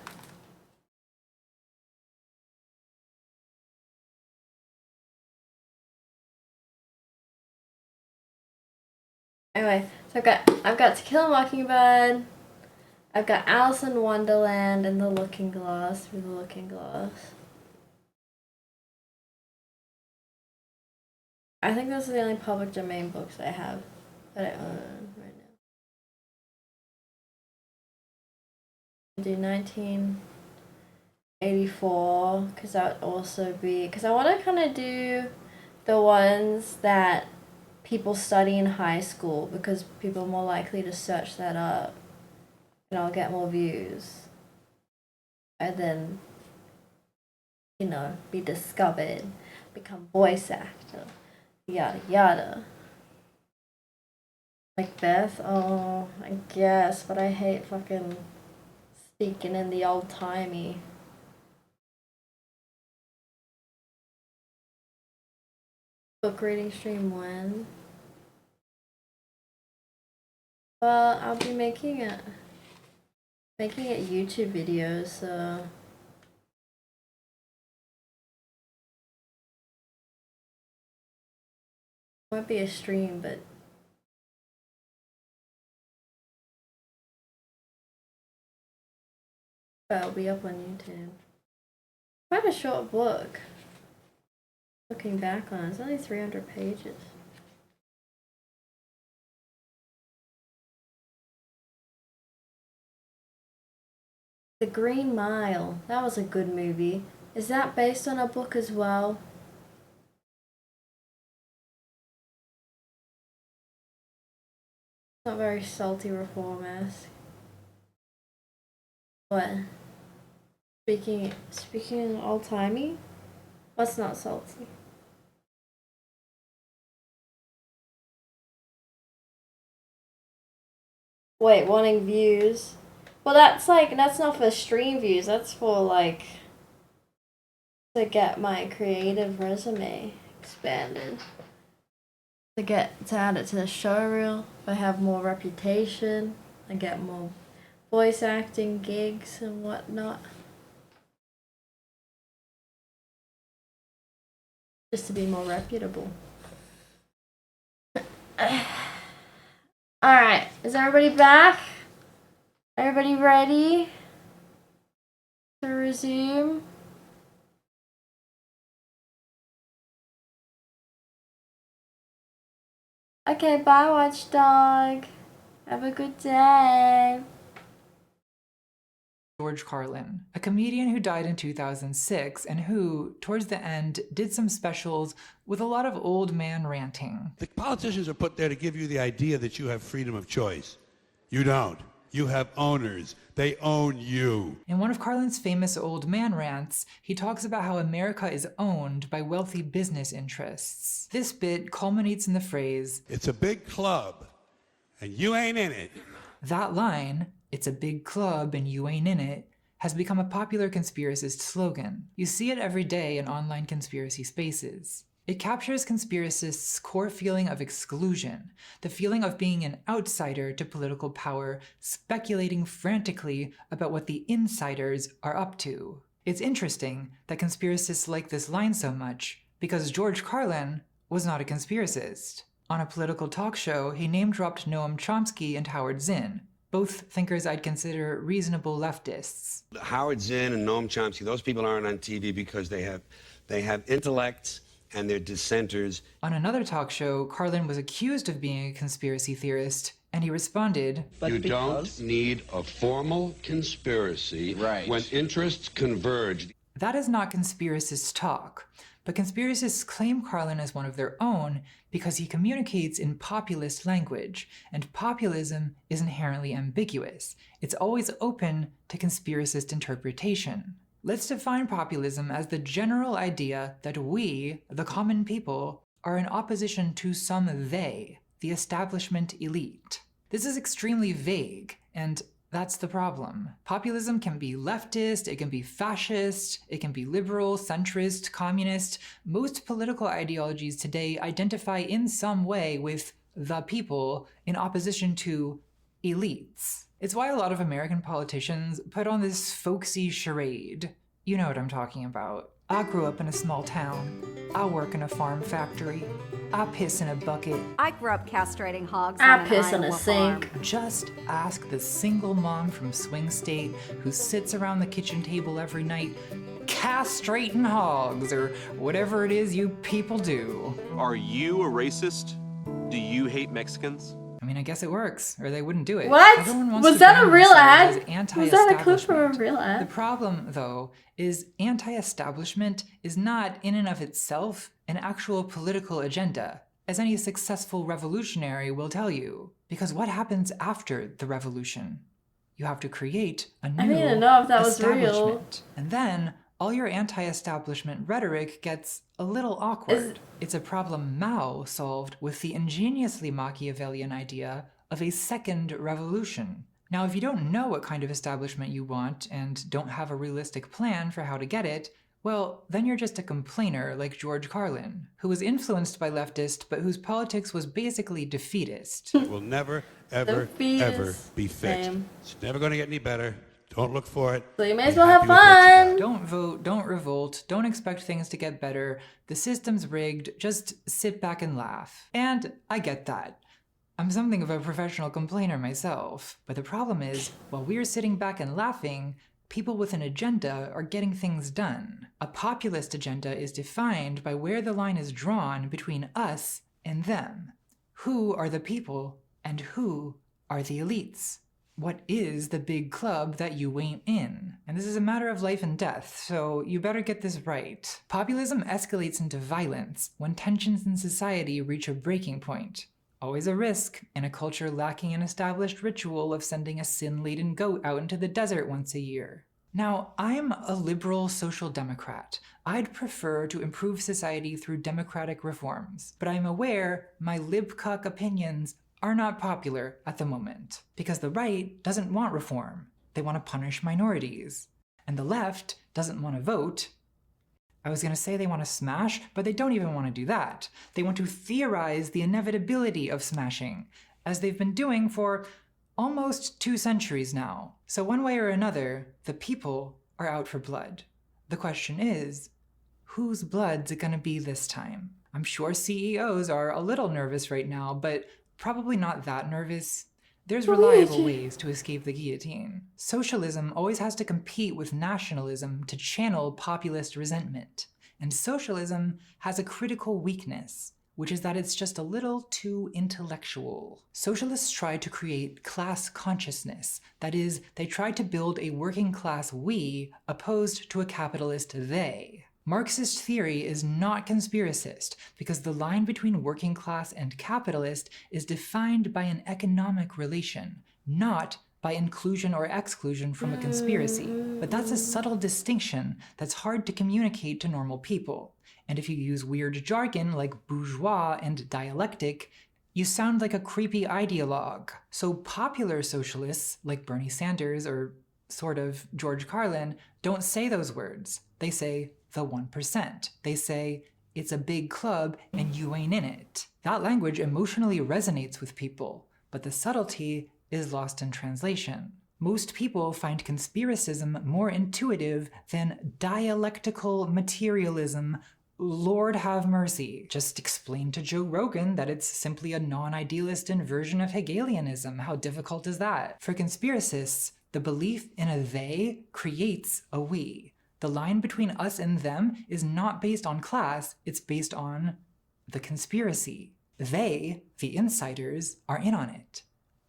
Anyway, so I've got To Kill a Mockingbird. I've got Alice in Wonderland and The Looking Glass, Through the Looking Glass. I think those are the only public domain books I have that I own right now. I'll do 1984 because that would also be, because I want to kind of do the ones that people study in high school because people are more likely to search that up and I'll get more views. And then, you know, be discovered, become voice actor, yada yada. Macbeth, oh, I guess, but I hate fucking speaking in the old-timey. Book reading stream when? Well, I'll be making it YouTube videos, so might be a stream, but it'll be up on YouTube. Quite a short book. Looking back on it, it's only 300 pages. The Green Mile, that was a good movie. Is that based on a book as well? Not very salty reform-esque. What? Speaking old-timey? What's not salty? Wait, wanting views? Well, that's not for stream views, that's for like to get my creative resume expanded. To add it to the showreel, if I have more reputation, I get more voice acting gigs and whatnot. Just to be more reputable. Alright, is everybody back? Everybody ready to resume? Okay, bye Watchdog. Have a good day.
George Carlin, a comedian who died in 2006 and who, towards the end, did some specials with a lot of old man ranting.
The politicians are put there to give you the idea that you have freedom of choice. You don't. You have owners. They own you.
In one of Carlin's famous old man rants, he talks about how America is owned by wealthy business interests. This bit culminates in the phrase,
"It's a big club, and you ain't in it."
That line, "It's a big club and you ain't in it," has become a popular conspiracist slogan. You see it every day in online conspiracy spaces. It captures conspiracists' core feeling of exclusion, the feeling of being an outsider to political power, speculating frantically about what the insiders are up to. It's interesting that conspiracists like this line so much, because George Carlin was not a conspiracist. On a political talk show, he name-dropped Noam Chomsky and Howard Zinn, both thinkers I'd consider reasonable leftists.
Howard Zinn and Noam Chomsky, those people aren't on TV because they have intellects and they're dissenters.
On another talk show, Carlin was accused of being a conspiracy theorist, and he responded,
"You don't need a formal conspiracy when interests converge."
That is not conspiracist talk, but conspiracists claim Carlin as one of their own because he communicates in populist language, and populism is inherently ambiguous. It's always open to conspiracist interpretation. Let's define populism as the general idea that we, the common people, are in opposition to some they, the establishment elite. This is extremely vague, and That's the problem. Populism can be leftist, it can be fascist, it can be liberal, centrist, communist. Most political ideologies today identify in some way with the people in opposition to elites. It's why a lot of American politicians put on this folksy charade. You know what I'm talking about. I grew up in a small town. I work in a farm factory. I piss in a bucket.
I grew up castrating hogs
I
on an
piss in a
Iowa
sink.
farm.
Just ask the single mom from Swing State who sits around the kitchen table every night castrating hogs or whatever it is you people do.
Are you a racist? Do you hate Mexicans?
I mean, I guess it works, or they wouldn't do it.
What?
Everyone wants
Was
to
that a
brand
real
themselves
ad?
as
Was that a clip from a
anti-establishment.
real ad?
The problem, though, is anti-establishment is not in and of itself an actual political agenda, as any successful revolutionary will tell you. Because what happens after the revolution? You have to create a new
I need to know if that was real.
establishment. And then all your anti-establishment rhetoric gets a little awkward. It's a problem Mao solved with the ingeniously Machiavellian idea of a second revolution. Now, if you don't know what kind of establishment you want and don't have a realistic plan for how to get it, well, then you're just a complainer like George Carlin, who was influenced by leftists but whose politics was basically defeatist.
It will never, ever,
Defeatist.
ever be fixed.
Same.
It's never going to get any better. Don't look for it.
So you may as
Be
well have
happy with what you
fun.
Don't vote, don't revolt, don't expect things to get better. The system's rigged, just sit back and laugh. And I get that. I'm something of a professional complainer myself. But the problem is, while we're sitting back and laughing, people with an agenda are getting things done. A populist agenda is defined by where the line is drawn between us and them. Who are the people and who are the elites? What is the big club that you ain't in? And this is a matter of life and death, so you better get this right. Populism escalates into violence when tensions in society reach a breaking point. Always a risk in a culture lacking an established ritual of sending a sin-laden goat out into the desert once a year. Now, I'm a liberal social democrat. I'd prefer to improve society through democratic reforms, but I'm aware my libcuck opinions are not popular at the moment, because the right doesn't want reform. They want to punish minorities. And the left doesn't want to vote. I was going to say they want to smash, but they don't even want to do that. They want to theorize the inevitability of smashing, as they've been doing for almost 2 centuries now. So one way or another, the people are out for blood. The question is, whose blood's it going to be this time? I'm sure CEOs are a little nervous right now, but probably not that nervous. There's reliable ways to escape the guillotine. Socialism always has to compete with nationalism to channel populist resentment. And socialism has a critical weakness, which is that it's just a little too intellectual. Socialists try to create class consciousness. That is, they try to build a working class we opposed to a capitalist they. Marxist theory is not conspiracist because the line between working class and capitalist is defined by an economic relation, not by inclusion or exclusion from a conspiracy. But that's a subtle distinction that's hard to communicate to normal people. And if you use weird jargon like bourgeois and dialectic, you sound like a creepy ideologue. So popular socialists like Bernie Sanders or sort of George Carlin don't say those words. They say the 1%. They say, it's a big club and you ain't in it. That language emotionally resonates with people, but the subtlety is lost in translation. Most people find conspiracism more intuitive than dialectical materialism. Lord have mercy. Just explain to Joe Rogan that it's simply a non-idealist inversion of Hegelianism. How difficult is that? For conspiracists, the belief in a they creates a we. The line between us and them is not based on class, it's based on the conspiracy. They, the insiders, are in on it.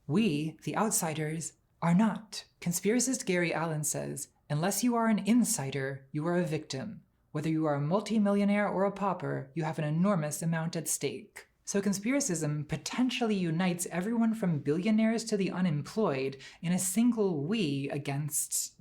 We, the outsiders, are not. Conspiracist Gary Allen says, unless you are an insider, you are a victim. Whether you are a multimillionaire or a pauper, you have an enormous amount at stake. So conspiracism potentially unites everyone from billionaires to the unemployed in a single we against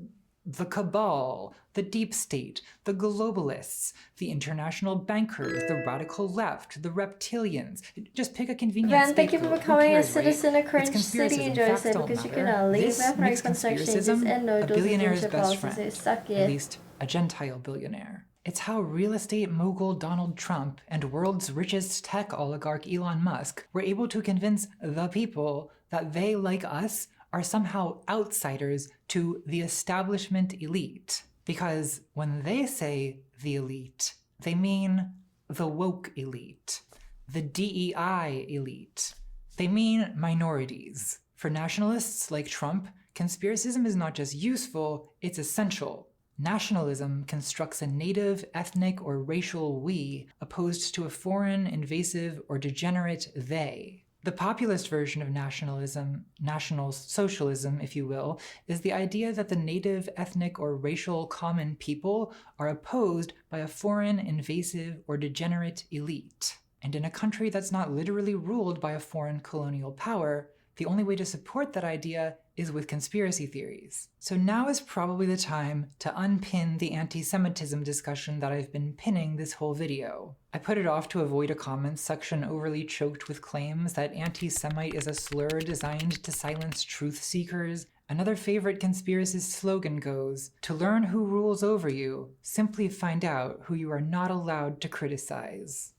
the cabal, the deep state, the globalists, the international bankers, the radical left, the reptilians. Just pick a convenient
Ben, thank you for
scapegoat. Who
becoming a
cares,
citizzen
right?
of Cringe
It's
City.
conspiracism.
Enjoy
Facts
it
don't
because you
matter.
can leave
This
after
makes
construction changes
conspiracism
and
a
noodles and
billionaire's
friendship
best
policies.
friend.
Suck
At
it.
least a Gentile billionaire. It's how real estate mogul Donald Trump and world's richest tech oligarch Elon Musk were able to convince the people that they, like us, are somehow outsiders to the establishment elite. Because when they say the elite, they mean the woke elite, the DEI elite. They mean minorities. For nationalists like Trump, conspiracism is not just useful, it's essential. Nationalism constructs a native, ethnic, or racial we opposed to a foreign, invasive, or degenerate they. The populist version of nationalism, national socialism, if you will, is the idea that the native, ethnic, or racial common people are opposed by a foreign, invasive, or degenerate elite. And in a country that's not literally ruled by a foreign colonial power, the only way to support that idea is with conspiracy theories. So now is probably the time to unpin the anti-Semitism discussion that I've been pinning this whole video. I put it off to avoid a comments section overly choked with claims that anti-Semite is a slur designed to silence truth seekers. Another favorite conspiracist slogan goes, "To learn who rules over you, simply find out who you are not allowed to criticize."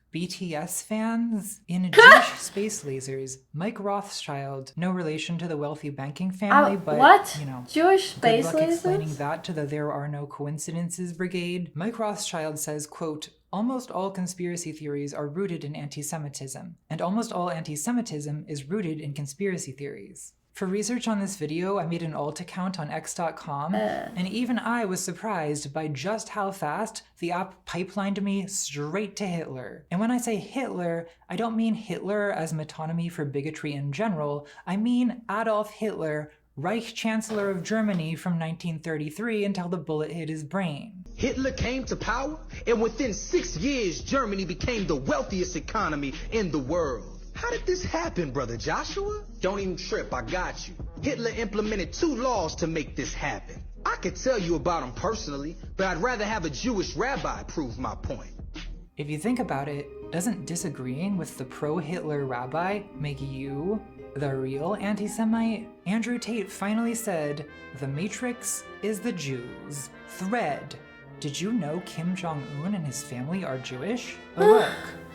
BTS fans? In Jewish Space Lasers, Mike Rothschild, no relation to the wealthy banking family, but,
what?
you know,
Jewish Space
good luck
Lasers?
explaining that to the There Are No Coincidences brigade. Mike Rothschild says, quote, "Almost all conspiracy theories are rooted in anti-Semitism, and almost all anti-Semitism is rooted in conspiracy theories." For research on this video, I made an alt account on x.com, and even I was surprised by just how fast the app pipelined me straight to Hitler. And when I say Hitler, I don't mean Hitler as metonymy for bigotry in general, I mean Adolf Hitler, Reich Chancellor of Germany from 1933 until the bullet hit his brain.
Hitler came to power, and within 6 years, Germany became the wealthiest economy in the world. How did this happen, Brother Joshua? Don't even trip, I got you. Hitler implemented 2 laws to make this happen. I could tell you about them personally, but I'd rather have a Jewish rabbi prove my point.
If you think about it, doesn't disagreeing with the pro-Hitler rabbi make you the real anti-Semite? Andrew Tate finally said, "The Matrix is the Jews." Thread. Did you know Kim Jong-un and his family are Jewish? Oh look.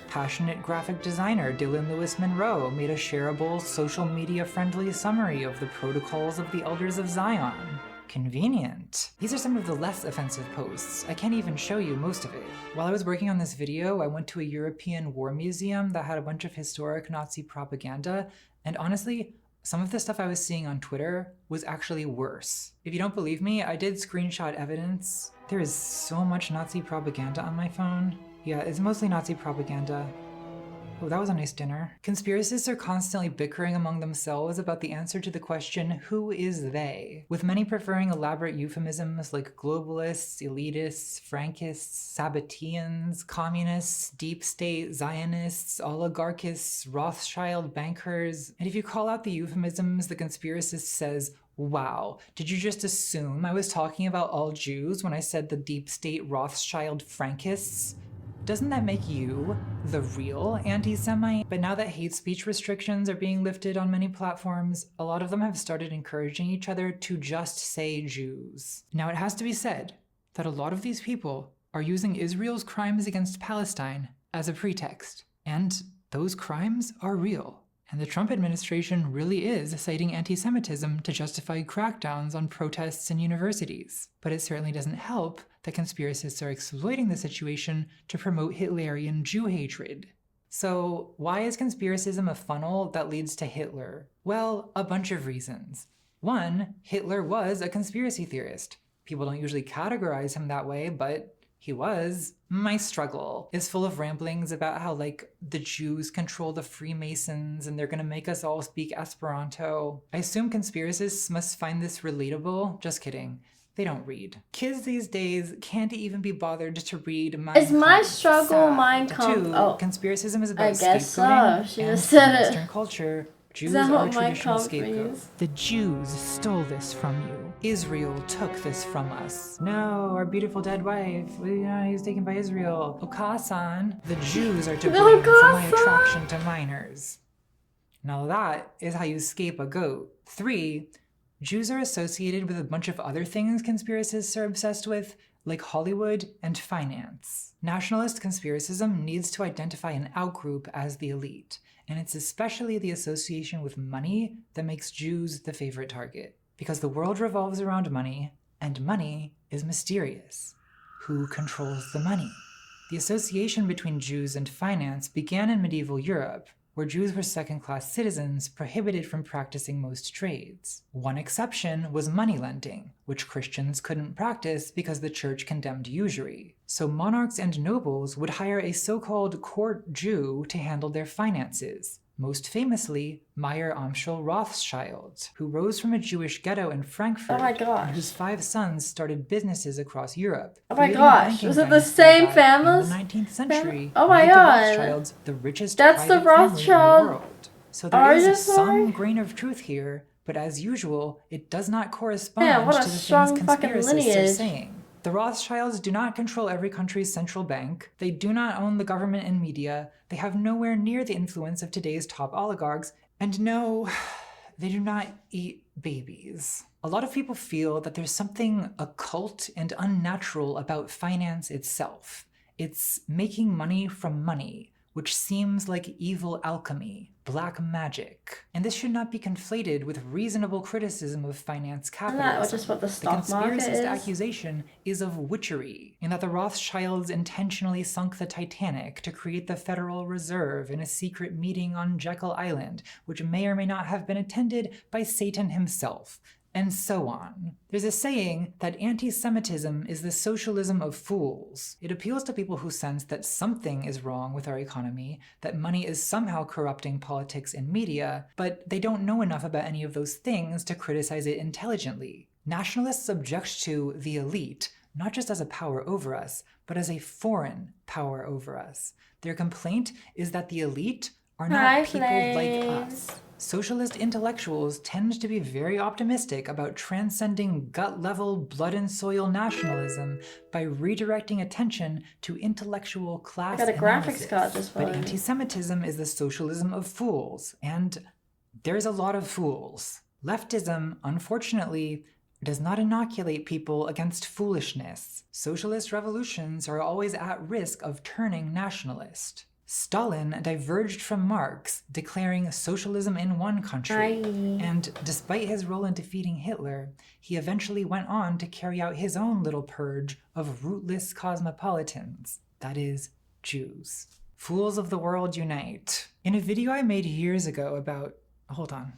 Passionate graphic designer Dylan Lewis Monroe made a shareable, social media-friendly summary of the protocols of the Elders of Zion. Convenient. These are some of the less offensive posts. I can't even show you most of it. While I was working on this video, I went to a European war museum that had a bunch of historic Nazi propaganda, and honestly, some of the stuff I was seeing on Twitter was actually worse. If you don't believe me, I did screenshot evidence. There is so much Nazi propaganda on my phone. Yeah, it's mostly Nazi propaganda. Oh, that was a nice dinner. Conspiracists are constantly bickering among themselves about the answer to the question, who is they? With many preferring elaborate euphemisms like globalists, elitists, Frankists, Sabbateans, communists, deep state, Zionists, oligarchists, Rothschild bankers. And if you call out the euphemisms, the conspiracist says, "Wow, did you just assume I was talking about all Jews when I said the deep state Rothschild Frankists?" Doesn't that make you the real anti-Semite? But now that hate speech restrictions are being lifted on many platforms, a lot of them have started encouraging each other to just say Jews. Now it has to be said that a lot of these people are using Israel's crimes against Palestine as a pretext. And those crimes are real. And the Trump administration really is citing anti-Semitism to justify crackdowns on protests in universities. But it certainly doesn't help that conspiracists are exploiting the situation to promote Hitlerian Jew hatred. So why is conspiracism a funnel that leads to Hitler? Well, a bunch of reasons. One, Hitler was a conspiracy theorist. People don't usually categorize him that way, but he was. My struggle is full of ramblings about how, like, the Jews control the Freemasons and they're gonna make us all speak Esperanto. I assume conspiracists must find this relatable. Just kidding. They don't read. Kids these days can't even be bothered to read Mein Kampf.
Is my struggle
Sad.
Mein Kampf?
Two,
oh,
conspiracism is about
I guess so.
scapegoating,
She
and
just said
in
it.
Western culture, Jews
that
are
what my
traditional
comp
scapegoat.
means?
The Jews stole this from you. Israel took this from us. No, our beautiful dead wife. He's taken by Israel. Okasan. The Jews are to blame for my attraction to minors. Now that is how you scapegoat. 3, Jews are associated with a bunch of other things conspiracists are obsessed with, like Hollywood and finance. Nationalist conspiracism needs to identify an outgroup as the elite, and it's especially the association with money that makes Jews the favorite target. Because the world revolves around money, and money is mysterious. Who controls the money? The association between Jews and finance began in medieval Europe, where Jews were second-class citizens prohibited from practicing most trades. One exception was money lending, which Christians couldn't practice because the church condemned usury. So monarchs and nobles would hire a so-called court Jew to handle their finances. Most famously, Meyer Amschel Rothschild, who rose from a Jewish ghetto in Frankfurt, and whose 5 sons started businesses across Europe.
Oh my gosh, was it the same families?
In the 19th century,
oh my
made
god,
the Rothschilds the richest
that's the
private family in the
Rothschild.
world. So there is some grain of truth here, but as usual, it does not correspond
what a
to the
strong
things
fucking
conspiracists are
lineage.
saying. The Rothschilds do not control every country's central bank, they do not own the government and media, they have nowhere near the influence of today's top oligarchs, and no, they do not eat babies. A lot of people feel that there's something occult and unnatural about finance itself. It's making money from money, which seems like evil alchemy, black magic. And this should not be conflated with reasonable criticism of finance capitalism.
Isn't that just what the stock market is?
The conspiracist accusation is of witchery, in that the Rothschilds intentionally sunk the Titanic to create the Federal Reserve in a secret meeting on Jekyll Island, which may or may not have been attended by Satan himself. And so on. There's a saying that anti-Semitism is the socialism of fools. It appeals to people who sense that something is wrong with our economy, that money is somehow corrupting politics and media, but they don't know enough about any of those things to criticize it intelligently. Nationalists object to the elite, not just as a power over us, but as a foreign power over us. Their complaint is that the elite are not people like us. Socialist intellectuals tend to be very optimistic about transcending gut-level blood-and-soil nationalism by redirecting attention to intellectual class
I got a
analysis.
graphics card this
But
one.
anti-Semitism is the socialism of fools, and there's a lot of fools. Leftism, unfortunately, does not inoculate people against foolishness. Socialist revolutions are always at risk of turning nationalist. Stalin diverged from Marx, declaring socialism in one country, and despite his role in defeating Hitler, he eventually went on to carry out his own little purge of rootless cosmopolitans, that is, Jews. Fools of the world unite. In a video I made years ago about... hold on.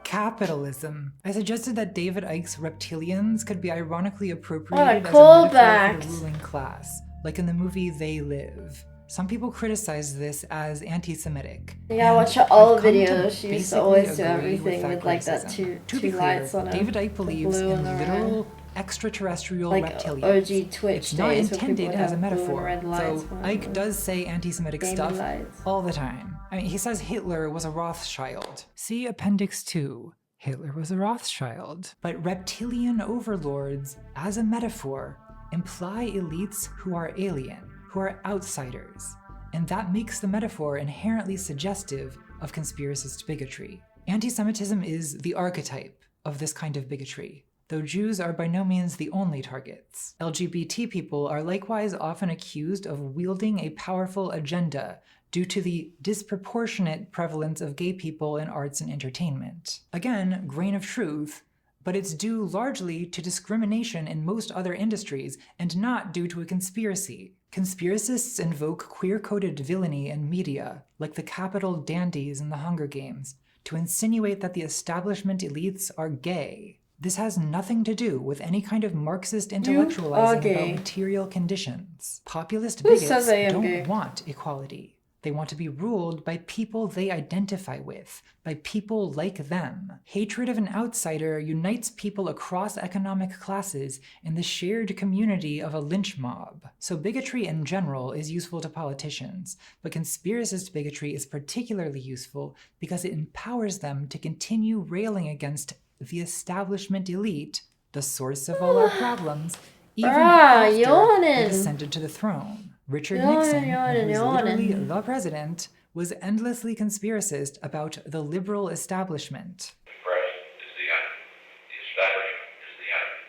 Capitalism. I suggested that David Icke's reptilians could be ironically appropriated as a metaphor for the ruling class, like in the movie They Live. Some people criticize this as anti-Semitic.
Yeah, I watch her old videos. She used to always do everything with like that two lights on it.
David Icke believes in literal extraterrestrial
like
reptilians.
OG Twitch
it's not
days
intended as a metaphor,
lights,
though Icke does say anti-Semitic stuff
lights.
all the time. I mean, he says Hitler was a Rothschild. See Appendix 2. Hitler was a Rothschild. But reptilian overlords, as a metaphor, imply elites who are alien, who are outsiders. And that makes the metaphor inherently suggestive of conspiracist bigotry. Anti-Semitism is the archetype of this kind of bigotry, though Jews are by no means the only targets. LGBT people are likewise often accused of wielding a powerful agenda due to the disproportionate prevalence of gay people in arts and entertainment. Again, grain of truth, but it's due largely to discrimination in most other industries and not due to a conspiracy. Conspiracists invoke queer-coded villainy in media, like the Capitol dandies in the Hunger Games, to insinuate that the establishment elites are gay. This has nothing to do with any kind of Marxist intellectualizing about material conditions. Populist bigots don't want equality. They want to be ruled by people they identify with, by people like them. Hatred of an outsider unites people across economic classes in the shared community of a lynch mob. So bigotry in general is useful to politicians, but conspiracist bigotry is particularly useful because it empowers them to continue railing against the establishment elite, the source of all our problems, even after they descended to the throne. Richard Nixon, who was literally the president, was endlessly conspiracist about the liberal establishment.
The press is the enemy. The establishment is the enemy.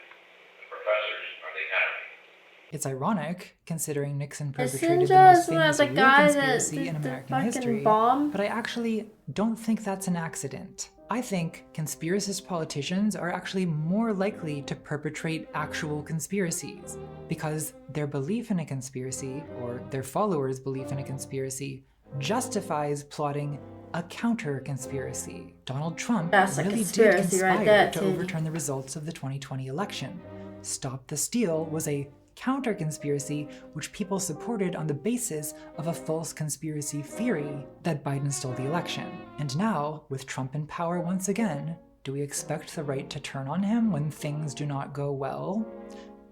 The professors are the enemy.
It's ironic, considering Nixon perpetrated the most famous real conspiracy in American history, but I actually don't think that's an accident. I think conspiracist politicians are actually more likely to perpetrate actual conspiracies, because their belief in a conspiracy, or their followers' belief in a conspiracy, justifies plotting a counter-conspiracy. Donald Trump really did conspire to overturn the results of the 2020 election. Stop the Steal was a counter-conspiracy which people supported on the basis of a false conspiracy theory that Biden stole the election. And now, with Trump in power once again, do we expect the right to turn on him when things do not go well?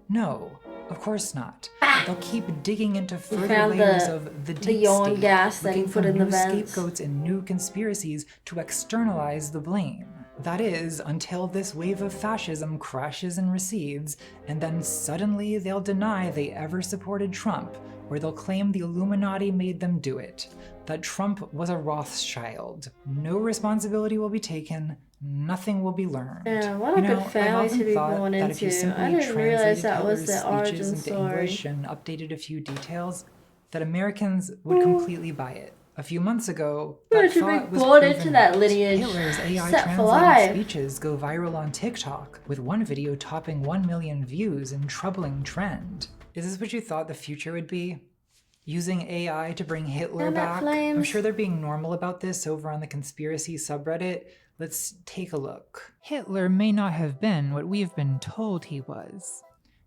No, of course not. They'll keep digging into further layers of the deep state,
gas that he put in the vents.
Scapegoats and new conspiracies to externalize the blame. That is, until this wave of fascism crashes and recedes, and then suddenly they'll deny they ever supported Trump, or they'll claim the Illuminati made them do it, that Trump was a Rothschild. No responsibility will be taken, nothing will be learned.
Yeah, what a good family to be born into. I didn't realize that was the origin story.
English and updated a few details, that Americans would completely buy it. A few months ago, that thought was proven
that lineage.
Hitler's AI translated speeches go viral on TikTok, with one video topping 1 million views in troubling trend. Is this what you thought the future would be? Using AI to bring Hitler back? I'm sure they're being normal about this over on the conspiracy subreddit. Let's take a look.
Hitler may not have been what we've been told he was.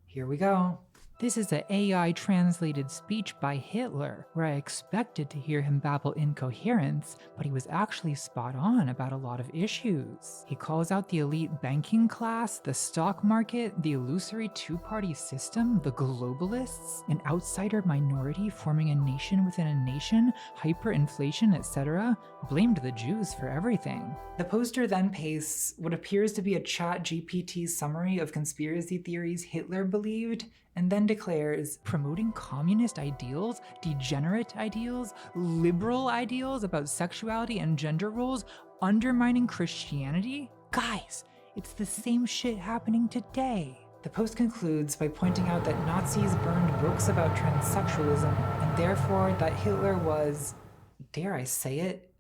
Here we go.
This is an AI translated speech by Hitler, where I expected to hear him babble incoherence, but he was actually spot on about a lot of issues. He calls out the elite banking class, the stock market, the illusory two-party system, the globalists, an outsider minority forming a nation within a nation, hyperinflation, etc. Blamed the Jews for everything.
The poster then pastes what appears to be a ChatGPT summary of conspiracy theories Hitler believed, and then declares,
promoting communist ideals, degenerate ideals, liberal ideals about sexuality and gender roles, undermining Christianity? Guys, it's the same shit happening today.
The post concludes by pointing out that Nazis burned books about transsexualism, and therefore that Hitler was, dare I say it,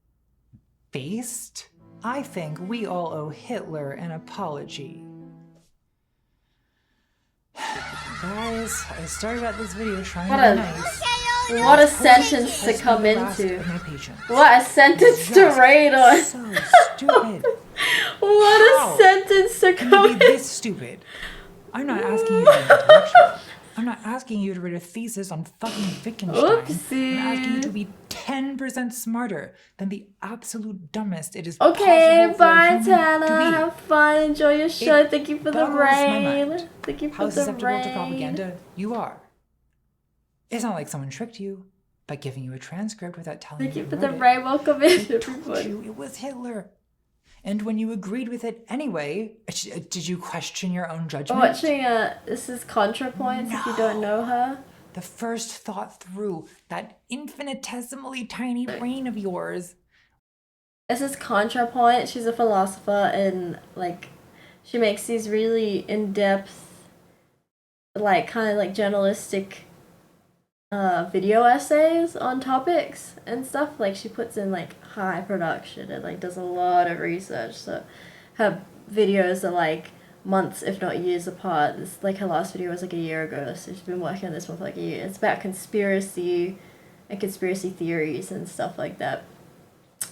based? I think we all owe Hitler an apology. Guys, I started out this video trying to be nice.
What a sentence to come into. What a sentence to raid on.
So stupid.
What a sentence to come
in. Be this stupid. I'm not asking you to be intellectual. I'm not asking you to write a thesis on fucking Wittgenstein.
Oopsie.
I'm asking you to be 10% smarter than the absolute dumbest it is
okay,
possible
bye,
for a human to
Tana.
be.
Have fun. Enjoy your show. Thank you for the raid.
Mind.
Thank you for
How
the
susceptible
raid.
to propaganda you are. It's not like someone tricked you by giving you a transcript without telling you.
Thank you for the raid. Welcome in, everybody.
Told you it was Hitler. And when you agreed with it anyway, did you question your own judgment?
Watching this is ContraPoints, if you don't know her.
The first thought through that infinitesimally tiny brain of yours.
This is ContraPoints. She's a philosopher, and like she makes these really in-depth, like kind of like journalistic video essays on topics and stuff. Like she puts in like high production and like does a lot of research, so her videos are like months if not years apart. This like her last video was like a year ago, so she's been working on this one for like a year. It's about conspiracy and conspiracy theories and stuff like that.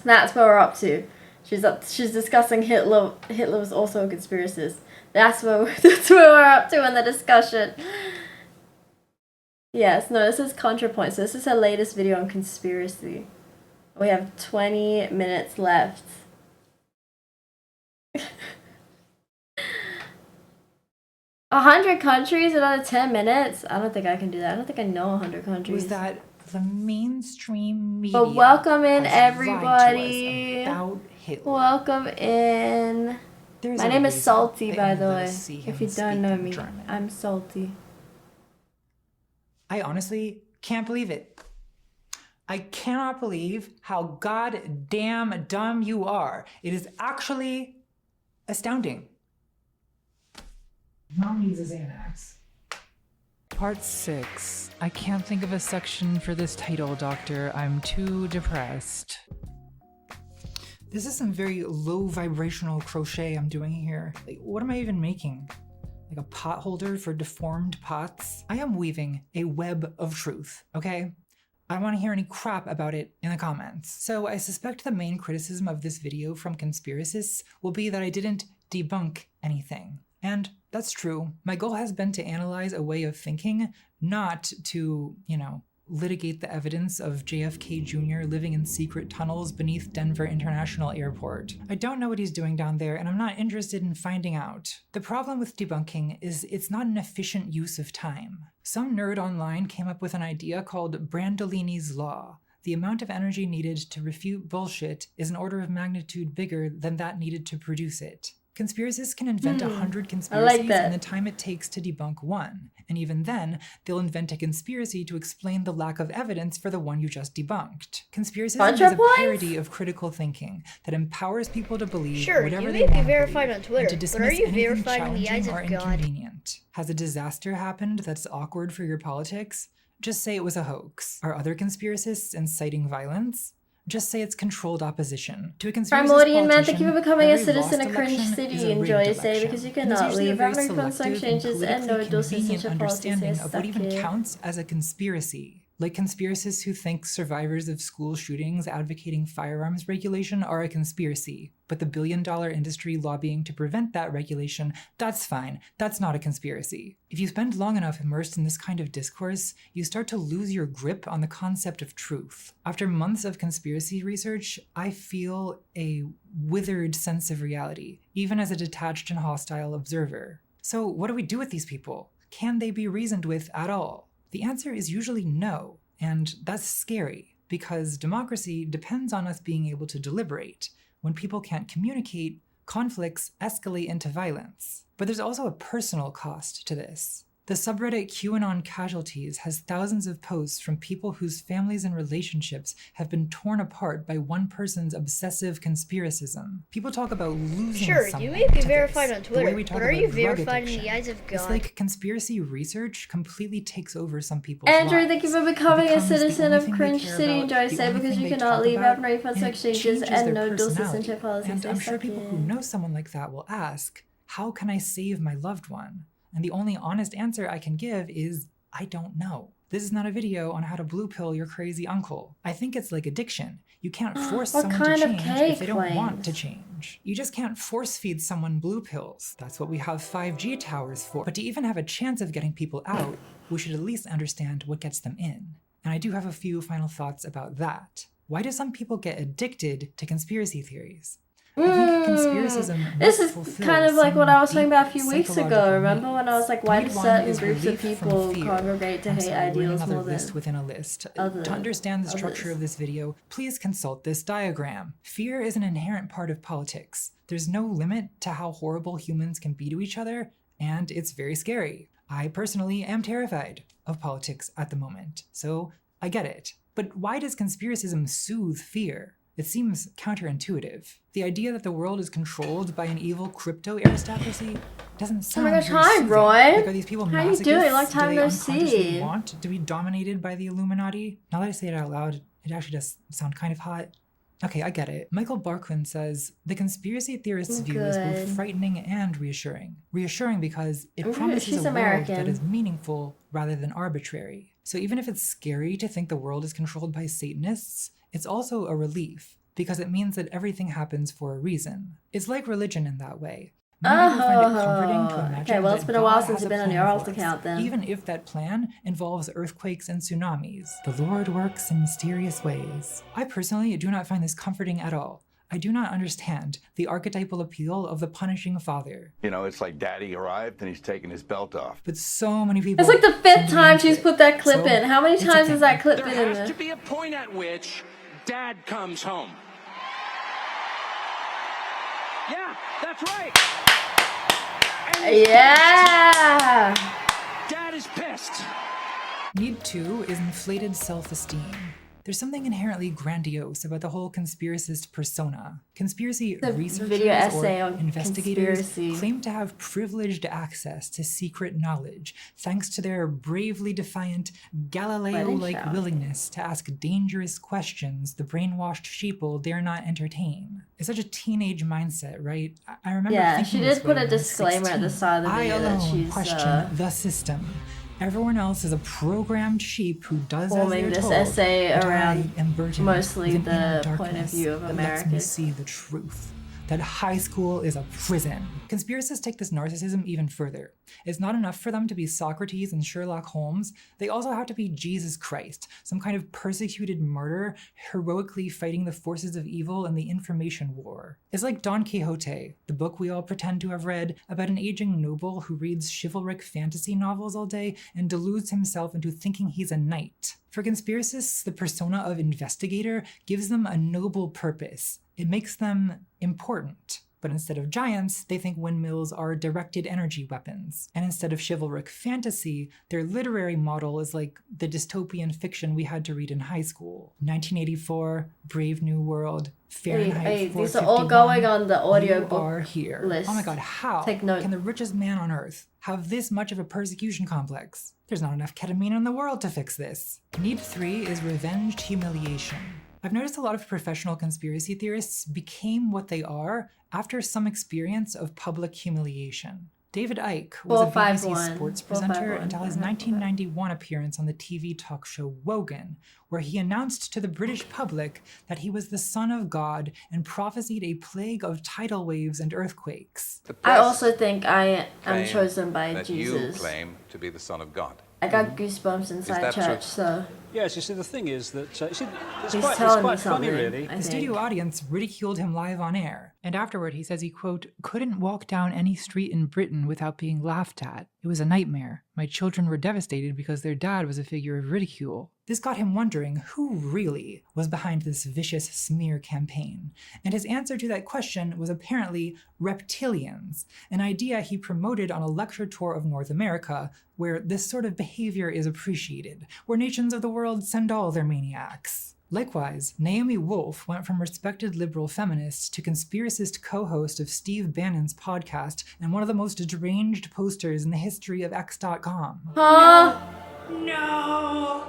That's what we're up to. She's discussing Hitler was also a conspiracist. That's where we're up to in the discussion. Yes, no, this is ContraPoint. So this is her latest video on conspiracy. We have 20 minutes left. 100 countries, another 10 minutes? I don't think I can do that. I don't think I know 100 countries.
Was that the mainstream media?
But welcome in,
has lied to us
everybody.
about Hitler.
Welcome in.
There's
My
a
name is
reason
Salty,
they
by
only
the
let
way.
us see
If
him
you don't know
speak
me,
German.
I'm Salty.
I honestly can't believe it. I cannot believe how goddamn dumb you are. It is actually astounding. Mom needs a Xanax. Part 6. I can't think of a section for this title, Doctor. I'm too depressed. This is some very low vibrational crochet I'm doing here. Like, what am I even making? Like a pot holder for deformed pots? I am weaving a web of truth, okay? I don't want to hear any crap about it in the comments. So I suspect the main criticism of this video from conspiracists will be that I didn't debunk anything. And that's true. My goal has been to analyze a way of thinking, not to, litigate the evidence of JFK Jr. living in secret tunnels beneath Denver International Airport. I don't know what he's doing down there, and I'm not interested in finding out. The problem with debunking is it's not an efficient use of time. Some nerd online came up with an idea called Brandolini's Law. The amount of energy needed to refute bullshit is an order of magnitude bigger than that needed to produce it. Conspiracists can invent 100 conspiracies in the time it takes to debunk one. And even then, they'll invent a conspiracy to explain the lack of evidence for the one you just debunked. Conspiracism is a parody of critical thinking that empowers people to believe whatever they want to
verified
believe,
on Twitter,
and to dismiss
but are you
anything
verified in the eyes
challenging or
of God?
inconvenient. Has a disaster happened that's awkward for your politics? Just say it was a hoax. Are other conspiracists inciting violence? Just say it's controlled opposition. To a conspiracist
Primordian man, thank you
politician,
for becoming a
every
citizen
lost
of Cringe
election
City.
is a
Enjoy
rigged
your stay
election.
because you
And there's
cannot
usually a
leave.
very
Having refund
selective and
changes and no
politically
dual
convenient
citizenship policies.
understanding
Yes,
of what even
suck it.
counts as a conspiracy. Like conspiracists who think survivors of school shootings advocating firearms regulation are a conspiracy, but the billion-dollar industry lobbying to prevent that regulation, that's fine. That's not a conspiracy. If you spend long enough immersed in this kind of discourse, you start to lose your grip on the concept of truth. After months of conspiracy research, I feel a withered sense of reality, even as a detached and hostile observer. So what do we do with these people? Can they be reasoned with at all? The answer is usually no, and that's scary, because democracy depends on us being able to deliberate. When people can't communicate, conflicts escalate into violence. But there's also a personal cost to this. The subreddit QAnon Casualties has thousands of posts from people whose families and relationships have been torn apart by one person's obsessive conspiracism. People talk about losing something.
You may be
to
verified
this,
on
the way
Twitter,
we talk
but are
about
you
drug
verified in
addiction.
the eyes of God?
It's like conspiracy research completely takes over some people's
Andrew,
lives.
thank you for
It
becoming a
becomes the
citizen
only
of
thing they
Cringe
care
City.
about,
Enjoy
the
stay
only
because
thing
you
they
cannot
talk
leave.
about,
Have no refunds
and it
exchanges
changes
and
their
no dual
personality.
citizenship policies.
And I'm
They
sure
suck
people who
it.
know someone like that will ask, how can I save my loved one? And the only honest answer I can give is, I don't know. This is not a video on how to blue pill your crazy uncle. I think it's like addiction. You can't force
What
someone
kind
to
of
change if they
cake,
don't want
Wayne?
to change. You just can't force feed someone blue pills. That's what we have 5G towers for. But to even have a chance of getting people out, we should at least understand what gets them in. And I do have a few final thoughts about that. Why do some people get addicted to conspiracy theories? I think conspiracism
This
must
is
fulfill
kind of like
some
what I was talking
deep
about a few weeks ago.
psychological
Remember
need.
when I was like, why do
Need one
certain
is
groups of
relief from
people
fear.
congregate to
I'm
hate
sorry, we're in
ideals
another
more than
list within a list.
other-
To understand the
others?
structure of this video, please consult this diagram. Fear is an inherent part of politics. There's no limit to how horrible humans can be to each other, and it's very scary. I personally am terrified of politics at the moment, so I get it. But why does conspiracism soothe fear? It seems counterintuitive. The idea that the world is controlled by an evil crypto aristocracy doesn't
Oh
sound
my gosh,
very
hi,
soothing.
Roy.
Like, are these people
How you
masochists?
doing? Long
Do
time
they
no
unconsciously
see.
want to be dominated by the Illuminati? Now that I say it out loud, it actually does sound kind of hot. Okay, I get it. Michael Barquin says, the conspiracy theorist's view is both
Good.
frightening and reassuring. Reassuring because it
Mhm,
promises
she's
a world that
American.
is meaningful rather than arbitrary. So even if it's scary to think the world is controlled by Satanists, it's also a relief, because it means that everything happens for a reason. It's like religion in that way. Many people find it comforting to imagine
Okay, well, it's been a while since you've been on your alt account then.
Even if that plan involves earthquakes and tsunamis, the Lord works in mysterious ways. I personally do not find this comforting at all. I do not understand the archetypal appeal of the punishing father.
You know, it's like daddy arrived and he's taking his belt off.
But so many people...
It's like the 5th time she's put that clip in. How many times has that clip been in there?
There has to be a point at which dad comes home. Yeah, that's right.
Yeah.
Dad is pissed.
Need 2 is inflated self-esteem. There's something inherently grandiose about the whole conspiracist persona. Conspiracy researchers or investigators claim to have privileged access to secret knowledge thanks to their bravely defiant, Galileo-like willingness to ask dangerous questions the brainwashed sheeple dare not entertain. It's such a teenage mindset, right? I remember
she did put a disclaimer at the side of the video that she's
question the system. Everyone else is a programmed sheep who does
forming
as
this
told,
essay around mostly the point of view of
that lets me
America.
see the truth. That high school is a prison. Conspiracists take this narcissism even further. It's not enough for them to be Socrates and Sherlock Holmes. They also have to be Jesus Christ, some kind of persecuted martyr heroically fighting the forces of evil in the information war. It's like Don Quixote, the book we all pretend to have read about an aging noble who reads chivalric fantasy novels all day and deludes himself into thinking he's a knight. For conspiracists, the persona of investigator gives them a noble purpose. It makes them important. But instead of giants, they think windmills are directed energy weapons. And instead of chivalric fantasy, their literary model is like the dystopian fiction we had to read in high school. 1984, Brave New World, Fahrenheit 451.
These are all going on the audiobook
are here.
list.
Oh my god, how can the richest man on earth have this much of a persecution complex? There's not enough ketamine in the world to fix this. Need 3 is revenged humiliation. I've noticed a lot of professional conspiracy theorists became what they are after some experience of public humiliation. David Icke was a BBC sports presenter until his 1991 appearance on the TV talk show Wogan, where he announced to the British public that he was the son of God and prophesied a plague of tidal waves and earthquakes.
I also think I am chosen by
that
Jesus.
You claim to be the son of God.
I got goosebumps inside church, so...
Yes, you see, the thing is that it's
He's
quite
telling me
funny,
something,
really.
The studio audience ridiculed him live on air. And afterward, he says he, quote, couldn't walk down any street in Britain without being laughed at. It was a nightmare. My children were devastated because their dad was a figure of ridicule. This got him wondering who really was behind this vicious smear campaign. And his answer to that question was apparently reptilians, an idea he promoted on a lecture tour of North America, where this sort of behavior is appreciated, where nations of the world send all their maniacs. Likewise, Naomi Wolf went from respected liberal feminist to conspiracist co-host of Steve Bannon's podcast and one of the most deranged posters in the history of X.com.
No!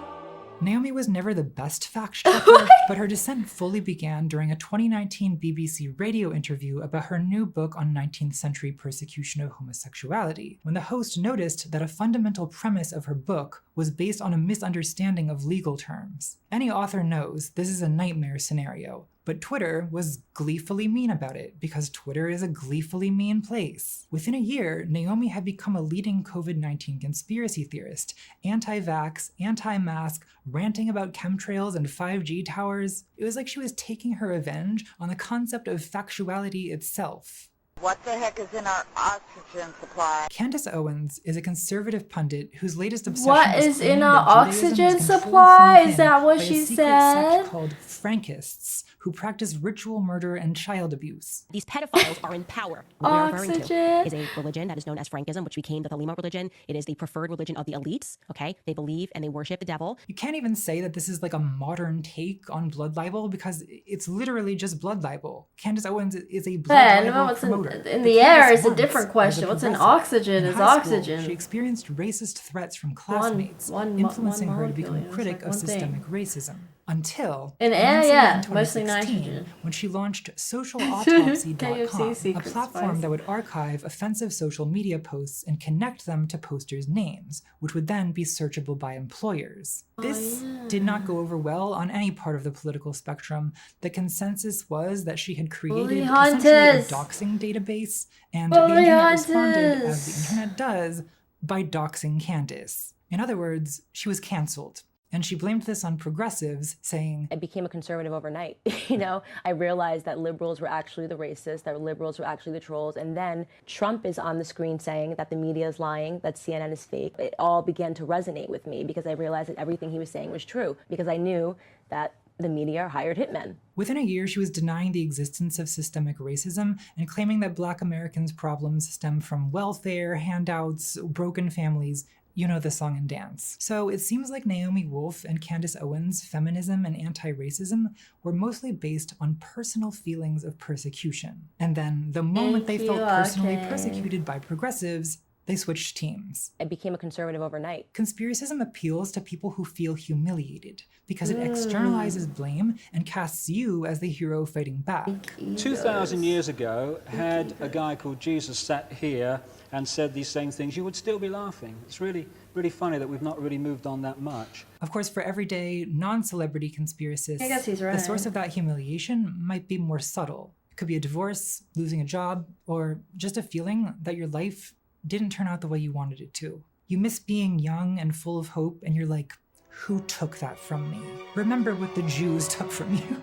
Naomi was never the best fact-checker, but her descent fully began during a 2019 BBC radio interview about her new book on 19th century persecution of homosexuality, when the host noticed that a fundamental premise of her book was based on a misunderstanding of legal terms. Any author knows this is a nightmare scenario, but Twitter was gleefully mean about it, because Twitter is a gleefully mean place. Within a year, Naomi had become a leading COVID-19 conspiracy theorist, anti-vax, anti-mask, ranting about chemtrails and 5G towers. It was like she was taking her revenge on the concept of factuality itself.
What the heck is in our oxygen supply?
Candace Owens is a conservative pundit whose latest obsession
What
is
is in
claiming
our
that Judaism
oxygen
is controlled
supply?
from
Is that what
within
she
by a secret
said?
sect called Frankists, who practice ritual murder and child abuse.
These pedophiles are in power. What we are referring to is a religion that is known as Frankism, which became the Thelema religion. It is the preferred religion of the elites, okay? They believe and they worship the devil.
You can't even say that this is like a modern take on blood libel, because it's literally just blood libel. Candace Owens is a blood libel promoter.
In the air is a different question. What's in oxygen is oxygen.
She experienced racist threats from classmates, influencing her to become a critic of systemic racism. Until
And
immensely
yeah,
in
mostly
2016,
nitrogen.
when she launched socialautopsy.com,
KFC
a
secret
platform
spice.
that would archive offensive social media posts and connect them to posters' names, which would then be searchable by employers. This did not go over well on any part of the political spectrum. The consensus was that she had created essentially a doxing database, and the internet responded, as the internet does, by doxing Candace. In other words, she was cancelled. And she blamed this on progressives, saying,
I became a conservative overnight. You know, I realized that liberals were actually the racists, that liberals were actually the trolls. And then Trump is on the screen saying that the media is lying, that CNN is fake. It all began to resonate with me because I realized that everything he was saying was true, because I knew that the media hired hitmen.
Within a year, she was denying the existence of systemic racism and claiming that Black Americans' problems stem from welfare, handouts, broken families. You know the song and dance. So it seems like Naomi Wolf and Candace Owens' feminism and anti-racism were mostly based on personal feelings of persecution. And then the moment they felt personally persecuted by progressives, they switched teams.
I became a conservative overnight.
Conspiracism appeals to people who feel humiliated because it externalizes blame and casts you as the hero fighting back.
2,000 years ago, had a guy called Jesus sat here and said these same things, you would still be laughing. It's really, really funny that we've not really moved on that much.
Of course, for everyday, non-celebrity conspiracists,
I guess he's right.
the source of that humiliation might be more subtle. It could be a divorce, losing a job, or just a feeling that your life didn't turn out the way you wanted it to. You miss being young and full of hope, and you're like, who took that from me? Remember what the Jews took from you.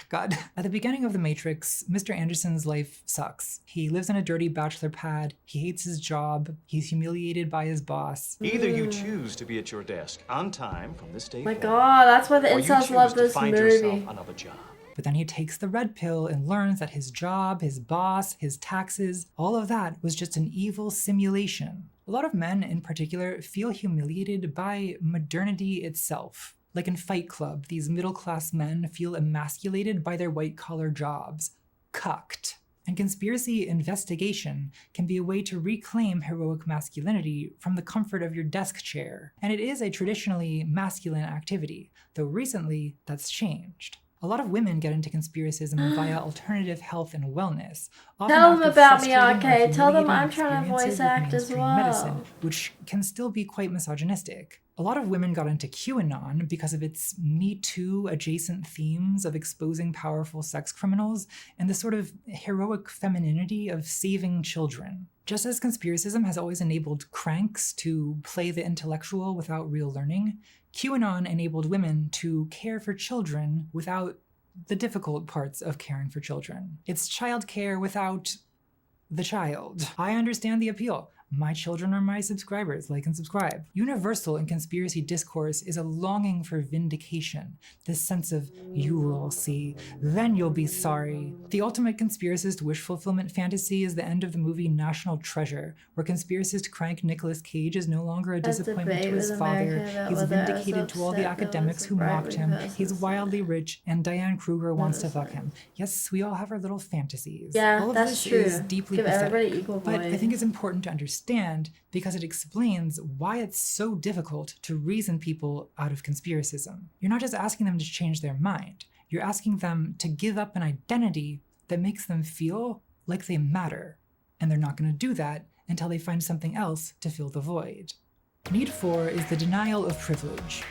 God. At the beginning of The Matrix, Mr. Anderson's life sucks. He lives in a dirty bachelor pad, he hates his job, he's humiliated by his boss.
Either you choose to be at your desk on time from this day
My
forward,
God, that's why the
or you
incels
choose
love
to
this
find
movie.
yourself another job.
But then he takes the red pill and learns that his job, his boss, his taxes, all of that was just an evil simulation. A lot of men in particular feel humiliated by modernity itself. Like in Fight Club, these middle-class men feel emasculated by their white-collar jobs. Cucked. And conspiracy investigation can be a way to reclaim heroic masculinity from the comfort of your desk chair. And it is a traditionally masculine activity, though recently that's changed. A lot of women get into conspiracism via alternative health and wellness.
Tell them about me, okay? Tell them I'm trying to voice act as well.
Medicine, which can still be quite misogynistic. A lot of women got into QAnon because of its Me Too adjacent themes of exposing powerful sex criminals and the sort of heroic femininity of saving children. Just as conspiracism has always enabled cranks to play the intellectual without real learning, QAnon enabled women to care for children without the difficult parts of caring for children. It's childcare without the child. I understand the appeal. My children are my subscribers, like and subscribe. Universal in conspiracy discourse is a longing for vindication, this sense of, you will see, then you'll be sorry. The ultimate conspiracist wish fulfillment fantasy is the end of the movie National Treasure, where conspiracist crank Nicolas Cage is no longer a disappointment to his father, he's vindicated to all the academics who mocked him, he's wildly rich, and Diane Kruger wants to fuck him. Yes, we all have our little fantasies.
Yeah,
all of
that's
this
true.
is deeply
Give
pathetic,
everybody equal
but I
voice.
think it's important to understand because it explains why it's so difficult to reason people out of conspiracism. You're not just asking them to change their mind, you're asking them to give up an identity that makes them feel like they matter. And they're not going to do that until they find something else to fill the void. Need 4 is the denial of privilege.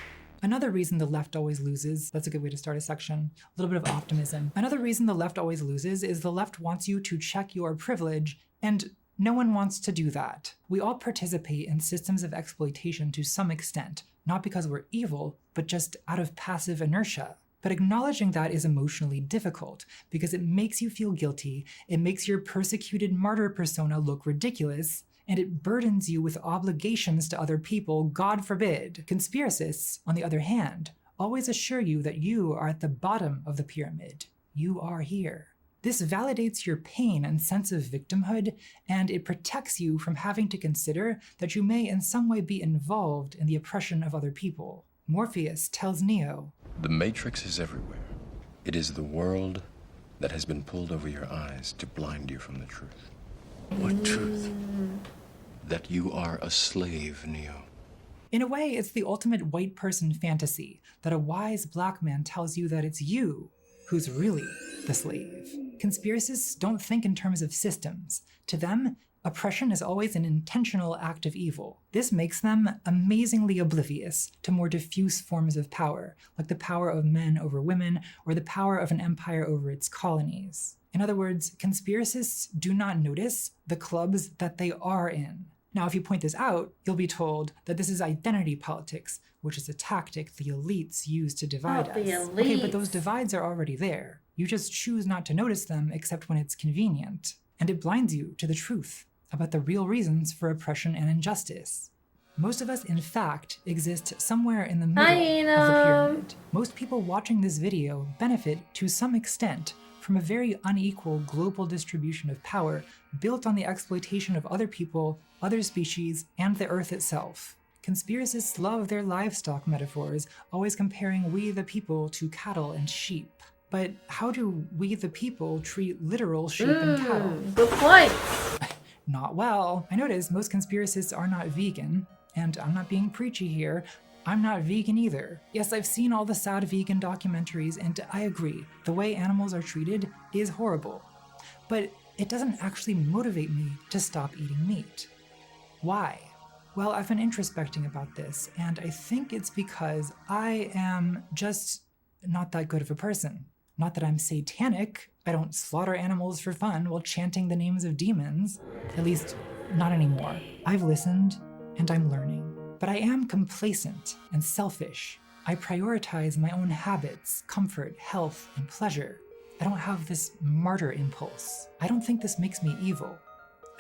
Another reason the left always loses, that's a good way to start a section, a little bit of optimism. Another reason the left always loses is the left wants you to check your privilege, and no one wants to do that. We all participate in systems of exploitation to some extent, not because we're evil, but just out of passive inertia. But acknowledging that is emotionally difficult because it makes you feel guilty, it makes your persecuted martyr persona look ridiculous, and it burdens you with obligations to other people, God forbid. Conspiracists, on the other hand, always assure you that you are at the bottom of the pyramid. You are here. This validates your pain and sense of victimhood, and it protects you from having to consider that you may in some way be involved in the oppression of other people. Morpheus tells Neo,
"The Matrix is everywhere. It is the world that has been pulled over your eyes to blind you from the truth." "What truth?" "That you are a slave, Neo.
In a way, it's the ultimate white person fantasy that a wise black man tells you that it's you who's really the slave. Conspiracists don't think in terms of systems. To them, oppression is always an intentional act of evil. This makes them amazingly oblivious to more diffuse forms of power, like the power of men over women or the power of an empire over its colonies. In other words, conspiracists do not notice the clubs that they are in. Now, if you point this out, you'll be told that this is identity politics, which is a tactic the elites use to divide us. Okay, but those divides are already there. You just choose not to notice them except when it's convenient. And it blinds you to the truth about the real reasons for oppression and injustice. Most of us, in fact, exist somewhere in the middle of the pyramid. Most people watching this video benefit to some extent from a very unequal global distribution of power built on the exploitation of other people, other species, and the Earth itself. Conspiracists love their livestock metaphors, always comparing we the people to cattle and sheep. But how do we the people treat literal sheep and cattle?
Good point.
Not well. I notice most conspiracists are not vegan, and I'm not being preachy here. I'm not vegan either. Yes, I've seen all the sad vegan documentaries, and I agree, the way animals are treated is horrible. But it doesn't actually motivate me to stop eating meat. Why? Well, I've been introspecting about this, and I think it's because I am just not that good of a person. Not that I'm satanic. I don't slaughter animals for fun while chanting the names of demons. At least, not anymore. I've listened, and I'm learning. But I am complacent and selfish. I prioritize my own habits, comfort, health, and pleasure. I don't have this martyr impulse. I don't think this makes me evil.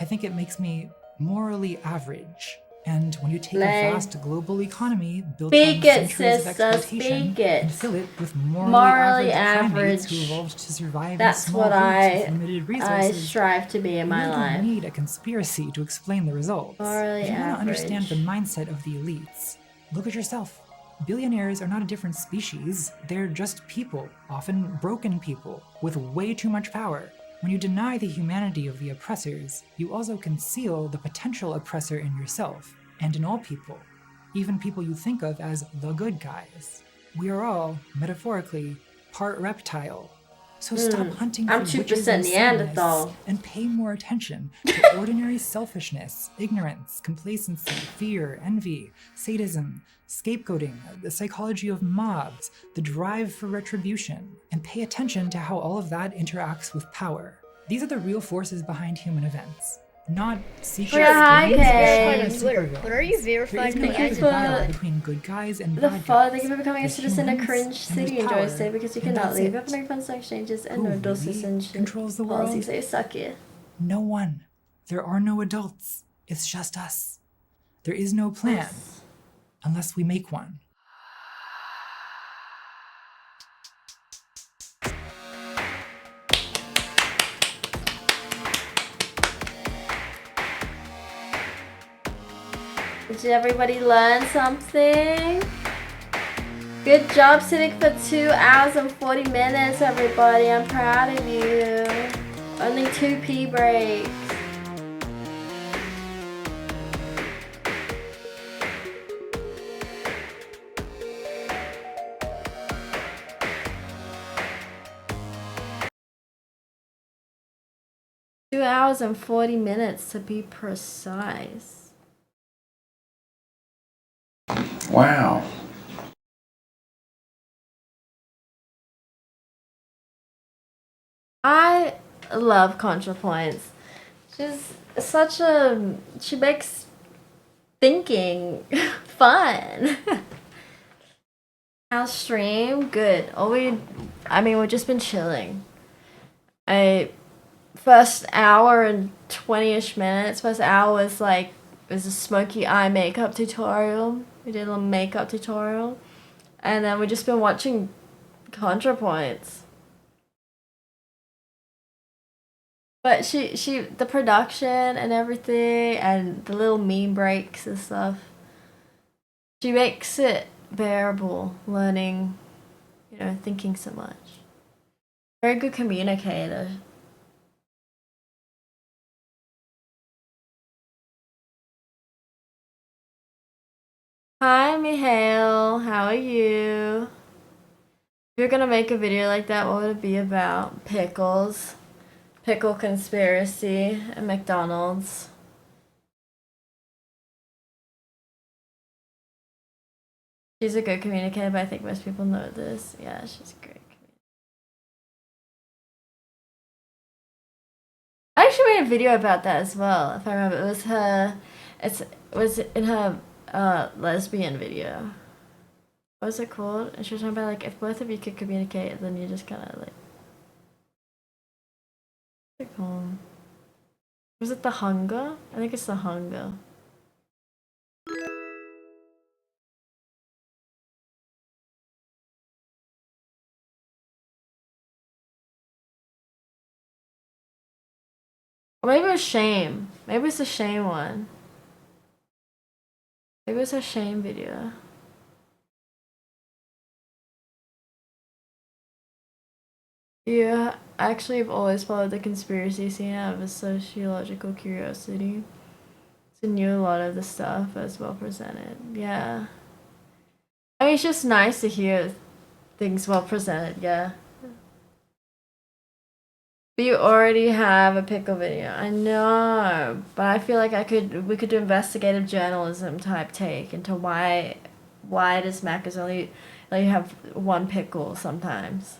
I think it makes me morally average. And when you take a vast global economy built on centuries of exploitation and fill it with morally average primates who evolved to survive in small groups with limited resources,
I strive to be in my life.
You don't need a conspiracy to explain the results. If you want to understand the mindset of the elites, look at yourself. Billionaires are not a different species. They're just people, often broken people, with way too much power. When you deny the humanity of the oppressors, you also conceal the potential oppressor in yourself, and in all people, even people you think of as the good guys. We are all, metaphorically, part reptile. So stop hunting for witches and Satanists and pay more attention to ordinary selfishness, ignorance, complacency, fear, envy, sadism, scapegoating, the psychology of mobs, the drive for retribution, and pay attention to how all of that interacts with power. These are the real forces behind human events, not secret
What are you verified
between good guys and bad guys.
Thank you for becoming a citizen of Cringe City. Enjoy stay because you cannot leave. Have make fun exchanges and no doses and
controls the world.
Policies they suck you.
No one. There are no adults. It's just us. There is no plan unless we make one.
Did everybody learn something? Good job sitting for 2 hours and 40 minutes, everybody. I'm proud of you. Only 2 pee breaks. Two hours and 40 minutes to be precise.
Wow.
I love ContraPoints. She makes thinking fun. Our stream, good. We've just been chilling. First hour and 20-ish minutes. First hour was a Smokey eye makeup tutorial. We did a little makeup tutorial. And then we've just been watching ContraPoints. But the production and everything and the little meme breaks and stuff, she makes it bearable learning, thinking so much. Very good communicator. Hi, Mihail. How are you? If you're gonna make a video like that, what would it be about? Pickles. Pickle conspiracy at McDonald's. She's a good communicator, but I think most people know this. Yeah, she's great. I actually made a video about that as well, if I remember. It was her, it was in her lesbian video. What was it called? And she was talking about like if both of you could communicate, then you just kind of like. What's it called? Was it the hunger? I think it's the hunger. Or maybe it was shame. Maybe it's the shame one. Maybe it's a shame video. Yeah, actually, I've always followed the conspiracy scene out of a sociological curiosity. So knew a lot of the stuff as well presented. Yeah. I mean, it's just nice to hear things well presented, yeah. But you already have a pickle video. I know, but I feel like we could do investigative journalism type take into why does Macca's only let you have one pickle sometimes.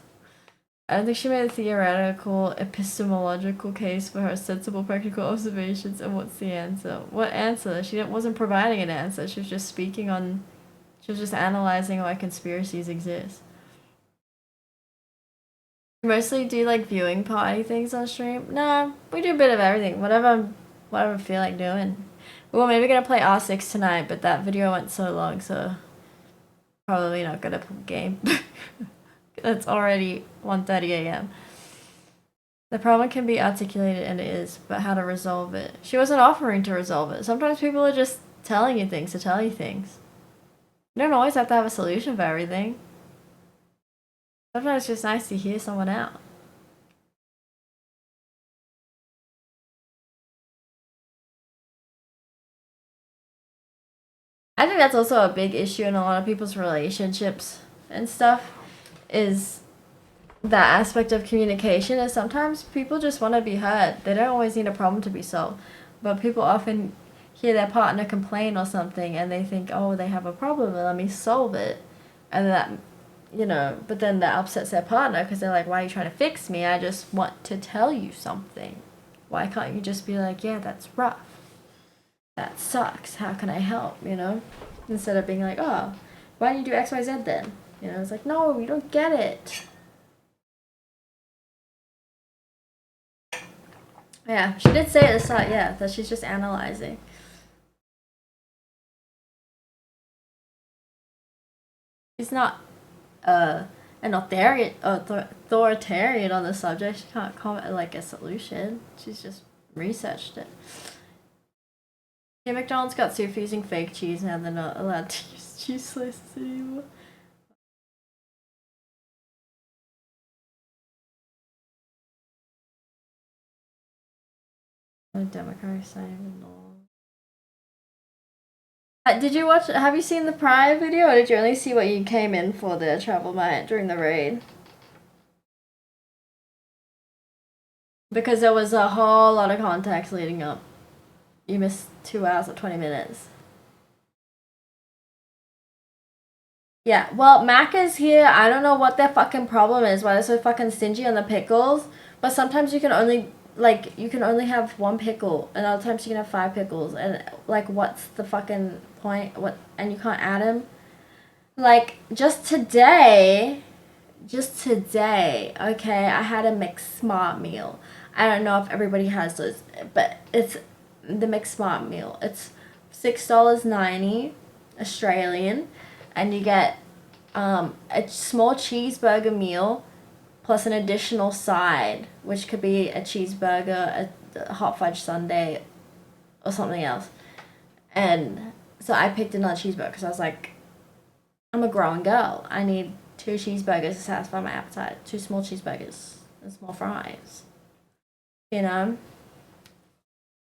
I don't think she made a theoretical epistemological case for her sensible practical observations, and what's the answer? What answer? She wasn't providing an answer, she was just speaking on, she was just analyzing why conspiracies exist. Mostly do like viewing party things on stream? No, we do a bit of everything. Whatever I feel like doing. We were maybe gonna play R6 tonight, but that video went so long, so probably not gonna play game. It's already 1:30 a.m. The problem can be articulated, and it is, but how to resolve it. She wasn't offering to resolve it. Sometimes people are just telling you things to tell you things. You don't always have to have a solution for everything. Sometimes it's just nice to hear someone out. I think that's also a big issue in a lot of people's relationships and stuff, is that aspect of communication. Is sometimes people just want to be heard. They don't always need a problem to be solved, but people often hear their partner complain or something and they think, oh, they have a problem, let me solve it. And that, you know, but then that upsets their partner because they're like, why are you trying to fix me? I just want to tell you something. Why can't you just be like, yeah, that's rough, that sucks, how can I help, you know? Instead of being like, oh, why don't you do XYZ then? You know, it's like, no, you don't get it. Yeah, she did say at the start, yeah, that she's just analyzing. She's not an authoritarian on the subject. She can't comment like a solution. She's just researched it. Yeah, McDonald's got sued for using fake cheese, now they're not allowed to use cheese slices anymore. Democratic side of the law. Did you watch? Have you seen the prior video, or did you only see what you came in for the travel mart during the raid? Because there was a whole lot of context leading up. You missed 2 hours or 20 minutes. Yeah, well, Mac is here. I don't know what their fucking problem is, why they're so fucking stingy on the pickles. But sometimes you can only, like, you can only have one pickle, and other times you can have 5 pickles. And, like, what's the fucking point? What? And you can't add them? Like, just today, okay, I had a mixed smart meal. I don't know if everybody has those, but it's the mixed smart meal. It's $6.90 Australian, and you get a small cheeseburger meal plus an additional side, which could be a cheeseburger, a hot fudge sundae, or something else. And so I picked another cheeseburger because I was like, I'm a grown girl. I need 2 cheeseburgers to satisfy my appetite. 2 small cheeseburgers and small fries. You know?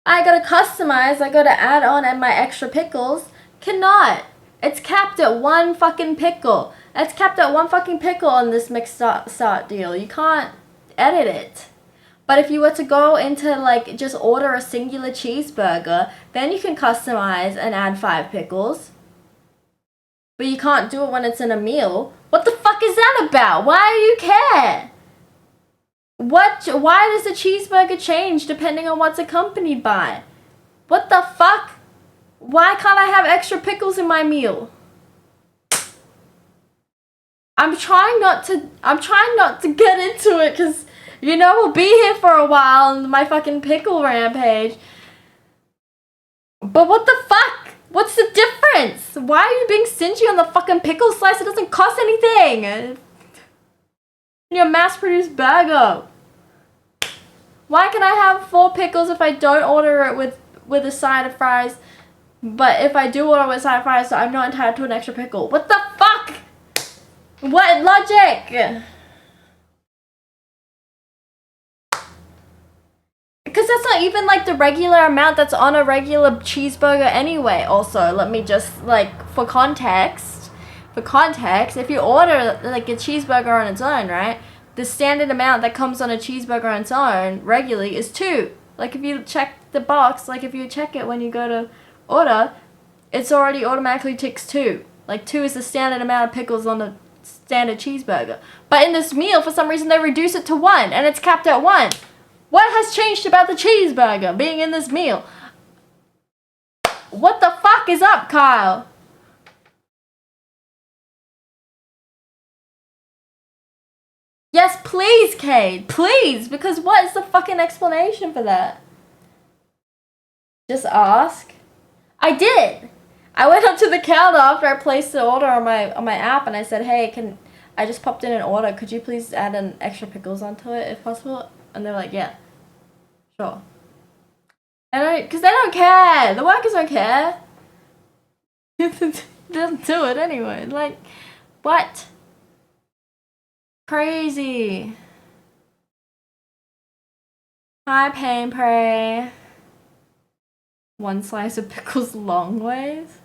I gotta customize, I gotta add on and my extra pickles cannot. It's capped at 1 fucking pickle. It's capped at 1 fucking pickle on this mixed start deal. You can't edit it. But if you were to go into like just order a singular cheeseburger, then you can customize and add 5 pickles. But you can't do it when it's in a meal. What the fuck is that about? Why do you care? Why does the cheeseburger change depending on what's accompanied by? What the fuck? Why can't I have extra pickles in my meal? I'm trying not to get into it because, you know, we'll be here for a while on my fucking pickle rampage. But what the fuck? What's the difference? Why are you being stingy on the fucking pickle slice? It doesn't cost anything. Your mass-produced burger. Why can I have 4 pickles if I don't order it with a side of fries? But if I do order with a side of fries, so I'm not entitled to an extra pickle. What the fuck? What logic? Because that's not even like the regular amount that's on a regular cheeseburger anyway. Also, let me just, like, for context, if you order like a cheeseburger on its own, right, the standard amount that comes on a cheeseburger on its own regularly is 2. Like, if you check the box, like if you check it when you go to order, it's already automatically ticks 2. Like, 2 is the standard amount of pickles on a standard cheeseburger. But in this meal, for some reason, they reduce it to 1, and it's capped at 1. What has changed about the cheeseburger being in this meal? What the fuck is up, Kyle? Yes, please, Cade. Please, because what is the fucking explanation for that? Just ask. I did. I went up to the counter after I placed the order on my app, and I said, "Hey, I just popped in an order. Could you please add an extra pickles onto it if possible?" And they're like, "Yeah, sure." And because they don't care. The workers don't care. They don't do it anyway. Like, what? Crazy. Hi, Pain Prey. 1 slice of pickles long ways?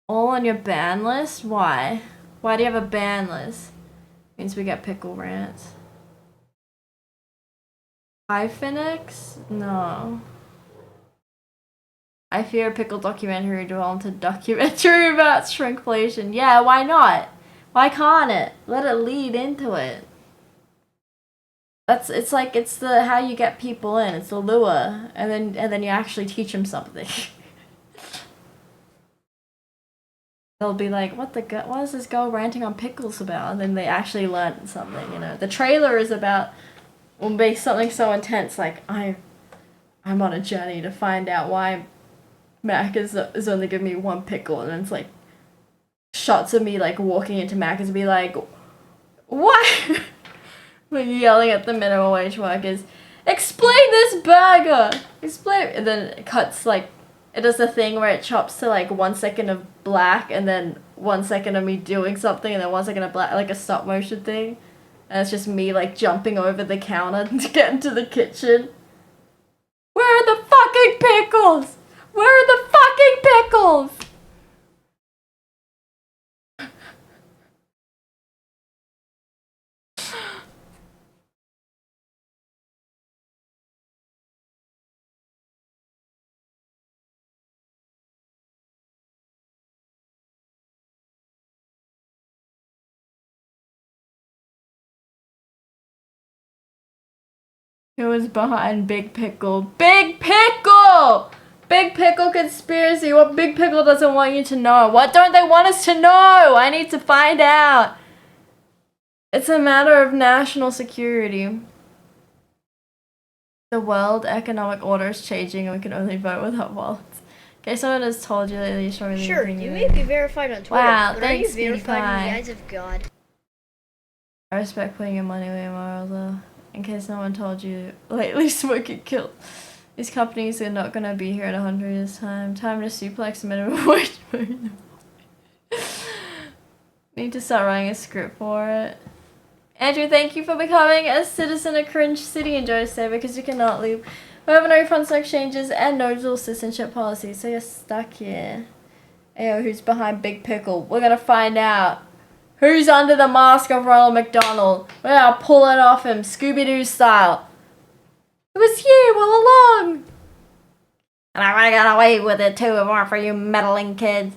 All on your ban list? Why? Why do you have a ban list? Means we get pickle rants. Hyphenix? No. I fear a pickle documentary developed a documentary about shrinkflation. Yeah, why not? Why can't it? Let it lead into it. It's like it's the how you get people in. It's the lure, and then you actually teach them something. They'll be like, what is this girl ranting on pickles about? And then they actually learn something, you know. The trailer is about, will be something so intense, like, I'm on a journey to find out why Mac is only giving me 1 pickle, and it's like, shots of me, like, walking into Macca's and be like, what? Like, yelling at the minimum wage workers, explain this burger! Explain, and then it cuts, like, it does the thing where it chops to, like, 1 second of black, and then 1 second of me doing something, and then 1 second of black, like a stop motion thing. And it's just me, like, jumping over the counter to get into the kitchen. Where are the fucking pickles? Where are the fucking pickles? Who was behind Big Pickle? Big Pickle! Big Pickle conspiracy. What Big Pickle doesn't want you to know? What don't they want us to know? I need to find out. It's a matter of national security. The world economic order is changing and we can only vote with our wallets. Okay, someone has told you lately you should really
Sure,
bring
you
you
may
in.
be verified on Twitter,
Wow,
but
thanks,
are you verified in
PewDiePie.
the eyes of God?
I respect putting your money where your morals are. In case no one told you, lately Smokey killed. These companies are not gonna be here in 100 years' time. Time to suplex the minimum wage. Need to start writing a script for it. Andrew, thank you for becoming a citizen of Cringe City. Enjoy your stay because you cannot leave We have no funds exchanges and no dual citizenship policy, so you're stuck here. Ayo, who's behind Big Pickle? We're gonna find out. Who's under the mask of Ronald McDonald? We're gonna pull it off him, Scooby-Doo style. It was you all along! And I would've got away with it too if it weren't for you meddling kids.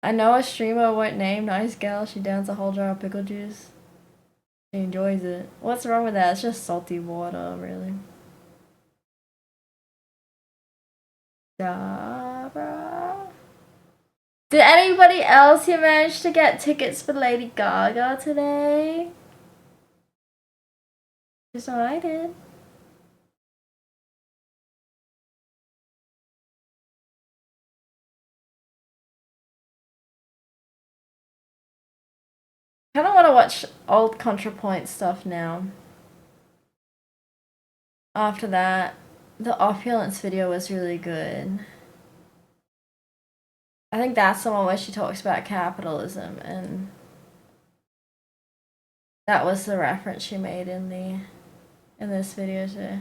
I know a streamer won't name nice girl. She downs a whole jar of pickle juice. She enjoys it. What's wrong with that? It's just salty water, really. Dabra. Did anybody else here manage to get tickets for Lady Gaga today? Because I did. I kind of want to watch old ContraPoint stuff now. After that, the opulence video was really good. I think that's the one where she talks about capitalism, and that was the reference she made in this video too.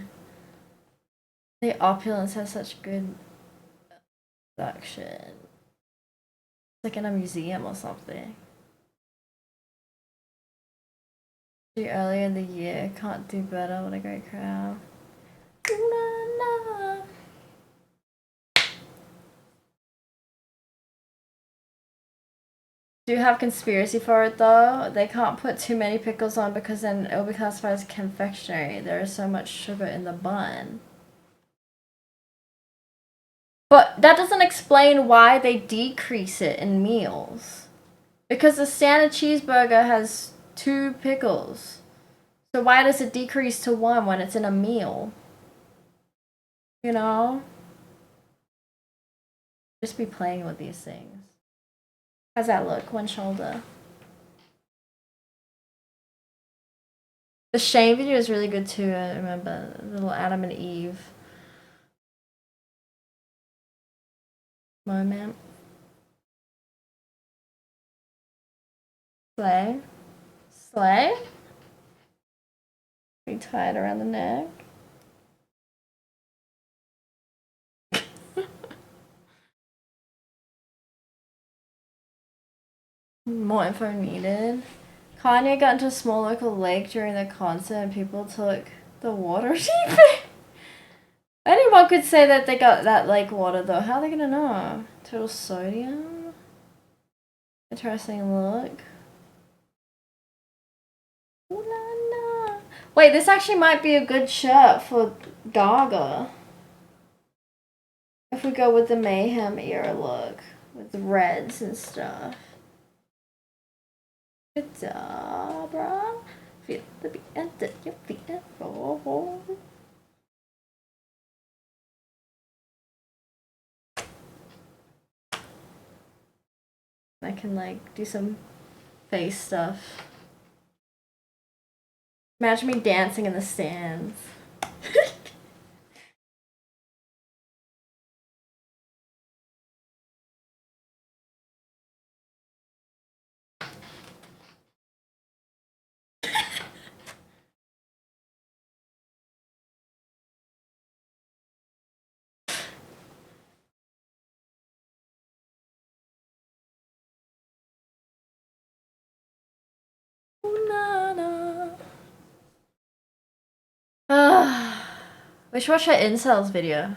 The opulence has such good production. It's like in a museum or something. Earlier in the year, can't do better. What a great crowd. Ooh, la, la. Do have conspiracy for it though. They can't put too many pickles on because then it'll be classified as confectionery. There is so much sugar in the bun. But that doesn't explain why they decrease it in meals. Because the standard cheeseburger has 2 pickles. So why does it decrease to 1 when it's in a meal? You know? Just be playing with these things. How's that look? One shoulder. The Shane video is really good too, I remember. Little Adam and Eve moment. Slay. Slay? We tie it around the neck. More info needed. Kanye got into a small local lake during the concert and people took the water sheep. Anyone could say that they got that lake water though. How are they gonna know? Total sodium? Interesting look. Ooh la la. Wait, this actually might be a good shirt for Gaga. If we go with the Mayhem era look. With the reds and stuff. Kadabra. Feel the beat under your feet and roll. I can like do some face stuff. Imagine me dancing in the stands. We should watch her incels video.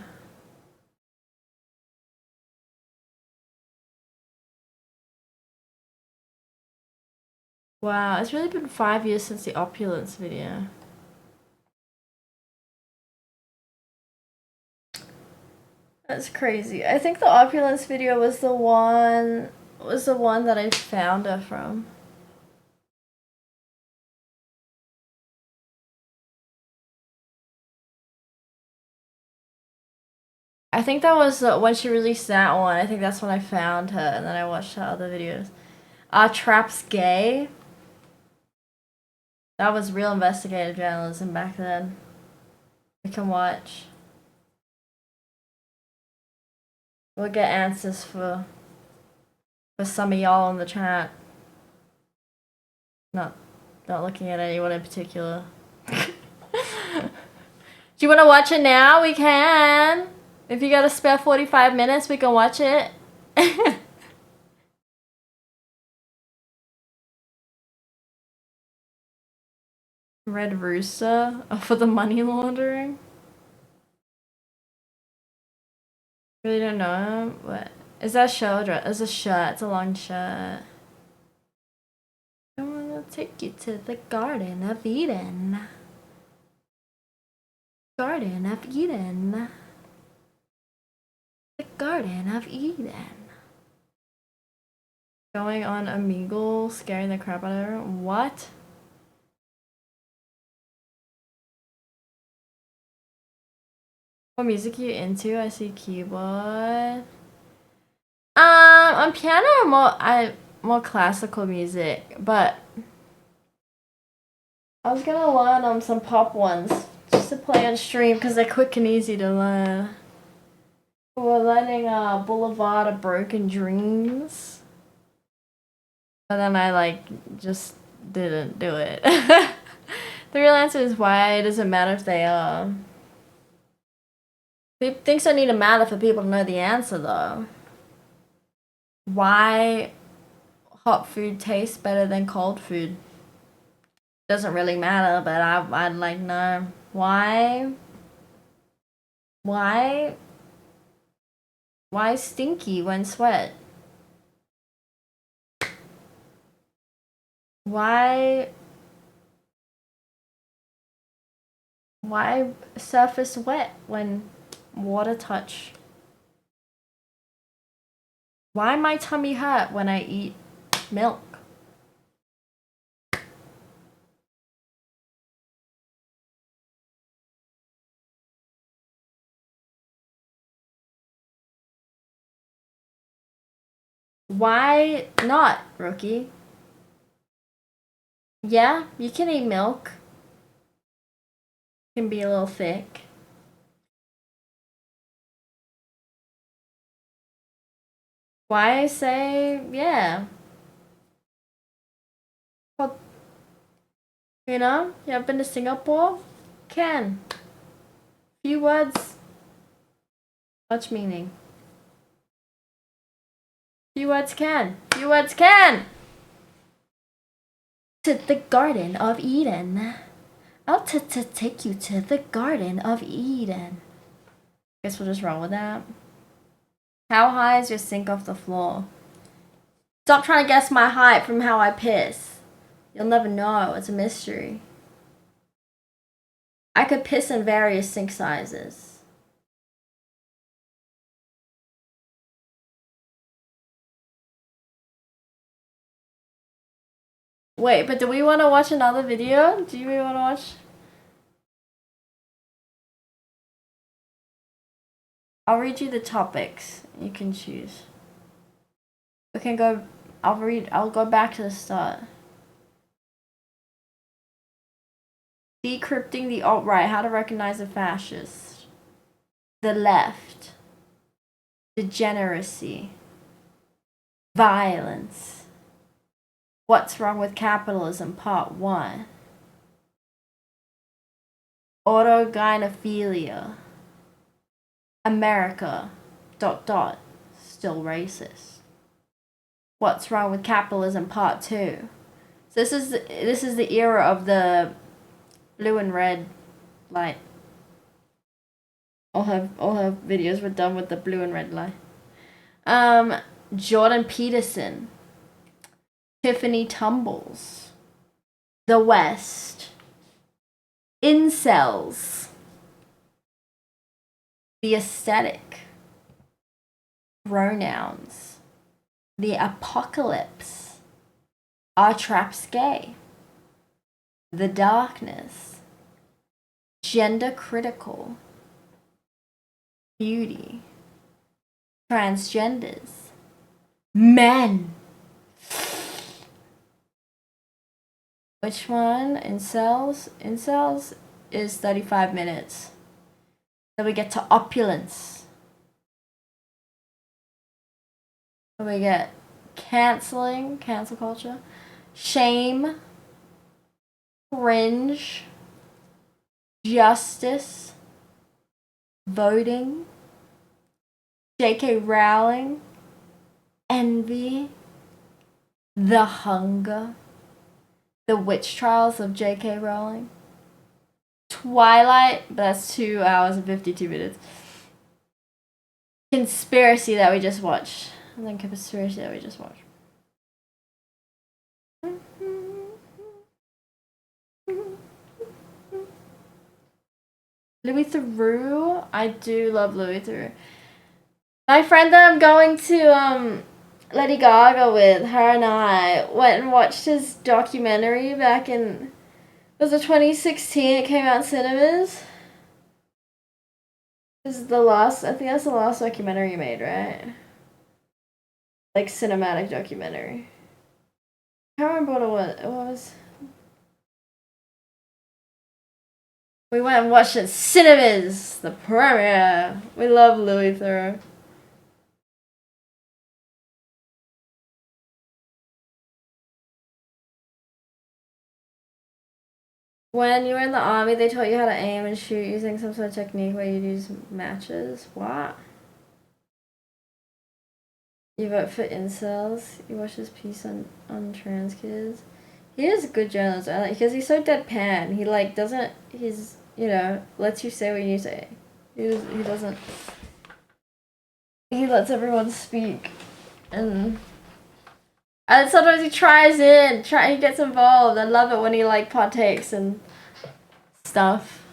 Wow, it's really been 5 years since the opulence video. That's crazy. I think the opulence video was the one that I found her from. I think that was when she released that one. I think that's when I found her, and then I watched her other videos. Trap's Gay. That was real investigative journalism back then. We can watch. We'll get answers for some of y'all in the chat. Not Not looking at anyone in particular. Do you want to watch it now? We can. If you got a spare 45 minutes, we can watch it. Red Rooster for the money laundering. Really don't know him. What is that shirt or dress? It's a shirt. It's a long shirt. I wanna take you to the Garden of Eden. Garden of Eden. The Garden of Eden. Going on Omegle, scaring the crap out of her. What? What music are you into? I see keyboard. On piano, more classical music, but I was gonna learn some pop ones just to play on stream because they're quick and easy to learn. We're learning Boulevard of Broken Dreams, but then I just didn't do it. The real answer is why it doesn't matter if they are. Things don't need to matter for people to know the answer though. Why hot food tastes better than cold food doesn't really matter, but I'd like to know why stinky when sweat? Why surface wet when water touch? Why my tummy hurt when I eat milk? Why not, rookie? Yeah, you can eat milk. It can be a little thick. Why I say yeah. Well, you know, you ever been to Singapore? Can. Few words, much meaning. Few words can. Few words can! To the Garden of Eden. I'll take you to the Garden of Eden. Guess we'll just roll with that. How high is your sink off the floor? Stop trying to guess my height from how I piss. You'll never know. It's a mystery. I could piss in various sink sizes. Wait, but do we want to watch another video? Do we want to watch? I'll read you the topics. You can choose. We can go. I'll go back to the start. Decrypting the alt-right. How to recognize a fascist. The left. Degeneracy. Violence. What's Wrong with Capitalism, Part 1. Autogynephilia. America. ... Still racist. What's Wrong with Capitalism, Part 2. So this is the era of the blue and red light. All her videos were done with the blue and red light. Jordan Peterson. Tiffany Tumbles. The West. Incels. The Aesthetic. Pronouns. The Apocalypse. Are Traps Gay? The Darkness. Gender Critical. Beauty. Transgenders. Men. Which one? Incels? Incels is 35 minutes. Then we get to opulence. Then we get canceling, cancel culture. Shame. cringe, justice, voting, J.K. Rowling, envy, the hunger, the witch trials of J.K. Rowling, Twilight, that's 2 hours and 52 minutes. Conspiracy that we just watched. And then conspiracy that we just watched. Louis Theroux? I do love Louis Theroux. My friend that I'm going to Lady Gaga with, her and I went and watched his documentary back in, was it 2016? It came out in cinemas. This is the last, I think that's the last documentary you made, right? Like cinematic documentary. I can't remember what it was. We went and watched it cinemas, the premiere. We love Louis Theroux. When you were in the army, they taught you how to aim and shoot using some sort of technique where you'd use matches. What? You vote for incels. You watch this piece on trans kids. He is a good journalist, because he's so deadpan. He like doesn't. He's, you know, lets you say what you say. He doesn't. He lets everyone speak, and sometimes he he gets involved. I love it when he like partakes and stuff.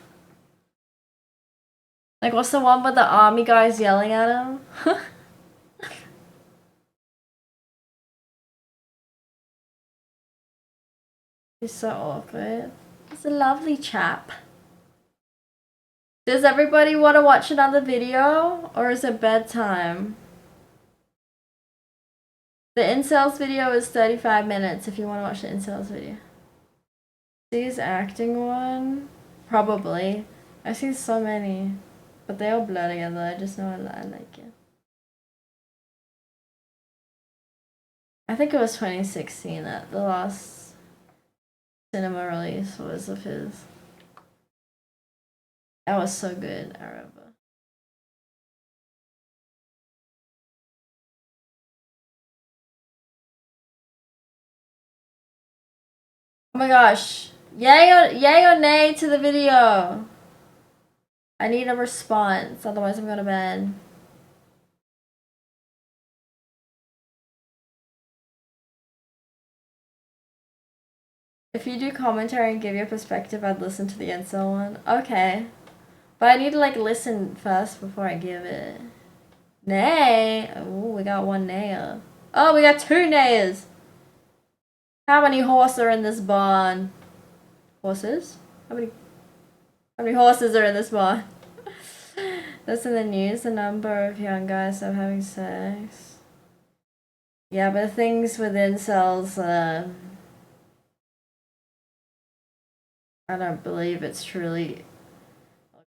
Like, what's the one with the army guys yelling at him? He's so awkward. He's a lovely chap. Does everybody want to watch another video, or is it bedtime? The incels video is 35 minutes if you want to watch the incels video. These acting one? Probably. I've seen so many, but they all blur together. I just know I like it. I think it was 2016 that the last cinema release was of his. That was so good, I remember. Oh my gosh. Yay or nay to the video? I need a response, otherwise I'm going to bed. If you do commentary and give your perspective, I'd listen to the incel one. Okay. But I need to like listen first before I give it. Nay. Oh, we got one nayer. Oh, we got 2 nayers. How many horses are in this barn? Horses? How many horses are in this barn? That's in the news. The number of young guys are having sex. Yeah, but things with incels, I don't believe it's truly.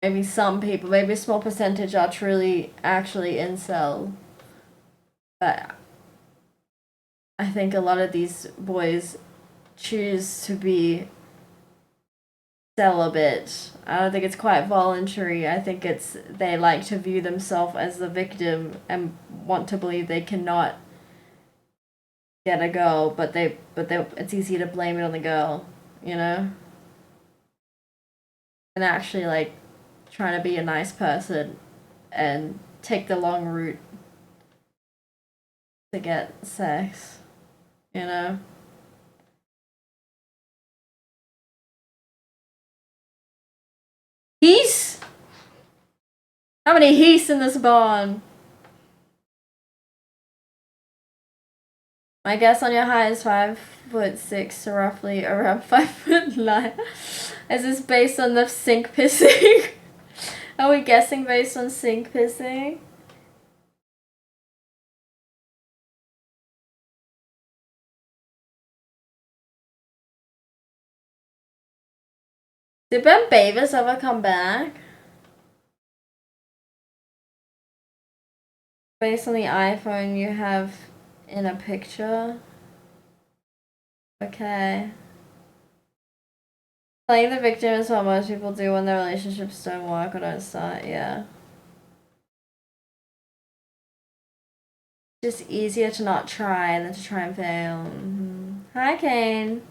Maybe some people, maybe a small percentage are truly actually incel. But I think a lot of these boys choose to be celibate. I don't think it's quite voluntary. I think it's they like to view themselves as the victim and want to believe they cannot get a girl, but it's easy to blame it on the girl, you know? And actually like trying to be a nice person and take the long route to get sex, you know? He's? How many he's in this barn? My guess on your height is 5'6", so roughly around 5'9". Is this based on the sink pissing? Are we guessing based on sink pissing? Did Ben Davis ever come back? Based on the iPhone you have in a picture? Okay. Playing the victim is what most people do when their relationships don't work or don't start, yeah. Just easier to not try than to try and fail. Hi, Kane.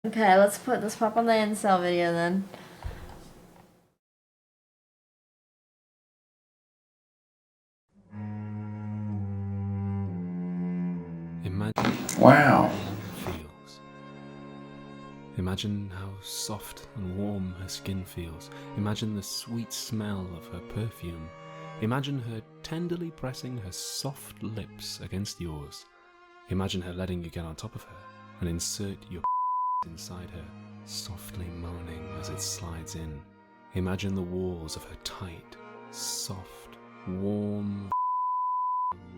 Okay, let's pop on the incel video then.
Wow.
Feels. Imagine how soft and warm her skin feels. Imagine the sweet smell of her perfume. Imagine her tenderly pressing her soft lips against yours. Imagine her letting you get on top of her and insert your inside her, softly moaning as it slides in. Imagine the walls of her tight, soft, warm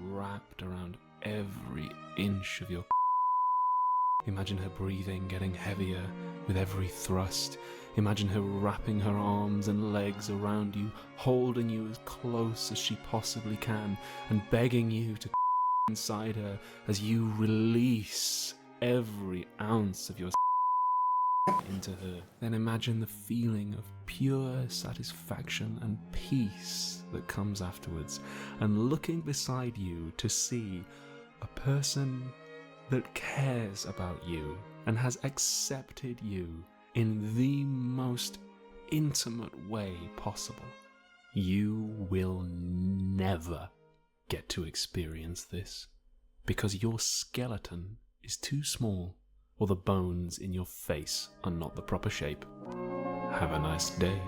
wrapped around every inch of your. Imagine her breathing getting heavier with every thrust. Imagine her wrapping her arms and legs around you, holding you as close as she possibly can, and begging you to inside her as you release every ounce of your into her. Then imagine the feeling of pure satisfaction and peace that comes afterwards, and looking beside you to see a person that cares about you and has accepted you in the most intimate way possible. You will never get to experience this because your skeleton is too small or the bones in your face are not the proper shape. Have a nice day.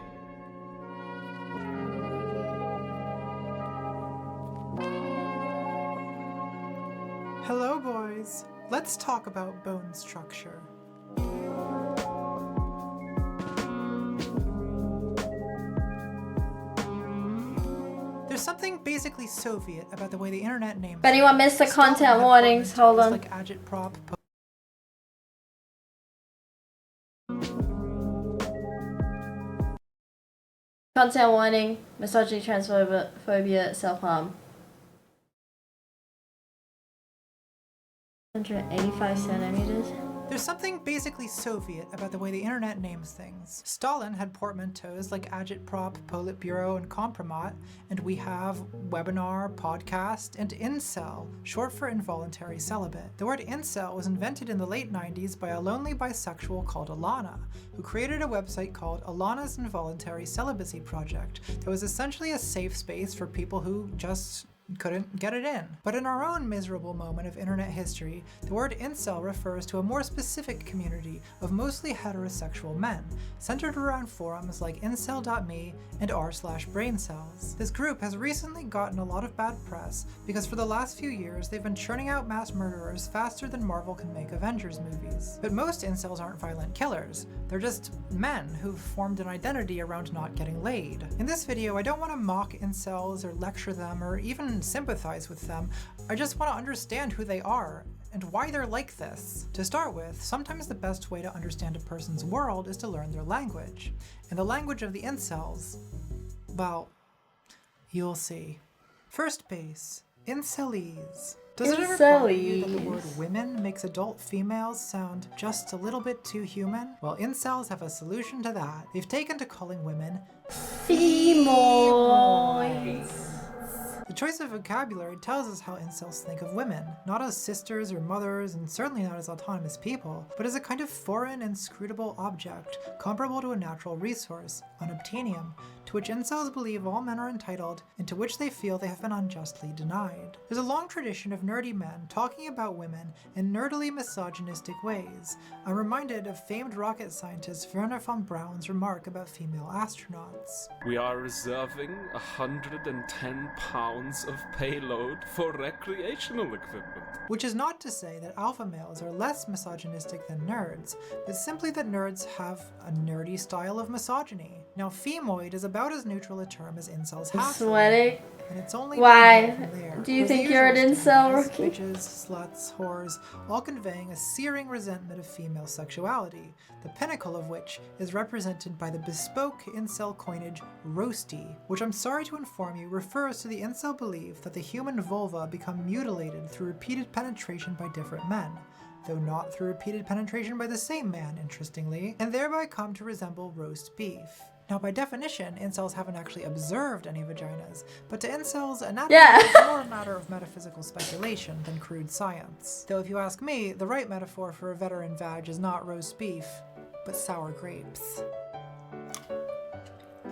Hello, boys. Let's talk about bone structure. There's something basically Soviet about the way the internet names.
If anyone missed the content warnings, hold on.
Like agitprop.
Content warning, misogyny, transphobia, self-harm. 185 centimeters.
There's something basically Soviet about the way the internet names things. Stalin had portmanteaus like agitprop, politburo, and kompromat, and we have webinar, podcast, and incel, short for involuntary celibate. The word incel was invented in the late 90s by a lonely bisexual called Alana, who created a website called Alana's Involuntary Celibacy Project that was essentially a safe space for people who just couldn't get it in. But in our own miserable moment of internet history, the word incel refers to a more specific community of mostly heterosexual men, centered around forums like incel.me and r/braincells. This group has recently gotten a lot of bad press because for the last few years they've been churning out mass murderers faster than Marvel can make Avengers movies. But most incels aren't violent killers, they're just men who've formed an identity around not getting laid. In this video, I don't want to mock incels or lecture them or even sympathize with them. I just want to understand who they are and why they're like this. To start with, sometimes the best way to understand a person's world is to learn their language. And the language of the incels, well, you'll see. First base, incelese. Does it ever bother you that the word women makes adult females sound just a little bit too human? Well, incels have a solution to that. They've taken to calling women femoids. The choice of vocabulary tells us how incels think of women, not as sisters or mothers, and certainly not as autonomous people, but as a kind of foreign, inscrutable object, comparable to a natural resource, unobtainium, to which incels believe all men are entitled, and to which they feel they have been unjustly denied. There's a long tradition of nerdy men talking about women in nerdily misogynistic ways. I'm reminded of famed rocket scientist Werner von Braun's remark about female astronauts.
We are reserving 110 pounds of payload for recreational equipment.
Which is not to say that alpha males are less misogynistic than nerds, but simply that nerds have a nerdy style of misogyny. Now, femoid is about as neutral a term as incels have.
Sweating.
and it's only
Why?
downhill from there.
Do you
There's the
think you're an
usual
incel,
stigmas,
Rookie?
bitches, sluts, whores, all conveying a searing resentment of female sexuality, the pinnacle of which is represented by the bespoke incel coinage roasty, which I'm sorry to inform you refers to the incel belief that the human vulva become mutilated through repeated penetration by different men, though not through repeated penetration by the same man, interestingly, and thereby come to resemble roast beef. Now, by definition, incels haven't actually observed any vaginas, but to incels, anatomy is more a matter of metaphysical speculation than crude science. Though if you ask me, the right metaphor for a veteran vag is not roast beef, but sour grapes.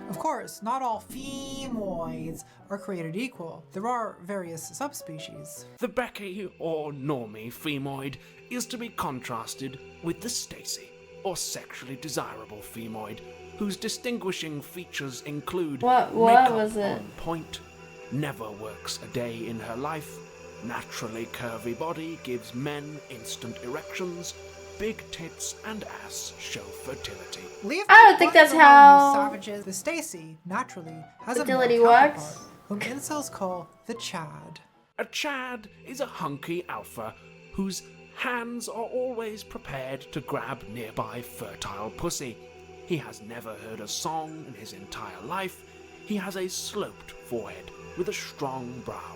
Of course, not all femoids are created equal. There are various subspecies.
The Becky or normie femoid is to be contrasted with the Stacy, or sexually desirable femoid, whose distinguishing features include
what
makeup
was it?
on point, never works a day in her life, naturally curvy body gives men instant erections, big tits and ass show fertility.
I don't think that's how
Savages. The Stacy, naturally, has
fertility
a male
works.
counterpart, whom incels call the Chad.
A Chad is a hunky alpha whose hands are always prepared to grab nearby fertile pussy. He has never heard a song in his entire life. He has a sloped forehead with a strong brow,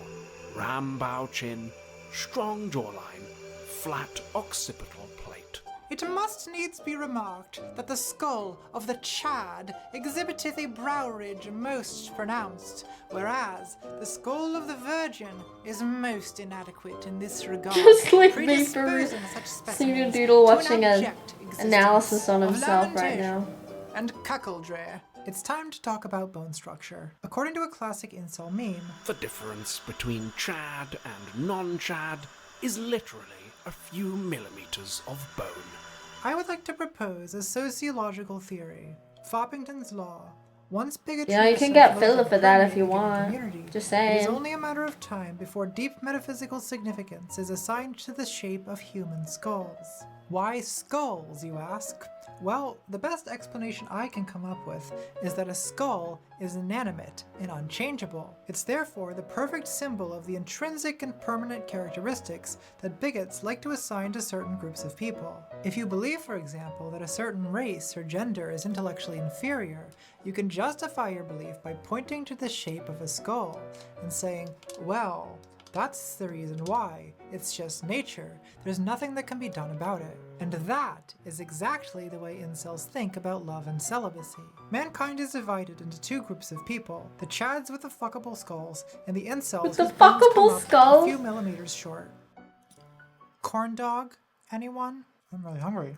ram-bow chin, strong jawline, flat occipital plate.
It must needs be remarked that the skull of the Chad exhibiteth a brow ridge most pronounced, whereas the skull of the Virgin is most inadequate in this regard,
Just like me for
predisposing such specimens
Senior Doodle
to an
watching an
abject existence
analysis on
of
himself right
lamentation
now.
and cuckoldry. It's time to talk about bone structure. According to a classic incel meme,
the difference between Chad and non-Chad is literally a few millimeters of bone.
I would like to propose a sociological theory, Foppington's Law. Once bigotry
Yeah, you
is
can
set
get
low
filler
to
for that if
permeate
you
a given
want.
community,
Just
it is
saying.
only a matter of time before deep metaphysical significance is assigned to the shape of human skulls. Why skulls, you ask? Well, the best explanation I can come up with is that a skull is inanimate and unchangeable. It's therefore the perfect symbol of the intrinsic and permanent characteristics that bigots like to assign to certain groups of people. If you believe, for example, that a certain race or gender is intellectually inferior, you can justify your belief by pointing to the shape of a skull and saying, well, that's the reason why. It's just nature. There's nothing that can be done about it. And that is exactly the way incels think about love and celibacy. Mankind is divided into two groups of people, the Chads with the fuckable skulls and the incels
With the
whose bones come
fuckable
up
skulls?
a few millimeters short. Corn dog? Anyone? I'm really hungry.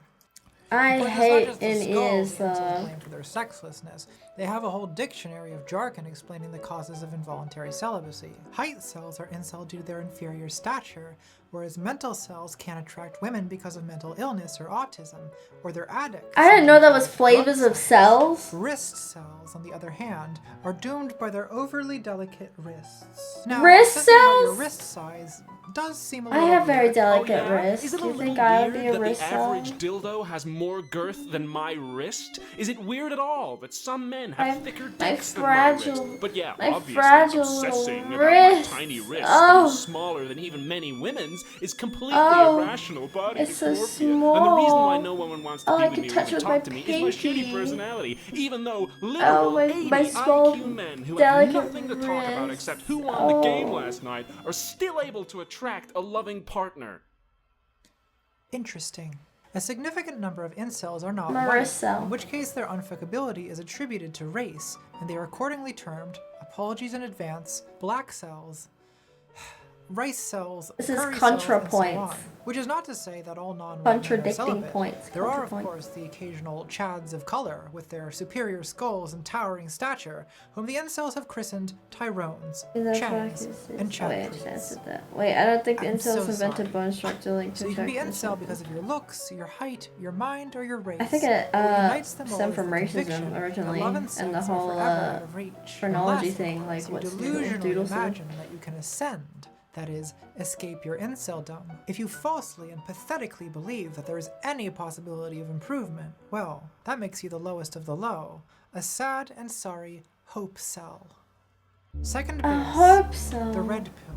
I
But it's not
hate
just the
in
skulls
ears
the incels blame for their sexlessness. They have a whole dictionary of jargon explaining the causes of involuntary celibacy. Height cells are incel due to their inferior stature, whereas mental cells can't attract women because of mental illness or autism, or they're addicts.
I didn't know that was flavors of cells.
Wrist cells, on the other hand, are doomed by their overly delicate wrists. Now,
Wrist
something about your
cells?
wrist size does seem a
I
little
have very
weird.
delicate
Oh, yeah?
wrists.
Is it
Do
a
you
little
think I would
weird
be a
that
wrist
the
cell?
average dildo has more girth than my wrist? Is it weird at all that some men have thicker dicks than my wrist? But yeah,
my
obviously
fragile
obsessing
little
about my
wrist.
tiny wrist
Oh.
being smaller than even many women's is completely
Oh,
irrational body
it's so
dysmorphia. And the reason why
small.
no one wants to
All
be
I
with
can
me or
touch
even
was
talk
my
to me is my shitty
pinky.
personality. Even though
Oh,
literal
my
80
small,
IQ men who have
delicate
nothing to talk about
wrist.
except who won the game
Oh.
last night are still able to attract a loving partner.
Interesting. A significant number of incels are not
Marissa.
white, in which case their unfuckability is attributed to race, and they are accordingly termed, apologies in advance, black cells, rice cells,
This is
curry cells, and so
ContraPoints.
on. Which is not to say that all non-white men are
Contradicting
celibate.
points.
There are, of
ContraPoints.
course, the occasional Chads of color with their superior skulls and towering stature, whom the incels have christened Tyrones, Chads, and Chad.
Wait, I don't think the
I'm
incels
so
invented
sorry.
bone structure like
So you can be incel because of your looks, your height, your mind, or your race.
I think it
What unites them all
stemmed
is
from
the conviction
racism
that
originally,
love
and the
sex are
whole
forever out of reach.
phrenology
Unless,
thing,
of
like
course,
what
you
Snoop
delusionally
Doodle said.
imagine that you can ascend, that is, escape your inceldom. If you falsely and pathetically believe that there is any possibility of improvement, well, that makes you the lowest of the low, a sad and sorry hope cell. Second
I
base,
hope so.
the red pill.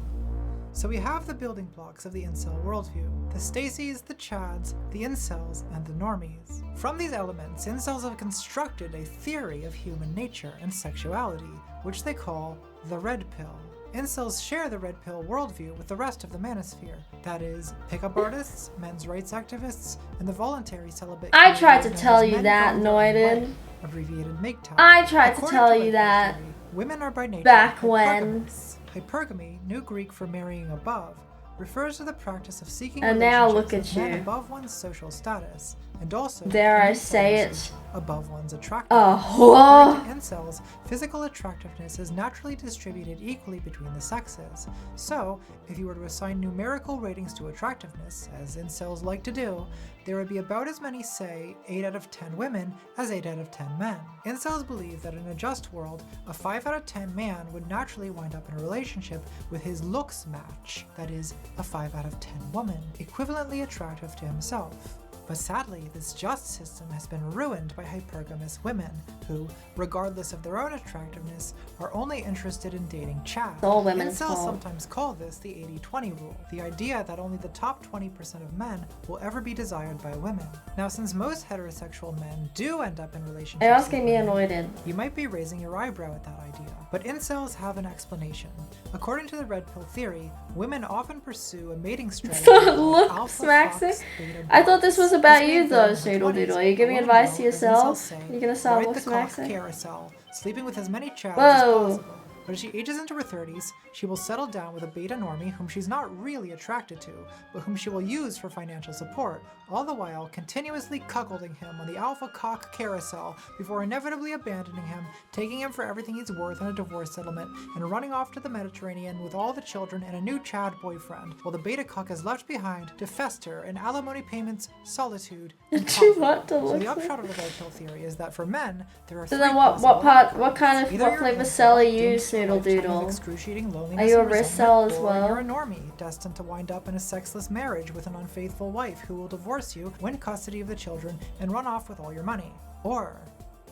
So we have the building blocks of the incel worldview. The Stacys, the Chads, the incels, and the normies. From these elements, incels have constructed a theory of human nature and sexuality, which they call the red pill. Incels share the red pill worldview with the rest of the manosphere. That is, pickup artists, men's rights activists, and the voluntary celibate.
I tried to tell you that, no I didn't.
Abbreviated MGTOW.
I tried to
According
tell
red
you
pill
that
theory, women are by nature
back when.
hypergamous. Hypergamy, New Greek for marrying above, refers to the practice of seeking
And now
relationships
look
with
at
men
you.
above one's social status, and also
Dare I
in
say
usage,
it?
above one's
Oh,
attractiveness.
whoa.
According to incels, physical attractiveness is naturally distributed equally between the sexes. So, if you were to assign numerical ratings to attractiveness, as incels like to do, there would be about as many, say, 8 out of 10 women as 8 out of 10 men. Incels believe that in a just world, a 5 out of 10 man would naturally wind up in a relationship with his looks match, that is, a 5 out of 10 woman, equivalently attractive to himself. But sadly, this just system has been ruined by hypergamous women who, regardless of their own attractiveness, are only interested in dating Chad.
It's all women's
Incels
fault.
sometimes call this the 80-20 rule, the idea that only the top 20% of men will ever be desired by women. Now, since most heterosexual men do end up in relationships
It also
with
getting me
women,
annoyed.
you might be raising your eyebrow at that idea. But incels have an explanation. According to the red pill theory, women often pursue a mating strategy.
Look,
alpha
Smaxy.
fox, beta
I thought this was about
This
you
means that
though,
in their
Snoodle
20s,
Doodle. Are you giving
a woman
advice to
will, as
yourself?
incels say,
You're gonna start
ride
look
the cock
Smaxy?
carousel, sleeping with as many chads
Whoa.
as possible. But as she ages into her 30s, she will settle down with a beta normie whom she's not really attracted to, but whom she will use for financial support, all the while continuously cuckolding him on the alpha cock carousel before inevitably abandoning him, taking him for everything he's worth in a divorce settlement, and running off to the Mediterranean with all the children and a new Chad boyfriend, while the beta cock is left behind to fester in alimony payments, solitude, and
Do you
comfort.
want to
So
look
the
like-
upshot of the red pill theory is that for men, there are
So
three
then what
possible
part, what kind of,
Either
what
you're
flavor
a
cell are
doomed
you,
to a
Snoodle
lifetime of
Doodle?
excruciating loneliness
Are you a
and
wrist
resentment,
cell as
or
well?
you're a normie, destined to wind up in a sexless marriage with an unfaithful wife who will divorce you, win custody of the children, and run off with all your money. Or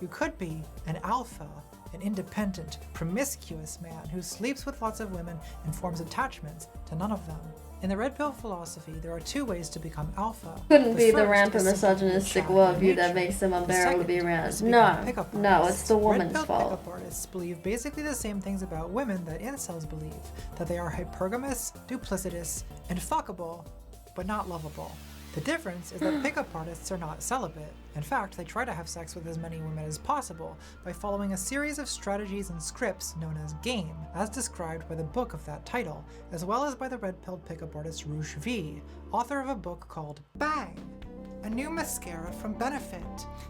you could be an alpha, an independent, promiscuous man who sleeps with lots of women and forms attachments to none of them. In the red pill philosophy, there are two ways to become alpha.
Couldn't be the
first
rampant
is simply to be
misogynistic
Chad by
worldview that
nature.
makes them
The
unbearable to be
second
around.
is to become
No,
pickup
no,
artists.
it's the woman's
Red-pilled
fault.
pickup artists believe basically the same things about women that incels believe, that they are hypergamous, duplicitous, and fuckable, but not lovable. The difference is that pickup artists are not celibate. In fact, they try to have sex with as many women as possible by following a series of strategies and scripts known as game, as described by the book of that title, as well as by the red-pilled pickup artist Rouge V, author of a book called Bang! A new mascara from Benefit.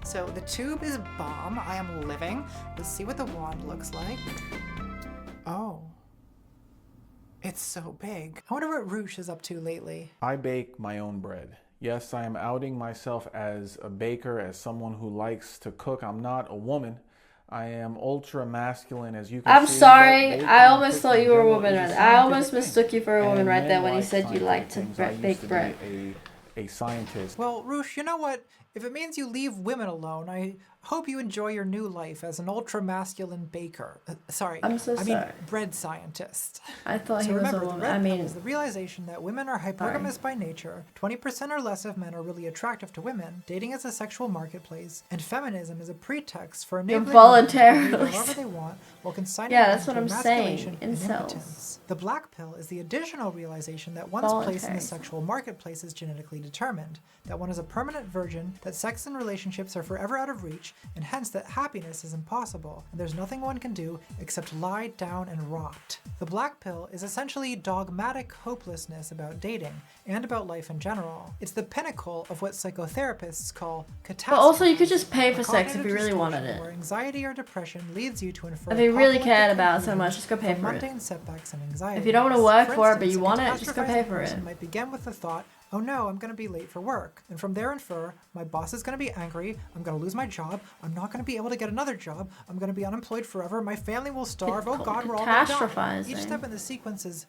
So the tube is bomb, I am living. Let's see what the wand looks like. Oh. It's so big. I wonder what Rouge is up to lately.
I bake my own bread. Yes, I am outing myself as a baker, as someone who likes to cook. I'm not a woman. I am ultra masculine, as you can
I'm
see.
sorry,
but baking
I
and
almost
cooking
thought
in
you were a
general
woman
is
right there. I
scientific
almost
thing.
mistook you for a woman
And
right there
men
when you
like
said you like to
scientific things. I used
bake
to
bread.
be a scientist.
Well, Rouge, you know what? If it means you leave women alone, I hope you enjoy your new life as an ultra-masculine baker.
I'm so
I mean,
sorry.
bread scientist.
I thought
So
he was a
remember,
woman.
the red
I
pill
mean,
is the realization that women are hypergamous by nature, 20% or less of men are really attractive to women, dating is a sexual marketplace, and feminism is a pretext for enabling women to
voluntarily
behave however they want while consigning
Yeah,
them
that's what
to
I'm saying.
emasculation and
Incels.
impotence. The black pill is the additional realization that one's place in
Voluntary.
the sexual marketplace is genetically determined, that one is a permanent virgin, that sex and relationships are forever out of reach, and hence that happiness is impossible, and there's nothing one can do except lie down and rot. The black pill is essentially dogmatic hopelessness about dating, and about life in general. It's the pinnacle of what psychotherapists call catastrophe.
but also you could just pay for
a
sex if
cognitive
you really wanted
distortion
it.
Where anxiety or depression leads you to infer
If you really
apocalyptic
cared about it so
conclusions
much, just go pay
from
for it.
mundane setbacks and anxieties.
If you don't want to work for it, but
instance,
you
a
want it, just go pay
catastrophizing
for
person
it.
might begin with the thought, oh no, I'm going to be late for work. And from there infer, my boss is going to be angry, I'm going to lose my job, I'm not going to be able to get another job, I'm going to be unemployed forever, my family will starve, oh god, we're all going to die.
Catastrophizing.
Each step in the sequence is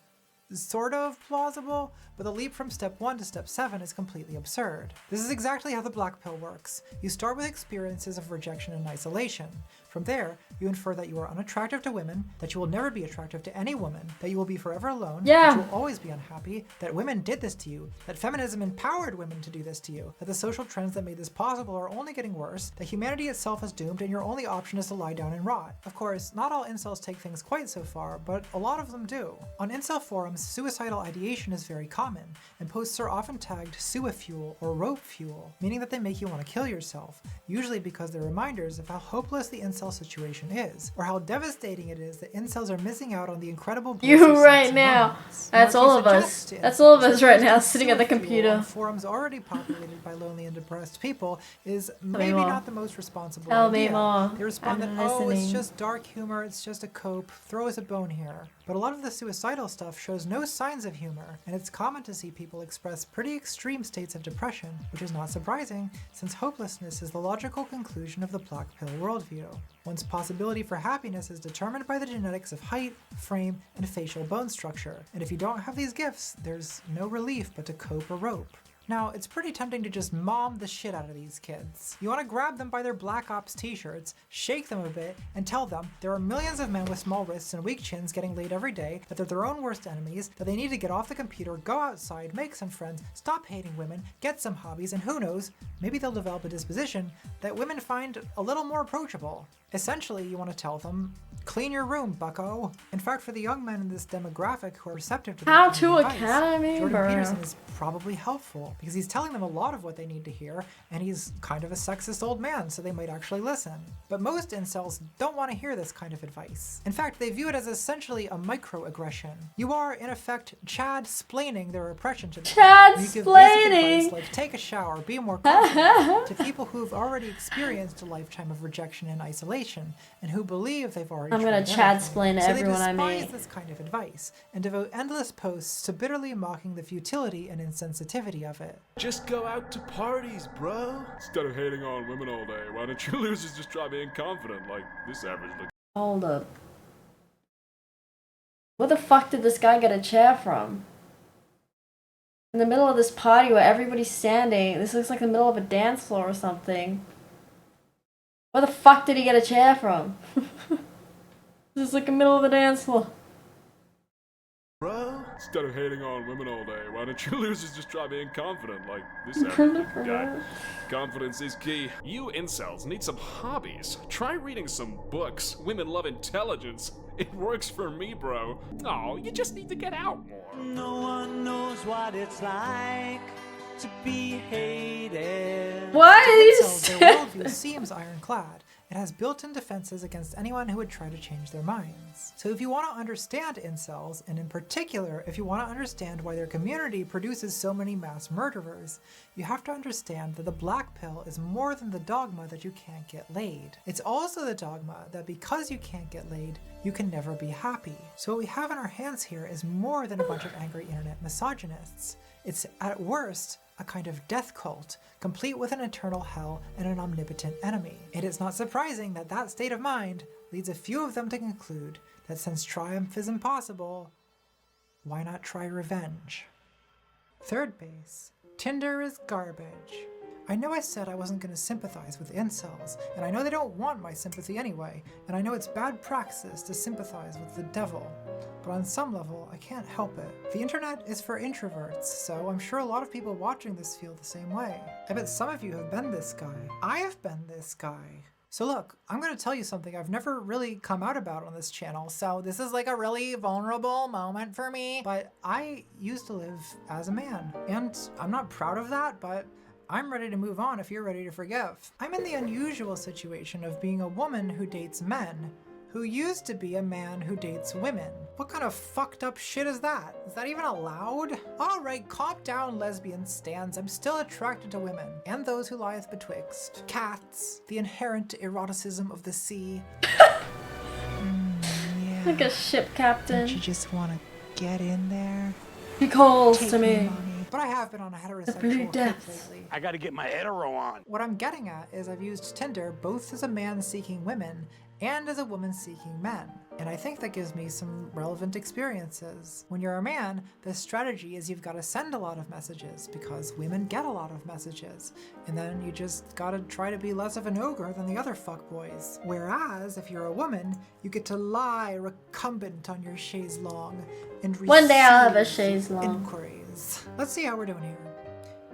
sort of plausible, but the leap from step 1 to step 7 is completely absurd. This is exactly how the black pill works. You start with experiences of rejection and isolation. From there, you infer that you are unattractive to women, that you will never be attractive to any woman, that you will be forever alone, that you will always be unhappy, that women did this to you, that feminism empowered women to do this to you, that the social trends that made this possible are only getting worse, that humanity itself is doomed and your only option is to lie down and rot. Of course, not all incels take things quite so far, but a lot of them do. On incel forums, suicidal ideation is very common, and posts are often tagged sui-fuel or rope fuel, meaning that they make you want to kill yourself, usually because they're reminders of how hopeless the incel situation is, or how devastating it is that incels are missing out on the incredible
You right now. That's all of us. That's all of us right now sitting at the computer.
Forums already populated by lonely and depressed people is maybe not the most responsible
Tell me
idea.
more.
They respond that,
I'm
oh, it's
listening.
just dark humor, it's just a cope, throw us a bone here. But a lot of the suicidal stuff shows no signs of humor, and it's common to see people express pretty extreme states of depression, which is not surprising, since hopelessness is the logical conclusion of the black pill worldview. One's possibility for happiness is determined by the genetics of height, frame, and facial bone structure, and if you don't have these gifts, there's no relief but to cope or rope. Now, it's pretty tempting to just mom the shit out of these kids. You want to grab them by their Black Ops t-shirts, shake them a bit, and tell them there are millions of men with small wrists and weak chins getting laid every day, that they're their own worst enemies, that they need to get off the computer, go outside, make some friends, stop hating women, get some hobbies, and who knows, maybe they'll develop a disposition that women find a little more approachable. Essentially, you want to tell them, clean your room, bucko. In fact, for the young men in this demographic who are receptive to
How
that
to
kind of advice,
Academy,
Jordan
bro.
Peterson is probably helpful because he's telling them a lot of what they need to hear, and he's kind of a sexist old man, so they might actually listen. But most incels don't want to hear this kind of advice. In fact, they view it as essentially a microaggression. You are, in effect, Chad-splaining their oppression to them. You give basic
Chad-splaining.
advice like take a shower, be more confident to people who've already experienced a lifetime of rejection and isolation, and who believe they've already
I'm gonna
tried
Chad-splain
everything.
everyone I
So they
meet.
despise this kind of advice and devote endless posts to bitterly mocking the futility and insensitivity of it.
Just go out to parties, bro. Instead of hating on women all day, why don't you losers just try being confident like this average looks?
Hold up. Where the fuck did this guy get a chair from? In the middle of this party where everybody's standing. This looks like the middle of a dance floor or something. Where the fuck did he get a chair from? This is like the middle of the dance floor.
Bro, instead of hating on women all day, why don't you losers just try being confident like this average guy? Confidence is key. You incels need some hobbies. Try reading some books. Women love intelligence. It works for me, bro. No, you just need to get out more.
No one knows what it's like to be hated.
What
To
did you
incels,
say?
their worldview seems ironclad. It has built-in defenses against anyone who would try to change their minds. So if you want to understand incels, and in particular, if you want to understand why their community produces so many mass murderers, you have to understand that the black pill is more than the dogma that you can't get laid. It's also the dogma that because you can't get laid, you can never be happy. So what we have in our hands here is more than a bunch of angry internet misogynists. It's, at worst, a kind of death cult, complete with an eternal hell and an omnipotent enemy. It is not surprising that that state of mind leads a few of them to conclude that since triumph is impossible, why not try revenge? Third base. Tinder is garbage. I know I said I wasn't going to sympathize with incels, and I know they don't want my sympathy anyway, and I know it's bad praxis to sympathize with the devil, but on some level, I can't help it. The internet is for introverts, so I'm sure a lot of people watching this feel the same way. I bet some of you have been this guy. I have been this guy. So look, I'm going to tell you something I've never really come out about on this channel, so this is like a really vulnerable moment for me, but I used to live as a man, and I'm not proud of that, but I'm ready to move on if you're ready to forgive. I'm in the unusual situation of being a woman who dates men, who used to be a man who dates women. What kind of fucked up shit is that? Is that even allowed? Alright, calm down, lesbian stans. I'm still attracted to women, and those who lieth betwixt. Cats, the inherent eroticism of the sea. Yeah.
Like a ship captain.
Don't you just want to get in there?
He calls
Take
to me.
mommy. But I have been on a
blue
heterosexual kick
depths.
lately.
I gotta get my hetero on.
What I'm getting at is I've used Tinder both as a man seeking women and as a woman seeking men.
And I think that gives me some relevant experiences. When you're a man, the strategy is you've got to send a lot of messages because women get a lot of messages. And then you just gotta try to be less of an ogre than the other fuckboys. Whereas, if you're a woman, you get to lie recumbent on your chaise longue and
One day I'll have a
receive
chaise longue.
inquiries. Let's see how we're doing here.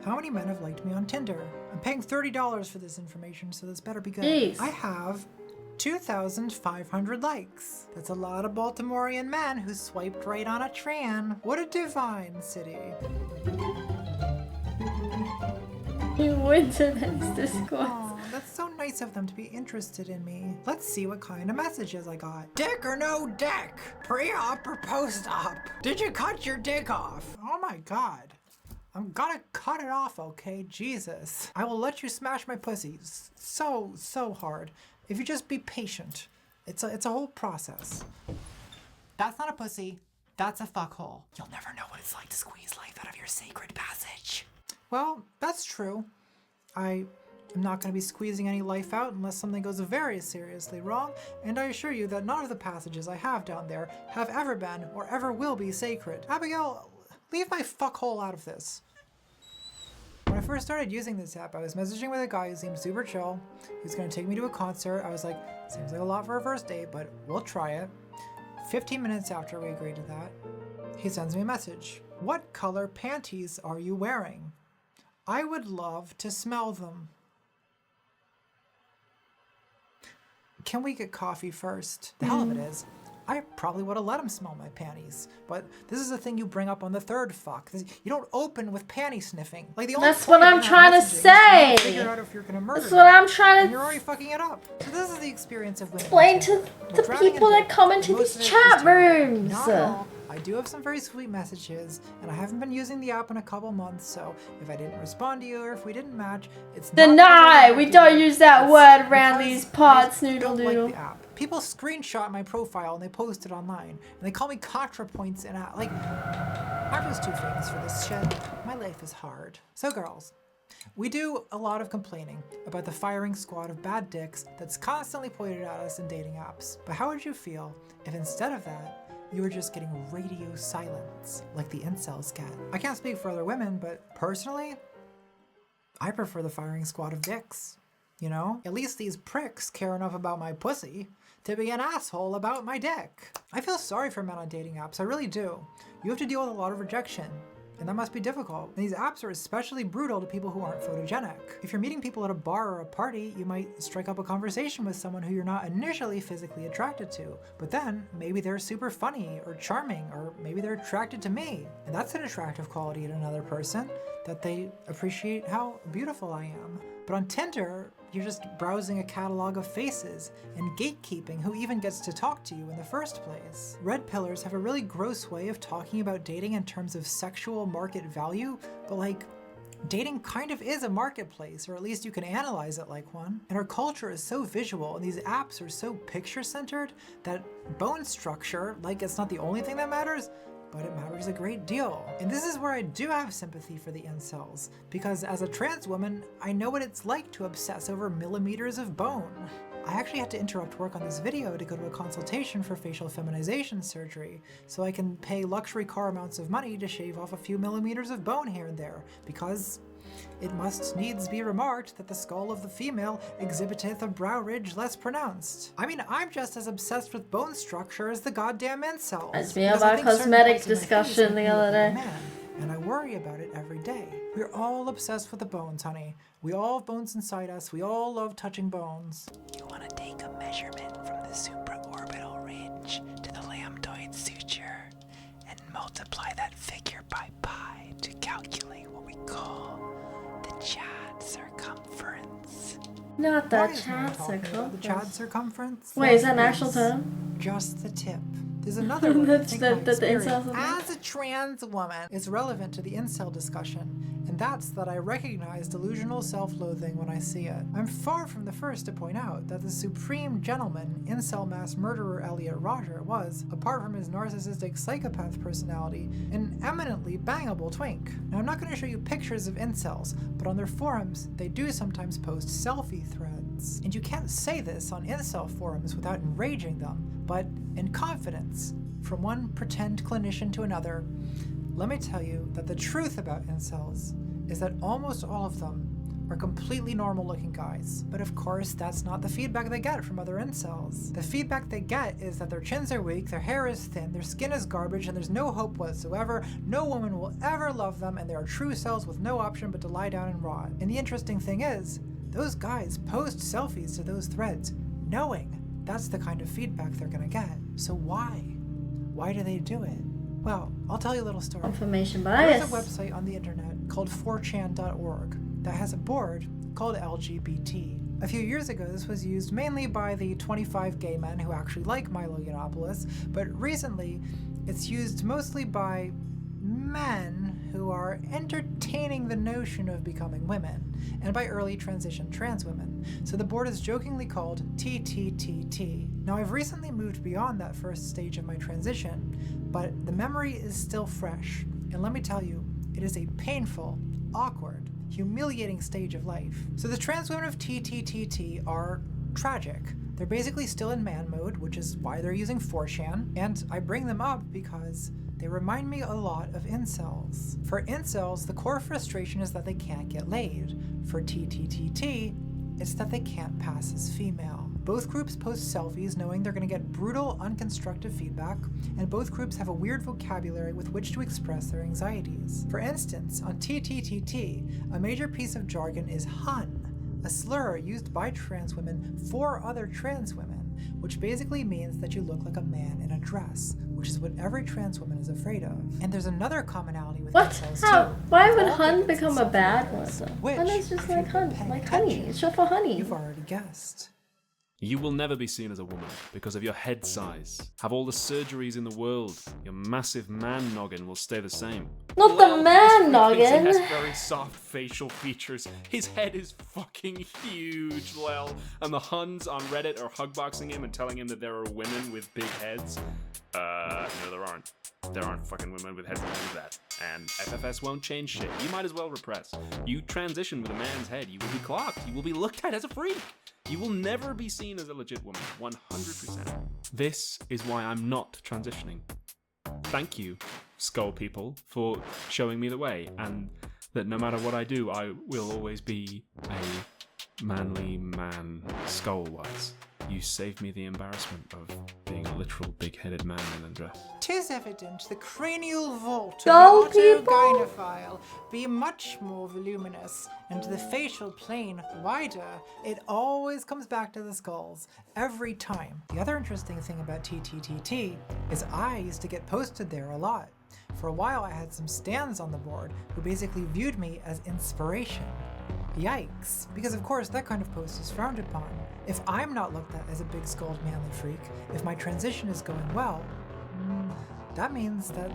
How many men have liked me on Tinder? I'm paying $30 for this information, so this better be good.
Jeez.
I have 2,500 likes. That's a lot of Baltimorean men who swiped right on a tran. What a divine city.
You went to this discourse.
Aw, that's so nice of them to be interested in me. Let's see what kind of messages I got. Dick or no dick? Pre-op or post-op? Did you cut your dick off? Oh my god. I'm gonna cut it off, okay? Jesus. I will let you smash my pussy so hard. If you just be patient. It's a whole process. That's not a pussy. That's a fuckhole. You'll never know what it's like to squeeze life out of your sacred passage. Well, that's true. I am not going to be squeezing any life out unless something goes very seriously wrong, and I assure you that none of the passages I have down there have ever been or ever will be sacred. Abigail, leave my fuckhole out of this. When I first started using this app, I was messaging with a guy who seemed super chill. He was going to take me to a concert. I was like, seems like a lot for a first date, but we'll try it. 15 minutes after we agreed to that, he sends me a message. What color panties are you wearing? I would love to smell them. Can we get coffee first? The hell of it is, I probably would have let him smell my panties, but this is a thing you bring up on the third fuck. You don't open with panty sniffing. Like the only
That's what I'm trying to say.
Figure out if you're gonna murder
That's what I'm trying
and
to
you're already fucking it up. So this is the experience of women.
explain to the people that come into these chat rooms.
Not all. I do have some very sweet messages, and I haven't been using the app in a couple months, so if I didn't respond to you or if we didn't match, it's not
Deny! We don't use that
it's
word around
because
these pods,
I
noodle
don't like
doodle.
the app. People screenshot my profile and they post it online, and they call me ContraPoints and like, I'm just too famous for this shit. My life is hard. So girls, we do a lot of complaining about the firing squad of bad dicks that's constantly pointed at us in dating apps. But how would you feel if instead of that, you were just getting radio silence like the incels get? I can't speak for other women, but personally, I prefer the firing squad of dicks. You know? At least these pricks care enough about my pussy to be an asshole about my dick. I feel sorry for men on dating apps, I really do. You have to deal with a lot of rejection, and that must be difficult. And these apps are especially brutal to people who aren't photogenic. If you're meeting people at a bar or a party, you might strike up a conversation with someone who you're not initially physically attracted to, but then maybe they're super funny or charming, or maybe they're attracted to me. And that's an attractive quality in another person, that they appreciate how beautiful I am. But on Tinder, you're just browsing a catalog of faces and gatekeeping who even gets to talk to you in the first place. Red pillars have a really gross way of talking about dating in terms of sexual market value, but like, dating kind of is a marketplace, or at least you can analyze it like one. And our culture is so visual and these apps are so picture-centered that bone structure, like it's not the only thing that matters, but it matters a great deal. And this is where I do have sympathy for the incels, because as a trans woman, I know what it's like to obsess over millimeters of bone. I actually had to interrupt work on this video to go to a consultation for facial feminization surgery, so I can pay luxury car amounts of money to shave off a few millimeters of bone here and there, because it must needs be remarked that the skull of the female exhibiteth a brow ridge less pronounced. I mean, I'm just as obsessed with bone structure as the goddamn incels.
It's me about cosmetics discussion the other day.
And I worry about it every day. We're all obsessed with the bones, honey. We all have bones inside us. We all love touching bones. You want to take a measurement from the supraorbital ridge to the lambdoid suture and multiply that figure by pi to calculate what we call the Chad circumference.
Not the
Why is
Chad
no one talking about the Chad circumference?
Wait, is that an actual term?
Just the tip. There's another one.
That's the incels.
As a trans woman, it's relevant to the incel discussion, and that's that I recognize delusional self-loathing when I see it. I'm far from the first to point out that the supreme gentleman, incel mass murderer Elliot Rodger was, apart from his narcissistic psychopath personality, an eminently bangable twink. Now I'm not going to show you pictures of incels, but on their forums, they do sometimes post selfie threads. And you can't say this on incel forums without enraging them. but in confidence, from one pretend clinician to another, let me tell you that the truth about incels is that almost all of them are completely normal-looking guys. But of course, that's not the feedback they get from other incels. The feedback they get is that their chins are weak, their hair is thin, their skin is garbage, and there's no hope whatsoever, no woman will ever love them, and they are true cells with no option but to lie down and rot. And the interesting thing is, those guys post selfies to those threads, knowing that's the kind of feedback they're gonna get. So why? Why do they do it? Well, I'll tell you a little story.
Confirmation bias.
There's a website on the internet called 4chan.org that has a board called LGBT. A few years ago, this was used mainly by the 25 gay men who actually like Milo Yiannopoulos, but recently it's used mostly by men who are entertaining the notion of becoming women, and by early transition trans women. So the board is jokingly called TTTT. Now I've recently moved beyond that first stage of my transition, but the memory is still fresh. And let me tell you, it is a painful, awkward, humiliating stage of life. So the trans women of TTTT are tragic. They're basically still in man mode, which is why they're using 4chan, and I bring them up because they remind me a lot of incels. For incels, the core frustration is that they can't get laid. For TTTT, it's that they can't pass as female. Both groups post selfies knowing they're going to get brutal, unconstructive feedback, and both groups have a weird vocabulary with which to express their anxieties. For instance, on TTTT, a major piece of jargon is hun, a slur used by trans women for other trans women, which basically means that you look like a man in a dress, which is what every trans woman is afraid of. And there's another commonality with incels too.
Why would hun become a bad one?
Which,
Hun is just like honey. It's short for honey.
You've already guessed.
You will never be seen as a woman because of your head size. Have all the surgeries in the world. Your massive man noggin will stay the same.
Not the man noggin!
He has very soft facial features. His head is fucking huge, lol. And the Huns on Reddit are hugboxing him and telling him that there are women with big heads. No there aren't. There aren't fucking women with heads that do that. And FFS won't change shit. You might as well repress. You transition with a man's head, you will be clocked. You will be looked at as a freak. You will never be seen as a legit woman, 100%. This is why I'm not transitioning. Thank you, skull people, for showing me the way, and that no matter what I do, I will always be a manly man skull-wise. You saved me the embarrassment of being a literal big-headed man in a dress.
'Tis evident the cranial vault
Go,
of the autogynophile be much more voluminous, and the facial plane wider. It always comes back to the skulls, every time. The other interesting thing about TTTT is I used to get posted there a lot. For a while I had some stans on the board who basically viewed me as inspiration. Yikes, because of course that kind of post is frowned upon. If I'm not looked at as a big-skulled manly freak, if my transition is going well, that means that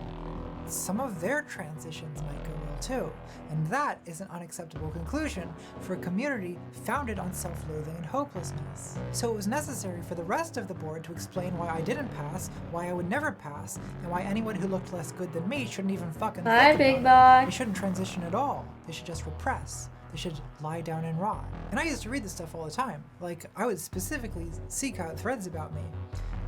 some of their transitions might go well too. And that is an unacceptable conclusion for a community founded on self-loathing and hopelessness. So it was necessary for the rest of the board to explain why I didn't pass, why I would never pass, and why anyone who looked less good than me shouldn't even fucking
Hi, big dog.
They shouldn't transition at all. They should just repress. They should lie down and rot. And I used to read this stuff all the time. Like, I would specifically seek out threads about me,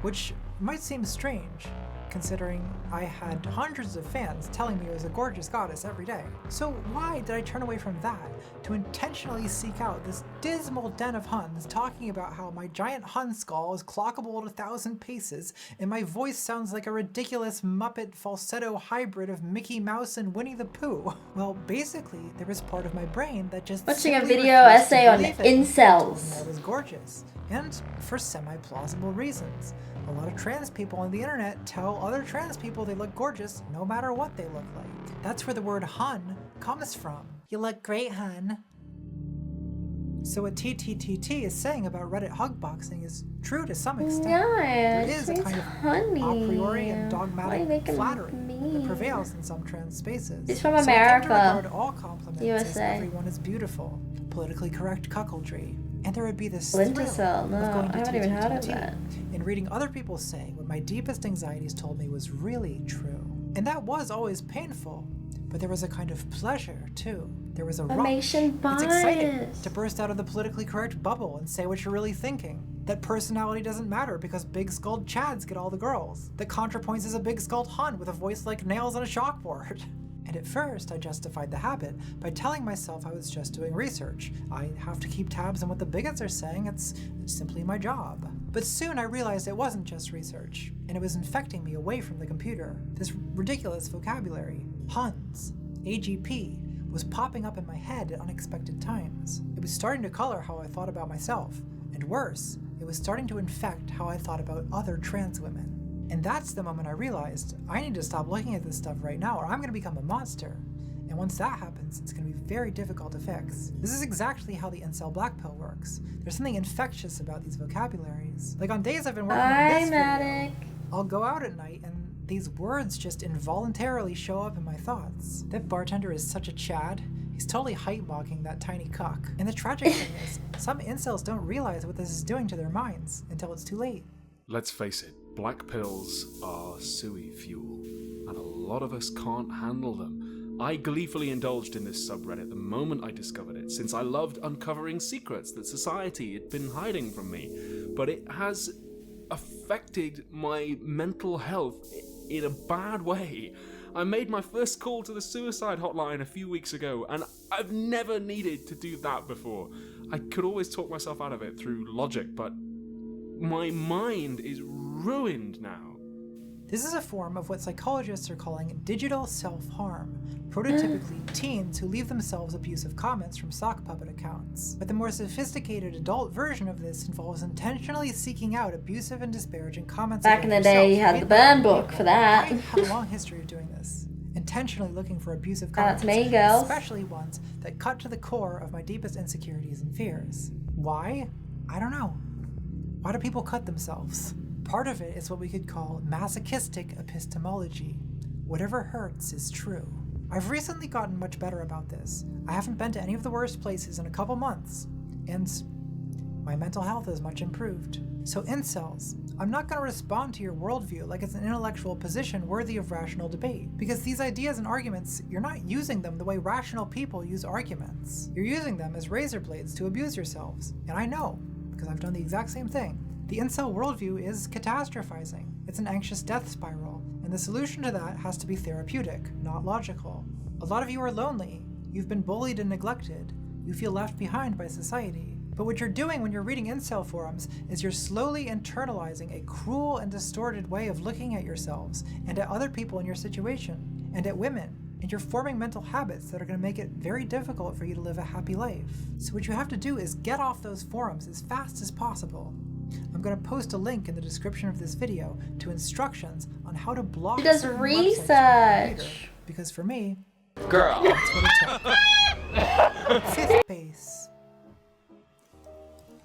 which might seem strange, considering I had hundreds of fans telling me I was a gorgeous goddess every day. So why did I turn away from that to intentionally seek out this dismal den of Huns talking about how my giant Hun skull is clockable at 1,000 paces and my voice sounds like a ridiculous Muppet falsetto hybrid of Mickey Mouse and Winnie the Pooh? Well, basically, there was part of my brain that just
watching a
simply
video
refused to
essay on
believe it.
incels.
I was gorgeous, and for semi-plausible reasons. A lot of trans people on the internet tell other trans people they look gorgeous no matter what they look like. That's where the word hun comes from. You look great, hun. So what TTTT is saying about Reddit hugboxing is true to some extent.
Yeah,
there is a kind of
honey.
a priori and
Why are you
dogmatic
making
flattery
me?
that prevails in some trans spaces.
He's from
So I
America.
tend to regard all compliments as
USA.
everyone is beautiful, politically correct cuckoldry. And there would be this
Splinter
thrill
Cell,
of
no,
going to
I haven't even heard of
TTT
that.
and reading other people say what my deepest anxieties told me was really true. And that was always painful, but there was a kind of pleasure too. There was a rush.
Formation
It's exciting
bias.
to burst out of the politically correct bubble and say what you're really thinking. That personality doesn't matter because big-skulled Chads get all the girls. That ContraPoints is a big-skulled Hun with a voice like nails on a chalkboard. And at first, I justified the habit by telling myself I was just doing research. I have to keep tabs on what the bigots are saying, it's simply my job. But soon I realized it wasn't just research, and it was infecting me away from the computer. This ridiculous vocabulary, Huns, AGP, was popping up in my head at unexpected times. It was starting to color how I thought about myself, and worse, it was starting to infect how I thought about other trans women. And that's the moment I realized I need to stop looking at this stuff right now or I'm gonna become a monster. And once that happens, it's gonna be very difficult to fix. This is exactly how the incel black pill works. There's something infectious about these vocabularies. Like on days I've been working on this video, I'll go out at night and these words just involuntarily show up in my thoughts. That bartender is such a Chad. He's totally hype-mocking that tiny cock. And the tragic thing is, some incels don't realize what this is doing to their minds until it's too late.
Let's face it, black pills are suey fuel, and a lot of us can't handle them. I gleefully indulged in this subreddit the moment I discovered it, since I loved uncovering secrets that society had been hiding from me. But it has affected my mental health in a bad way. I made my first call to the suicide hotline a few weeks ago, and I've never needed to do that before. I could always talk myself out of it through logic, but my mind is ruined now.
This is a form of what psychologists are calling digital self-harm, prototypically teens who leave themselves abusive comments from sock puppet accounts. But the more sophisticated adult version of this involves intentionally seeking out abusive and disparaging comments.
Back in the day, you had the burn book for that.
I have a long history of doing this. Intentionally looking for abusive comments,
That's me, girls.
especially ones that cut to the core of my deepest insecurities and fears. Why? I don't know. Why do people cut themselves? Part of it is what we could call masochistic epistemology. Whatever hurts is true. I've recently gotten much better about this. I haven't been to any of the worst places in a couple months, and my mental health is much improved. So incels, I'm not going to respond to your worldview like it's an intellectual position worthy of rational debate, because these ideas and arguments, you're not using them the way rational people use arguments. You're using them as razor blades to abuse yourselves, and I know, because I've done the exact same thing. The incel worldview is catastrophizing. It's an anxious death spiral, and the solution to that has to be therapeutic, not logical. A lot of you are lonely. You've been bullied and neglected. You feel left behind by society. But what you're doing when you're reading incel forums is you're slowly internalizing a cruel and distorted way of looking at yourselves and at other people in your situation, and at women. And you're forming mental habits that are going to make it very difficult for you to live a happy life. So what you have to do is get off those forums as fast as possible. I'm going to post a link in the description of this video to instructions on how to block.
She does
certain websites
research.
from your computer, because for me,
girl,
that's what it took. Fifth base.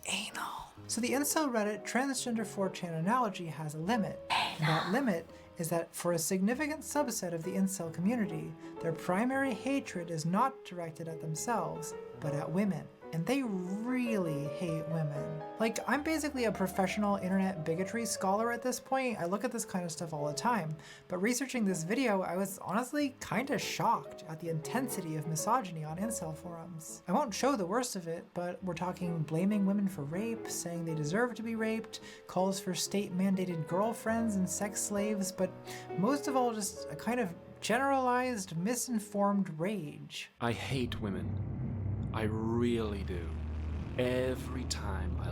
Anal. So the incel Reddit transgender 4chan analogy has a limit. And that limit is that for a significant subset of the incel community, their primary hatred is not directed at themselves, but at women. And they really hate women. Like, I'm basically a professional internet bigotry scholar at this point. I look at this kind of stuff all the time. But researching this video, I was honestly kind of shocked at the intensity of misogyny on incel forums. I won't show the worst of it, but we're talking blaming women for rape, saying they deserve to be raped, calls for state-mandated girlfriends and sex slaves, but most of all just a kind of generalized, misinformed rage.
I hate women. I really do. Every time I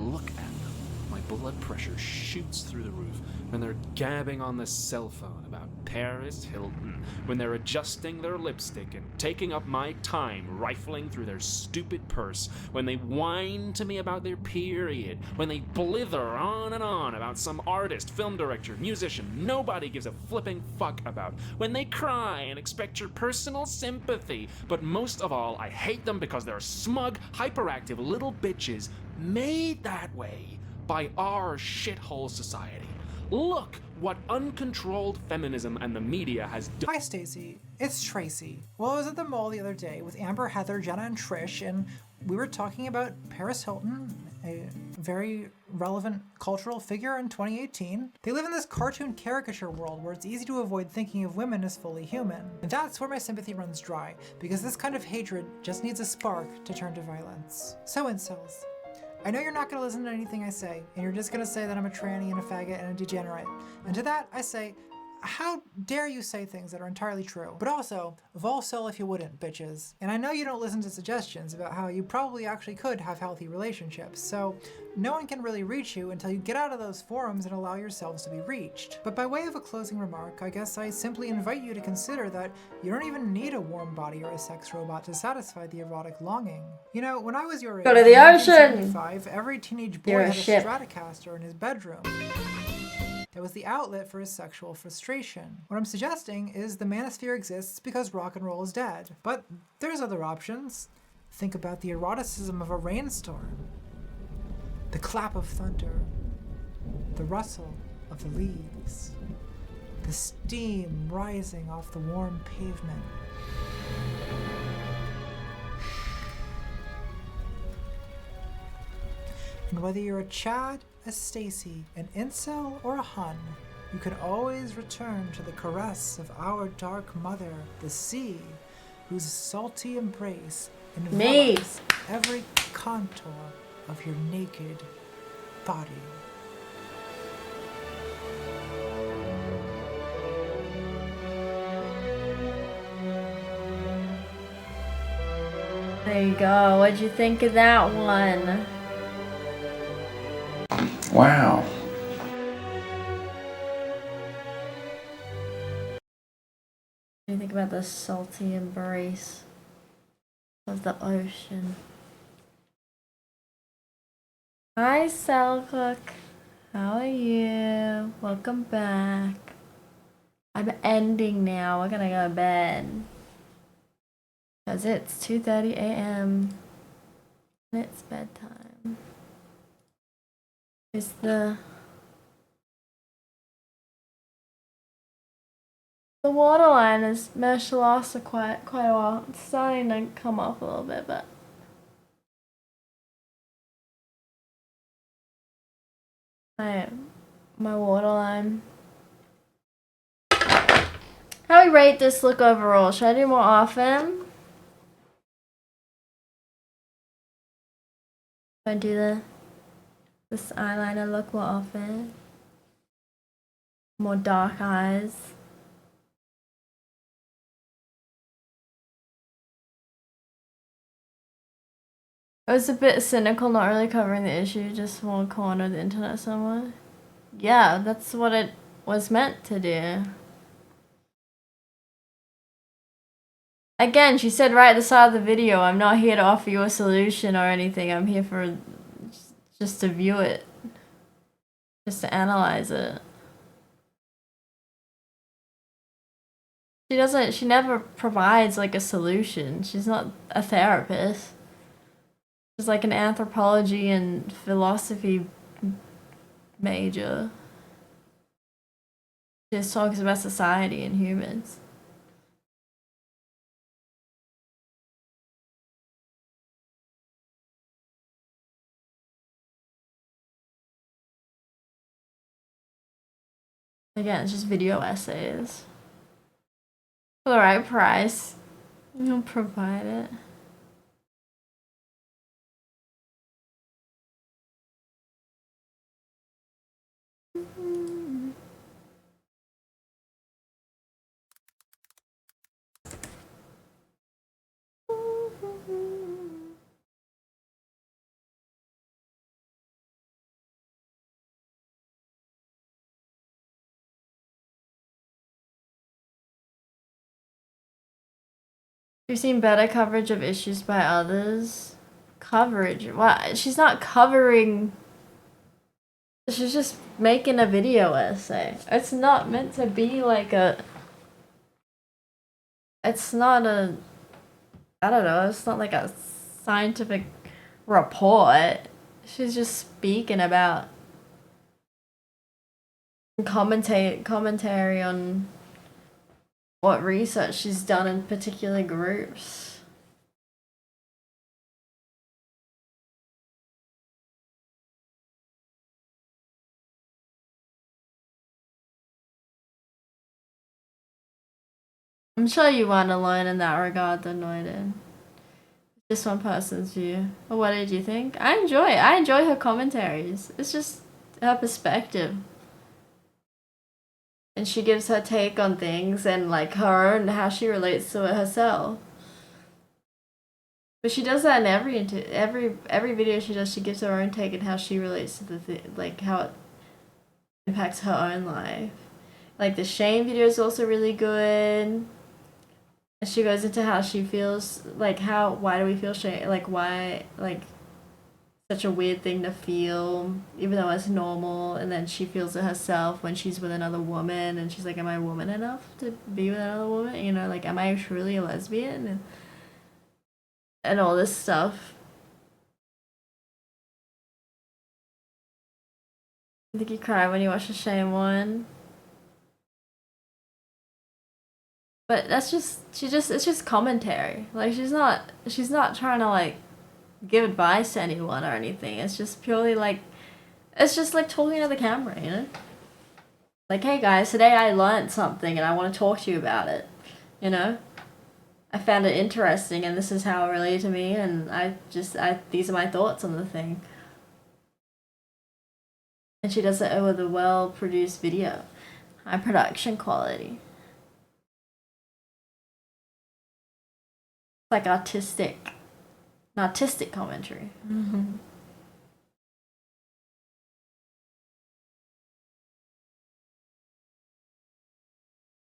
look at them, my blood pressure shoots through the roof when they're gabbing on the cell phone about Paris Hilton, when they're adjusting their lipstick and taking up my time rifling through their stupid purse, when they whine to me about their period, when they blither on and on about some artist, film director, musician nobody gives a flipping fuck about, when they cry and expect your personal sympathy. But most of all, I hate them because they're smug, hyperactive little bitches made that way by our shithole society. Look what uncontrolled feminism and the media has done.
Hi Stacy, it's Tracy. Well, I was at the mall the other day with Amber, Heather, Jenna, and Trish, and we were talking about Paris Hilton, a very relevant cultural figure in 2018. They live in this cartoon caricature world where it's easy to avoid thinking of women as fully human. And that's where my sympathy runs dry, because this kind of hatred just needs a spark to turn to violence. So incels, I know you're not going to listen to anything I say, and you're just going to say that I'm a tranny and a faggot and a degenerate. And to that, I say, how dare you say things that are entirely true? But also, vol sell if you wouldn't, bitches. And I know you don't listen to suggestions about how you probably actually could have healthy relationships, so no one can really reach you until you get out of those forums and allow yourselves to be reached. But by way of a closing remark, I guess I simply invite you to consider that you don't even need a warm body or a sex robot to satisfy the erotic longing. You know, when I was your age,
Go to the
in
ocean!
1975, every teenage
You're
boy
a
had a
ship.
Stratocaster in his bedroom. That was the outlet for his sexual frustration. What I'm suggesting is the manosphere exists because rock and roll is dead. But there's other options. Think about the eroticism of a rainstorm, the clap of thunder, the rustle of the leaves, the steam rising off the warm pavement. And whether you're a Chad, a Stacy, an incel, or a Hun, you can always return to the caress of our dark mother, the sea, whose salty embrace envelops every contour of your naked body.
There you go. What'd you think of that one?
Wow.
What do you think about the salty embrace of the ocean? Hi, Selcook. How are you? Welcome back. I'm ending now. We're gonna go to bed. Because it's 2:30 a.m. and it's bedtime. Is the waterline has managed to last for quite a while. It's starting to come off a little bit, but my waterline. How do we rate this look overall? Should I do more often? Should I do this eyeliner look more often? More dark eyes. I was a bit cynical, not really covering the issue, just one corner of the internet somewhere. Yeah, that's what it was meant to do. Again, she said right at the start of the video, I'm not here to offer you a solution or anything. I'm here for just to view it. Just to analyze it. She never provides like a solution. She's not a therapist. She's like an anthropology and philosophy major. She just talks about society and humans. Again, it's just video essays. For the right price, you'll provide it. You've seen better coverage of issues by others. Coverage? What? She's not covering. She's just making a video essay. It's not meant to be like a. It's not a. I don't know. It's not like a scientific report. She's just speaking about commentary on what research she's done in particular groups. I'm sure you want to learn in that regard, Anointed. Just one person's view. Well, what did you think? I enjoy her commentaries. It's just her perspective. And she gives her take on things and like her own, how she relates to it herself. But she does that in every video she does. She gives her own take and how she relates to like how it impacts her own life. Like the Shane video is also really good. And she goes into how she feels, like why do we feel shame, like why, like such a weird thing to feel, even though it's normal, and then she feels it herself when she's with another woman, and she's like, am I woman enough to be with another woman? You know, like, am I truly a lesbian? And all this stuff. I think you cry when you watch the Shame one. But that's just, it's just commentary. Like, she's not trying to, like, give advice to anyone or anything. It's just purely, like, it's just, like, talking to the camera, you know? Like, hey, guys, today I learned something and I want to talk to you about it, you know? I found it interesting and this is how it related to me, and these are my thoughts on the thing. And she does it with a well-produced video. High production quality. Like artistic commentary.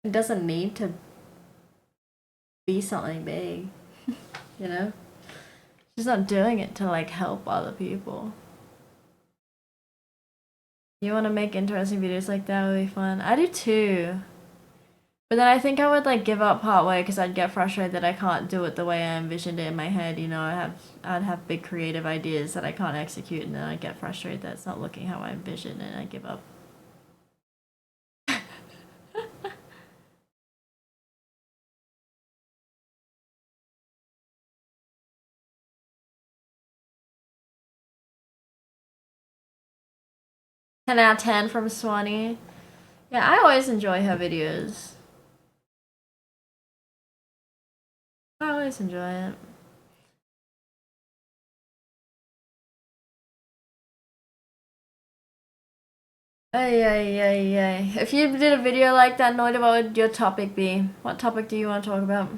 It doesn't need to be something big, you know? She's not doing it to like help other people. You want to make interesting videos like that would be fun. I do too. But then I think I would like give up partway because I'd get frustrated that I can't do it the way I envisioned it in my head. You know, I'd have big creative ideas that I can't execute, and then I'd get frustrated that it's not looking how I envisioned, and I'd give up. Ten out of 10 from Swanee. Yeah, I always enjoy her videos. I always enjoy it. Ay. If you did a video like that, Noida, what would your topic be? What topic do you want to talk about?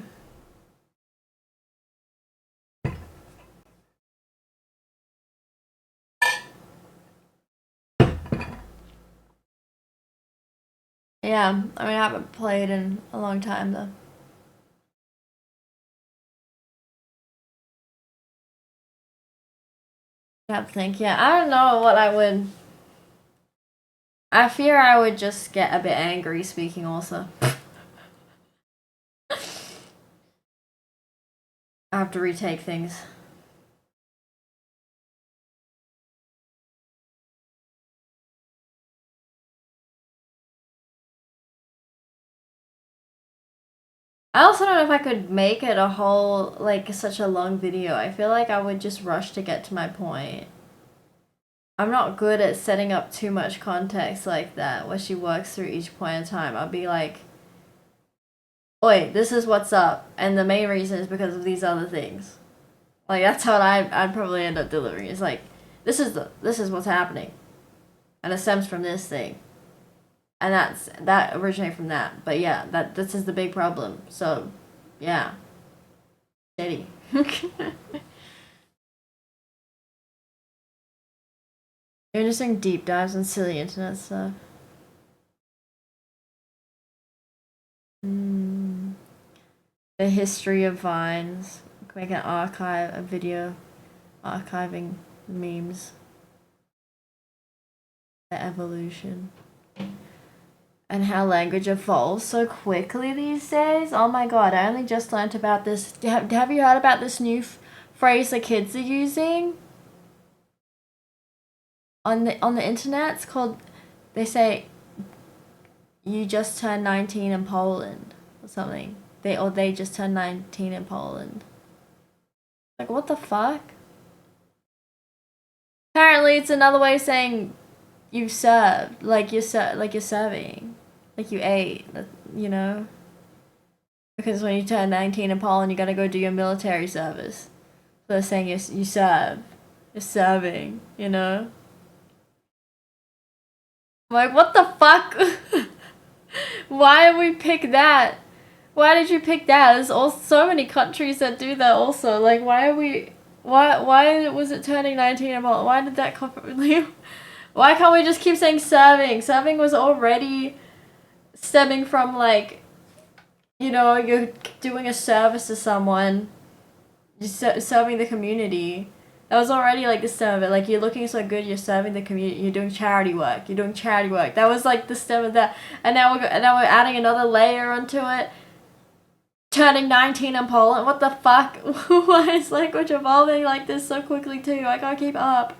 Yeah, I mean, I haven't played in a long time, though. I have to think. Yeah, I don't know what I would... I fear I would just get a bit angry speaking also. I have to retake things. I also don't know if I could make it a whole, like, such a long video. I feel like I would just rush to get to my point. I'm not good at setting up too much context like that, where she works through each point in time. I'll be like, oi, this is what's up, and the main reason is because of these other things. Like, that's how I'd probably end up delivering. It's like, this is what's happening. And it stems from this thing. And that originated from that. But yeah, this is the big problem. So, yeah. Steady. You're just doing deep dives on silly internet stuff. The history of Vines. Make an archive, a video archiving memes. The evolution. And how language evolves so quickly these days. Oh my god, I only just learnt about this. Have you heard about this new phrase the kids are using? On the internet, it's called, they say, you just turned 19 in Poland. Or something. They just turned 19 in Poland. Like, what the fuck? Apparently, it's another way of saying you've served. Like, you're serving. Like, you ate, you know? Because when you turn 19 in Poland, you gotta go do your military service. they're saying you serve. You're serving, you know? I'm like, what the fuck? Why did we pick that? Why did you pick that? There's also so many countries that do that also. Like, why was it turning 19 about? Why did that come from? Why can't we just keep saying serving? Serving was already stemming from, like, you know, you're doing a service to someone. You're serving the community. That was already, like, the stem of it. Like, you're looking so good, you're serving the community. You're doing charity work. You're doing charity work. That was, like, the stem of that. And now we're adding another layer onto it. Turning 19 in Poland. What the fuck? Why is language evolving like this so quickly too? I can't keep up.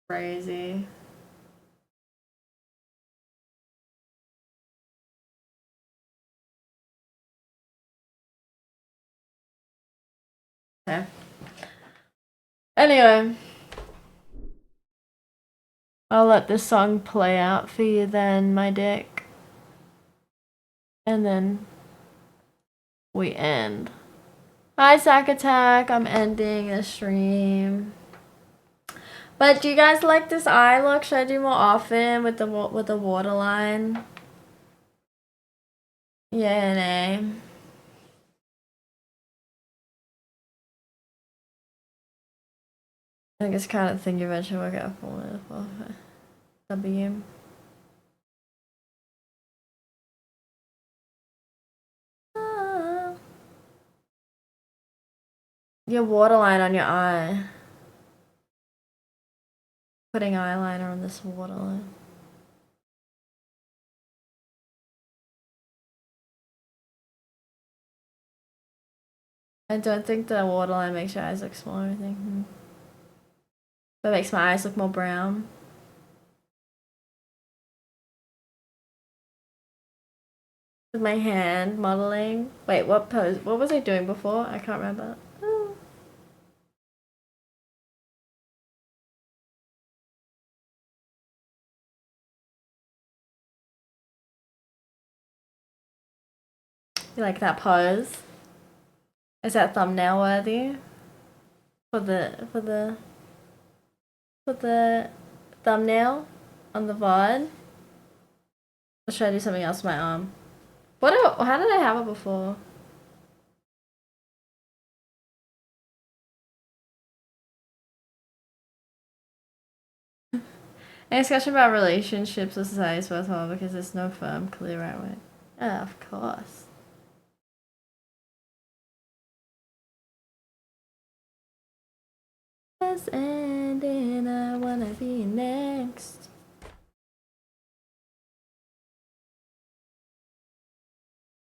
Crazy. Okay. Anyway. I'll let this song play out for you then, my dick. And then we end. Hi, Sack Attack. I'm ending the stream. But do you guys like this eye look? Should I do more often with the waterline? Yeah, nay. I think it's kind of thing you eventually work out for W. Your waterline on your eye. Putting eyeliner on this waterline. I don't think the waterline makes your eyes look small or anything. That makes my eyes look more brown. With my hand modeling. Wait, what pose? What was I doing before? I can't remember. Oh. You like that pose? Is that thumbnail worthy? For the thumbnail on the VOD? Or should I do something else with my arm? How did I have it before? A discussion about relationships with society is worthwhile because there's no firm, clear right way. Yeah, of course. Yes, and then I wanna be next.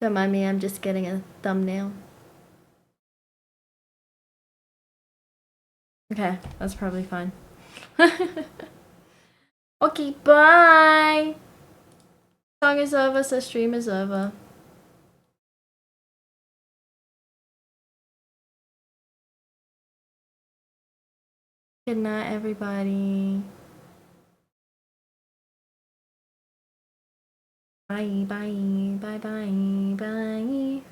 Don't mind me, I'm just getting a thumbnail. Okay, that's probably fine. Okay, bye! Song is over, so stream is over. Good night, everybody. Bye, bye, bye, bye, bye.